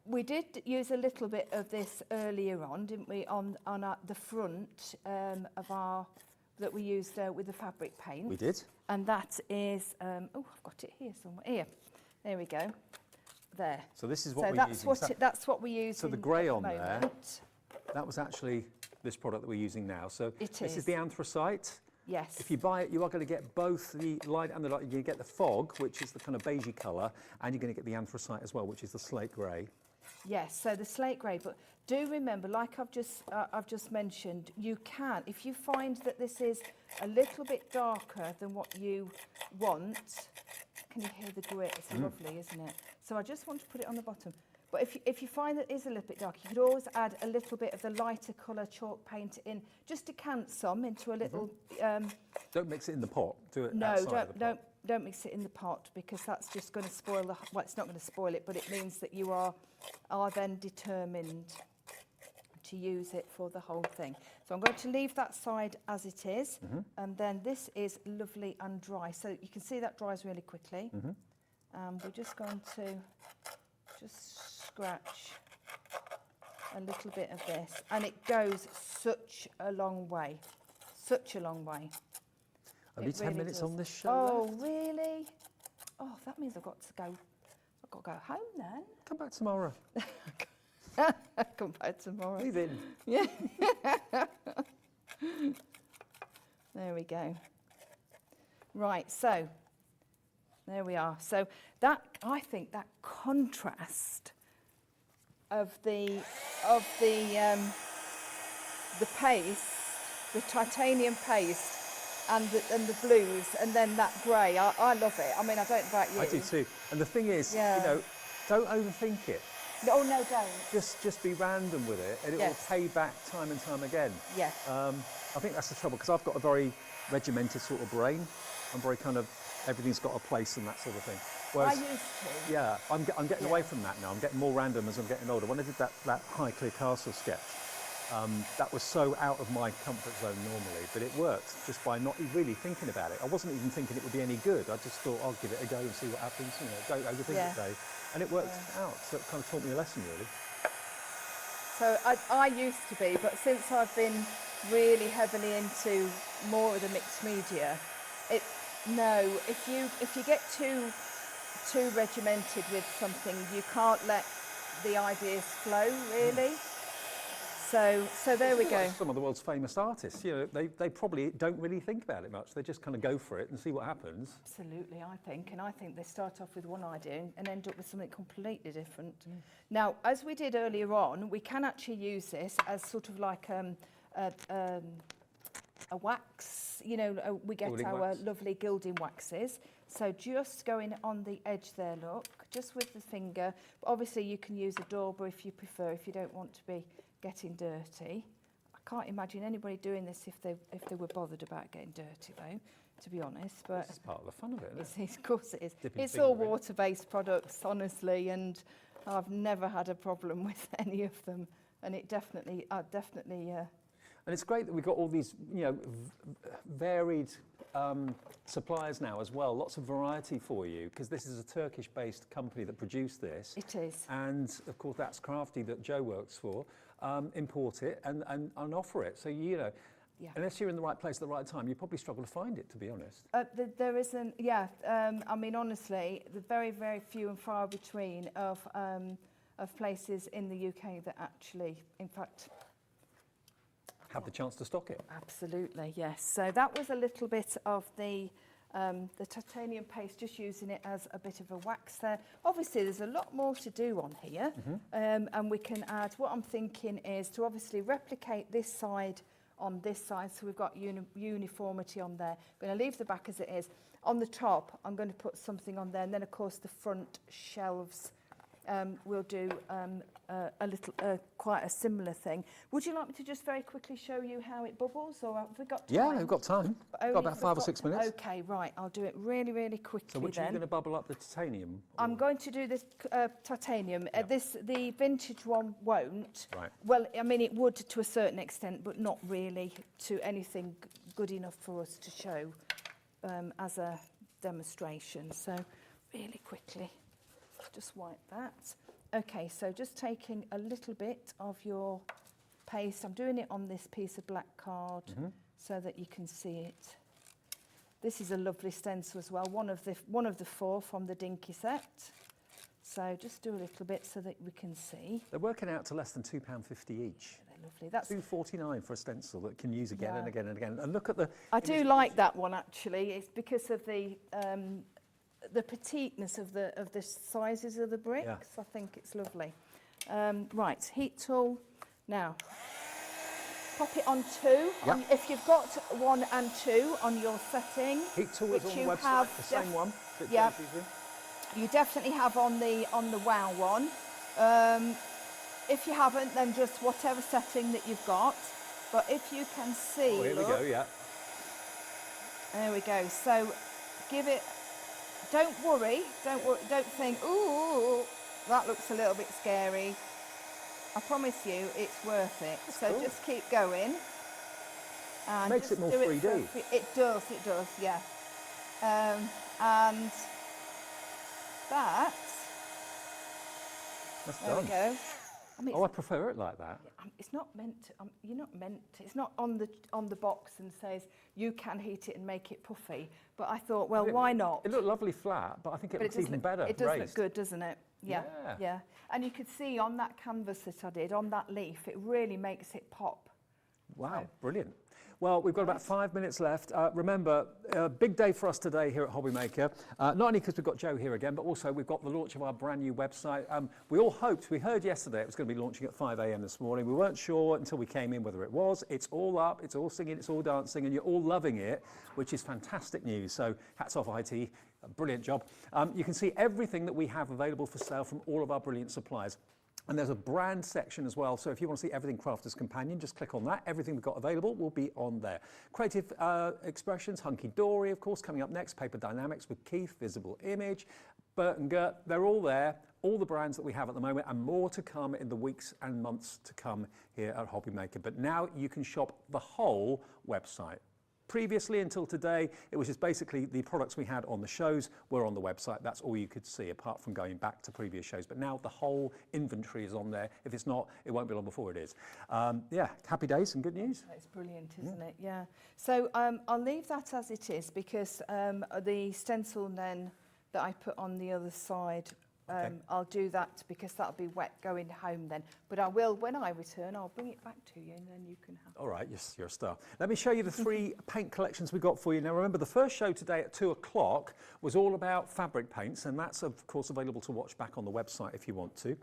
we did use a little bit of this earlier on, didn't we, on the front of our, that we used with the fabric paint. We did. And that is, oh, I've got it here somewhere. Here, there we go. There. So this is what So we're that's using. what So that's what we use. So the grey on there, that was actually this product that we're using now. So It this is. is the anthracite. Yes. If you buy it, you are going to get both the light and the light. You're going to get the fog, which is the kind of beigey colour, and you're going to get the anthracite as well, which is the slate grey. Yes, so the slate grey, but do remember, like I've just mentioned, you can, if you find that this is a little bit darker than what you want, can you hear the grit? It's lovely, isn't it? So I just want to put it on the bottom. But if you find that it is a little bit dark, you could always add a little bit of the lighter colour chalk paint in, just decant some into a little... Don't mix it in the pot. Do it no, outside of the pot. don't mix it in the pot, because that's just going to spoil the... Well, it's not going to spoil it, but it means that you are then determined to use it for the whole thing. So I'm going to leave that side as it is, and then this is lovely and dry. So you can see that dries really quickly. We're just going to just scratch a little bit of this, and it goes such a long way. Such a long way. Only It 10 really minutes does. on this show Oh, left. really? Oh, that means I've got to go home then. Come back tomorrow. Come back tomorrow. Leave in. Yeah. There we go. Right, so there we are. So that, I think that contrast of the paste, the titanium paste, and the blues, and then that grey, I love it. I mean, I don't know about you. I do too. And the thing is, Yeah. you know, don't overthink it. Oh, no, don't. Just be random with it, and it Yes. will pay back time and time again. Yes. I think that's the trouble, because I've got a very regimented sort of brain. I'm very kind of, everything's got a place and that sort of thing. I used to. Yeah, I'm getting away from that now. I'm getting more random as I'm getting older. When I did that Highclere Castle sketch, that was so out of my comfort zone normally, but it worked just by not really thinking about it. I wasn't even thinking it would be any good. I just thought, I'll give it a go and see what happens. You know, don't overthink it, Dave. And it worked out. So it kind of taught me a lesson, really. So I used to be, but since I've been really heavily into more of the mixed media, if you get too regimented with something, you can't let the ideas flow, really. So there we go. Some of the world's famous artists, you know, they probably don't really think about it much. They just kind of go for it and see what happens. Absolutely, I think. And I think they start off with one idea and end up with something completely different. Now, as we did earlier on, we can actually use this as sort of like a wax. You know, we get Gilding our wax. lovely gilding waxes. So just going on the edge there, look, just with the finger. But obviously, you can use a dauber if you prefer, if you don't want to be getting dirty. I can't imagine anybody doing this if they were bothered about getting dirty, though, to be honest. But It's part of the fun of it, isn't it? of course it is. Dipping It's finger all in. water-based products, honestly, and I've never had a problem with any of them. And it definitely, And it's great that we've got all these, you know, varied suppliers now as well. Lots of variety for you, because this is a Turkish-based company that produced this. it is. And of course, that's Crafty that Joe works for. Import it and offer it. So, you know, yeah. Unless you're in the right place at the right time, you probably struggle to find it, to be honest. There isn't, yeah. I mean, honestly, the very, very few and far between of places in the UK that actually, in fact, Have the chance to stock it. absolutely, yes. So that was a little bit of the titanium paste, just using it as a bit of a wax there. Obviously, there's a lot more to do on here, and we can add, what I'm thinking is to obviously replicate this side on this side, so we've got uniformity on there. I'm going to leave the back as it is. On the top, I'm going to put something on there, and then, of course, the front shelves, we'll do a little, quite a similar thing. Would you like me to just very quickly show you how it bubbles, or have we got time? Yeah, we've got time. Got about 5 or 6 minutes. Okay, right, I'll do it really, really quickly So which are you then. going to bubble up, the titanium? I'm going to do this titanium. The vintage one won't. Right. Well, I mean, it would to a certain extent, but not really to anything good enough for us to show as a demonstration. So really quickly, just wipe that. Okay, so just taking a little bit of your paste. I'm doing it on this piece of black card so that you can see it. This is a lovely stencil as well, one of the 4 from the Dinky set. So just do a little bit so that we can see. They're working out to less than £2.50 each. They're lovely. That's £2.49 for a stencil that can use again and Yeah. again and again. And look at the... I do like that one actually. It's because of the petiteness of the sizes of the bricks. Yeah. I think it's lovely. Right, heat tool. Now, pop it on 2. Yep. If you've got 1 and 2 on your setting, Heat tool is which on the you website, have the same one. that yeah. James is in. you definitely have on the WOW one. If you haven't, then just whatever setting that you've got. But if you can see, Oh, here we look, go, yeah. there we go. So give it. Don't worry. Don't think. Ooh, that looks a little bit scary. I promise you, it's worth it. So cool. just keep going. And Makes just it more do 3D. It does, yeah. And that. That's There done. we go. I mean, Oh, I prefer it like that. it's not meant to, you're not meant to, it's not on the box and says you can heat it and make it puffy. But I thought, well, why not? It looked lovely flat, but I think it But looks does even look- better It does look raised. good, doesn't it? Yeah, Yeah. yeah. And you could see on that canvas that I did, on that leaf, it really makes it pop. Wow, brilliant. Well, we've got about 5 minutes left. Remember, a big day for us today here at Hobbymaker. Not only because we've got Joe here again, but also we've got the launch of our brand new website. We all hoped, we heard yesterday it was going to be launching at 5 a.m. this morning. We weren't sure until we came in whether it was. It's all up, it's all singing, it's all dancing, and you're all loving it, which is fantastic news. So hats off IT, a brilliant job. You can see everything that we have available for sale from all of our brilliant suppliers. And there's a brand section as well, so if you want to see everything Crafter's Companion, just click on that. Everything we've got available will be on there. Creative Expressions, Hunkydory, of course, coming up next. Paper Dynamics with Keith, Visible Image, Bert and Gert, they're all there. All the brands that we have at the moment, and more to come in the weeks and months to come here at Hobbymaker. But now you can shop the whole website. Previously, until today, it was just basically the products we had on the shows were on the website. That's all you could see, apart from going back to previous shows. But now the whole inventory is on there. If it's not, it won't be long before it is. Yeah, happy days and good news. It's brilliant, isn't it? Yeah. So I'll leave that as it is because the stencil then that I put on the other side, I'll do that because that'll be wet going home then. But I will, when I return, I'll bring it back to you and then you can have it. All right, yes, you're a star. Let me show you the 3 paint collections we got for you. Now, remember, the first show today at 2 o'clock was all about fabric paints, and that's, of course, available to watch back on the website if you want to.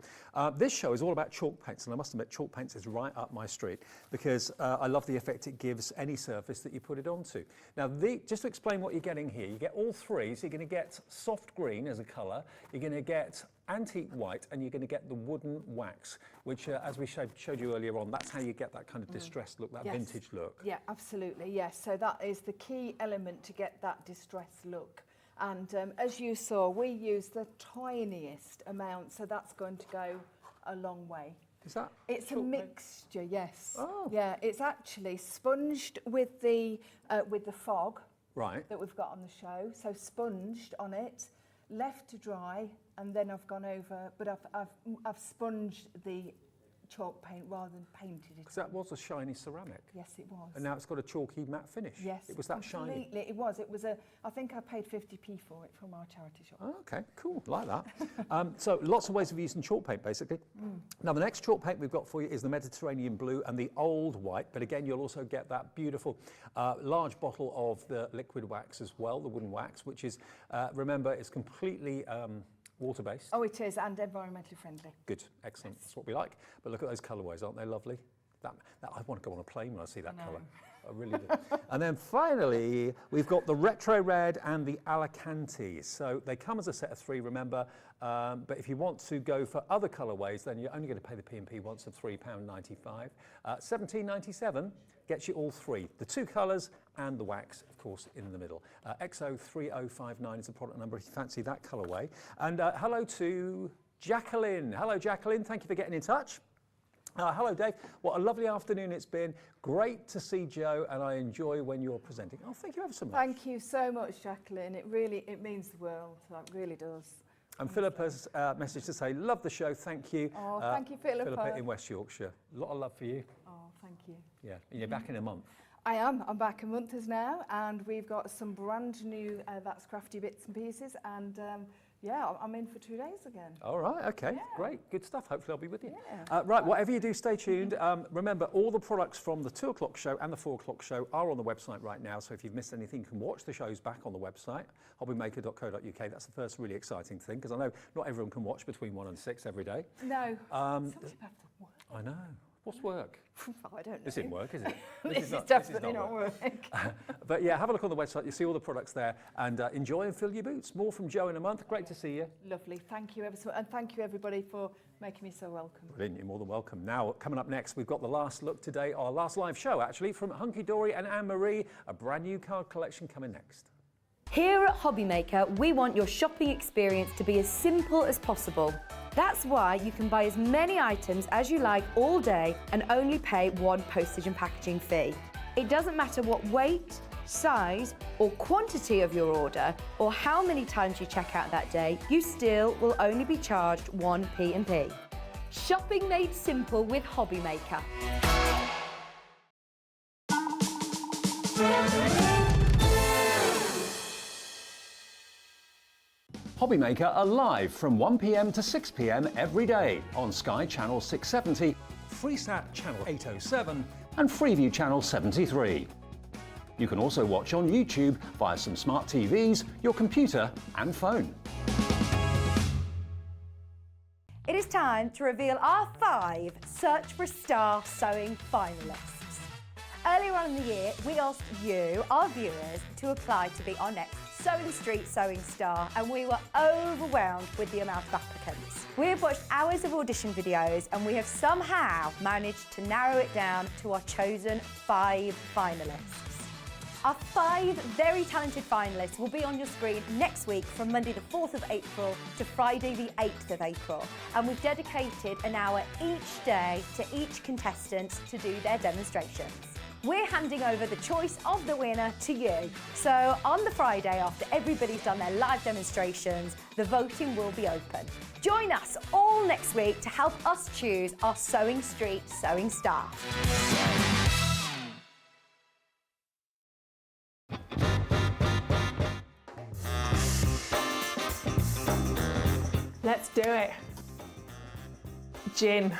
This show is all about chalk paints, and I must admit, chalk paints is right up my street because I love the effect it gives any surface that you put it onto. Now, just to explain what you're getting here, you get all 3, so you're going to get soft green as a colour, you're going to get antique white, and you're going to get the wooden wax, which, as we showed you earlier on, that's how you get that kind of distressed look, that Yes. vintage look. Yeah, absolutely, yes. So that is the key element to get that distressed look. And as you saw, we used the tiniest amount, so that's going to go a long way. Is that It's a chalk paint? mixture, yes. Oh. Yeah, it's actually sponged with the fog Right. that we've got on the show. So sponged on it, left to dry, and then I've gone over, but I've sponged the chalk paint rather than painted it. Because that was a shiny ceramic. Yes, it was. And now it's got a chalky matte finish. Yes, It was that shiny. completely. It was. It was a. I think I paid 50p for it from our charity shop. Oh, okay, cool, like that. So lots of ways of using chalk paint, basically. Now, the next chalk paint we've got for you is the Mediterranean blue and the old white, but again, you'll also get that beautiful large bottle of the liquid wax as well, the wooden wax, which is, remember, it's completely water-based. Oh, it is, and environmentally friendly. Good, excellent, that's what we like. But look at those colourways, aren't they lovely? I want to go on a plane when I see that colour. I really do. And then finally, we've got the Retro Red and the Alicante. So they come as a set of 3, remember, but if you want to go for other colourways, then you're only going to pay the P&P once of £3.95. £17.97 gets you all 3, the 2 colours and the wax, of course, in the middle. XO3059 is the product number if you fancy that colourway. And hello to Jacqueline. Hello, Jacqueline. Thank you for getting in touch. Hello, Dave. What a lovely afternoon it's been. Great to see Jo, and I enjoy when you're presenting. Oh, thank you ever so much. Thank you so much, Jacqueline. It means the world. It really does. And Philip has messaged to say, love the show, thank you. Oh, thank you, Philip. Philippa in West Yorkshire. A lot of love for you. Oh, thank you. Yeah, and you're back in a month. I am. I'm back a month now, and we've got some brand new That's Crafty bits and pieces, and yeah, I'm in for 2 days again. All right, okay, Yeah. great, good stuff. Hopefully I'll be with you. Yeah. Right, whatever you do, stay tuned. Remember, all the products from the 2 o'clock show and the 4 o'clock show are on the website right now, so if you've missed anything, you can watch the shows back on the website, hobbymaker.co.uk. That's the first really exciting thing, because I know not everyone can watch between 1 and 6 every day. No. Some people have to work. I know. What's work? I don't know. This isn't work, is it? This is definitely not work. But yeah, have a look on the website. You see all the products there, and enjoy and fill your boots. More from Jo in a month. Great to see you. Lovely. Thank you ever so much, and thank you everybody for making me so welcome. Brilliant, you're more than welcome. Now, coming up next, we've got the last look today, our last live show actually, from Hunkydory and Anne-Marie, a brand new card collection coming next. Here at Hobbymaker, we want your shopping experience to be as simple as possible. That's why you can buy as many items as you like all day and only pay 1 postage and packaging fee. It doesn't matter what weight, size or quantity of your order or how many times you check out that day, you still will only be charged 1 P&P. Shopping made simple with Hobbymaker. Hobbymaker are live from 1 p.m. to 6 p.m. every day on Sky Channel 670, Freesat Channel 807 and Freeview Channel 73. You can also watch on YouTube via some smart TVs, your computer and phone. It is time to reveal our 5 Search for a Star sewing finalists. Earlier on in the year, we asked you, our viewers, to apply to be our next Sewing Street Sewing Star, and we were overwhelmed with the amount of applicants. We have watched hours of audition videos and we have somehow managed to narrow it down to our chosen 5 finalists. Our 5 very talented finalists will be on your screen next week from Monday the 4th of April to Friday the 8th of April. And we've dedicated an hour each day to each contestant to do their demonstrations. We're handing over the choice of the winner to you. So on the Friday, after everybody's done their live demonstrations, the voting will be open. Join us all next week to help us choose our Sewing Street Sewing Star. Let's do it. Gin.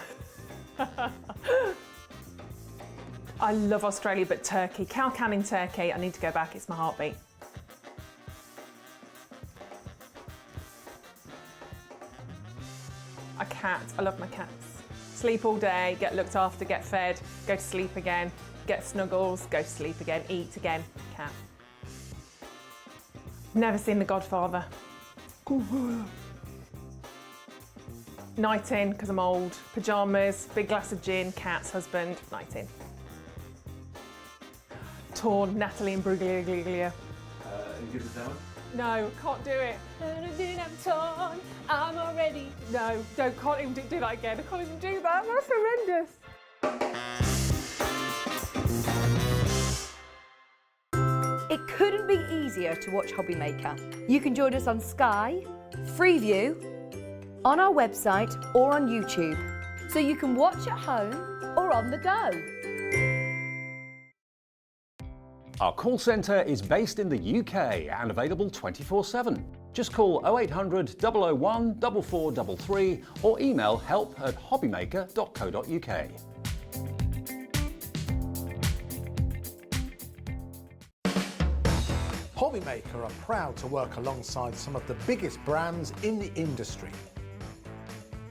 I love Australia, but Turkey. Cow Canning Turkey. I need to go back. It's my heartbeat. A cat. I love my cats. Sleep all day, get looked after, get fed, go to sleep again, get snuggles, go to sleep again, eat again. Cat. Never seen The Godfather. Night in, because I'm old. Pyjamas, big glass of gin, cats, husband, night in. Torn, Natalie and Bruglia. You give us that one? No, can't do it. I'm torn, I'm already. No, can't even do that again. I can't even do that. That's horrendous. It couldn't be easier to watch Hobbymaker. You can join us on Sky, Freeview, on our website or on YouTube. so you can watch at home or on the go. Our call centre is based in the UK and available 24/7. Just call 0800 001 4433 or email help@hobbymaker.co.uk. Hobbymaker are proud to work alongside some of the biggest brands in the industry.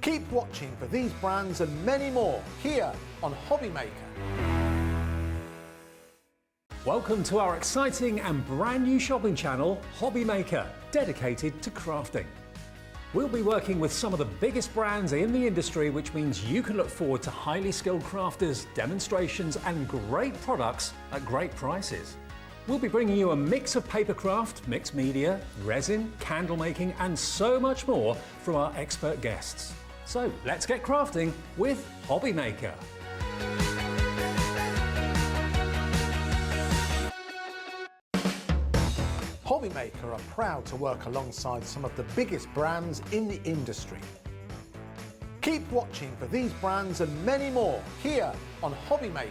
Keep watching for these brands and many more here on Hobbymaker. Welcome to our exciting and brand new shopping channel, Hobbymaker, dedicated to crafting. We'll be working with some of the biggest brands in the industry, which means you can look forward to highly skilled crafters, demonstrations and great products at great prices. We'll be bringing you a mix of papercraft, mixed media, resin, candle making and so much more from our expert guests. So let's get crafting with Hobbymaker. Hobbymaker are proud to work alongside some of the biggest brands in the industry. Keep watching for these brands and many more here on Hobbymaker.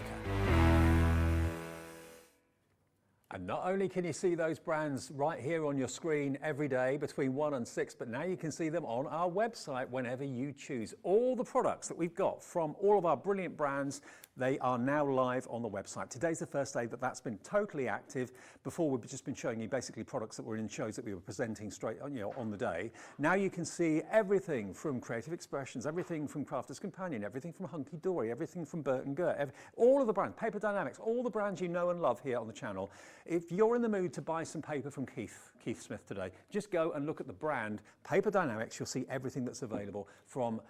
And not only can you see those brands right here on your screen every day between 1 and 6, but now you can see them on our website whenever you choose. All the products that we've got from all of our brilliant brands, they are now live on the website. Today's the first day that that's been totally active. Before we've just been showing you basically products that were in shows that we were presenting straight on, on the day. Now you can see everything from Creative Expressions, everything from Crafter's Companion, everything from Hunkydory, everything from Burt & Gert, all of the brands, Paper Dynamics, all the brands you know and love here on the channel. If you're in the mood to buy some paper from Keith Smith today, just go and look at the brand Paper Dynamics. You'll see everything that's available from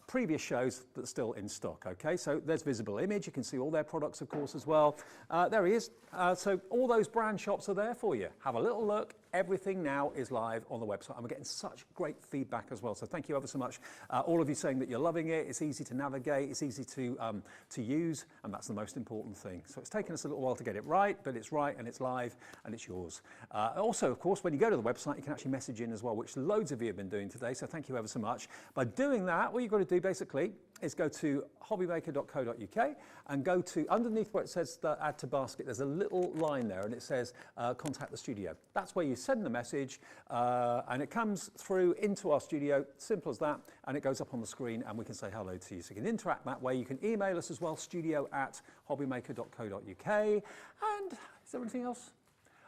previous shows that's still in stock. Okay, so there's Visible Image. You can see all their products, of course, as well. There he is. So all those brand shops are there for you. Have a little look. Everything now is live on the website. And we're getting such great feedback as well. So thank you ever so much. All of you saying that you're loving it. It's easy to navigate. It's easy to use. And that's the most important thing. So it's taken us a little while to get it right, but it's right and it's live and it's yours. Also, of course, when you go to the website, you can actually message in as well, which loads of you have been doing today. So thank you ever so much. By doing that, all you've got to do basically is go to hobbymaker.co.uk and go to underneath where it says add to basket. There's a little line there and it says contact the studio. That's where you send the message and it comes through into our studio, simple as that, and it goes up on the screen and we can say hello to you. So you can interact that way. You can email us as well, studio@hobbymaker.co.uk. And is there anything else?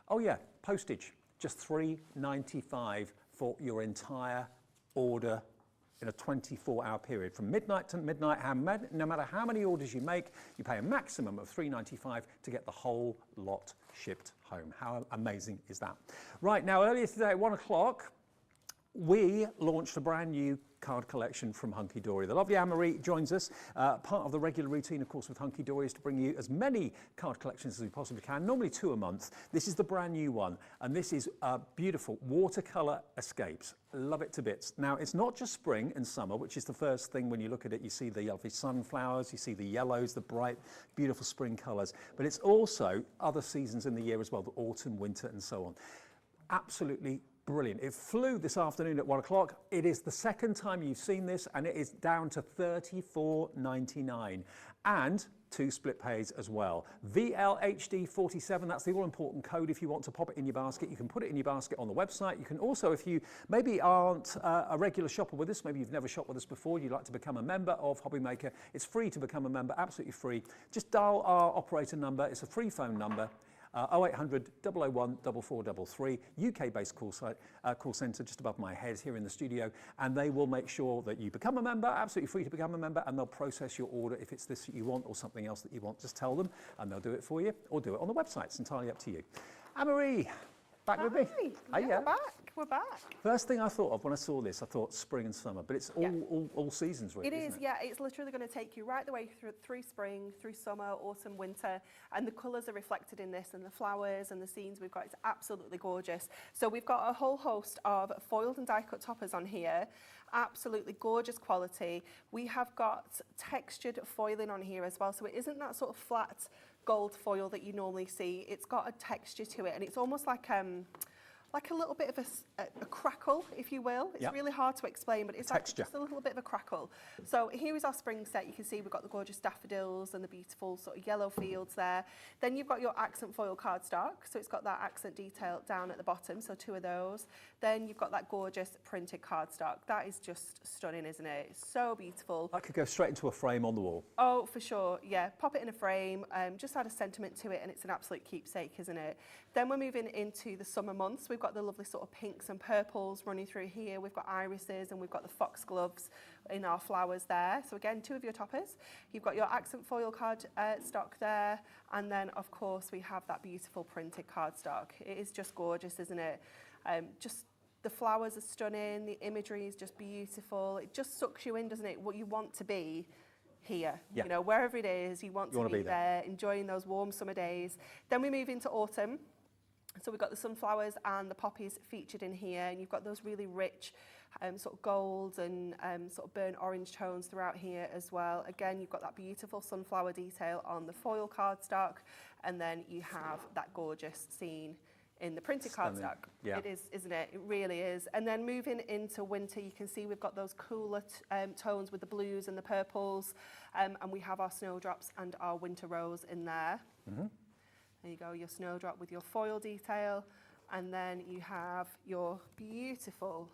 Oh yeah, postage, just $3.95 for your entire order in a 24-hour period. From midnight to midnight, no matter how many orders you make, you pay a maximum of $3.95 to get the whole lot shipped home. How amazing is that? Right, now earlier today at 1 o'clock, we launched a brand new card collection from Hunkydory. The lovely Anne-Marie joins us. Part of the regular routine, of course, with Hunkydory is to bring you as many card collections as we possibly can, normally 2 a month. This is the brand new one, and this is beautiful watercolour escapes. Love it to bits. Now, it's not just spring and summer, which is the first thing when you look at it. You see the lovely sunflowers, you see the yellows, the bright, beautiful spring colours, but it's also other seasons in the year as well, the autumn, winter, and so on. Absolutely brilliant. It flew this afternoon at 1 o'clock. It is the second time you've seen this, and it is down to $34.99 and 2 split pays as well. VLHD47, that's the all-important code if you want to pop it in your basket. You can put it in your basket on the website. You can also, if you maybe aren't a regular shopper with us, maybe you've never shopped with us before, you'd like to become a member of Hobbymaker, it's free to become a member, absolutely free. Just dial our operator number. It's a free phone number. 0800 001 4433, UK-based call centre just above my head here in the studio, and they will make sure that you become a member, absolutely free to become a member, and they'll process your order if it's this that you want or something else that you want. Just tell them and they'll do it for you, or do it on the website. It's entirely up to you. Anne-Marie, back with me. Yeah, we're back. First thing I thought of when I saw this, I thought spring and summer, but it's all seasons really. It is, isn't it? yeah. It's literally going to take you right the way through spring, through summer, autumn, winter, and the colours are reflected in this, and the flowers and the scenes we've got. It's absolutely gorgeous. So we've got a whole host of foiled and die-cut toppers on here. Absolutely gorgeous quality. We have got textured foiling on here as well, so it isn't that sort of flat gold foil that you normally see. It's got a texture to it, and it's almost like like a little bit of a crackle, if you will. It's Yep. really hard to explain, but it's like Texture. just a little bit of a crackle. So here is our spring set. You can see we've got the gorgeous daffodils and the beautiful sort of yellow fields there. Then you've got your accent foil cardstock. So it's got that accent detail down at the bottom, so 2 of those. Then you've got that gorgeous printed cardstock. That is just stunning, isn't it? It's so beautiful. That could go straight into a frame on the wall. Oh, for sure, yeah. Pop it in a frame, just add a sentiment to it and it's an absolute keepsake, isn't it? Then we're moving into the summer months. We've got the lovely sort of pinks and purples running through here. We've got irises and we've got the foxgloves in our flowers there. So again, 2 of your toppers. You've got your accent foil card stock there. And then, of course, we have that beautiful printed cardstock. It is just gorgeous, isn't it? Just the flowers are stunning. The imagery is just beautiful. It just sucks you in, doesn't it? What you want to be here, Yeah. you know, wherever it is, you want to wanna be be there. there, enjoying those warm summer days. Then we move into autumn. So we've got the sunflowers and the poppies featured in here, and you've got those really rich sort of gold and sort of burnt orange tones throughout here as well. Again, you've got that beautiful sunflower detail on the foil cardstock, and then you have that gorgeous scene in the printed Stunning. cardstock. Yeah. It is, isn't it? It really is. And then moving into winter, you can see we've got those cooler tones with the blues and the purples, and we have our snowdrops and our winter rose in there. There you go, your snowdrop with your foil detail, and then you have your beautiful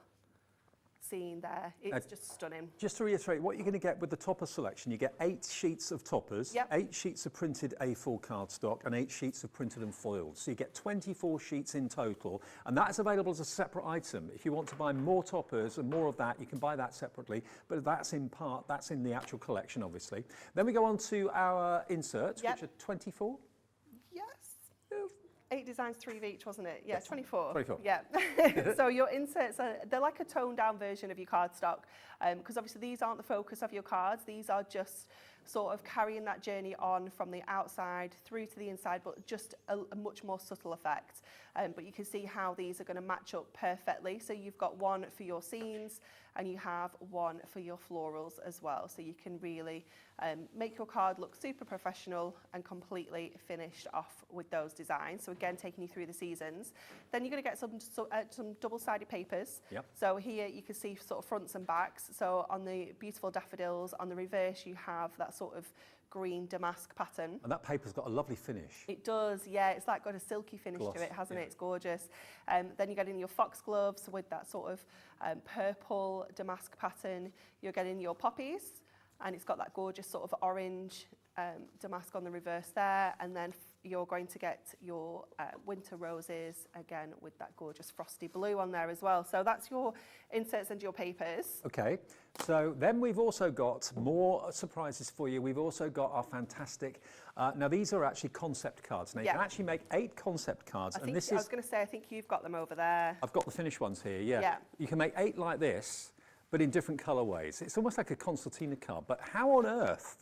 scene there. It's just stunning. Just to reiterate, what you're going to get with the topper selection, you get 8 sheets of toppers, Yep. 8 sheets of printed A4 cardstock, and 8 sheets of printed and foiled. So you get 24 sheets in total, and that is available as a separate item. If you want to buy more toppers and more of that, you can buy that separately, but that's in the actual collection, obviously. Then we go on to our inserts, Yep. which are 24. Yes. 8 designs, 3 of each, wasn't it? Yeah, Yes. 24. 24. Yeah. So your inserts, they're like a toned down version of your cardstock, because obviously these aren't the focus of your cards. These are just sort of carrying that journey on from the outside through to the inside, but just a much more subtle effect. But you can see how these are going to match up perfectly. So you've got one for your scenes and you have one for your florals as well. So you can really make your card look super professional and completely finished off with those designs. So again, taking you through the seasons. Then you're going to get some double-sided papers. Yep. So here you can see sort of fronts and backs. So on the beautiful daffodils, on the reverse you have that sort of green damask pattern. And that paper's got a lovely finish. It does, yeah. It's like got a silky finish Gloss, to it, hasn't yeah. it? It's gorgeous. Then you get in your foxgloves with that sort of purple damask pattern. You're getting your poppies, and it's got that gorgeous sort of orange damask on the reverse there. And then you're going to get your winter roses, again, with that gorgeous frosty blue on there as well. So that's your inserts and your papers. Okay, so then we've also got more surprises for you. We've also got our fantastic, now these are actually concept cards. Now you Yeah. can actually make 8 concept cards, I and this was is, going to say, I think you've got them over there. I've got the finished ones here, yeah. Yeah. You can make 8 like this, but in different colorways. It's almost like a concertina card, but how on earth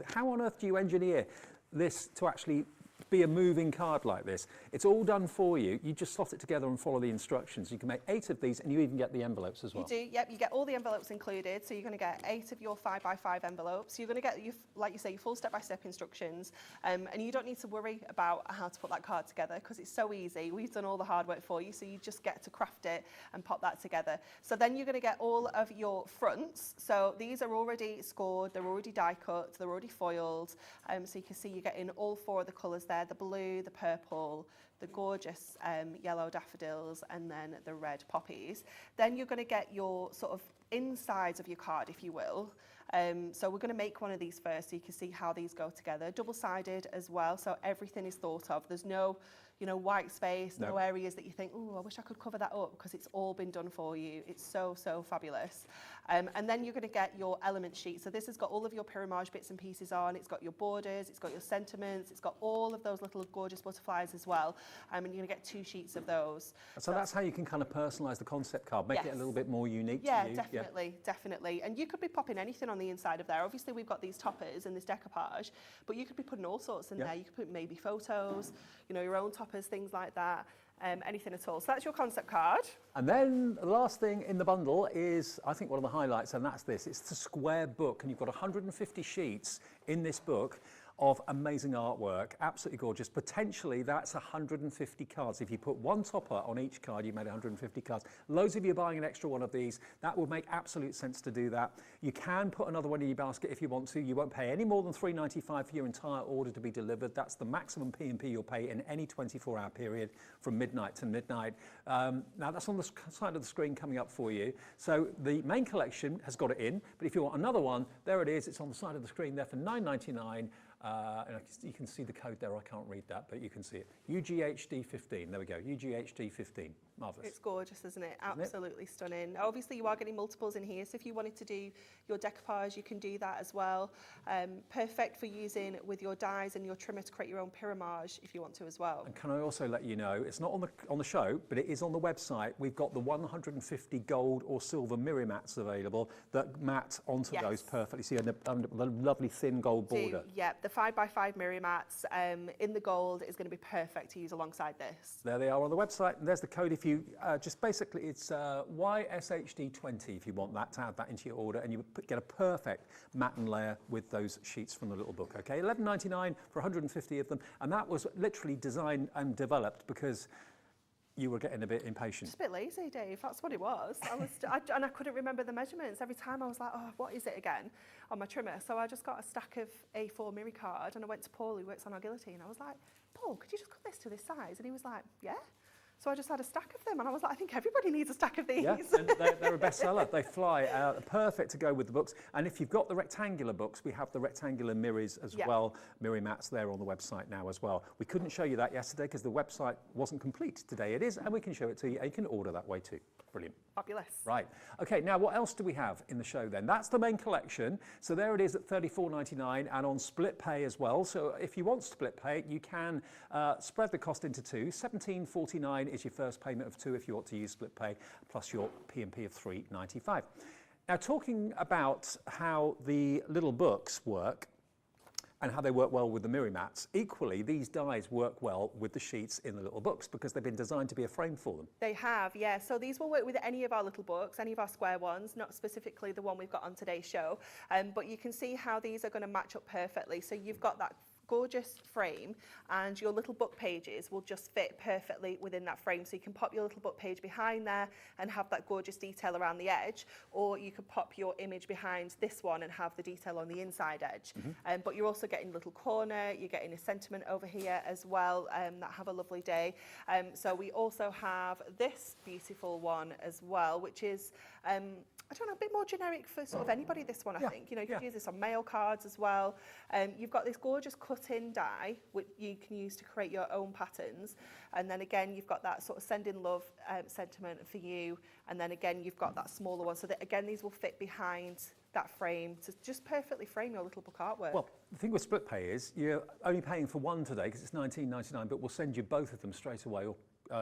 do you engineer this to actually be a moving card like this? It's all done for you. You just slot it together and follow the instructions. You can make 8 of these, and you even get the envelopes as well. You do, yep, you get all the envelopes included. So you're going to get 8 of your 5x5 envelopes. You're going to get, like you say, your full step-by-step instructions. And you don't need to worry about how to put that card together because it's so easy. We've done all the hard work for you, so you just get to craft it and pop that together. So then you're going to get all of your fronts. So these are already scored, they're already die cut, they're already foiled. So you can see you're getting all 4 of the colours there, the blue, the purple, the gorgeous yellow daffodils, and then the red poppies. Then you're going to get your sort of insides of your card, if you will. So we're going to make one of these first so you can see how these go together. Double-sided as well, so everything is thought of. There's no, white space, no areas that you think, oh, I wish I could cover that up, because it's all been done for you. It's so, so fabulous. And then you're going to get your element sheet. So this has got all of your pyramage bits and pieces on. It's got your borders, it's got your sentiments, it's got all of those little gorgeous butterflies as well. And you're going to get 2 sheets of those. So that's how you can kind of personalise the concept card, make it a little bit more unique to you. Definitely, definitely. And you could be popping anything on the inside of there. Obviously, we've got these toppers and this decoupage, but you could be putting all sorts in there. You could put maybe photos, your own toppers, things like that. Anything at all. So that's your concept card. And then the last thing in the bundle is, I think, one of the highlights, and that's this. It's the square book, and you've got 150 sheets in this book. of amazing artwork, absolutely gorgeous. Potentially that's 150 cards. If you put one topper on each card, you made 150 cards. Loads of you are buying an extra one of these. That would make absolute sense to do that. You can put another one in your basket if you want to. You won't pay any more than $3.95 for your entire order to be delivered. That's the maximum P&P you'll pay in any 24-hour period from midnight to midnight. Now that's on the side of the screen coming up for you. So the main collection has got it in, but if you want another one, there it is. It's on the side of the screen there for $9.99. And you can see the code there. I can't read that, but you can see it. UGHD15. There we go. UGHD15. Marvellous. It's gorgeous, isn't it? Absolutely stunning. Obviously, you are getting multiples in here, so if you wanted to do your decoupage, you can do that as well. Perfect for using with your dies and your trimmer to create your own pyramage if you want to as well. And can I also let you know, it's not on the show, but it is on the website. We've got the 150 gold or silver Miramats available that mat onto those perfectly. See the lovely thin gold border. Yeah, the 5x5 Miramats in the gold is going to be perfect to use alongside this. There they are on the website, and there's the code. If you just basically, it's YSHD20 if you want that, to add that into your order, and you get a perfect mat and layer with those sheets from the little book. Okay, $11.99 for 150 of them, and that was literally designed and developed because you were getting a bit impatient. Just a bit lazy, Dave. That's what it was. And I couldn't remember the measurements. Every time I was like, oh, what is it again on my trimmer? So I just got a stack of A4 Miri card, and I went to Paul, who works on our guillotine. I was like, Paul, could you just cut this to this size? And he was like, yeah. So I just had a stack of them, and I was like, I think everybody needs a stack of these. Yeah, and they're a bestseller. They fly, perfect to go with the books. And if you've got the rectangular books, we have the rectangular Miris as well. Miramats there on the website now as well. We couldn't show you that yesterday because the website wasn't complete. Today it is, and we can show it to you, and you can order that way too. Brilliant. Fabulous. Right. Okay, now what else do we have in the show then? That's the main collection. So there it is at $34.99 and on split pay as well. So if you want split pay, you can spread the cost into two. $17.49 is your first payment of two if you want to use split pay, plus your P&P of $3.95. Now, talking about how the little books work, and how they work well with the Miramats. Equally, these dies work well with the sheets in the little books because they've been designed to be a frame for them. They have, yeah. So these will work with any of our little books, any of our square ones, not specifically the one we've got on today's show. But you can see how these are going to match up perfectly. So you've got that gorgeous frame, and your little book pages will just fit perfectly within that frame. So you can pop your little book page behind there and have that gorgeous detail around the edge, or you could pop your image behind this one and have the detail on the inside edge. But you're also getting a little corner, you're getting a sentiment over here as well, that have a lovely day. So we also have this beautiful one as well, which is I don't know, a bit more generic for sort of anybody, this one, I think. You know, you could use this on mail cards as well. You've got this gorgeous cut-in die, which you can use to create your own patterns. And then again, you've got that sort of sending love sentiment for you. And then again, you've got that smaller one. So that, again, these will fit behind that frame to just perfectly frame your little book artwork. Well, the thing with split pay is you're only paying for one today because it's $19.99, but we'll send you both of them straight away. Or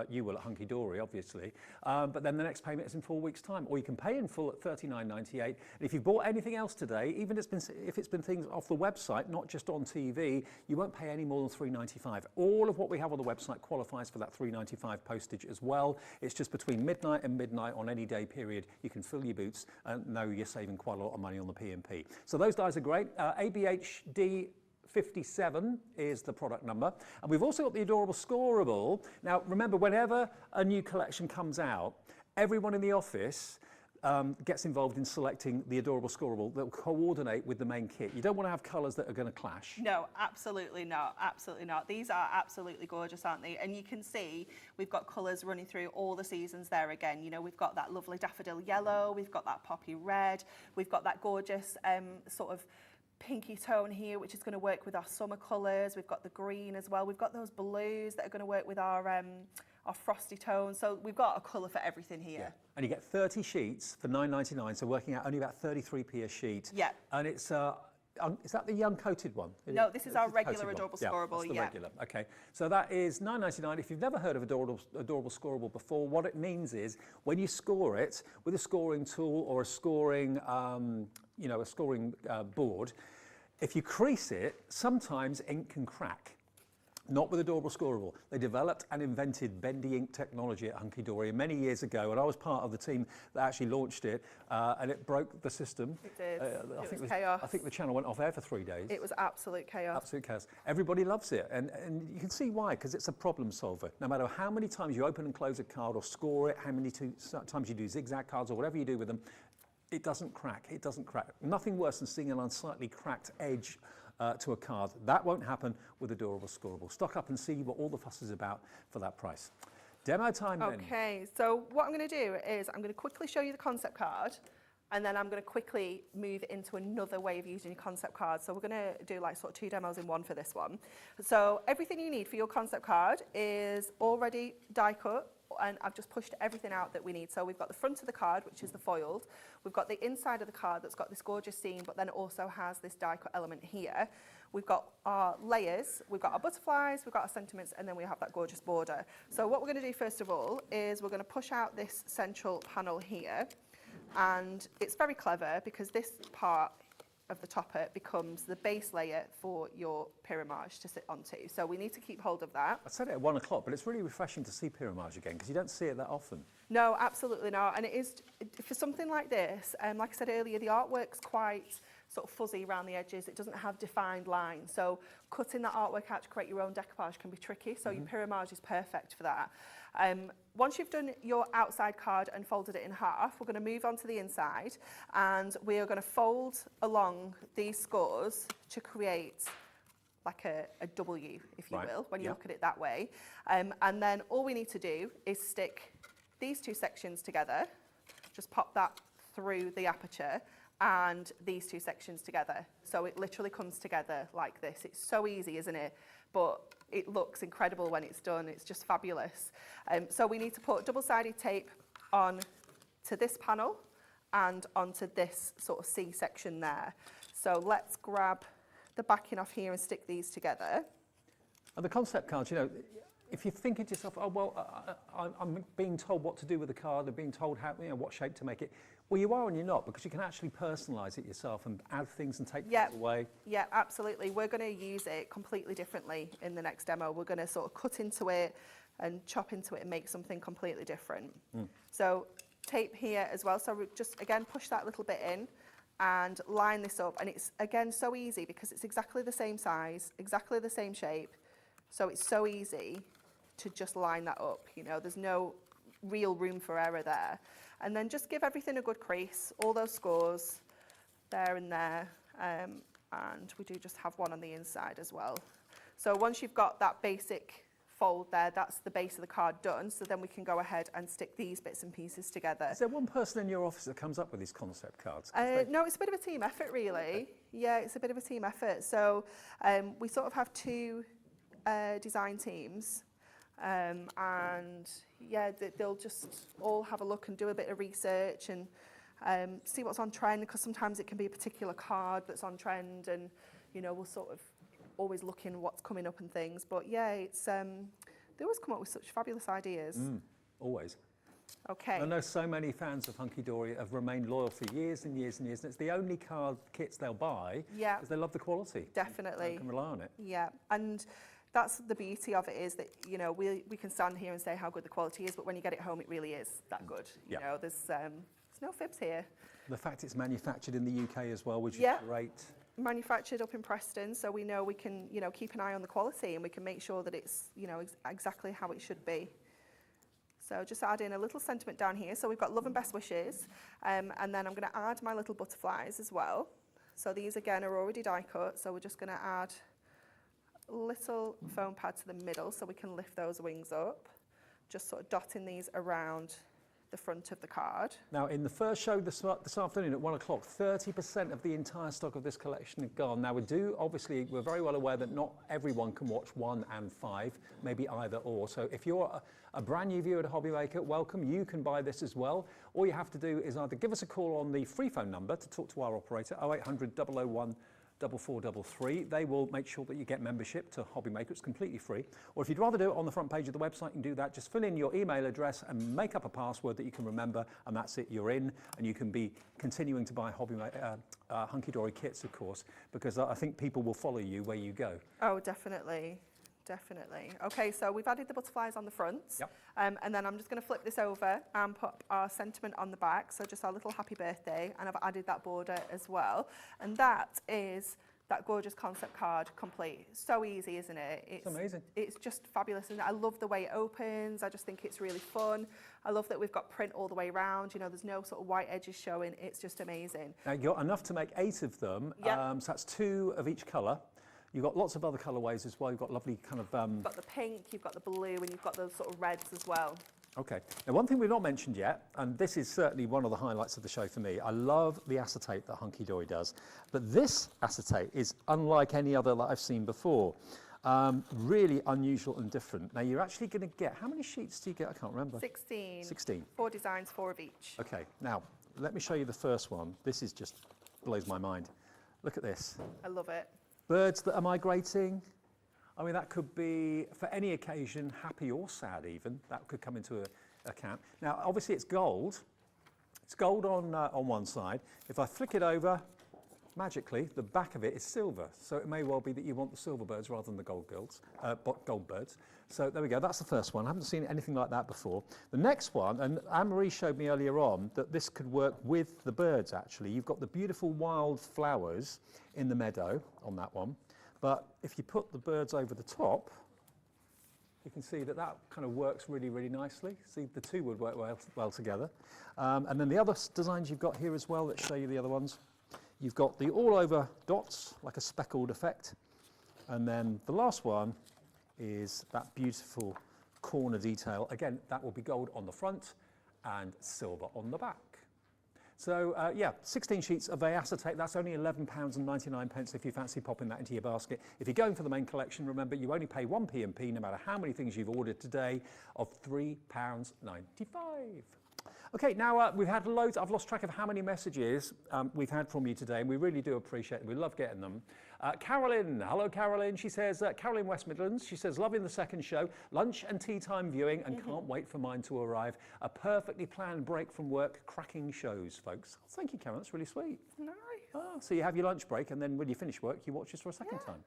you will at Hunkydory, obviously. But then the next payment is in 4 weeks' time. Or you can pay in full at $39.98. And if you've bought anything else today, even if it's been things off the website, not just on TV, you won't pay any more than $3.95. All of what we have on the website qualifies for that $3.95 postage as well. It's just between midnight and midnight on any day period. You can fill your boots and know you're saving quite a lot of money on the P&P. So those dies are great. ABHD 57 is the product number. And we've also got the adorable scoreable. Now, remember, whenever a new collection comes out, everyone in the office gets involved in selecting the adorable scoreable that will coordinate with the main kit. You don't want to have colours that are going to clash. No, absolutely not. Absolutely not. These are absolutely gorgeous, aren't they? And you can see we've got colours running through all the seasons there again. You know, we've got that lovely daffodil yellow, we've got that poppy red, we've got that gorgeous sort of pinky tone here, which is going to work with our summer colours. We've got the green as well. We've got those blues that are going to work with our frosty tones. So we've got a colour for everything here. Yeah. And you get 30 sheets for $9.99, so working out only about 33p a sheet. Yeah. And it's is that the uncoated one? No, this is our regular adorable scoreable. Yeah, that's the regular. Okay, so that is $9.99. If you've never heard of adorable scoreable before, what it means is when you score it with a scoring tool or a scoring, a scoring board, if you crease it, sometimes ink can crack. Not with Adorable Scorable. They developed and invented bendy ink technology at Hunkydory many years ago, and I was part of the team that actually launched it, and it broke the system. It did. It was I chaos. think the channel went off air for 3 days. It was absolute chaos. Absolute chaos. Everybody loves it, and you can see why, because it's a problem solver. No matter how many times you open and close a card or score it, how many times you do zigzag cards or whatever you do with them, it doesn't crack. It doesn't crack. Nothing worse than seeing an unsightly cracked edge to a card. That won't happen with Adorable Scorable. Stock up and see what all the fuss is about for that price. Demo time then. Okay, so what I'm going to do is I'm going to quickly show you the concept card, and then I'm going to quickly move into another way of using your concept card. So we're going to do like sort of 2 demos in one for this one. So everything you need for your concept card is already die cut, and I've just pushed everything out that we need. So we've got the front of the card, which is the foiled. We've got the inside of the card that's got this gorgeous seam, but then it also has this die cut element here. We've got our layers, we've got our butterflies, we've got our sentiments, and then we have that gorgeous border. So what we're going to do first of all is we're going to push out this central panel here, and it's very clever because this part of the topper becomes the base layer for your pyramage to sit onto. So we need to keep hold of that. I said it at 1 o'clock, but it's really refreshing to see pyramage again because you don't see it that often. No, absolutely not. And it is, for something like this, like I said earlier, the artwork's quite sort of fuzzy around the edges. It doesn't have defined lines. So cutting that artwork out to create your own decoupage can be tricky. So your pyramage is perfect for that. Once you've done your outside card and folded it in half, we're going to move on to the inside, and we are going to fold along these scores to create like a W, if you will, when you look at it that way. And then all we need to do is stick these 2 sections together, just pop that through the aperture, and these 2 sections together. So it literally comes together like this. It's so easy, isn't it? But it looks incredible when it's done. It's just fabulous. So we need to put double-sided tape on to this panel and onto this sort of C section there. So let's grab the backing off here and stick these together. And the concept cards, you know, if you're thinking to yourself, oh, well, I'm being told what to do with the card, I'm being told how, you know, what shape to make it. Well, you are and you're not, because you can actually personalise it yourself and add things and take things away. Yeah, absolutely. We're going to use it completely differently in the next demo. We're going to sort of cut into it and chop into it and make something completely different. So tape here as well. So we just, again, push that little bit in and line this up. And it's, again, so easy because it's exactly the same size, exactly the same shape. So it's so easy to just line that up. You know, there's no real room for error there. And then just give everything a good crease, all those scores there and there. And we do just have one on the inside as well. So once you've got that basic fold there, that's the base of the card done. So then we can go ahead and stick these bits and pieces together. Is there one person in your office that comes up with these concept cards? No, it's a bit of a team effort, really. Yeah, it's a bit of a team effort. So we sort of have 2 design teams. And yeah, they'll just all have a look and do a bit of research and see what's on trend, because sometimes it can be a particular card that's on trend, and you know, we'll sort of always look in what's coming up and things. But yeah, it's they always come up with such fabulous ideas. Always. Okay. I know so many fans of Hunkydory have remained loyal for years and years and years, and it's the only card kits they'll buy because they love the quality. Definitely. They can rely on it. Yeah, and that's the beauty of it, is that, you know, we can stand here and say how good the quality is, but when you get it home, it really is that good. You know, there's no fibs here. The fact it's manufactured in the UK as well, which is great. Manufactured up in Preston, so we know we can, you know, keep an eye on the quality, and we can make sure that it's, you know, exactly how it should be. So just add in a little sentiment down here. So we've got love and best wishes, and then I'm going to add my little butterflies as well. So these again are already die cut, so we're just going to add little foam pad to the middle so we can lift those wings up, just sort of dotting these around the front of the card. Now, in the first show this afternoon at 1 o'clock, 30% of the entire stock of this collection had gone. Now, we're very well aware that not everyone can watch 1 and 5, maybe either or. So if you're a brand new viewer to Hobbymaker, welcome. You can buy this as well. All you have to do is either give us a call on the free phone number to talk to our operator, 0800 001 4433. They will make sure that you get membership to Hobbymaker. It's completely free. Or if you'd rather do it on the front page of the website, you can do that. Just fill in your email address and make up a password that you can remember, and that's it. You're in, and you can be continuing to buy Hunkydory kits, of course, because I think people will follow you where you go. Oh, definitely. Definitely. Okay, so we've added the butterflies on the front. Yep. And then I'm just going to flip this over and put our sentiment on the back. So just our little happy birthday. And I've added that border as well. And that is that gorgeous concept card complete. So easy, isn't it? It's amazing. It's just fabulous, isn't it? I love the way it opens. I just think it's really fun. I love that we've got print all the way around. You know, there's no sort of white edges showing. It's just amazing. Now, you've got enough to make 8 of them. Yep. So that's 2 of each colour. You've got lots of other colourways as well. You've got lovely kind of... You've got the pink, you've got the blue, and you've got those sort of reds as well. Okay. Now, one thing we've not mentioned yet, and this is certainly one of the highlights of the show for me, I love the acetate that Hunkydory does. But this acetate is unlike any other that I've seen before. Really unusual and different. Now, you're actually going to get... How many sheets do you get? I can't remember. 16. 16. 4 designs, 4 of each. Okay. Now, let me show you the first one. This is just blows my mind. Look at this. I love it. Birds that are migrating. I mean, that could be, for any occasion, happy or sad even. That could come into account. Now, obviously, it's gold. It's gold on one side. If I flick it over, magically, the back of it is silver. So it may well be that you want the silver birds rather than the gold birds. So there we go. That's the first one. I haven't seen anything like that before. The next one, and Anne-Marie showed me earlier on that this could work with the birds, actually. You've got the beautiful wild flowers in the meadow on that one. But if you put the birds over the top, you can see that that kind of works really, really nicely. See, the two would work well together. And then the other designs you've got here as well, let's show you the other ones. You've got the all-over dots, like a speckled effect. And then the last one is that beautiful corner detail. Again, that will be gold on the front and silver on the back. So, yeah, 16 sheets of acetate. That's only £11.99 if you fancy popping that into your basket. If you're going for the main collection, remember, you only pay 1 P&P no matter how many things you've ordered today, of £3.95. Okay, now we've had loads. I've lost track of how many messages we've had from you today, and we really do appreciate them. We love getting them. Carolyn, hello Carolyn. She says, Carolyn West Midlands, she says, loving the second show, lunch and tea time viewing, and can't wait for mine to arrive. A perfectly planned break from work, cracking shows, folks. Thank you, Carolyn, that's really sweet. Nice. Oh, so you have your lunch break, and then when you finish work, you watch us for a second time.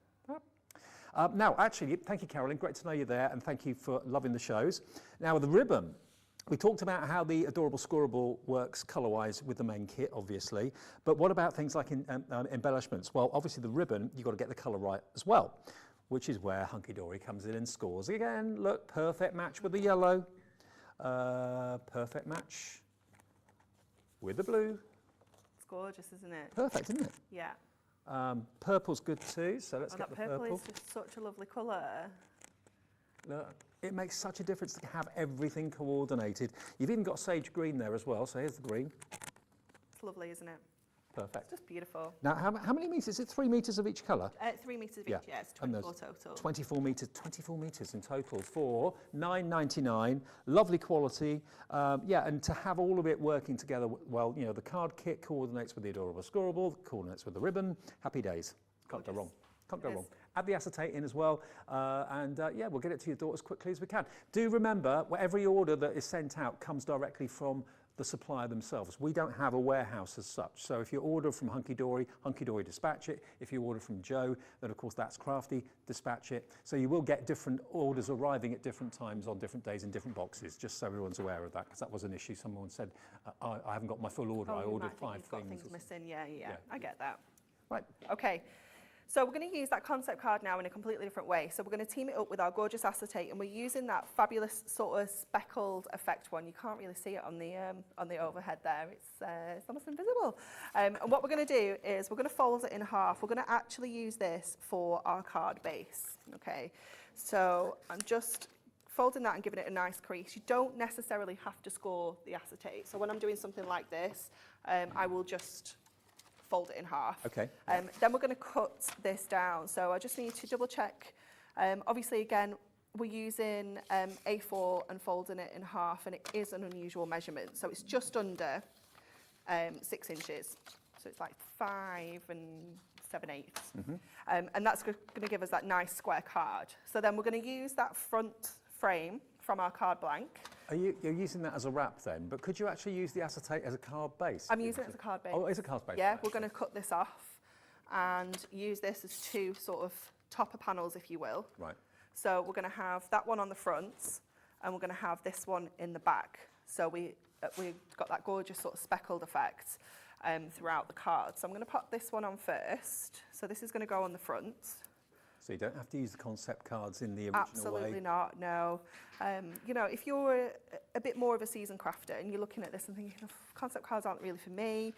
Now, actually, thank you, Carolyn. Great to know you're there, and thank you for loving the shows. Now, the ribbon. We talked about how the Adorable Scoreable works colour-wise with the main kit, obviously. But what about things like embellishments? Well, obviously the ribbon, you've got to get the colour right as well, which is where Hunkydory comes in and scores. Again, look, perfect match with the yellow. Perfect match with the blue. It's gorgeous, isn't it? Perfect, isn't it? Yeah. Purple's good too, so let's get that the purple purple. is just such a lovely colour. Look, it makes such a difference to have everything coordinated. You've even got sage green there as well, so here's the green. It's lovely, isn't it? Perfect. It's just beautiful. Now, how many metres? Is it 3 metres of each colour? 3 metres of each, yeah, it's 24 total. 24 metres in total for £9.99. Lovely quality. Yeah, and to have all of it working together, well, you know, the card kit coordinates with the Adorable Scoreable, coordinates with the ribbon. Happy days. Can't go wrong. Can't go wrong. Add the acetate in as well, yeah, we'll get it to your door as quickly as we can. Do remember, every order that is sent out comes directly from the supplier themselves. We don't have a warehouse as such. So if you order from Hunkydory, Hunkydory dispatch it. If you order from Joe, then of course that's Crafty, dispatch it. So you will get different orders arriving at different times on different days in different boxes, just so everyone's aware of that, because that was an issue. Someone said, I haven't got my full order, I ordered 5 you've got things. things missing, yeah, I get that. Right. Okay. So we're going to use that concept card now in a completely different way. So we're going to team it up with our gorgeous acetate, and we're using that fabulous sort of speckled effect one. You can't really see it on the overhead there. It's almost invisible. And what we're going to do is we're going to fold it in half. We're going to actually use this for our card base. Okay. So I'm just folding that and giving it a nice crease. You don't necessarily have to score the acetate. So when I'm doing something like this, I will just fold it in half. Okay. Then we're going to cut this down. So I just need to double check. Obviously, again, we're using A4 and folding it in half, and it is an unusual measurement. So it's just under 6 inches. So it's like 5 7/8. And that's going to give us that nice square card. So then we're going to use that front frame from our card blank. You're using that as a wrap then, but could you actually use the acetate as a card base? I'm using it as a card base. Oh, it's a card base. Yeah, we're going to cut this off and use this as 2 sort of topper panels, if you will. Right. So we're going to have that one on the front, and we're going to have this one in the back. So we've got that gorgeous sort of speckled effect throughout the card. So I'm going to pop this one on first. So this is going to go on the front. So you don't have to use the concept cards in the original way? Absolutely not, no. You know, if you're a bit more of a seasoned crafter and you're looking at this and thinking, concept cards aren't really for me,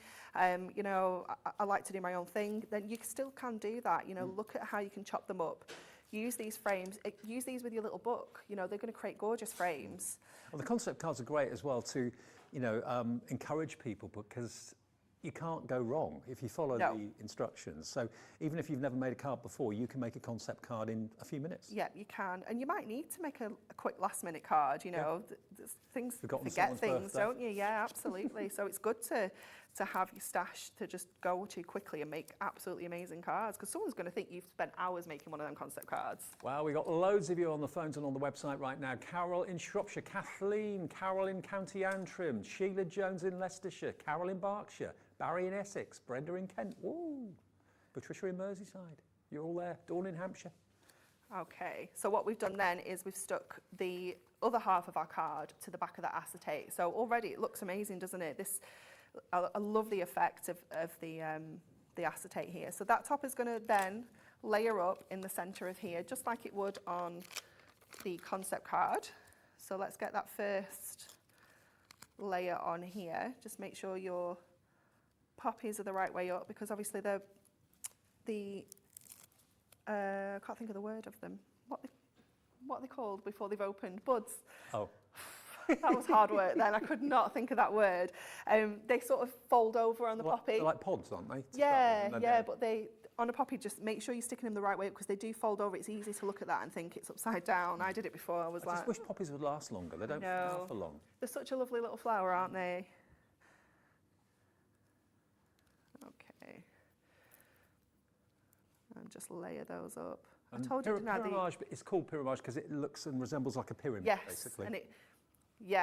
you know, I like to do my own thing, then you still can do that. You know, look at how you can chop them up. Use these frames, use these with your little book. You know, they're going to create gorgeous frames. Well, the concept cards are great as well to, you know, encourage people, because you can't go wrong if you follow the instructions. So even if you've never made a card before, you can make a concept card in a few minutes. Yeah, you can. And you might need to make a quick last-minute card, you know. Things, forget things, don't you? Yeah, absolutely. So it's good to have your stash to just go to quickly and make absolutely amazing cards, because someone's going to think you've spent hours making one of them concept cards. Well, we've got loads of you on the phones and on the website right now. Carol in Shropshire, Kathleen, Carol in County Antrim, Sheila Jones in Leicestershire, Carol in Berkshire, Barry in Essex, Brenda in Kent, ooh, Patricia in Merseyside. You're all there. Dawn in Hampshire. Okay, so what we've done then is we've stuck the other half of our card to the back of that acetate. So already it looks amazing, doesn't it? I love the effect of the acetate here. So that top is going to then layer up in the centre of here, just like it would on the concept card. So let's get that first layer on here. Just make sure your poppies are the right way up, because obviously I can't think of the word of them. What are they called before they've opened? Buds. Oh. That was hard work then. I could not think of that word. They sort of fold over on the poppy. They're like pods, aren't they? Yeah, but on a poppy, just make sure you're sticking them the right way, because they do fold over. It's easy to look at that and think it's upside down. I did it before. I just wish poppies would last longer. They don't flower for long. They're such a lovely little flower, aren't they? Okay. And just layer those up. I told you, didn't I? It's called pyramage because it looks and resembles like a pyramid, basically. And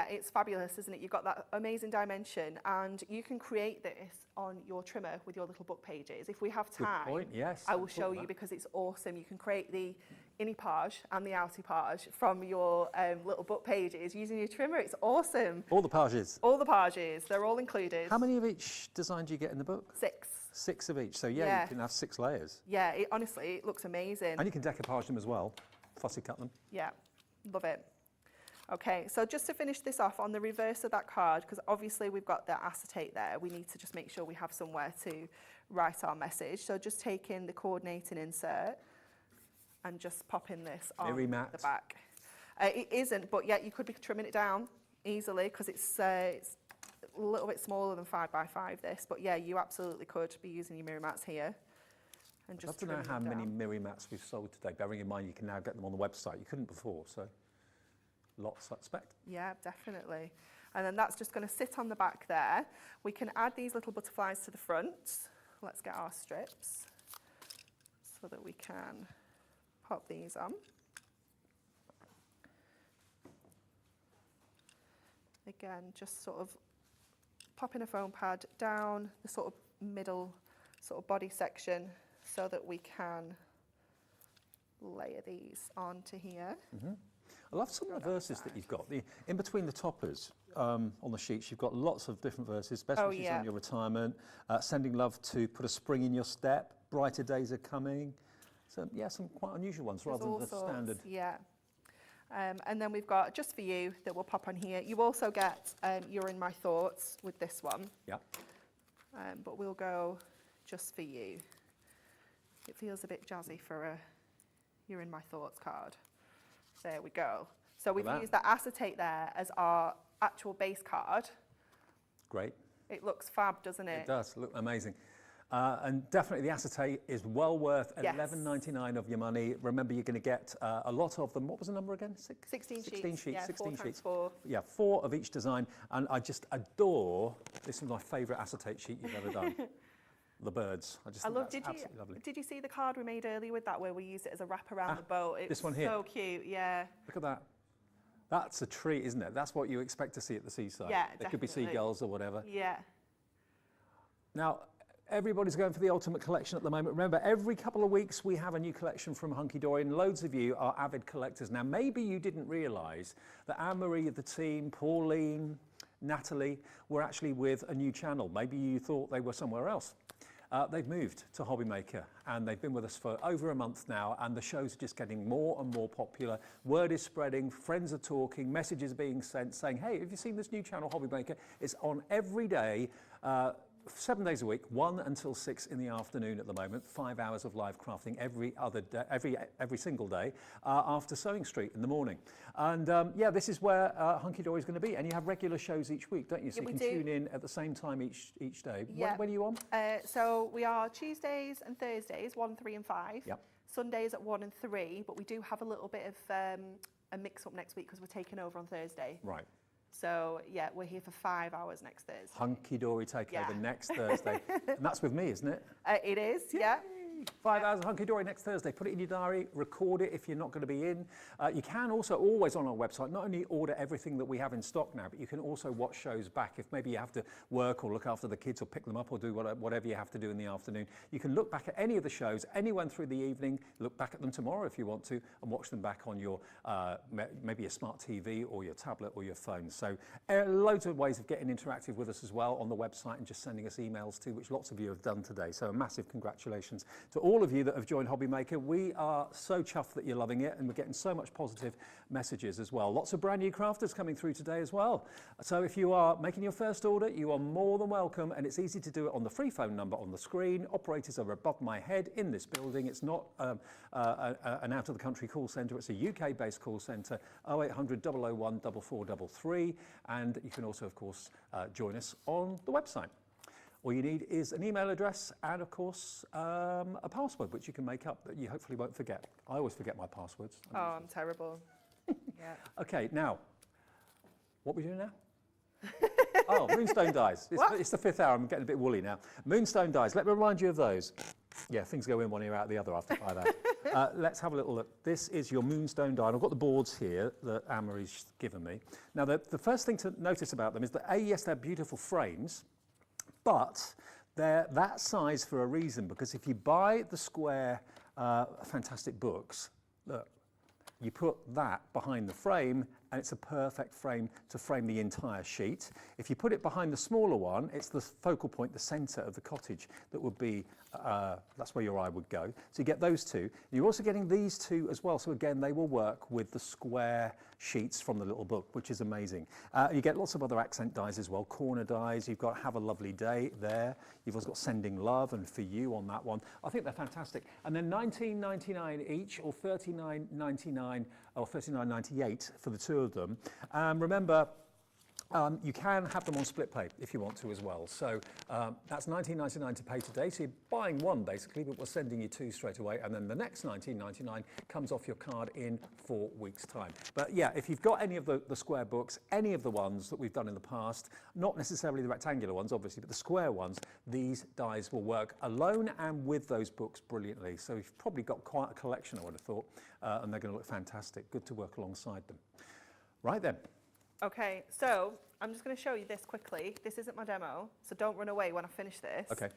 it's fabulous, isn't it? You've got that amazing dimension, and you can create this on your trimmer with your little book pages. If we have time, good point, yes, I will show you, because it's awesome. You can create the innie page and the outie page from your little book pages using your trimmer. It's awesome. All the pages? All the pages. They're all included. How many of each design do you get in the book? 6. 6 of each. So you can have 6 layers. Yeah, honestly, it looks amazing. And you can decoupage them as well, fussy cut them. Yeah, love it. Okay, so just to finish this off, on the reverse of that card, because obviously we've got the acetate there, we need to just make sure we have somewhere to write our message. So just take in the coordinating insert and just pop in this on the back. It isn't, but yet you could be trimming it down easily, because it's a little bit smaller than 5x5 this, but yeah, you absolutely could be using your Miramax here. And just I'd love to know how many Miramax we've sold today, bearing in mind you can now get them on the website. You couldn't before, so lots, I expect. Yeah, definitely. And then that's just going to sit on the back there. We can add these little butterflies to the front. Let's get our strips so that we can pop these on. Again, just sort of popping a foam pad down the sort of middle sort of body section so that we can layer these onto here. Mm-hmm. I love some of the verses that you've got. In between the toppers on the sheets, you've got lots of different verses. Best wishes on your retirement, sending love to put a spring in your step, brighter days are coming. So yeah, some quite unusual ones rather than the standard. Yeah. And then we've got Just For You that we'll pop on here. You also get You're In My Thoughts with this one. Yeah. But we'll go Just For You. It feels a bit jazzy for a You're In My Thoughts card. There we go. So we've used that acetate there as our actual base card. Great. It looks fab, doesn't it? It does look amazing. And definitely the acetate is well worth $11.99 of your money. Remember, you're going to get a lot of them. What was the number again? 16 sheets. 16 sheets. Yeah, 16 sheets. 4x4. Yeah, 4 of each design. And I just adore, this is my favourite acetate sheet you've ever done. The birds. I just think that's absolutely lovely. Did you see the card we made earlier with that, where we used it as a wrap around the boat? It this one here. So cute, yeah. Look at that. That's a treat, isn't it? That's what you expect to see at the seaside. Yeah, There could be seagulls or whatever. Yeah. Now, Everybody's going for the ultimate collection at the moment. Remember, every couple of weeks we have a new collection from Hunkydory, and loads of you are avid collectors. Now, maybe you didn't realise that Anne-Marie, the team, Pauline, Natalie were actually with a new channel. Maybe you thought they were somewhere else. They've moved to Hobbymaker, and they've been with us for over a month now, and the shows are just getting more and more popular. Word is spreading, friends are talking, messages are being sent saying, hey, have you seen this new channel, Hobbymaker? It's on every day, 7 days a week, 1 until 6 in the afternoon at the moment, 5 hours of live crafting every other day, every single day after Sewing Street in the morning. And yeah, this is where Hunkydory is going to be. And you have regular shows each week, don't you? So you can tune in at the same time each day. Yeah. When are you on? So we are Tuesdays and Thursdays, 1, 3 and 5. Yep. Sundays at 1 and 3, but we do have a little bit of a mix-up next week because we're taking over on Thursday. Right. So, yeah, we're here for 5 hours next Thursday. Hunkydory takeover next Thursday. And that's with me, isn't it? It is, yeah. 5 hours of Hunkydory next Thursday. Put it in your diary, record it if you're not going to be in. You can also always on our website not only order everything that we have in stock now, but you can also watch shows back. If maybe you have to work or look after the kids or pick them up or do whatever you have to do in the afternoon, you can look back at any of the shows, anyone through the evening, look back at them tomorrow if you want to, and watch them back on your maybe a smart TV or your tablet or your phone. So loads of ways of getting interactive with us as well on the website and just sending us emails too, which lots of you have done today. So a massive congratulations to all of you that have joined Hobbymaker. We are so chuffed that you're loving it, and we're getting so much positive messages as well. Lots of brand new crafters coming through today as well. So if you are making your first order, you are more than welcome, and it's easy to do it on the free phone number on the screen. Operators are above my head in this building. It's not an out-of-the-country call centre. It's a UK-based call centre, 0800 001 4433, and you can also, of course, join us on the website. All you need is an email address and, of course, a password, which you can make up that you hopefully won't forget. I always forget my passwords. Oh, I'm terrible. Yeah. Okay, now, what are we doing now? Oh, Moonstone Dies. It's the 5th hour. I'm getting a bit woolly now. Moonstone Dies. Let me remind you of those. Yeah, things go in one ear out the other after 5 hours. Let's have a little look. This is your Moonstone Die. And I've got the boards here that Anne-Marie's given me. Now, the first thing to notice about them is that, yes, they're beautiful frames, but they're that size for a reason, because if you buy the square fantastic books, look, you put that behind the frame and it's a perfect frame to frame the entire sheet. If you put it behind the smaller one, it's the focal point, the centre of the cottage that would be, that's where your eye would go. So you get those two. You're also getting these two as well. So again, they will work with the square sheets from the little book, which is amazing. You get lots of other accent dies as well, corner dies. You've got Have a Lovely Day there. You've also got Sending Love and For You on that one. I think they're fantastic. And then $19.99 each, or $39.99 or $39.98 for the two of them. Remember, you can have them on split pay if you want to as well. So that's $19.99 to pay today. So you're buying one basically, but we're sending you two straight away. And then the next $19.99 comes off your card in 4 weeks' time. But yeah, if you've got any of the square books, any of the ones that we've done in the past, not necessarily the rectangular ones, obviously, but the square ones, these dies will work alone and with those books brilliantly. So you've probably got quite a collection, I would have thought, and they're going to look fantastic. Good to work alongside them. Right then. Okay, so I'm just going to show you this quickly. This isn't my demo, so don't run away when I finish this. Okay.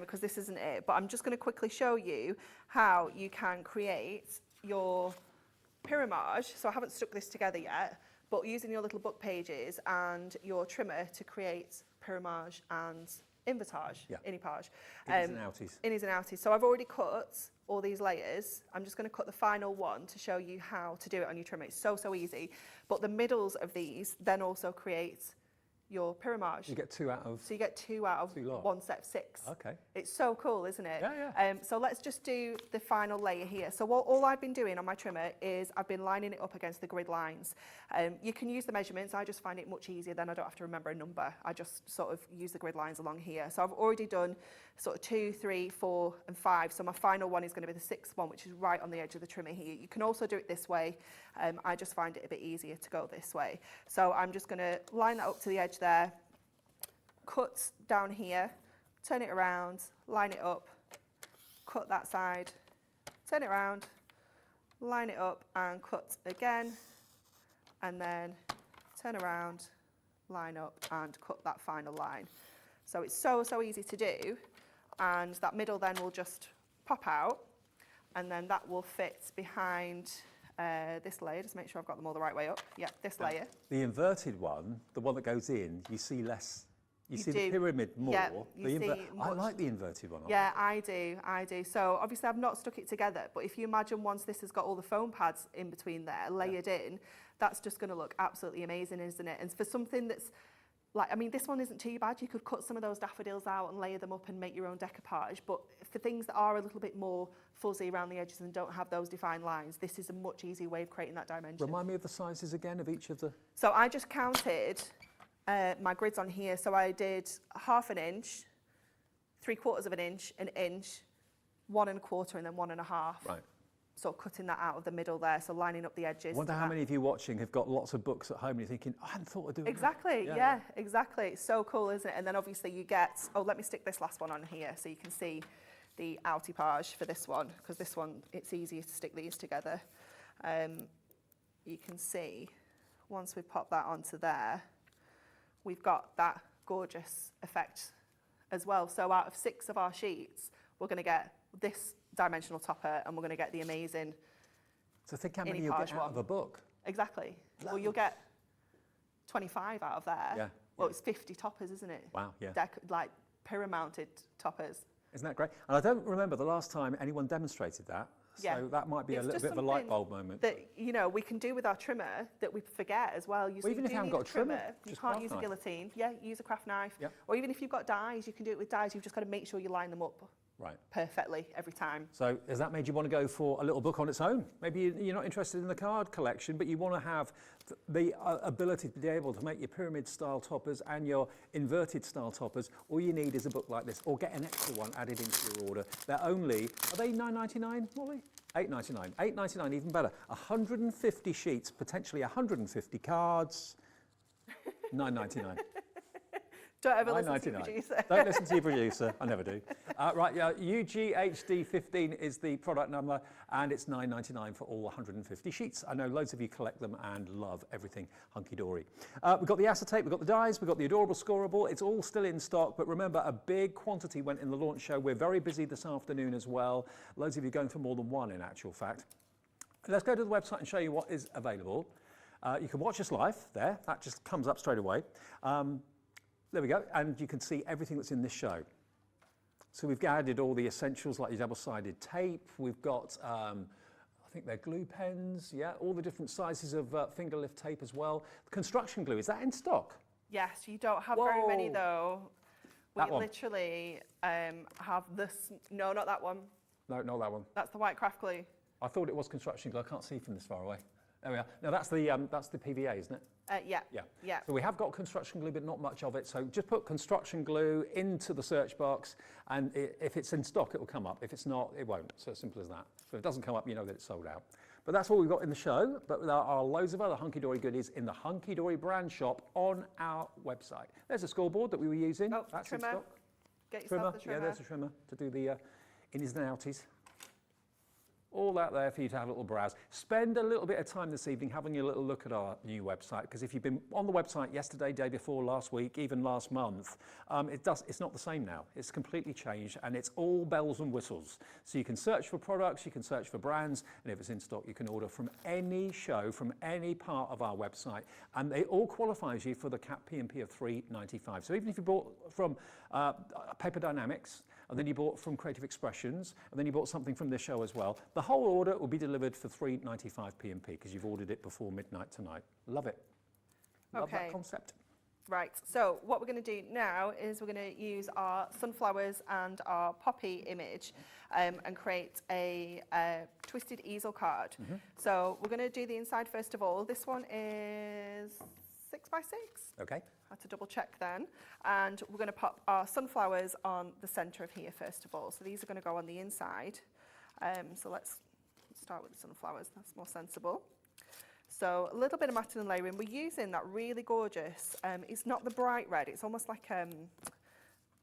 Because this isn't it. But I'm just going to quickly show you how you can create your pyramage. So I haven't stuck this together yet, but using your little book pages and your trimmer to create pyramage and invertage, inipage. Innies and outies. Innies and outies. So I've already cut all these layers. I'm just going to cut the final one to show you how to do it on your trimmer. It's so easy. But the middles of these then also create your pyramage. You get 2 out of... So you get 2 out of 2 lot. one set of 6. Okay. It's so cool, isn't it? Yeah. So let's just do the final layer here. So all I've been doing on my trimmer is I've been lining it up against the grid lines. You can use the measurements. I just find it much easier, then I don't have to remember a number. I just sort of use the grid lines along here. So I've already done sort of 2, 3, 4 and 5. So my final one is going to be the 6th one, which is right on the edge of the trimmer here. You can also do it this way. I just find it a bit easier to go this way. So I'm just going to line that up to the edge there. Cut down here, turn it around, line it up, cut that side, turn it around, line it up and cut again, and then turn around, line up and cut that final line. So it's so easy to do. and that middle then will just pop out, and then that will fit behind this layer. Just make sure I've got them all the right way up. Yeah, this layer. The inverted one, the one that goes in, you see less. You see do. the pyramid more. Yeah, you see I much- like the inverted one. Yeah, I do. So obviously I've not stuck it together, but if you imagine once this has got all the foam pads in between there, layered in, that's just going to look absolutely amazing, isn't it? And for something that's like, I mean, this one isn't too bad. You could cut some of those daffodils out and layer them up and make your own decoupage. But for things that are a little bit more fuzzy around the edges and don't have those defined lines, this is a much easier way of creating that dimension. Remind me of the sizes again of each of the... So I just counted my grids on here. So I did 1/2 inch, 3/4 of an inch, 1 1/4, and then 1 1/2. Right. So cutting that out of the middle there, so lining up the edges. I wonder to how that. many of you watching have got lots of books at home and you're thinking, I hadn't thought of doing Exactly, that. yeah, exactly. It's so cool, isn't it? And then obviously you get, oh, let me stick this last one on here so you can see the outipage for this one, because this one, it's easier to stick these together. You can see, once we pop that onto there, we've got that gorgeous effect as well. So out of 6 of our sheets, we're going to get this dimensional topper, and we're going to get the amazing So think how many you'll get out of a book. Exactly. Well, you'll get 25 out of there. Yeah. Well, it's 50 toppers, isn't it? Wow, yeah. Like pyramid-mounted toppers. Isn't that great? And I don't remember the last time anyone demonstrated that. So Yeah. that might be a It's little just bit of a light something bulb moment. That, you know, we can do with our trimmer that we forget as well. Well, even if you haven't got a trimmer, you just can't craft use a knife. guillotine. Yeah, use a craft knife. Yep. Or even if you've got dies, you can do it with dies. You've just got to make sure you line them up Right. perfectly every time. So has that made you want to go for a little book on its own? Maybe you're not interested in the card collection, but you want to have the ability to be able to make your pyramid style toppers and your inverted style toppers. All you need is a book like this, or get an extra one added into your order. They're only, are they £9.99, Molly? £8.99. £8.99, even better. 150 sheets, potentially 150 cards. £9.99. Don't ever listen to your £9.99. producer. Don't listen to your producer. I never do. Right, yeah, UGHD15 is the product number, and it's £9.99 for all 150 sheets. I know loads of you collect them and love everything Hunkydory. We've got the acetate, we've got the dies, we've got the adorable scoreable. It's all still in stock, but remember, a big quantity went in the launch show. We're very busy this afternoon as well. Loads of you going for more than one, in actual fact. Let's go to the website and show you what is available. You can watch us live there. That just comes up straight away. There we go, and you can see everything that's in this show. So we've added all the essentials like your double-sided tape. We've got, I think they're glue pens, yeah, all the different sizes of finger lift tape as well. Construction glue, is that in stock? Yes, you don't have very many Whoa. though. We That one. literally have this, no, not that one. No, not that one. That's the white craft glue. I thought it was construction glue. I can't see from this far away. There we are. No, that's the PVA, isn't it? Yeah. Yeah. Yeah. So we have got construction glue, but not much of it. So just put construction glue into the search box, and if it's in stock, it will come up. If it's not, it won't. So simple as that. So if it doesn't come up, you know that it's sold out. But that's all we've got in the show. But there are loads of other Hunkydory goodies in the Hunkydory brand shop on our website. There's a scoreboard that we were using. Oh, That's in trimmer. stock. Get yourself the trimmer. Yeah, there's a trimmer to do the innies and outies. All that there for you to have a little browse. Spend a little bit of time this evening having a little look at our new website, because if you've been on the website yesterday, day before, last week, even last month, it's not the same now. It's completely changed, and it's all bells and whistles. So you can search for products, you can search for brands, and if it's in stock, you can order from any show, from any part of our website, and it all qualifies you for the cap P&P of $3.95. So even if you bought from Paper Dynamics, and then you bought from Creative Expressions, and then you bought something from this show as well, the whole order will be delivered for $3.95 P&P, because you've ordered it before midnight tonight. Love it. Love Okay. that concept. Right, so what we're going to do now is we're going to use our sunflowers and our poppy image and create a twisted easel card. So we're going to do the inside first of all. This one is 6 by 6. Okay. I had to double check then. And we're going to pop our sunflowers on the centre of here first of all. So these are going to go on the inside. So let's start with the sunflowers, that's more sensible. So a little bit of matting and layering. We're using that really gorgeous, it's not the bright red, it's almost like a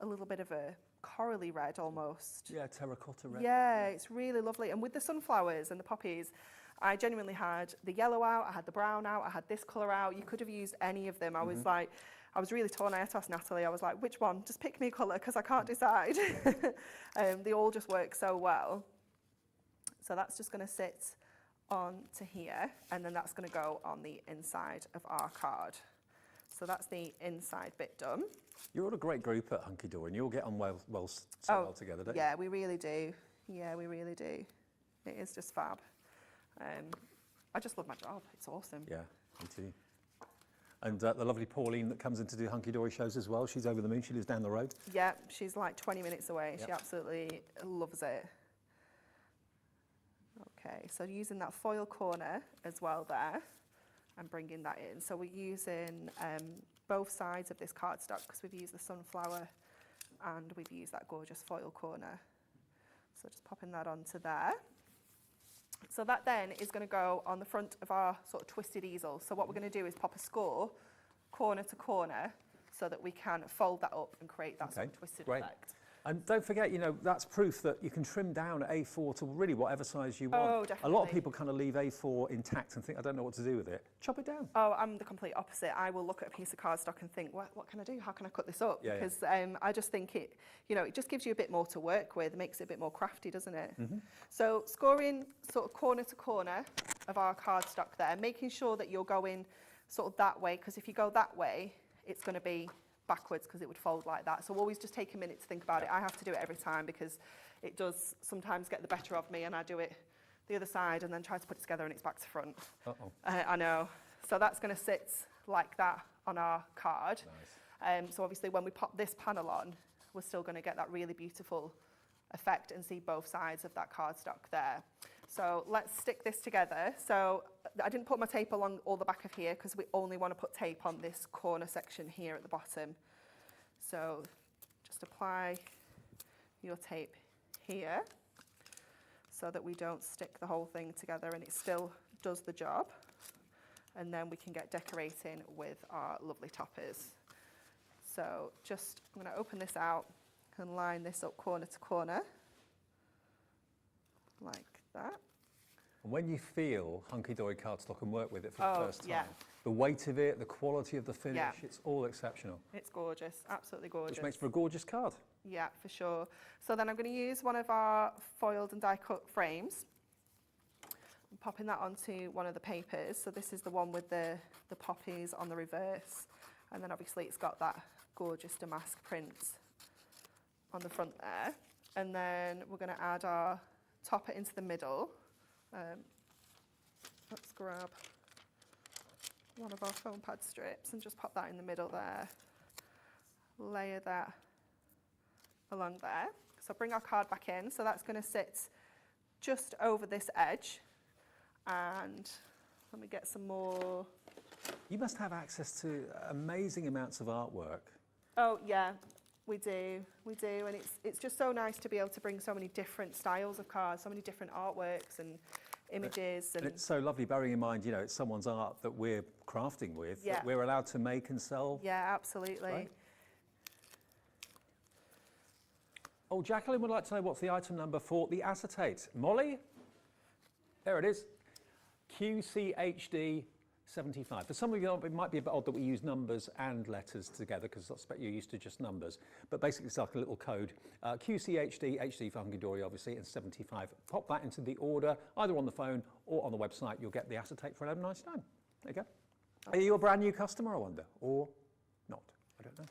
little bit of a corally red almost. Yeah, terracotta red. Yeah, it's really lovely. And with the sunflowers and the poppies, I genuinely had the yellow out, I had the brown out, I had this colour out. You could have used any of them. I was like, I was really torn. I had to ask Natalie, I was like, which one? Just pick me a colour because I can't decide. They all just work so well. So that's just going to sit on to here, and then that's going to go on the inside of our card. So that's the inside bit done. You're all a great group at Hunkydory, and you all get on well together, don't you? Yeah, we really do. Yeah, we really do. It is just fab. I just love my job. It's awesome. Yeah, me too. And the lovely Pauline that comes in to do Hunkydory shows as well. She's over the moon. She lives down the road. Yeah, she's like 20 minutes away. Yep. She absolutely loves it. Okay, so using that foil corner as well there and bringing that in. So we're using both sides of this cardstock because we've used the sunflower and we've used that gorgeous foil corner. So just popping that onto there. So that then is going to go on the front of our sort of twisted easel. So what we're going to do is pop a score corner to corner so that we can fold that up and create that sort of twisted effect. And don't forget, you know, that's proof that you can trim down A4 to really whatever size you want. Oh, definitely. A lot of people kind of leave A4 intact and think, I don't know what to do with it. Chop it down. Oh, I'm the complete opposite. I will look at a piece of cardstock and think, what can I do? How can I cut this up? Yeah, because I just think it, you know, it just gives you a bit more to work with. It makes it a bit more crafty, doesn't it? Mm-hmm. So scoring sort of corner to corner of our cardstock there, making sure that you're going sort of that way, because if you go that way, it's going to be backwards because it would fold like that. So always just take a minute to think about it. I have to do it every time because it does sometimes get the better of me, and I do it the other side and then try to put it together and it's back to front. Uh-oh. I know. So that's going to sit like that on our card. Nice. So obviously when we pop this panel on, we're still going to get that really beautiful effect and see both sides of that cardstock there. So let's stick this together. So I didn't put my tape along all the back of here because we only want to put tape on this corner section here at the bottom. So just apply your tape here so that we don't stick the whole thing together and it still does the job. And then we can get decorating with our lovely toppers. So just, I'm going to open this out and line this up corner to corner like that. And when you feel Hunkydory cardstock and work with it for the first time, yeah. the weight of it, the quality of the finish, it's all exceptional. It's gorgeous, absolutely gorgeous. Which makes for a gorgeous card. Yeah, for sure. So then I'm going to use one of our foiled and die cut frames. I'm popping that onto one of the papers. So this is the one with the poppies on the reverse. And then obviously it's got that gorgeous damask print on the front there. And then we're going to add our topper into the middle. Let's grab one of our foam pad strips and just pop that in the middle there. Layer that along there. So bring our card back in. So that's going to sit just over this edge. And let me get some more. You must have access to amazing amounts of artwork. Oh yeah, we do, and it's just so nice to be able to bring so many different styles of cards, so many different artworks and images. And it's so lovely, bearing in mind, you know, it's someone's art that we're crafting with, that we're allowed to make and sell. Yeah, absolutely. Right? Oh, Jacqueline would like to know what's the item number for the acetate. Molly? There it is. QCHD 75. For some of you, it might be a bit odd that we use numbers and letters together because I expect you're used to just numbers. But basically, it's like a little code. QCHD, HD for Hunkydory, obviously, and 75. Pop that into the order, either on the phone or on the website. You'll get the acetate for £11.99. There you go. Are you a brand new customer, I wonder? Or not? I don't know.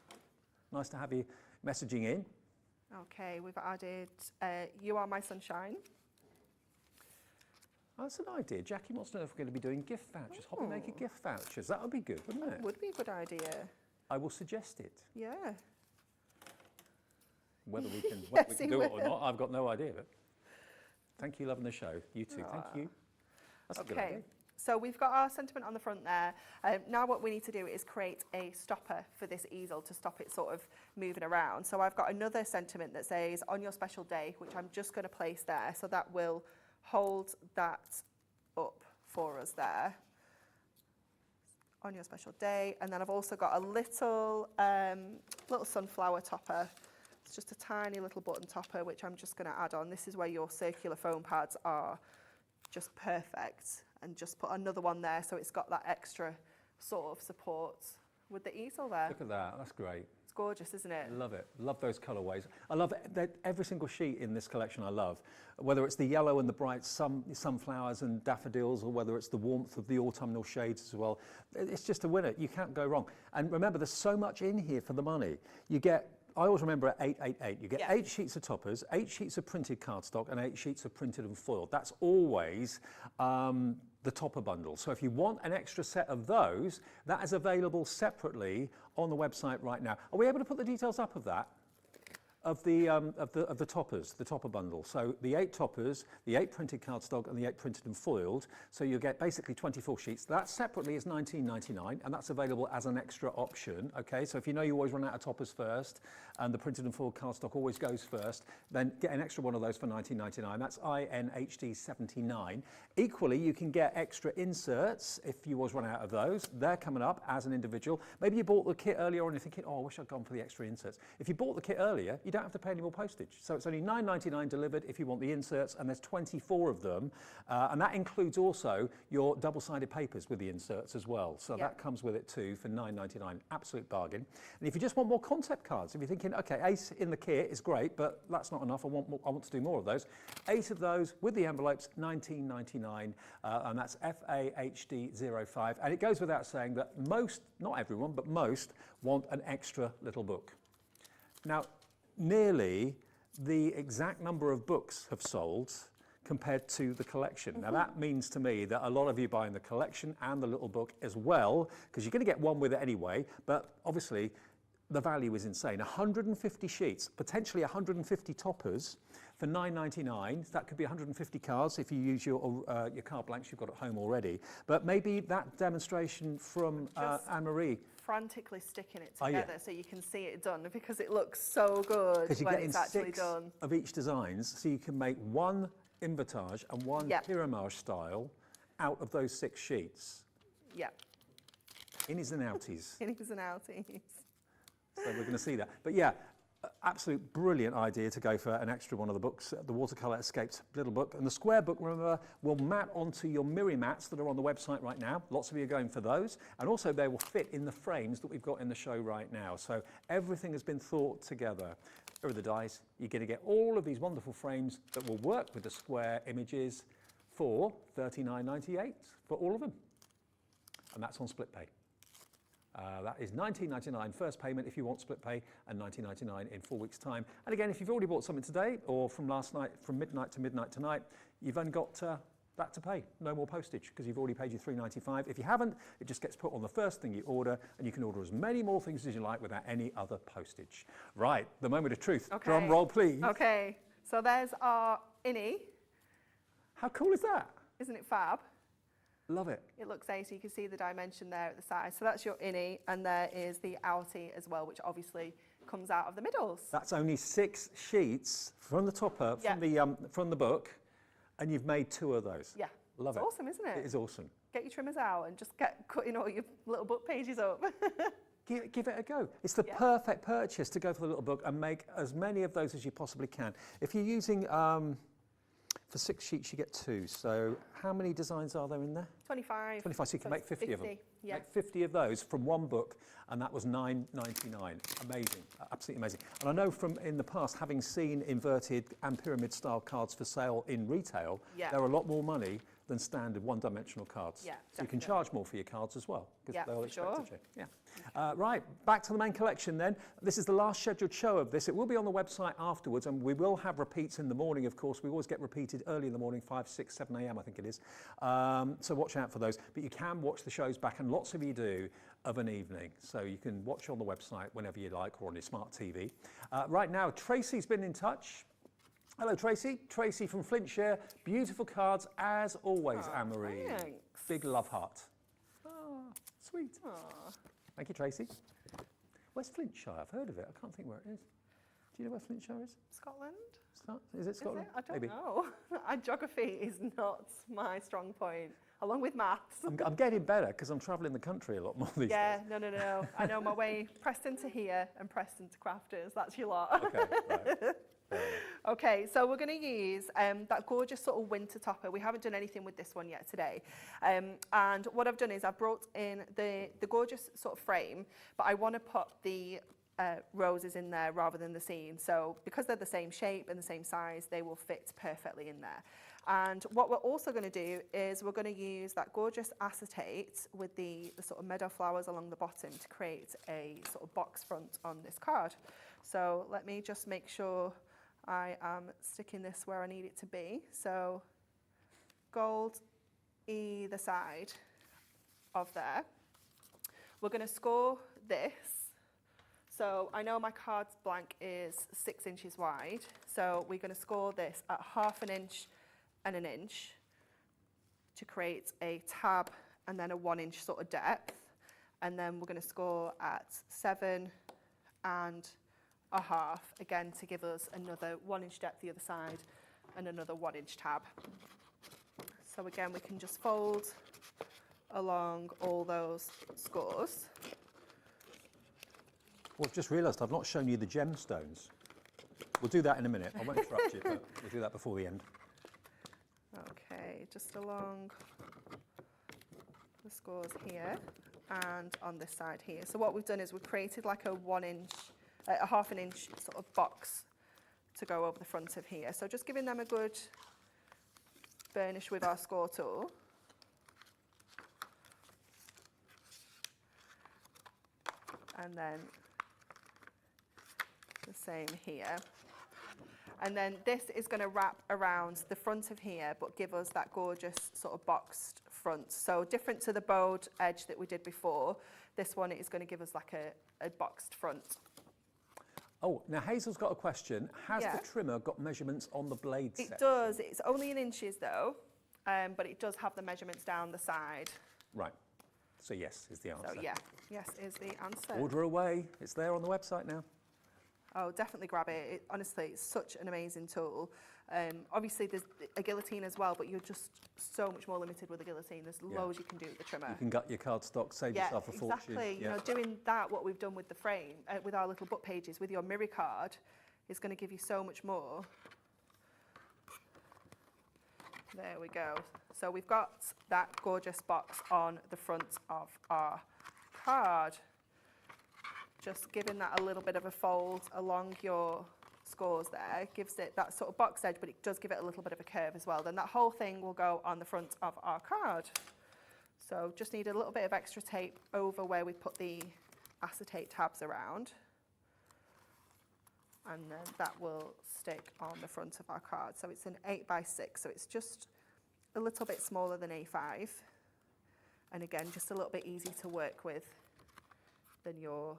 Nice to have you messaging in. Okay, we've added You Are My Sunshine. That's an idea. Jackie wants to know if we're going to be doing gift vouchers, hobby maker gift vouchers. That would be good, wouldn't it? Would be a good idea. I will suggest it. Yeah. Whether we can, Yes, we can do it or not, I've got no idea. But thank you, loving the show. You too. Thank you. That's a good idea. So we've got our sentiment on the front there. Now what we need to do is create a stopper for this easel to stop it sort of moving around. So I've got another sentiment that says, on your special day, which I'm just going to place there. So that will hold that up for us there. On your special day. And then I've also got a little sunflower topper. It's just a tiny little button topper, which I'm just going to add on. This is where your circular foam pads are just perfect. And just put another one there so it's got that extra sort of support with the easel there. Look at that, that's great. It's gorgeous, isn't it? I love it. Love those colourways. I love that every single sheet in this collection I love. Whether it's the yellow and the bright sunflowers and daffodils, or whether it's the warmth of the autumnal shades as well. It's just a winner. You can't go wrong. And remember, there's so much in here for the money. You get, I always remember at 888, you get 8 sheets of toppers, 8 sheets of printed cardstock, and 8 sheets of printed and foiled. That's always the topper bundle. So if you want an extra set of those, that is available separately on the website right now. Are we able to put the details up of that? Of the toppers, the topper bundle. So the 8 toppers, the 8 printed cardstock, and the 8 printed and foiled. So you get basically 24 sheets. That separately is $19.99, and that's available as an extra option. Okay, so if you know you always run out of toppers first, and the printed and foiled cardstock always goes first, then get an extra one of those for $19.99. That's INHD 79. Equally, you can get extra inserts if you always run out of those. They're coming up as an individual. Maybe you bought the kit earlier on and you're thinking, oh, I wish I'd gone for the extra inserts. If you bought the kit earlier, you don't have to pay any more postage. So it's only $9.99 delivered if you want the inserts, and there's 24 of them. And that includes also your double-sided papers with the inserts as well. So that comes with it too for $9.99, absolute bargain. And if you just want more concept cards, if you're thinking, okay, 8 in the kit is great, but that's not enough, I want to do more of those. 8 of those with the envelopes, $19.99, and that's FAHD05. And it goes without saying that most, not everyone, but most want an extra little book. Now, nearly the exact number of books have sold compared to the collection. Now that means to me that a lot of you buying the collection and the little book as well, because you're going to get one with it anyway, but obviously the value is insane. 150 sheets, potentially 150 toppers for $9.99. That could be 150 cards if you use your card blanks you've got at home already. But maybe that demonstration from Anne-Marie, frantically sticking it together so you can see it done, because it looks so good when it's actually done. Of each designs, so you can make one invertage and one pyramage style out of those 6 sheets. Yeah. Innies and outies. Innies and outies. So we're going to see that. But yeah, absolute brilliant idea to go for an extra one of the books. The Watercolour Escapes little book. And the square book, remember, will mat onto your Miramax that are on the website right now. Lots of you are going for those. And also they will fit in the frames that we've got in the show right now. So everything has been thought together. Here are the dies. You're going to get all of these wonderful frames that will work with the square images for $39.98 for all of them. And that's on split pay. That is $19.99 first payment if you want split pay, and $19.99 in 4 weeks' time. And again, if you've already bought something today or from last night, from midnight to midnight tonight, you've only got that to pay, no more postage, because you've already paid your $3.95. If you haven't, it just gets put on the first thing you order, and you can order as many more things as you like without any other postage. Right, the moment of truth. Okay. Drum roll, please. Okay, so there's our innie. How cool is that? Isn't it fab? Love it. It looks ace, so you can see the dimension there at the side. So that's your innie, and there is the outie as well, which obviously comes out of the middles. That's only 6 sheets from the topper, from the book, and you've made 2 of those. Yeah. Love it. It's awesome, isn't it? It is awesome. Get your trimmers out and just get cutting all your little book pages up. Give it a go. It's the perfect purchase to go for the little book and make as many of those as you possibly can. If you're using, for 6 sheets you get 2, so how many designs are there in there? 25. 25, so you can make 50 of them. Yeah. Make 50 of those from one book, and that was $9.99. Amazing, absolutely amazing. And I know from in the past, having seen inverted and pyramid style cards for sale in retail, they're a lot more money than standard one-dimensional cards. Yeah, so you can charge more for your cards as well, because they'll expect it. Yeah. Right, back to the main collection then. This is the last scheduled show of this. It will be on the website afterwards, and we will have repeats in the morning, of course. We always get repeated early in the morning, 5, 6, 7 a.m. I think it is. So watch out for those. But you can watch the shows back, and lots of you do, of an evening. So you can watch on the website whenever you like, or on your smart TV. Right now, Tracy's been in touch. Hello, Tracy. Tracy from Flintshire. Beautiful cards, as always, Anne-Marie. Thanks. Big love heart. Oh, sweet. Oh. Thank you, Tracy. Where's Flintshire? I've heard of it. I can't think where it is. Do you know where Flintshire is? Scotland? Is it Scotland? Is it? I don't know. Geography is not my strong point, along with maths. I'm getting better because I'm travelling the country a lot more these days. Yeah, no. I know my way. Preston to here and Preston to Crafters. That's your lot. Okay, right. Okay, so we're going to use that gorgeous sort of winter topper. We haven't done anything with this one yet today. And what I've done is I've brought in the gorgeous sort of frame, but I want to put the roses in there rather than the scene. So because they're the same shape and the same size, they will fit perfectly in there. And what we're also going to do is we're going to use that gorgeous acetate with the sort of meadow flowers along the bottom to create a sort of box front on this card. So let me just make sure I am sticking this where I need it to be. So gold either side of there. We're going to score this. So I know my card's blank is 6 inches wide. So we're going to score this at 1/2 inch and 1 inch to create a tab and then a 1 inch sort of depth. And then we're going to score at 7 1/2, again to give us another 1 inch depth the other side and another 1 inch tab. So again, we can just fold along all those scores. Well, I've just realised I've not shown you the gemstones. We'll do that in a minute. I won't interrupt you, but we'll do that before the end. Okay, just along the scores here and on this side here. So what we've done is we've created like a 1 inch, a 1/2 inch sort of box to go over the front of here. So just giving them a good burnish with our score tool. And then the same here. And then this is going to wrap around the front of here, but give us that gorgeous sort of boxed front. So different to the bowed edge that we did before, this one is going to give us like a boxed front. Oh, now Hazel's got a question. Has Yeah. the trimmer got measurements on the blade It section? does. It's only in inches though, but it does have the measurements down the side. Right. So yes is the answer. So yeah, yes is the answer. Order away. It's there on the website now. Oh, definitely grab it. Honestly, it's such an amazing tool. Obviously, there's a guillotine as well, but you're just so much more limited with a guillotine. There's loads you can do with the trimmer. You can gut your cardstock, save yourself a fortune. Exactly. You know, doing that, what we've done with the frame, with our little book pages, with your mirror card, is going to give you so much more. There we go. So we've got that gorgeous box on the front of our card. Just giving that a little bit of a fold along your scores there gives it that sort of box edge, but it does give it a little bit of a curve as well. Then that whole thing will go on the front of our card. So just need a little bit of extra tape over where we put the acetate tabs around. And then that will stick on the front of our card. So it's an 8x6, so it's just a little bit smaller than A5. And again, just a little bit easy to work with than your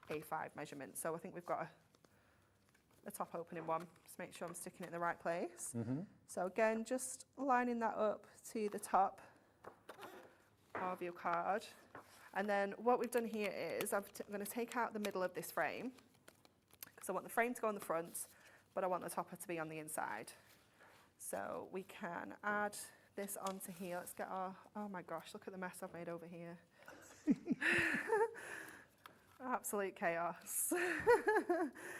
A5 measurement. So I think we've got a top opening one. Just make sure I'm sticking it in the right place. So again, just lining that up to the top of your card. And then what we've done here is I'm going to take out the middle of this frame because I want the frame to go on the front, but I want the topper to be on the inside. So we can add this onto here. Let's get our, oh my gosh, look at the mess I've made over here. Absolute chaos.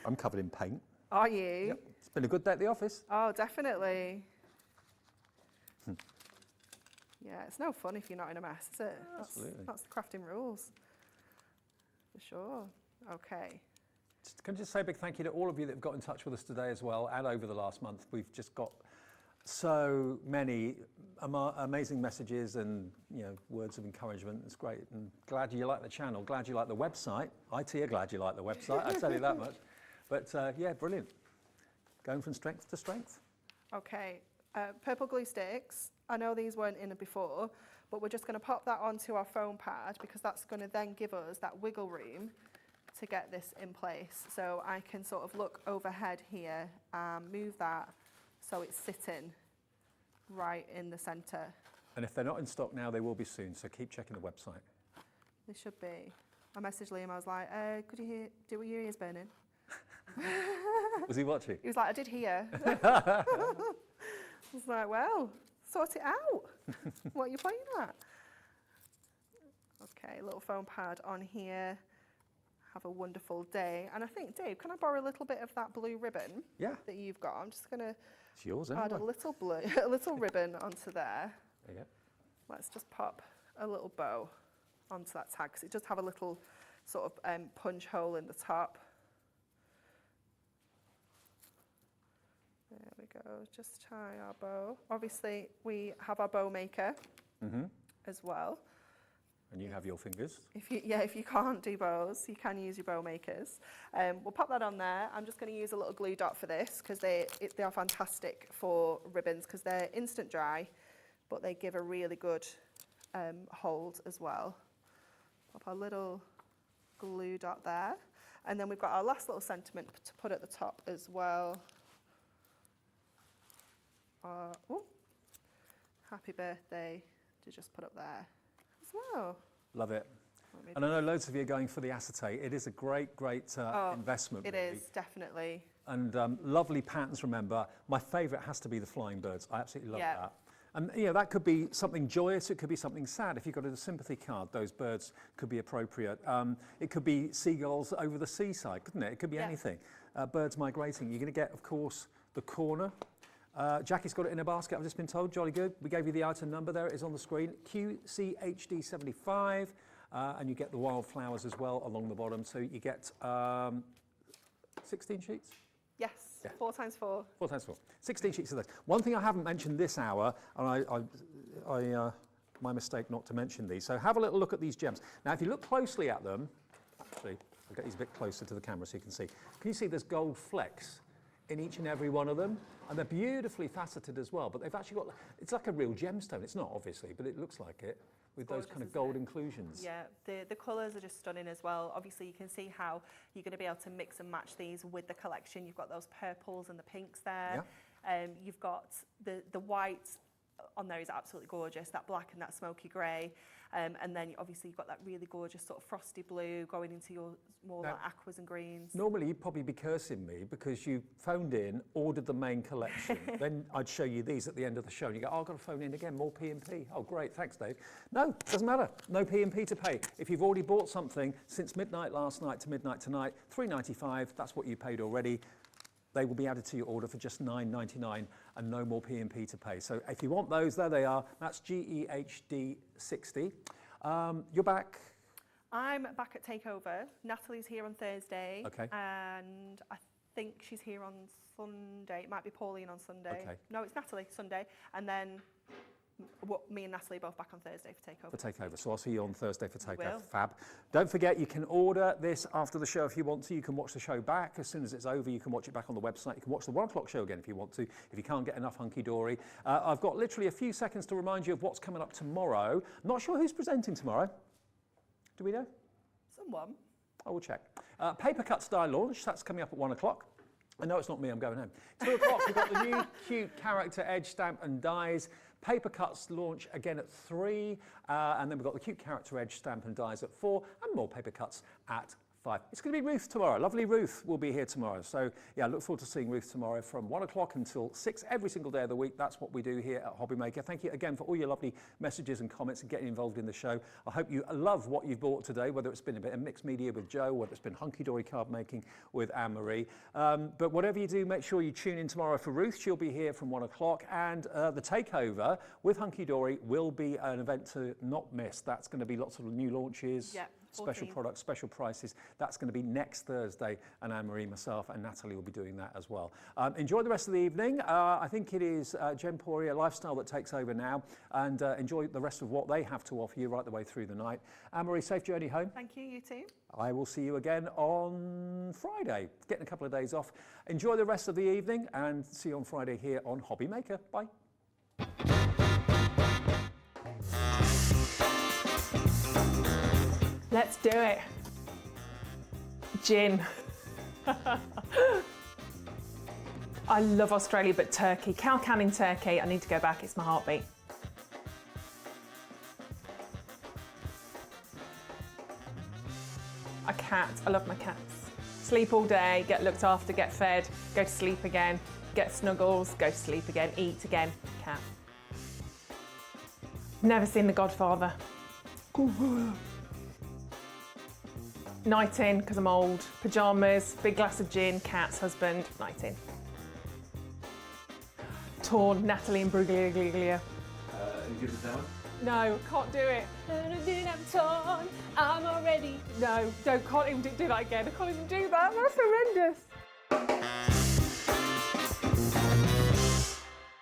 I'm covered in paint. Are you? Yep. It's been a good day at the office. Oh, definitely. Yeah, it's no fun if you're not in a mess, is it? Absolutely. That's the crafting rules. For sure. Okay. Can I just say a big thank you to all of you that have got in touch with us today as well, and over the last month. We've just got so many amazing messages and words of encouragement. It's great, and glad you like the channel, glad you like the website. IT are glad you like the website, I tell you that much. But yeah, brilliant. Going from strength to strength. Okay, purple glue sticks. I know these weren't in before, but we're just going to pop that onto our foam pad because that's going to then give us that wiggle room to get this in place. So I can sort of look overhead here and move that so it's sitting right in the centre. And if they're not in stock now, they will be soon, so keep checking the website. They should be. I messaged Liam, I was like, could you do your ears burning? Was he watching? He was like, I did hear. I was like, well, sort it out. What are you pointing at? Okay, little foam pad on here. have a wonderful day. And I think, Dave, can I borrow a little bit of that blue ribbon Yeah. that you've got? I'm just going to It's yours add anyway. a little blue, a little ribbon onto there. There you go. Let's just pop a little bow onto that tag because it does have a little sort of punch hole in the top. There we go, just tie our bow. Obviously, we have our bow maker as well. And you have your fingers. If you can't do bows, you can use your bow makers. We'll pop that on there. I'm just going to use a little glue dot for this because they are fantastic for ribbons because they're instant dry, but they give a really good hold as well. Pop our little glue dot there. And then we've got our last little sentiment to put at the top as well. Happy birthday to just put up there as well. Love it. And I know loads of you are going for the acetate. It is a great, great investment. It really. is, definitely. And lovely patterns, remember. My favourite has to be the flying birds. I absolutely love that. And you know, that could be something joyous, it could be something sad. If you've got a sympathy card, those birds could be appropriate. It could be seagulls over the seaside, couldn't it? It could be anything. Birds migrating. You're going to get, of course, the corner. Jackie's got it in a basket, I've just been told. Jolly good. We gave you the item number there. It is on the screen. QCHD75. And you get the wildflowers as well along the bottom. So you get 16 sheets? Yes, 4 times 4. 4 times 4. 16 sheets of those. One thing I haven't mentioned this hour, and my mistake not to mention these. So have a little look at these gems. Now, if you look closely at them, actually, I'll get these a bit closer to the camera so you can see. Can you see there's gold flecks in each and every one of them? And they're beautifully faceted as well, but they've actually got, it's like a real gemstone. It's not, obviously, but it looks like it with those kind of gold inclusions. Yeah, the colours are just stunning as well. Obviously, you can see how you're going to be able to mix and match these with the collection. You've got those purples and the pinks there. You've got the white on there is absolutely gorgeous, that black and that smoky grey. And then obviously you've got that really gorgeous sort of frosty blue going into your more like aquas and greens. Normally you'd probably be cursing me because you phoned in, ordered the main collection, then I'd show you these at the end of the show and you go, oh, I've got to phone in again, more P&P. Oh great, thanks Dave. No, doesn't matter, no P&P to pay. If you've already bought something since midnight last night to midnight tonight, $3.95, that's what you paid already. They will be added to your order for just $9.99 and no more P&P to pay. So if you want those, there they are. That's GEHD60. You're back. I'm back at Takeover. Natalie's here on Thursday. Okay. And I think she's here on Sunday. It might be Pauline on Sunday. Okay. No, it's Natalie, Sunday. And then me and Natalie are both back on Thursday for Takeover. For Takeover. So I'll see you on Thursday for Takeover. Will. Fab. Don't forget, you can order this after the show if you want to. You can watch the show back. As soon as it's over, you can watch it back on the website. You can watch the 1 o'clock show again if you want to, if you can't get enough Hunkydory. I've got literally a few seconds to remind you of what's coming up tomorrow. Not sure who's presenting tomorrow. Do we know? Someone. I will check. Paper cut style launch. That's coming up at 1 o'clock. I know it's not me, I'm going home. 2 o'clock, we've got the new cute character edge stamp and dies. Paper cuts launch again at 3, and then we've got the cute character edge stamp and dies at 4, and more paper cuts at 5. It's going to be Ruth tomorrow. Lovely Ruth will be here tomorrow. So yeah, I look forward to seeing Ruth tomorrow from 1 o'clock until 6 every single day of the week. That's what we do here at Hobby Maker. Thank you again for all your lovely messages and comments and getting involved in the show. I hope you love what you've bought today, whether it's been a bit of mixed media with Joe, whether it's been Hunkydory card making with Anne-Marie. But whatever you do, make sure you tune in tomorrow for Ruth. She'll be here from 1 o'clock. And the takeover with Hunkydory will be an event to not miss. That's going to be lots of new launches. Yeah. Special products, special prices. That's going to be next Thursday, and Anne-Marie, myself, and Natalie will be doing that as well. Enjoy the rest of the evening. I think it is Gemporia Lifestyle that takes over now, and enjoy the rest of what they have to offer you right the way through the night. Anne-Marie, safe journey home. Thank you, you too. I will see you again on Friday. Getting a couple of days off. Enjoy the rest of the evening, and see you on Friday here on Hobby Maker. Bye. Let's do it. Gin. I love Australia, but Turkey. Cow Canning Turkey. I need to go back. It's my heartbeat. A cat. I love my cats. Sleep all day, get looked after, get fed, go to sleep again, get snuggles, go to sleep again, eat again. Cat. Never seen The Godfather. Night in, because I'm old. Pyjamas, big glass of gin, cats, husband, night in. Torn, Natalie and Bruglia. You good with that one? No, can't do it. I'm torn, I'm already... No, can't even do that again. I can't even do that, that's horrendous.